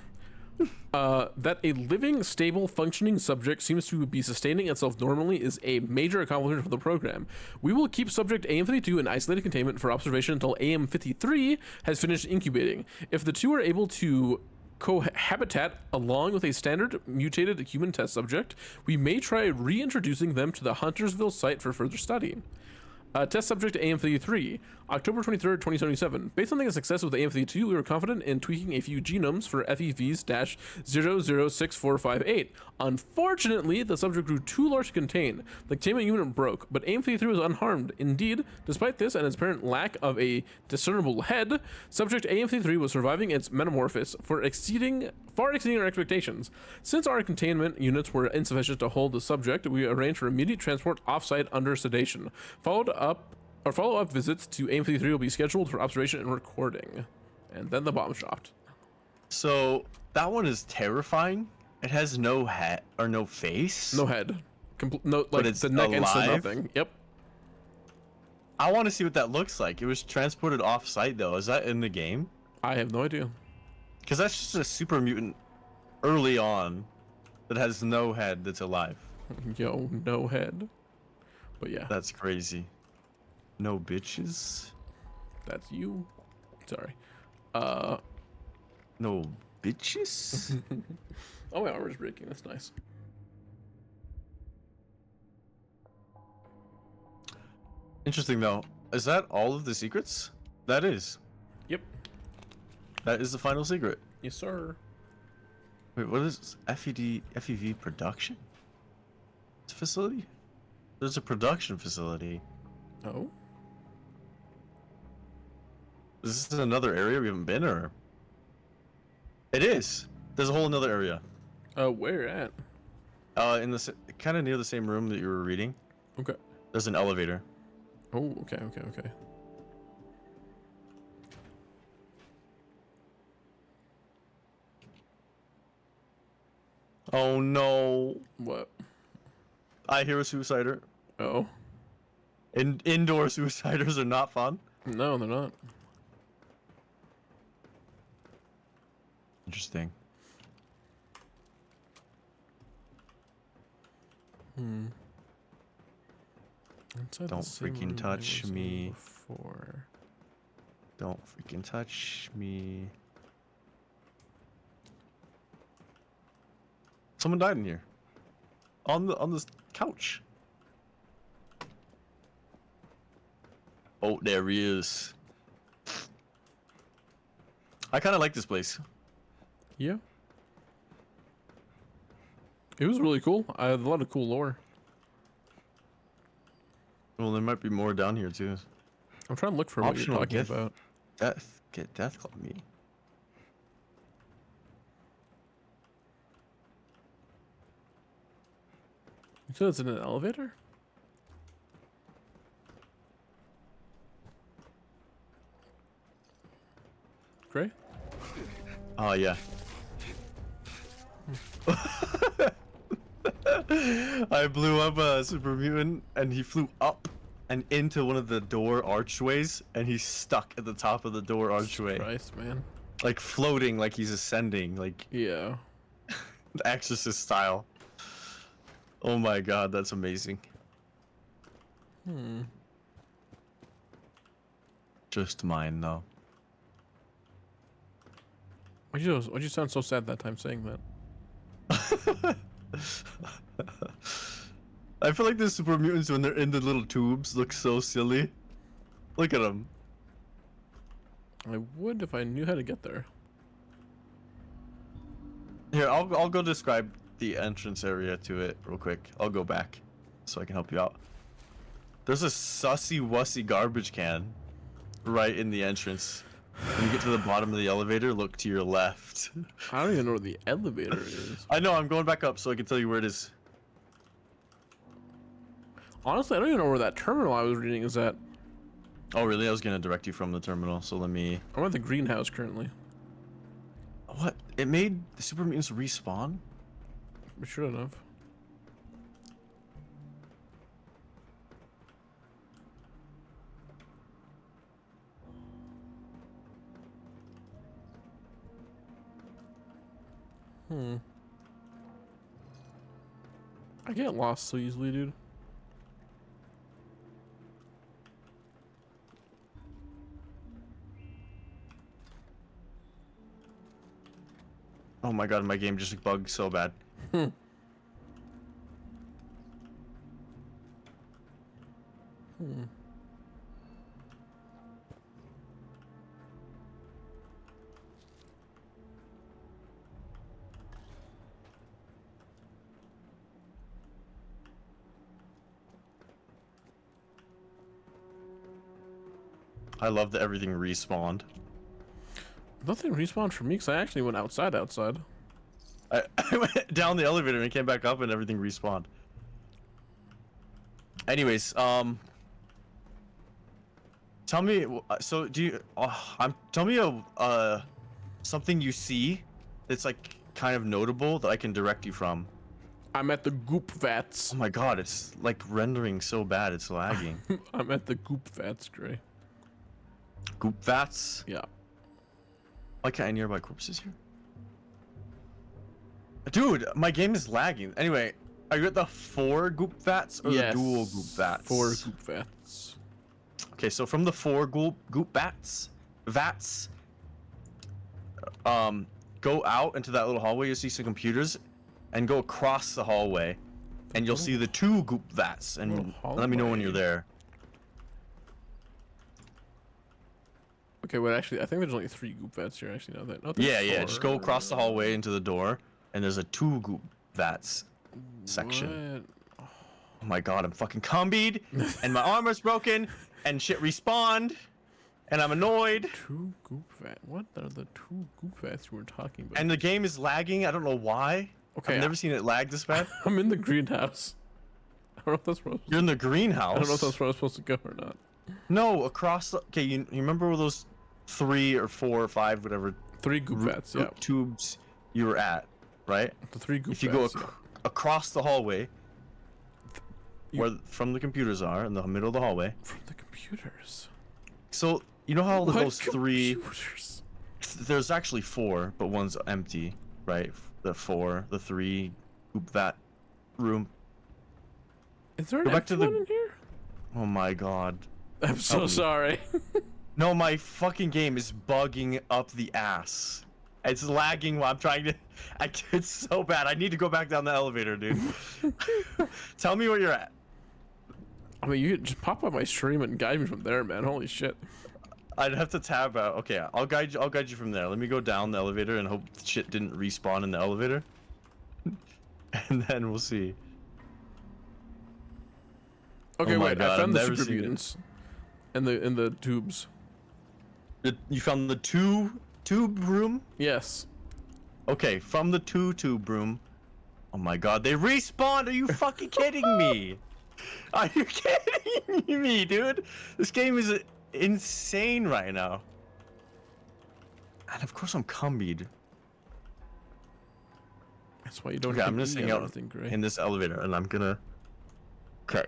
That a living, stable, functioning subject seems to be sustaining itself normally is a major accomplishment for the program. We will keep subject AM52 in isolated containment for observation until AM53 has finished incubating. If the two are able to cohabitat along with a standard mutated human test subject, we may try reintroducing them to the Huntersville site for further study. Test subject AM53, October 23rd, 2077. Based on the success with the AM52, we were confident in tweaking a few genomes for FEVs-006458. Unfortunately, the subject grew too large to contain. The containment unit broke, but AM53 was unharmed. Indeed, despite this and its apparent lack of a discernible head, subject AM53 was surviving its metamorphosis far exceeding our expectations. Since our containment units were insufficient to hold the subject, we arranged for immediate transport offsite under sedation. Follow-up visits to AM53 will be scheduled for observation and recording. And then the bomb dropped. So that one is terrifying. It has no head or no face. No head. No, like but it's the neck and alive? nothing. Yep. I want to see what that looks like. It was transported off-site though. Is that in the game? I have no idea. Because that's just a super mutant early on that has no head that's alive. Yo, no head. But yeah. That's crazy. No bitches? That's you. Sorry. No bitches? Oh, my armor's breaking. That's nice. Interesting though. Is that all of the secrets? That is. Yep. That is the final secret. Yes, sir. Wait, what is FEV production? It's a facility? There's a production facility. Oh? Is this another area we haven't been, or? It is. There's a whole another area. Where at? In the kind of near the same room that you were reading. Okay. There's an elevator. Oh, okay. Oh no. What? I hear a suicider. Oh. Indoor suiciders are not fun. No, they're not. Interesting. Inside Don't the same freaking room touch I was in me. Before. Don't freaking touch me. Someone died in here. On this couch. Oh, there he is. I kind of like this place. Yeah. It was really cool. I had a lot of cool lore. Well, there might be more down here too. I'm trying to look for what you're talking gift. about. Get death club me. You said it's in an elevator? Gray? Oh yeah. I blew up a super mutant and he flew up and into one of the door archways and he's stuck at the top of the door archway. Christ, man. Like floating like he's ascending, like yeah. The Exorcist style. Oh my god, that's amazing. Just mine though. Why'd you sound so sad that time saying that? I feel like the super mutants when they're in the little tubes look so silly. Look at them. I would if I knew how to get there. Here, I'll go describe the entrance area to it real quick. I'll go back so I can help you out. There's a sussy wussy garbage can right in the entrance. When you get to the bottom of the elevator, look to your left. I don't even know where the elevator is. I know, I'm going back up so I can tell you where it is. Honestly, I don't even know where that terminal I was reading is at. Oh, really? I was going to direct you from the terminal, so let me... I'm at the greenhouse currently. What? It made the super mutants respawn? We should have. I get lost so easily, dude. Oh my god, my game just bugged so bad. I love that everything respawned. Nothing respawned for me because I actually went outside. I went down the elevator and came back up and everything respawned. Anyways, tell me, so do you, tell me something you see that's like kind of notable that I can direct you from. I'm at the goop vats. Oh my god, it's like rendering so bad, it's lagging. I'm at the goop vats, Gray. Goop vats? Yeah. Why can't I nearby corpses here? Dude, my game is lagging. Anyway, are you at the 4 goop vats or the dual goop vats? 4 goop vats. Okay, so from the 4 goop vats, go out into that little hallway. You'll see some computers, and go across the hallway, and you'll see the 2 goop vats. And let me know when you're there. Okay, well, actually, I think there's only 3 goop vats here. Actually, no, that. No, Yeah. Just go across the hallway into the door, and there's a 2 goop vats section. What? Oh my god, I'm fucking cumbied, and my armor's broken, and shit respawned, and I'm annoyed. 2 goop vats. What are the 2 goop vats you were talking about? And the game is lagging. I don't know why. Okay, I've never seen it lag this bad. I'm in the greenhouse. I don't know if that's where You're in the greenhouse? I don't know if that's where I'm supposed to go or not. No, across the... Okay, you remember where those 3 or 4 or 5, whatever... 3 goop vats, yeah. Tubes you were at, right? The 3 goop vats, If you go across the hallway, where from the computers are, in the middle of the hallway... From the computers? So, you know how those 3... computers? There's actually 4, but one's empty, right? The 3 goop vat room. Is there an empty one in here? Oh my god. I'm so sorry. No, my fucking game is bugging up the ass. It's lagging while I'm trying to... It's so bad. I need to go back down the elevator, dude. Tell me where you're at. I mean, you could just pop on my stream and guide me from there, man. Holy shit. I'd have to tab out. Okay, I'll guide you from there. Let me go down the elevator and hope shit didn't respawn in the elevator. And then we'll see. Okay, oh my wait. God, I found I've the never super seen it. mutants. In the tubes. You found the 2 tube room? Yes. Okay, from the 2 tube room. Oh my god, they respawned! Are you fucking kidding me? Are you kidding me, dude? This game is insane right now. And of course I'm cumbied. That's why you don't. Okay, I'm just sitting out in this elevator, and I'm gonna. Okay.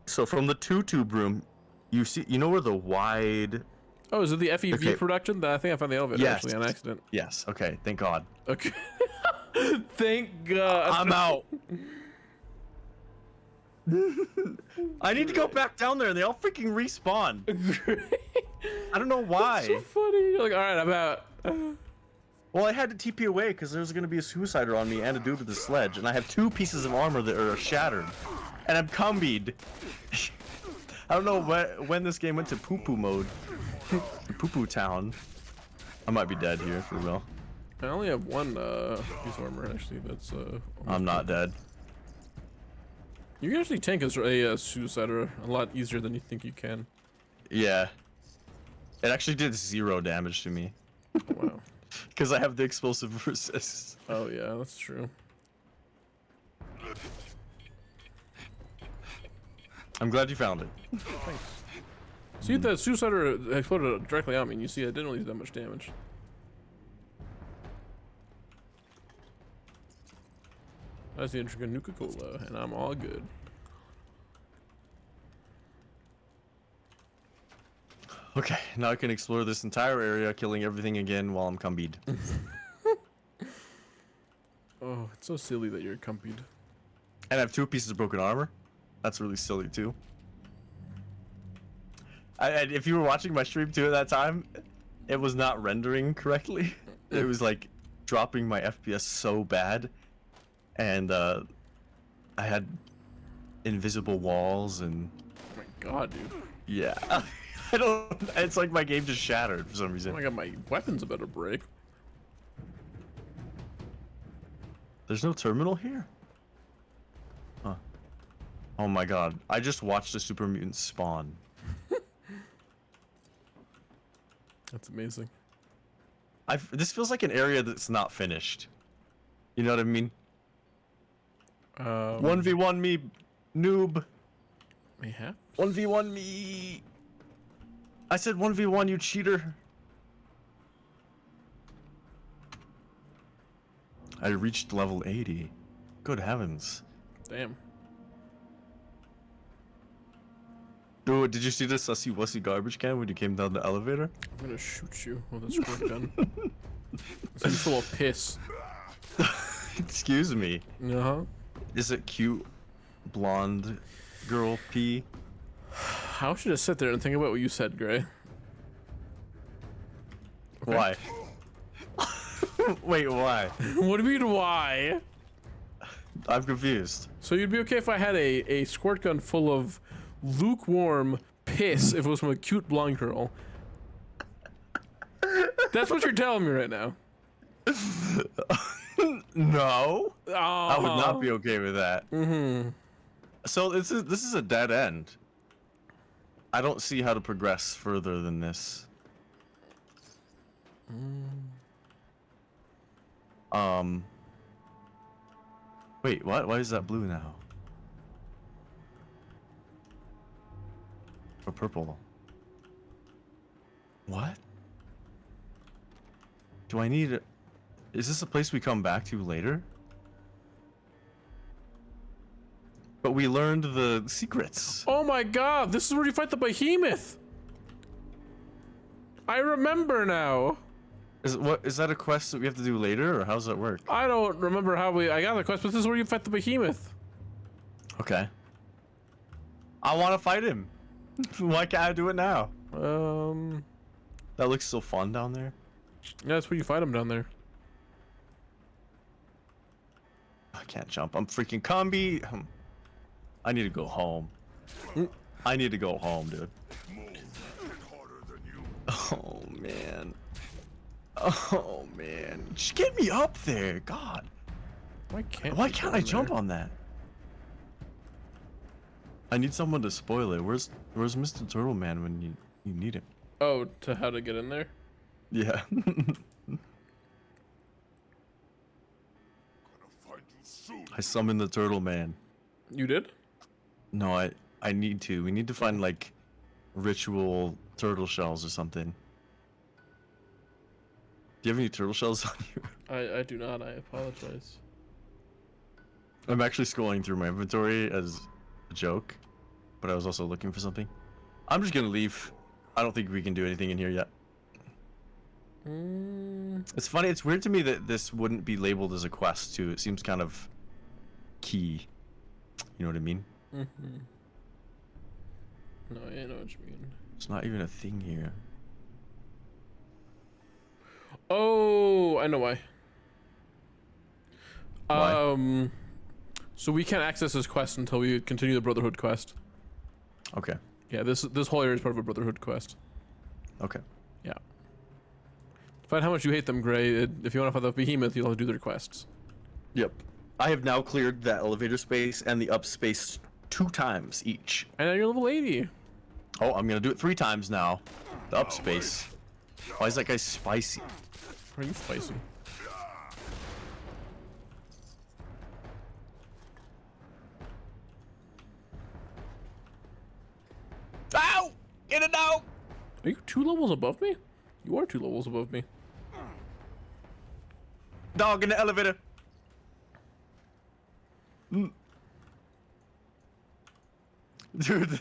So from the 2 tube room, you know where the wide. Oh, is it the FEV production? I think I found the elevator actually on accident. Yes. Okay. Thank God. Okay. Thank God. I'm out. I need to go back down there, and they all freaking respawn. I don't know why. That's so funny. You're like, all right, I'm out. Well, I had to TP away because there was gonna be a suicider on me and a dude with a sledge, and I have 2 pieces of armor that are shattered, and I'm cumbied. I don't know when this game went to poo-poo mode. Poo-poo town. I might be dead here for real. I only have 1 piece of armor actually. That's I'm not dead. You can actually tank a suicider a lot easier than you think you can. Yeah. It actually did 0 damage to me. Wow. Because I have the explosive resist. Oh yeah, that's true. I'm glad you found it. Thanks. See, the suicider exploded directly on me, and you see it didn't really do that much damage. I see a drink of Nuka-Cola, and I'm all good. Okay, now I can explore this entire area, killing everything again while I'm cumbied. Oh, it's so silly that you're cumbied. And I have 2 pieces of broken armor. That's really silly too. And if you were watching my stream too at that time, it was not rendering correctly. It was like dropping my FPS so bad, and I had invisible walls and. Oh my god, dude. Yeah. I don't. It's like my game just shattered for some reason. Oh my god, my weapon's about to break. There's no terminal here? Huh. Oh my god. I just watched a super mutant spawn. That's amazing. This feels like an area that's not finished. You know what I mean? 1v1 me, noob. Yeah. 1v1 me. I said 1v1, you cheater. I reached level 80. Good heavens. Damn. Dude, did you see the sussy wussy garbage can when you came down the elevator? I'm gonna shoot you with a squirt gun. It's full of piss. Excuse me. Uh-huh. Is it cute blonde girl pee? How should I sit there and think about what you said, Gray? Okay. Why? Wait, why? What do you mean, why? I'm confused. So you'd be okay if I had a squirt gun full of lukewarm piss if it was from a cute blonde girl? That's what you're telling me right now. No. Oh. I would not be okay with that. Mm-hmm. So this is a dead end. I don't see how to progress further than this. Wait, what? Why is that blue now? Or purple? What? Do I need... Is this a place we come back to later? But we learned the secrets. Oh my god, this is where you fight the behemoth! I remember now! Is that a quest that we have to do later, or how does that work? I don't remember how I got the quest, but this is where you fight the behemoth. Okay. I want to fight him. Why can't I do it now? That looks so fun down there. Yeah, that's where you fight him down there. I can't jump. I'm freaking combi. I need to go home. I need to go home, dude. Oh man. Oh man. Just get me up there, God. Why can't I jump on that? I need someone to spoil it. Where's Mr. Turtle Man when you need him? Oh, to how to get in there? Yeah. I summoned the Turtle Man. You did? No, I need to. We need to find like ritual turtle shells or something. Do you have any turtle shells on you? I do not. I apologize. I'm actually scrolling through my inventory as a joke, but I was also looking for something. I'm just gonna leave. I don't think we can do anything in here yet. It's funny. It's weird to me that this wouldn't be labeled as a quest too. It seems kind of key. You know what I mean? Mm-hmm. No, I know what you mean. It's not even a thing here. Oh, I know why. Why? So we can't access this quest until we continue the Brotherhood quest. Okay. Yeah, this whole area is part of a Brotherhood quest. Okay. Yeah. Find how much you hate them, Gray. If you want to fight the behemoth, you'll have to do their quests. Yep. I have now cleared that elevator space and the up space 2 times each. And now you're level 80. Oh, I'm gonna do it 3 times now. The up space. Why is that guy spicy? Are you spicy? Ow! Get it out! Are you 2 levels above me? You are 2 levels above me. Dog in the elevator. Dude,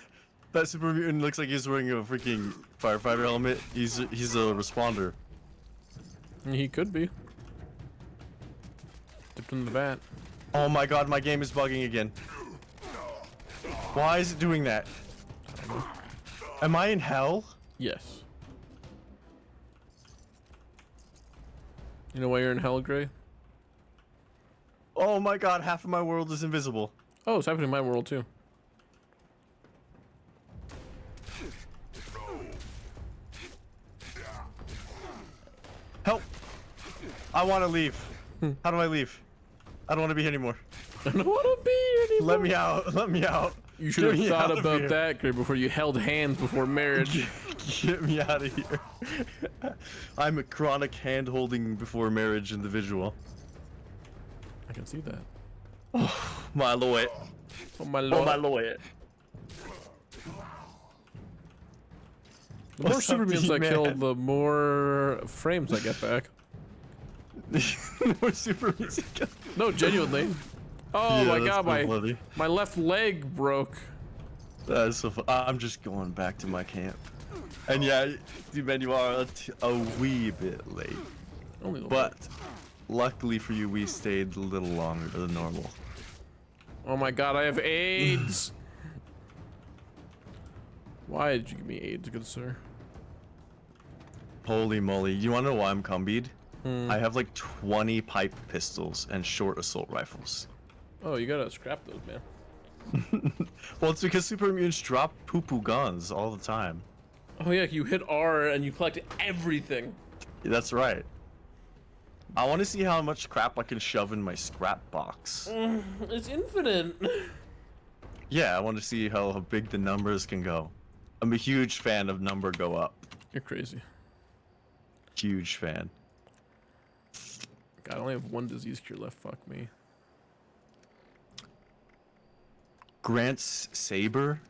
that super mutant looks like he's wearing a freaking firefighter helmet. He's a responder. He could be. Dipped in the vat. Oh my god, my game is bugging again. Why is it doing that? Am I in hell? Yes. You know why you're in hell, Gray? Oh my god, half of my world is invisible. Oh, it's happening in my world too. Help! I want to leave. How do I leave? I don't want to be here anymore. I don't want to be here anymore. Let me out. Let me out. You should have thought about that, Gray, before you held hands before marriage. Get me out of here. I'm a chronic hand-holding before marriage individual. I can see that. Oh, my lord. Oh, my lord. Oh, my lord. The more super mutants I kill, the more frames I get back. The more super mutants I kill. No, genuinely. Oh Yeah, my that's god, so funny. my left leg broke. That's so fun. I'm just going back to my camp. And yeah, man, you are a wee bit late. Only a little but luckily for you, we stayed a little longer than normal. Oh my god, I have AIDS! Why did you give me AIDS, good sir? Holy moly. You wanna know why I'm cumbied? I have like 20 pipe pistols and short assault rifles. Oh, you gotta scrap those, man. Well, it's because super mutants drop poo-poo guns all the time. Oh yeah, you hit R and you collect everything. That's right. I want to see how much crap I can shove in my scrap box. It's infinite. Yeah, I want to see how big the numbers can go. I'm a huge fan of number go up. You're crazy. Huge fan. God, I only have one disease cure left. Fuck me. Grant's saber.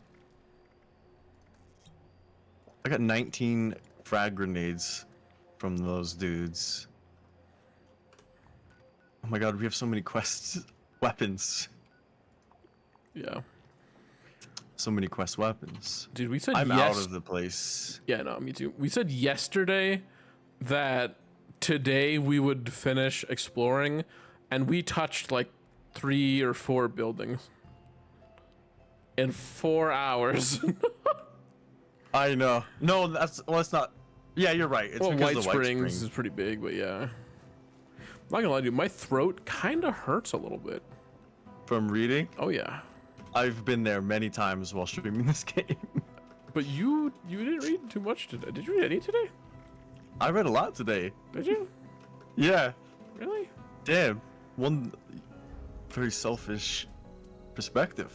I got 19 frag grenades from those dudes. Oh my god, we have so many quests, weapons. Yeah. So many quest weapons. Dude, we said I'm out of the place. Yeah, no, me too. We said yesterday that today we would finish exploring, and we touched like 3 or 4 buildings in 4 hours. I know. No, that's not. Yeah, you're right. It's well, because White of the White Springs Springs is pretty big, but yeah. I'm not gonna lie to you, my throat kind of hurts a little bit. From reading? Oh yeah. I've been there many times while streaming this game. But you didn't read too much today. Did you read any today? I read a lot today. Did you? Yeah. Really? Damn. One very selfish perspective.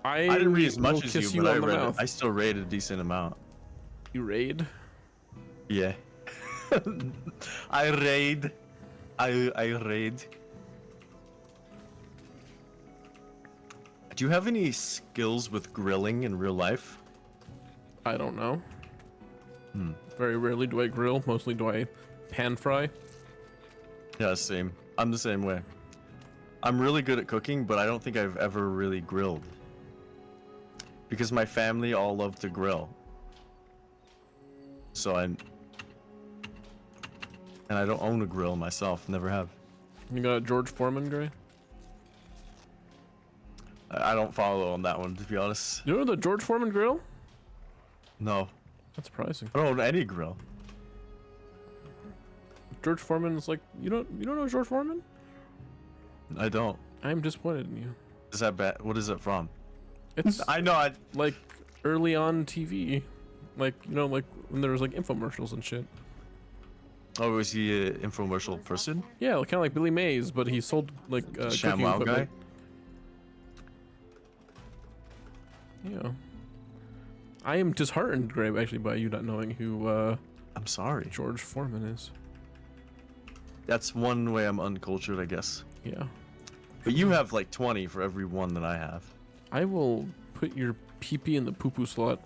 I didn't read as will much as kiss you, you but on the I mouth. I still read a decent amount. You raid? Yeah. I raid. I raid. Do you have any skills with grilling in real life? I don't know. Very rarely do I grill. Mostly do I pan fry. Yeah, same. I'm the same way. I'm really good at cooking, but I don't think I've ever really grilled. Because my family all love to grill. So and I don't own a grill myself, never have. You got a George Foreman, Gray? I don't follow on that one, to be honest. You know the George Foreman grill? No. That's surprising. I don't own any grill. George Foreman is like, you don't know George Foreman? I don't. I'm disappointed in you. Is that bad? What is it from? It's I know. like early on TV, like like when there was like infomercials and shit. Oh, was he an infomercial person? Yeah, kind of like Billy Mays, but he sold like cooking ShamWow equipment. guy. Yeah. I am disheartened, Grave, actually, by you not knowing who I'm sorry. George Foreman is. That's one way I'm uncultured, I guess. Yeah. But you have like 20 for every one that I have. I will put your pee-pee in the poo-poo slot.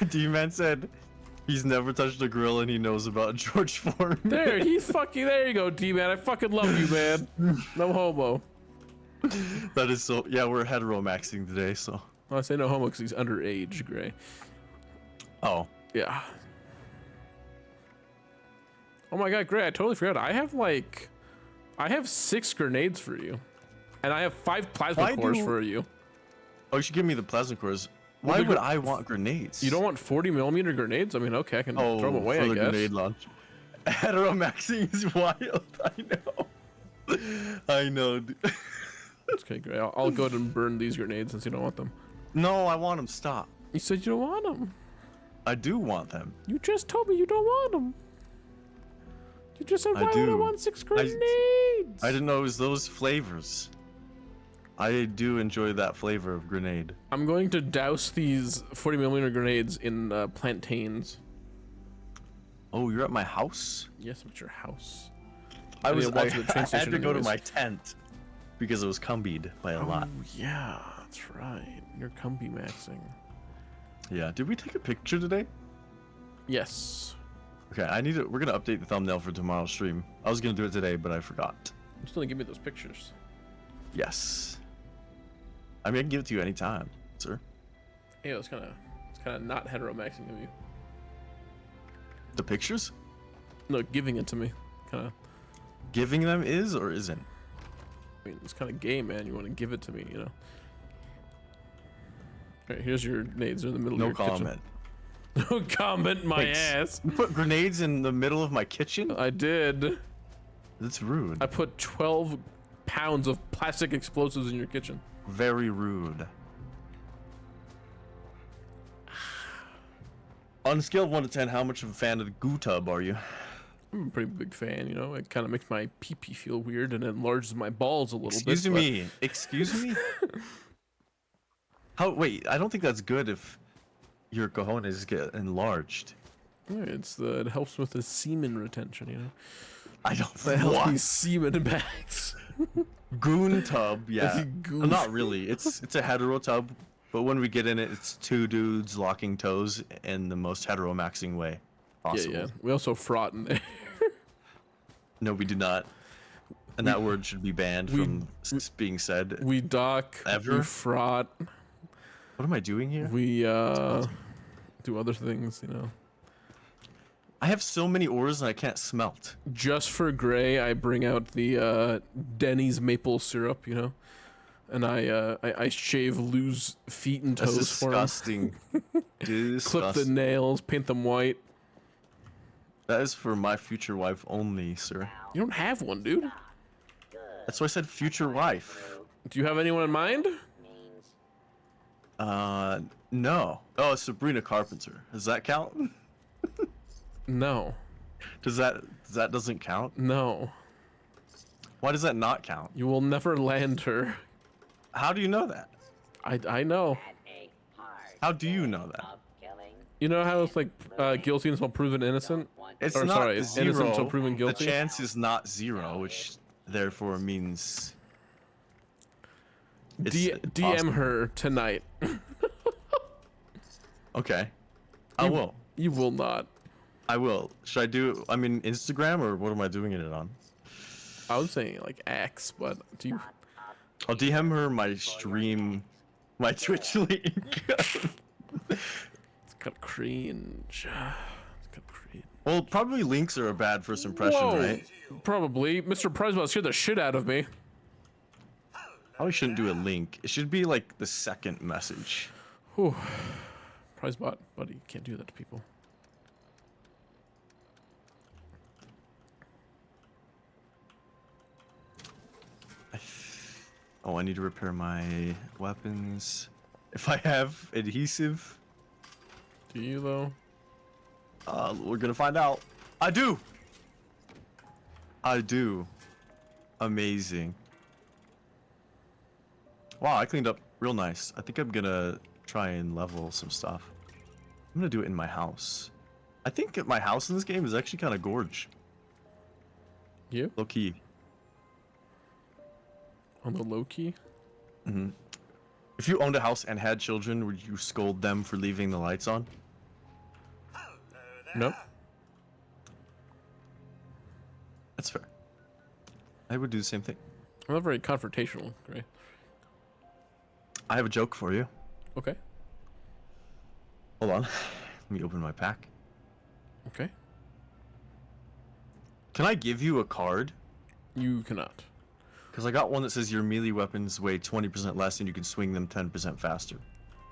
D-Man said he's never touched a grill and he knows about George Foreman. There you go, D-Man. I fucking love you, man. No homo. That is so. Yeah, we're hetero-maxing today, so. Well, I say no homo because he's underage, Gray. Oh. Yeah. Oh my god, Gray, I totally forgot. I have 6 grenades for you. And I have 5 plasma cores for you. Oh, you should give me the plasma cores. Why would I want grenades? You don't want 40mm grenades? I mean, okay, I can throw them away, for I the guess. grenade launch. Hetero-maxing is wild. I know. I know. Dude. It's okay, Gray. I'll go ahead and burn these grenades since you don't want them. No, I want them. Stop. You said you don't want them. I do want them. You just told me you don't want them. You just said, why would I want 6 grenades? I didn't know it was those flavors. I do enjoy that flavor of grenade. I'm going to douse these 40mm grenades in plantains. Oh, you're at my house? Yes, I'm at your house. I had to go to my tent because it was cumbied by a lot. Oh, yeah, that's right. You're cumby maxing. Yeah, did we take a picture today? Yes. Okay, we're gonna update the thumbnail for tomorrow's stream. I was gonna do it today, but I forgot. You still didn't give me those pictures. Yes. I mean, I can give it to you anytime, sir. Yeah, it's kind of not heteromaxing of you. The pictures? No, giving it to me, kind of. Giving them is or isn't? I mean, it's kind of gay, man. You want to give it to me, you know? Alright, here's your nades. They're in the middle No of your comment. kitchen. No comment, my Wait, ass. You put grenades in the middle of my kitchen? I did. That's rude. I put 12 pounds of plastic explosives in your kitchen. Very rude. On a scale of 1 to 10, how much of a fan of the goo tub are you? I'm a pretty big fan, you know? It kind of makes my pee-pee feel weird and enlarges my balls a little Excuse bit. me. Excuse me? Wait, I don't think that's good if your cojones get enlarged. Yeah, it helps with the semen retention, you know? I don't That helps me what? semen bags. Goon tub, yeah. Goon. Not really. It's a hetero tub, but when we get in it, it's two dudes locking toes in the most heteromaxing way possible. Yeah. We also fraught in there. No, we do not. And that word should be banned from being said. We dock. Ever? We fraught. What am I doing here? We do other things, you know. I have so many ores and I can't smelt. Just for Gray, I bring out the Denny's maple syrup, you know, and I shave Lou's feet and That's toes for him. disgusting. Disgusting. Clip the nails, paint them white. That is for my future wife only, sir. You don't have one, dude. That's why I said future wife. Do you have anyone in mind? No. Oh, it's Sabrina Carpenter. Does that count? No. Does that doesn't count? No. Why does that not count? You will never land her. How do you know that? I know. How do you know that? You know how it's like guilty until proven innocent? It's or, not sorry, zero. innocent until proven guilty. The chance is not 0, which therefore means it's DM possible. her tonight. Okay. I will. You will not. I will. Should I do, I mean, Instagram, or what am I doing it on? I was saying like X, but do you? I'll DM her my stream, my Twitch link. It's kind of cringe. It's kind of cringe. Well, probably links are a bad first impression, Whoa, right? Probably. Mr. Prizebot scared the shit out of me. Probably shouldn't do a link. It should be like the second message. Whew. Prizebot, buddy, you can't do that to people. Oh, I need to repair my weapons. If I have adhesive. Do you though? We're gonna find out. I do. I do. Amazing. Wow, I cleaned up real nice. I think I'm gonna try and level some stuff. I'm gonna do it in my house. I think my house in this game is actually kind of gorge. Yeah? Low key. On the low key? Mm-hmm. If you owned a house and had children, would you scold them for leaving the lights on? Nope. That's fair. I would do the same thing. I'm not very confrontational, right? I have a joke for you. Okay. Hold on. Let me open my pack. Okay. Can I give you a card? You cannot. Because I got one that says your melee weapons weigh 20% less and you can swing them 10% faster.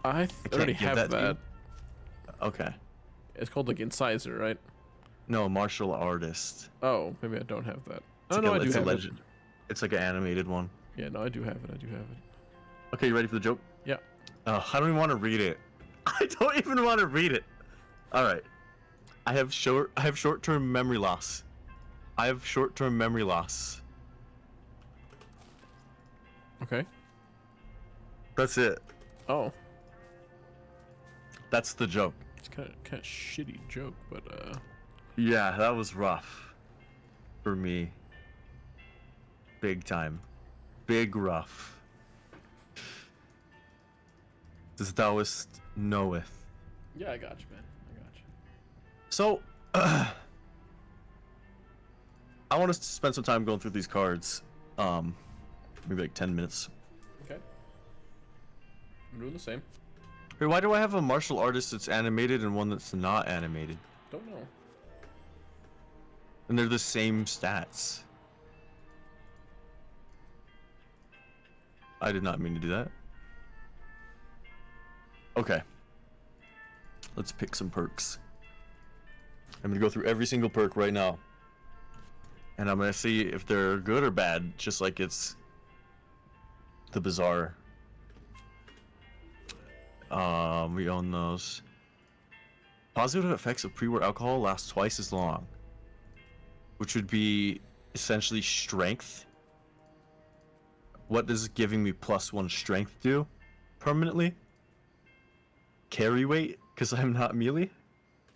I already give have that to you? that. Okay. It's called like Incisor, right? No, martial artist. Oh, maybe I don't have that. It's Oh, no, I do it's a have it. legend. It's like an animated one. Yeah, no, I do have it. I do have it. Okay, you ready for the joke? Yeah. Oh, I don't even want to read it. I don't even want to read it. All right. I have short-term memory loss. I have short-term memory loss. Okay. That's it. Oh. That's the joke. It's kind of shitty joke, but Yeah, that was rough. For me. Big time. Big rough. As thouest knoweth. yeah, I got you, man. I got you. So, I want us to spend some time going through these cards. Maybe like 10 minutes. Okay. I'm doing the same. Hey, why do I have a martial artist that's animated and one that's not animated? Don't know. And they're the same stats. I did not mean to do that. Okay. Let's pick some perks. I'm gonna go through every single perk right now. And I'm gonna see if they're good or bad, just like it's the Bazaar. We own those. Positive effects of pre-war alcohol last twice as long, which would be essentially strength. What does giving me +1 strength do permanently? Carry weight, because I'm not melee.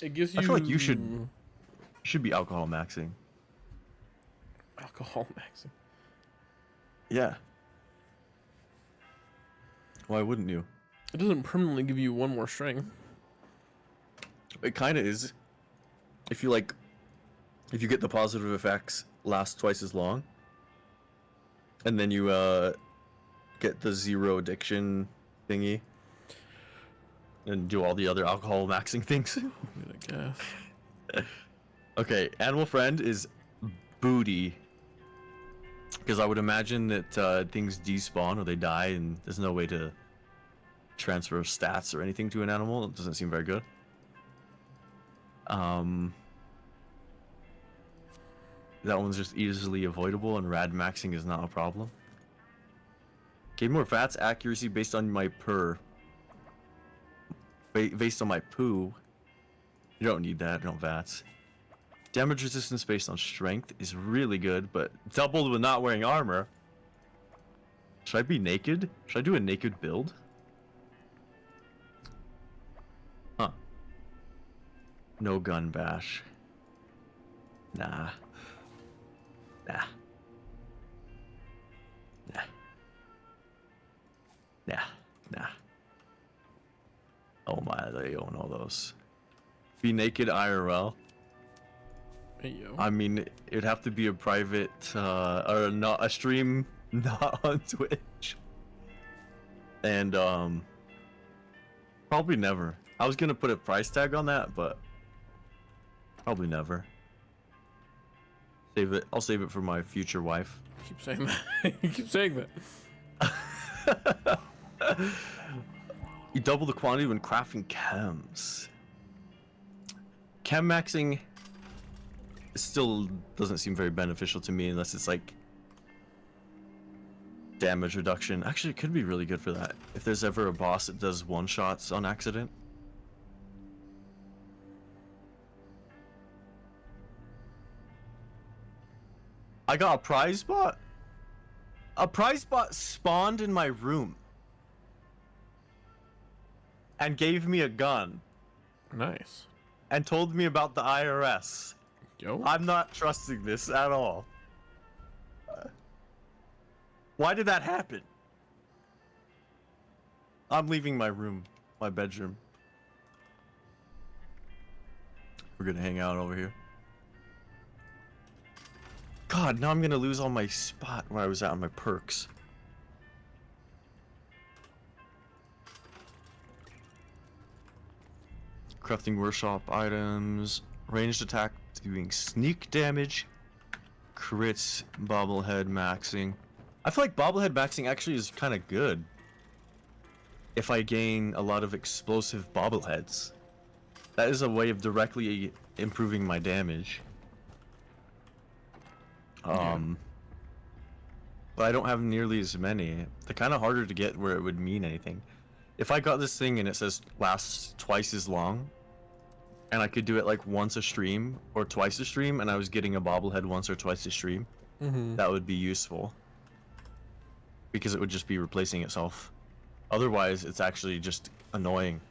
It gives you. I feel like you should be alcohol maxing. Alcohol maxing. Yeah. Why wouldn't you? It doesn't permanently give you 1 more strength. It kind of is. If you get the positive effects last twice as long, and then you get the 0 addiction thingy, and do all the other alcohol maxing things. I guess. Okay, animal friend is booty, because I would imagine that things despawn or they die, and there's no way to transfer stats or anything to an animal. It doesn't seem very good. That one's just easily avoidable, and rad maxing is not a problem. Gain more VATS accuracy based on my purr. Based on my poo. You don't need that, no VATS. Damage resistance based on strength is really good, but doubled with not wearing armor. Should I be naked? Should I do a naked build? Huh. No gun bash. Nah. Nah. Nah. Nah. Nah. Oh my, they own all those. Be naked IRL. Hey, yo. I mean, it'd have to be a private, or not a stream, not on Twitch. And, probably never. I was gonna put a price tag on that, but probably never. Save it. I'll save it for my future wife. Keep saying that. You keep saying that. You double the quantity when crafting chems. Chem maxing still doesn't seem very beneficial to me unless it's like damage reduction. Actually, it could be really good for that. If there's ever a boss that does one-shots on accident. I got a prize bot? A prize bot spawned in my room and gave me a gun. Nice. And told me about the IRS. Yo. I'm not trusting this at all. Why did that happen? I'm leaving my room, my bedroom. We're gonna hang out over here. God, now I'm gonna lose all my spot where I was at on my perks. Crafting workshop items, ranged attack doing sneak damage, crits, bobblehead maxing. I feel like bobblehead maxing actually is kind of good if I gain a lot of explosive bobbleheads. That is a way of directly improving my damage. But I don't have nearly as many. They're kind of harder to get where it would mean anything. If I got this thing and it says lasts twice as long, and I could do it like once a stream or twice a stream, and I was getting a bobblehead once or twice a stream, that would be useful. Because it would just be replacing itself. Otherwise, it's actually just annoying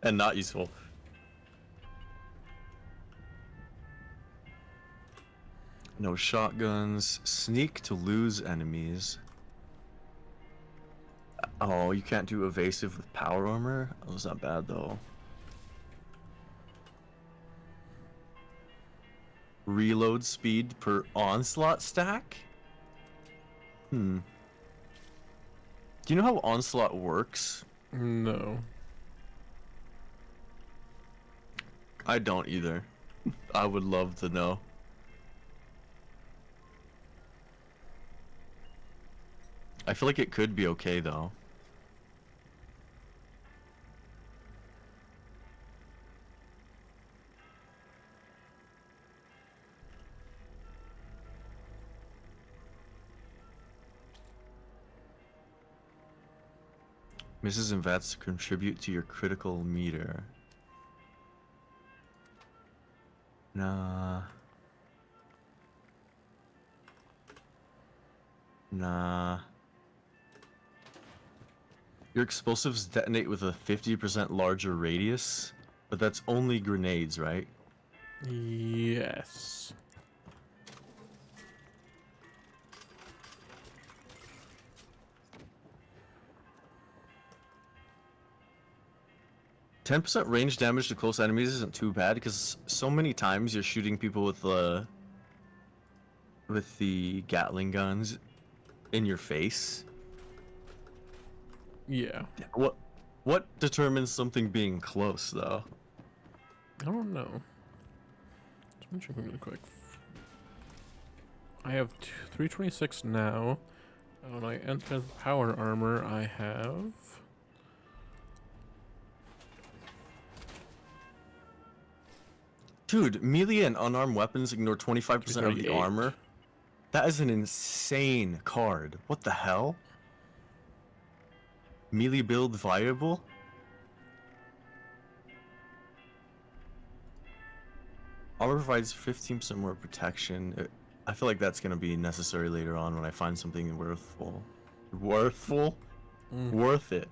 and not useful. No shotguns. Sneak to lose enemies. Oh, you can't do evasive with power armor? Oh, that's not bad though. Reload speed per onslaught stack? Hmm. Do you know how Onslaught works? No. I don't either. I would love to know. I feel like it could be okay though. Misses and vats contribute to your critical meter. Nah. Nah. Your explosives detonate with a 50% larger radius, but that's only grenades, right? Yes. %10 range damage to close enemies isn't too bad because so many times you're shooting people with the Gatling guns in your face. Yeah. What determines something being close though? I don't know. Let me check really quick. I have 326 now. On my nth power armor, I have. Dude, melee and unarmed weapons ignore 25% of the 338. armor. That is an insane card. What the hell? Melee build viable? Armor provides 15% more protection. I feel like that's gonna be necessary later on when I find something worthful. Worthful? Worth it.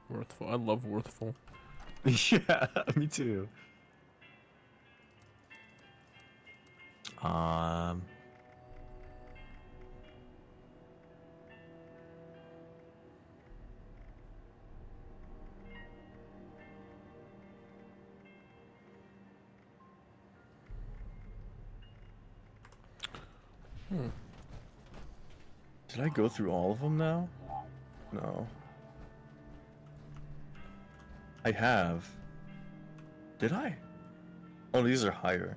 Worthful. I love worthful. Yeah, me too. Did I go through all of them now? No. I have. Did I? Oh, these are higher.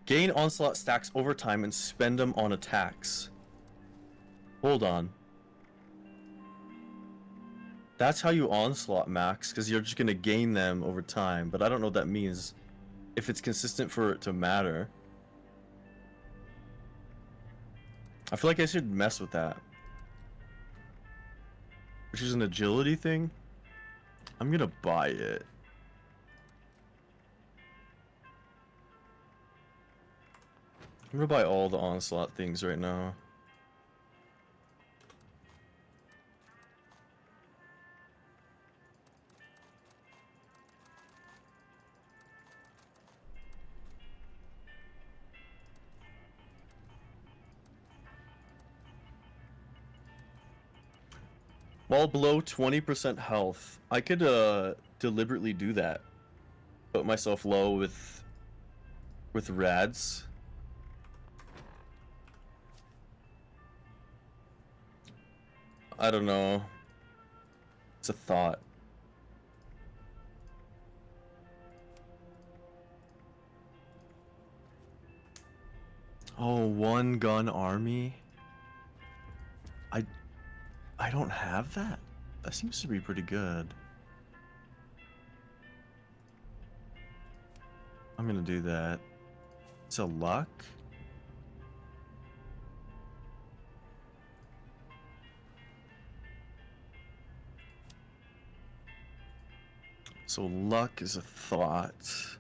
Gain onslaught stacks over time and spend them on attacks. Hold on. That's how you onslaught max, because you're just gonna gain them over time, but I don't know what that means. If it's consistent for it to matter. I feel like I should mess with that. Which is an agility thing. I'm gonna buy it. I'm gonna buy all the onslaught things right now. While below 20% health, I could deliberately do that. Put myself low with rads. I don't know. It's a thought. Oh, one gun army? I don't have that? That seems to be pretty good. I'm gonna do that. It's a luck? So luck is a thought.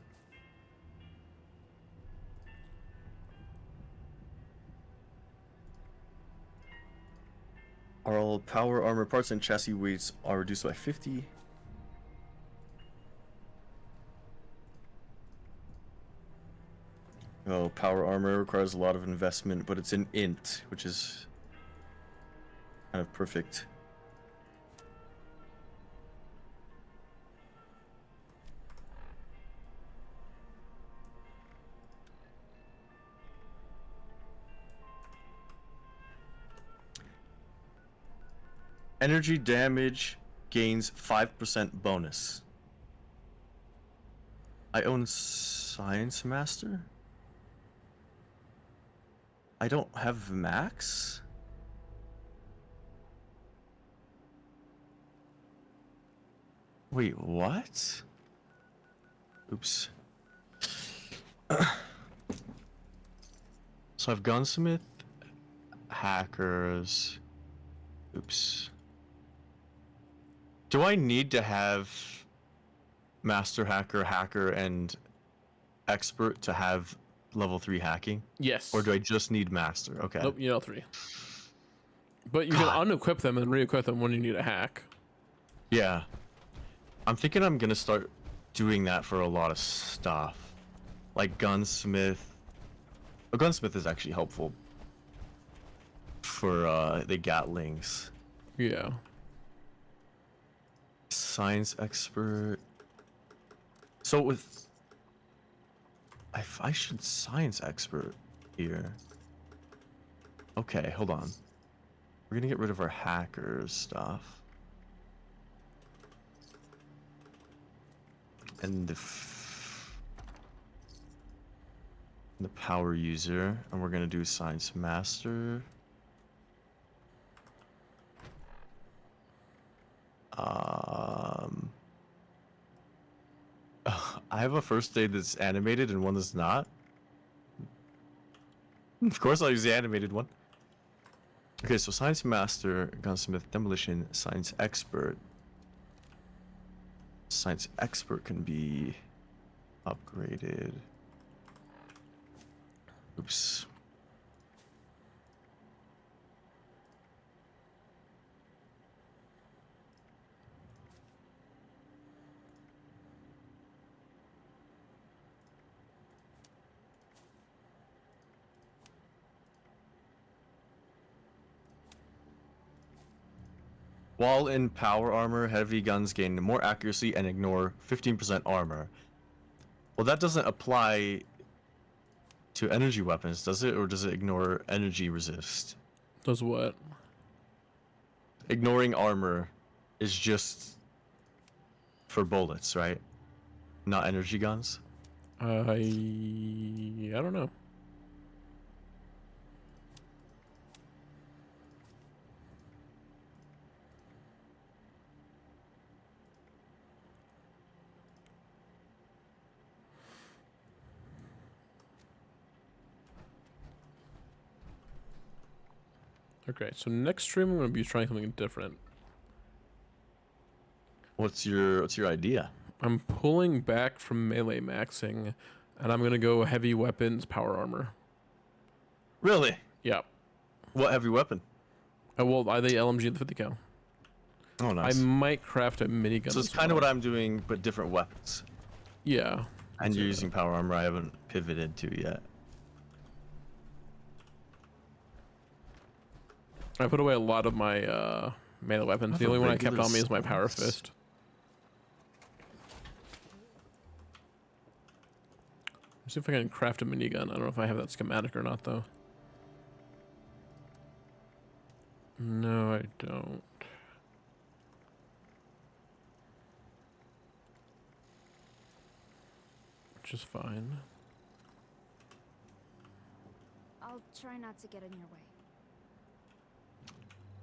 All power armor parts and chassis weights are reduced by 50. Oh, power armor requires a lot of investment, but it's an int, which is kind of perfect. Energy damage gains 5% bonus. I own Science Master? I don't have max? Wait, what? Oops. So I've gunsmith, hackers. Oops. Do I need to have master hacker, hacker, and expert to have level 3 hacking? Yes. Or do I just need master? Okay. Nope, you need all 3. But you can unequip them and re-equip them when you need a hack. Yeah. I'm thinking I'm gonna start doing that for a lot of stuff. Like gunsmith. A gunsmith is actually helpful for the Gatlings. Yeah. Science expert. So with I should science expert here. Okay, hold on. We're gonna get rid of our hackers stuff. And the power user, and we're gonna do science master. I have a first aid that's animated and one that's not. Of course I'll use the animated one. Okay, so science master, gunsmith, demolition, science expert. Science expert can be upgraded. Oops. While in power armor, heavy guns gain more accuracy and ignore 15% armor. Well, that doesn't apply to energy weapons, does it? Or does it ignore energy resist? Does what? Ignoring armor is just for bullets, right? Not energy guns? I don't know. Okay, so next stream I'm gonna be trying something different. What's your idea? I'm pulling back from melee maxing, and I'm gonna go heavy weapons, power armor. Really? Yeah. What heavy weapon? Well, I the LMG and the 50 cal. Oh, nice. I might craft a minigun. So it's kind of what I'm doing, but different weapons. Yeah. And you're using power armor I haven't pivoted to yet. I put away a lot of my melee weapons. The only one I kept on me is my power fist. Let's see if I can craft a minigun. I don't know if I have that schematic or not, though. No, I don't. Which is fine. I'll try not to get in your way.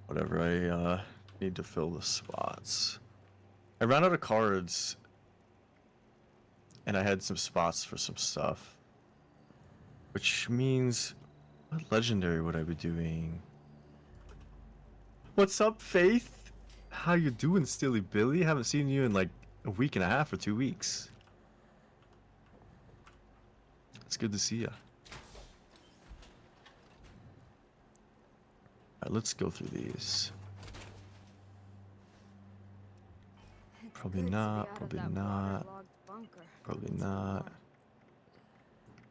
Whatever, I need to fill the spots. I ran out of cards. And I had some spots for some stuff. Which means, what legendary would I be doing? What's up, Faith? How you doing, Stilly Billy? Haven't seen you in like a week and a half or 2 weeks. It's good to see ya. Alright, let's go through these. Probably not, probably not. Probably not.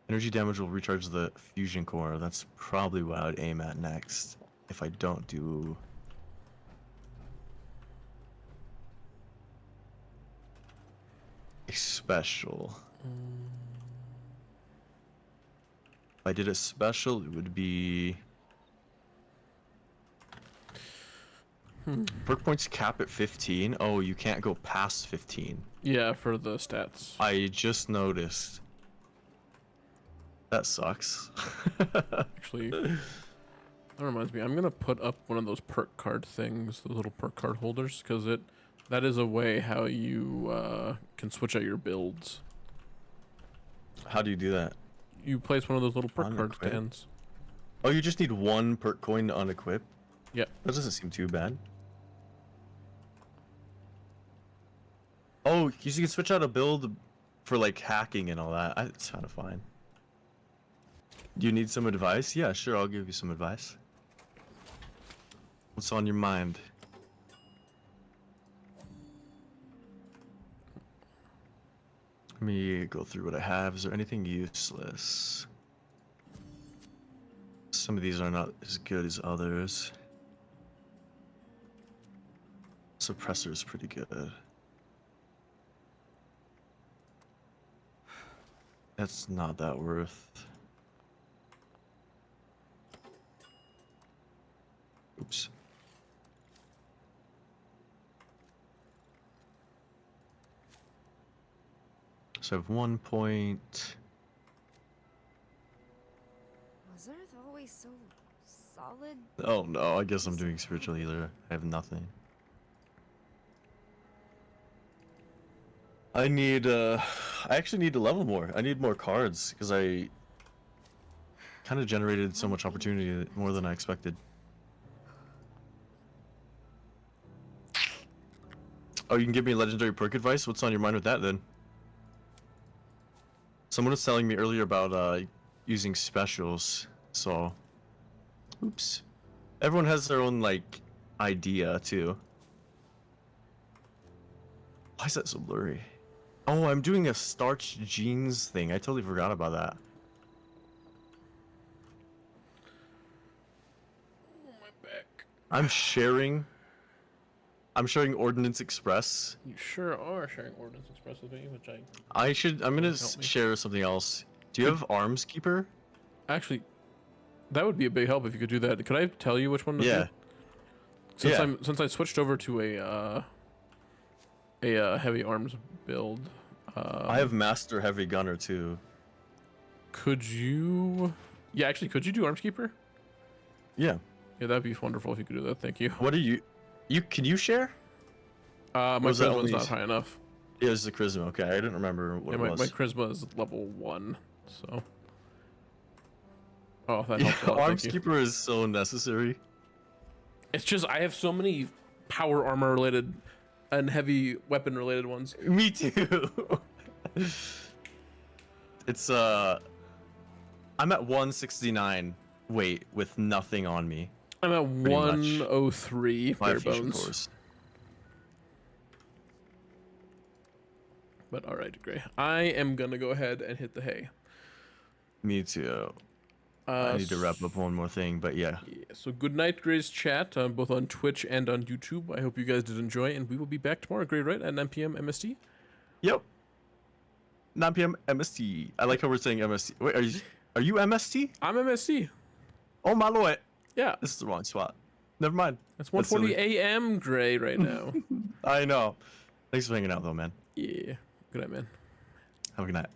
Energy damage will recharge the fusion core. That's probably what I would aim at next. If I don't do... a special. If I did a special, it would be... Perk points cap at 15. Oh, you can't go past 15. Yeah, for the stats. I just noticed. That sucks. Actually, that reminds me. I'm gonna put up one of those perk card things, the little perk card holders, because that is a way how you can switch out your builds. How do you do that? You place one of those little perk card Unequip? stands. Oh, you just need one perk coin to unequip? Yeah. That doesn't seem too bad. Oh, you can switch out a build for like hacking and all that. It's kind of fine. Do you need some advice? Yeah, sure, I'll give you some advice. What's on your mind? Let me go through what I have. Is there anything useless? Some of these are not as good as others. Suppressor is pretty good. That's not that worth. Oops. So I have 1 point. Was Earth always so solid? Oh no, I guess I'm doing spiritual healer. I have nothing. I actually need to level more. I need more cards because I kind of generated so much opportunity more than I expected. Oh, you can give me legendary perk advice? What's on your mind with that then? Someone was telling me earlier about using specials, so oops. Everyone has their own like idea too. Why is that so blurry? Oh, I'm doing a starch jeans thing. I totally forgot about that. Oh, my back. I'm sharing Ordnance Express. You sure are sharing Ordnance Express with me, which I'm gonna help me. share something else. Do you have Arms Keeper? Actually, that would be a big help if you could do that. Could I tell you which one to Yeah. do? Yeah. Since I switched over to a heavy arms build. I have Master Heavy Gunner too. Could you? Yeah, actually, could you do Arms Keeper? Yeah. Yeah, that'd be wonderful if you could do that. Thank you. What are you? Can you share? My Was that charisma's only- not high enough. Yeah, it's the charisma. Okay, I didn't remember what Yeah, it my was. charisma is level 1, so. Oh, that Yeah, helps a lot. Arms Thank you. Keeper is so necessary. It's just I have so many power armor related and heavy weapon related ones. Me too. It's I'm at 169 weight with nothing on me. I'm at Pretty much. 103 bare My fusion bones. cores. But all right, Gray. I am gonna go ahead and hit the hay. Me too. I need to wrap up one more thing, but yeah. So good night, Gray's chat, both on Twitch and on YouTube. I hope you guys did enjoy, and we will be back tomorrow, Gray, right, at 9 p.m. MST? Yep. 9 p.m. MST. I like how we're saying MST. Wait, are you MST? I'm MST. Oh my lord. Yeah. This is the wrong spot. Never mind. That's 1:40 a.m. Gray right now. I know. Thanks for hanging out though, man. Yeah. Good night, man. Have a good night.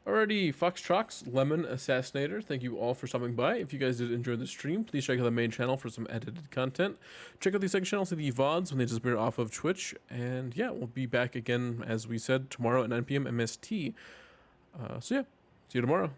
Alrighty, Foxtrox, Lemon, Assassinator, thank you all for stopping by. If you guys did enjoy the stream, please check out the main channel for some edited content. Check out the second channel, see the VODs when they disappear off of Twitch. And yeah, we'll be back again, as we said, tomorrow at 9 p.m. MST. So yeah, see you tomorrow.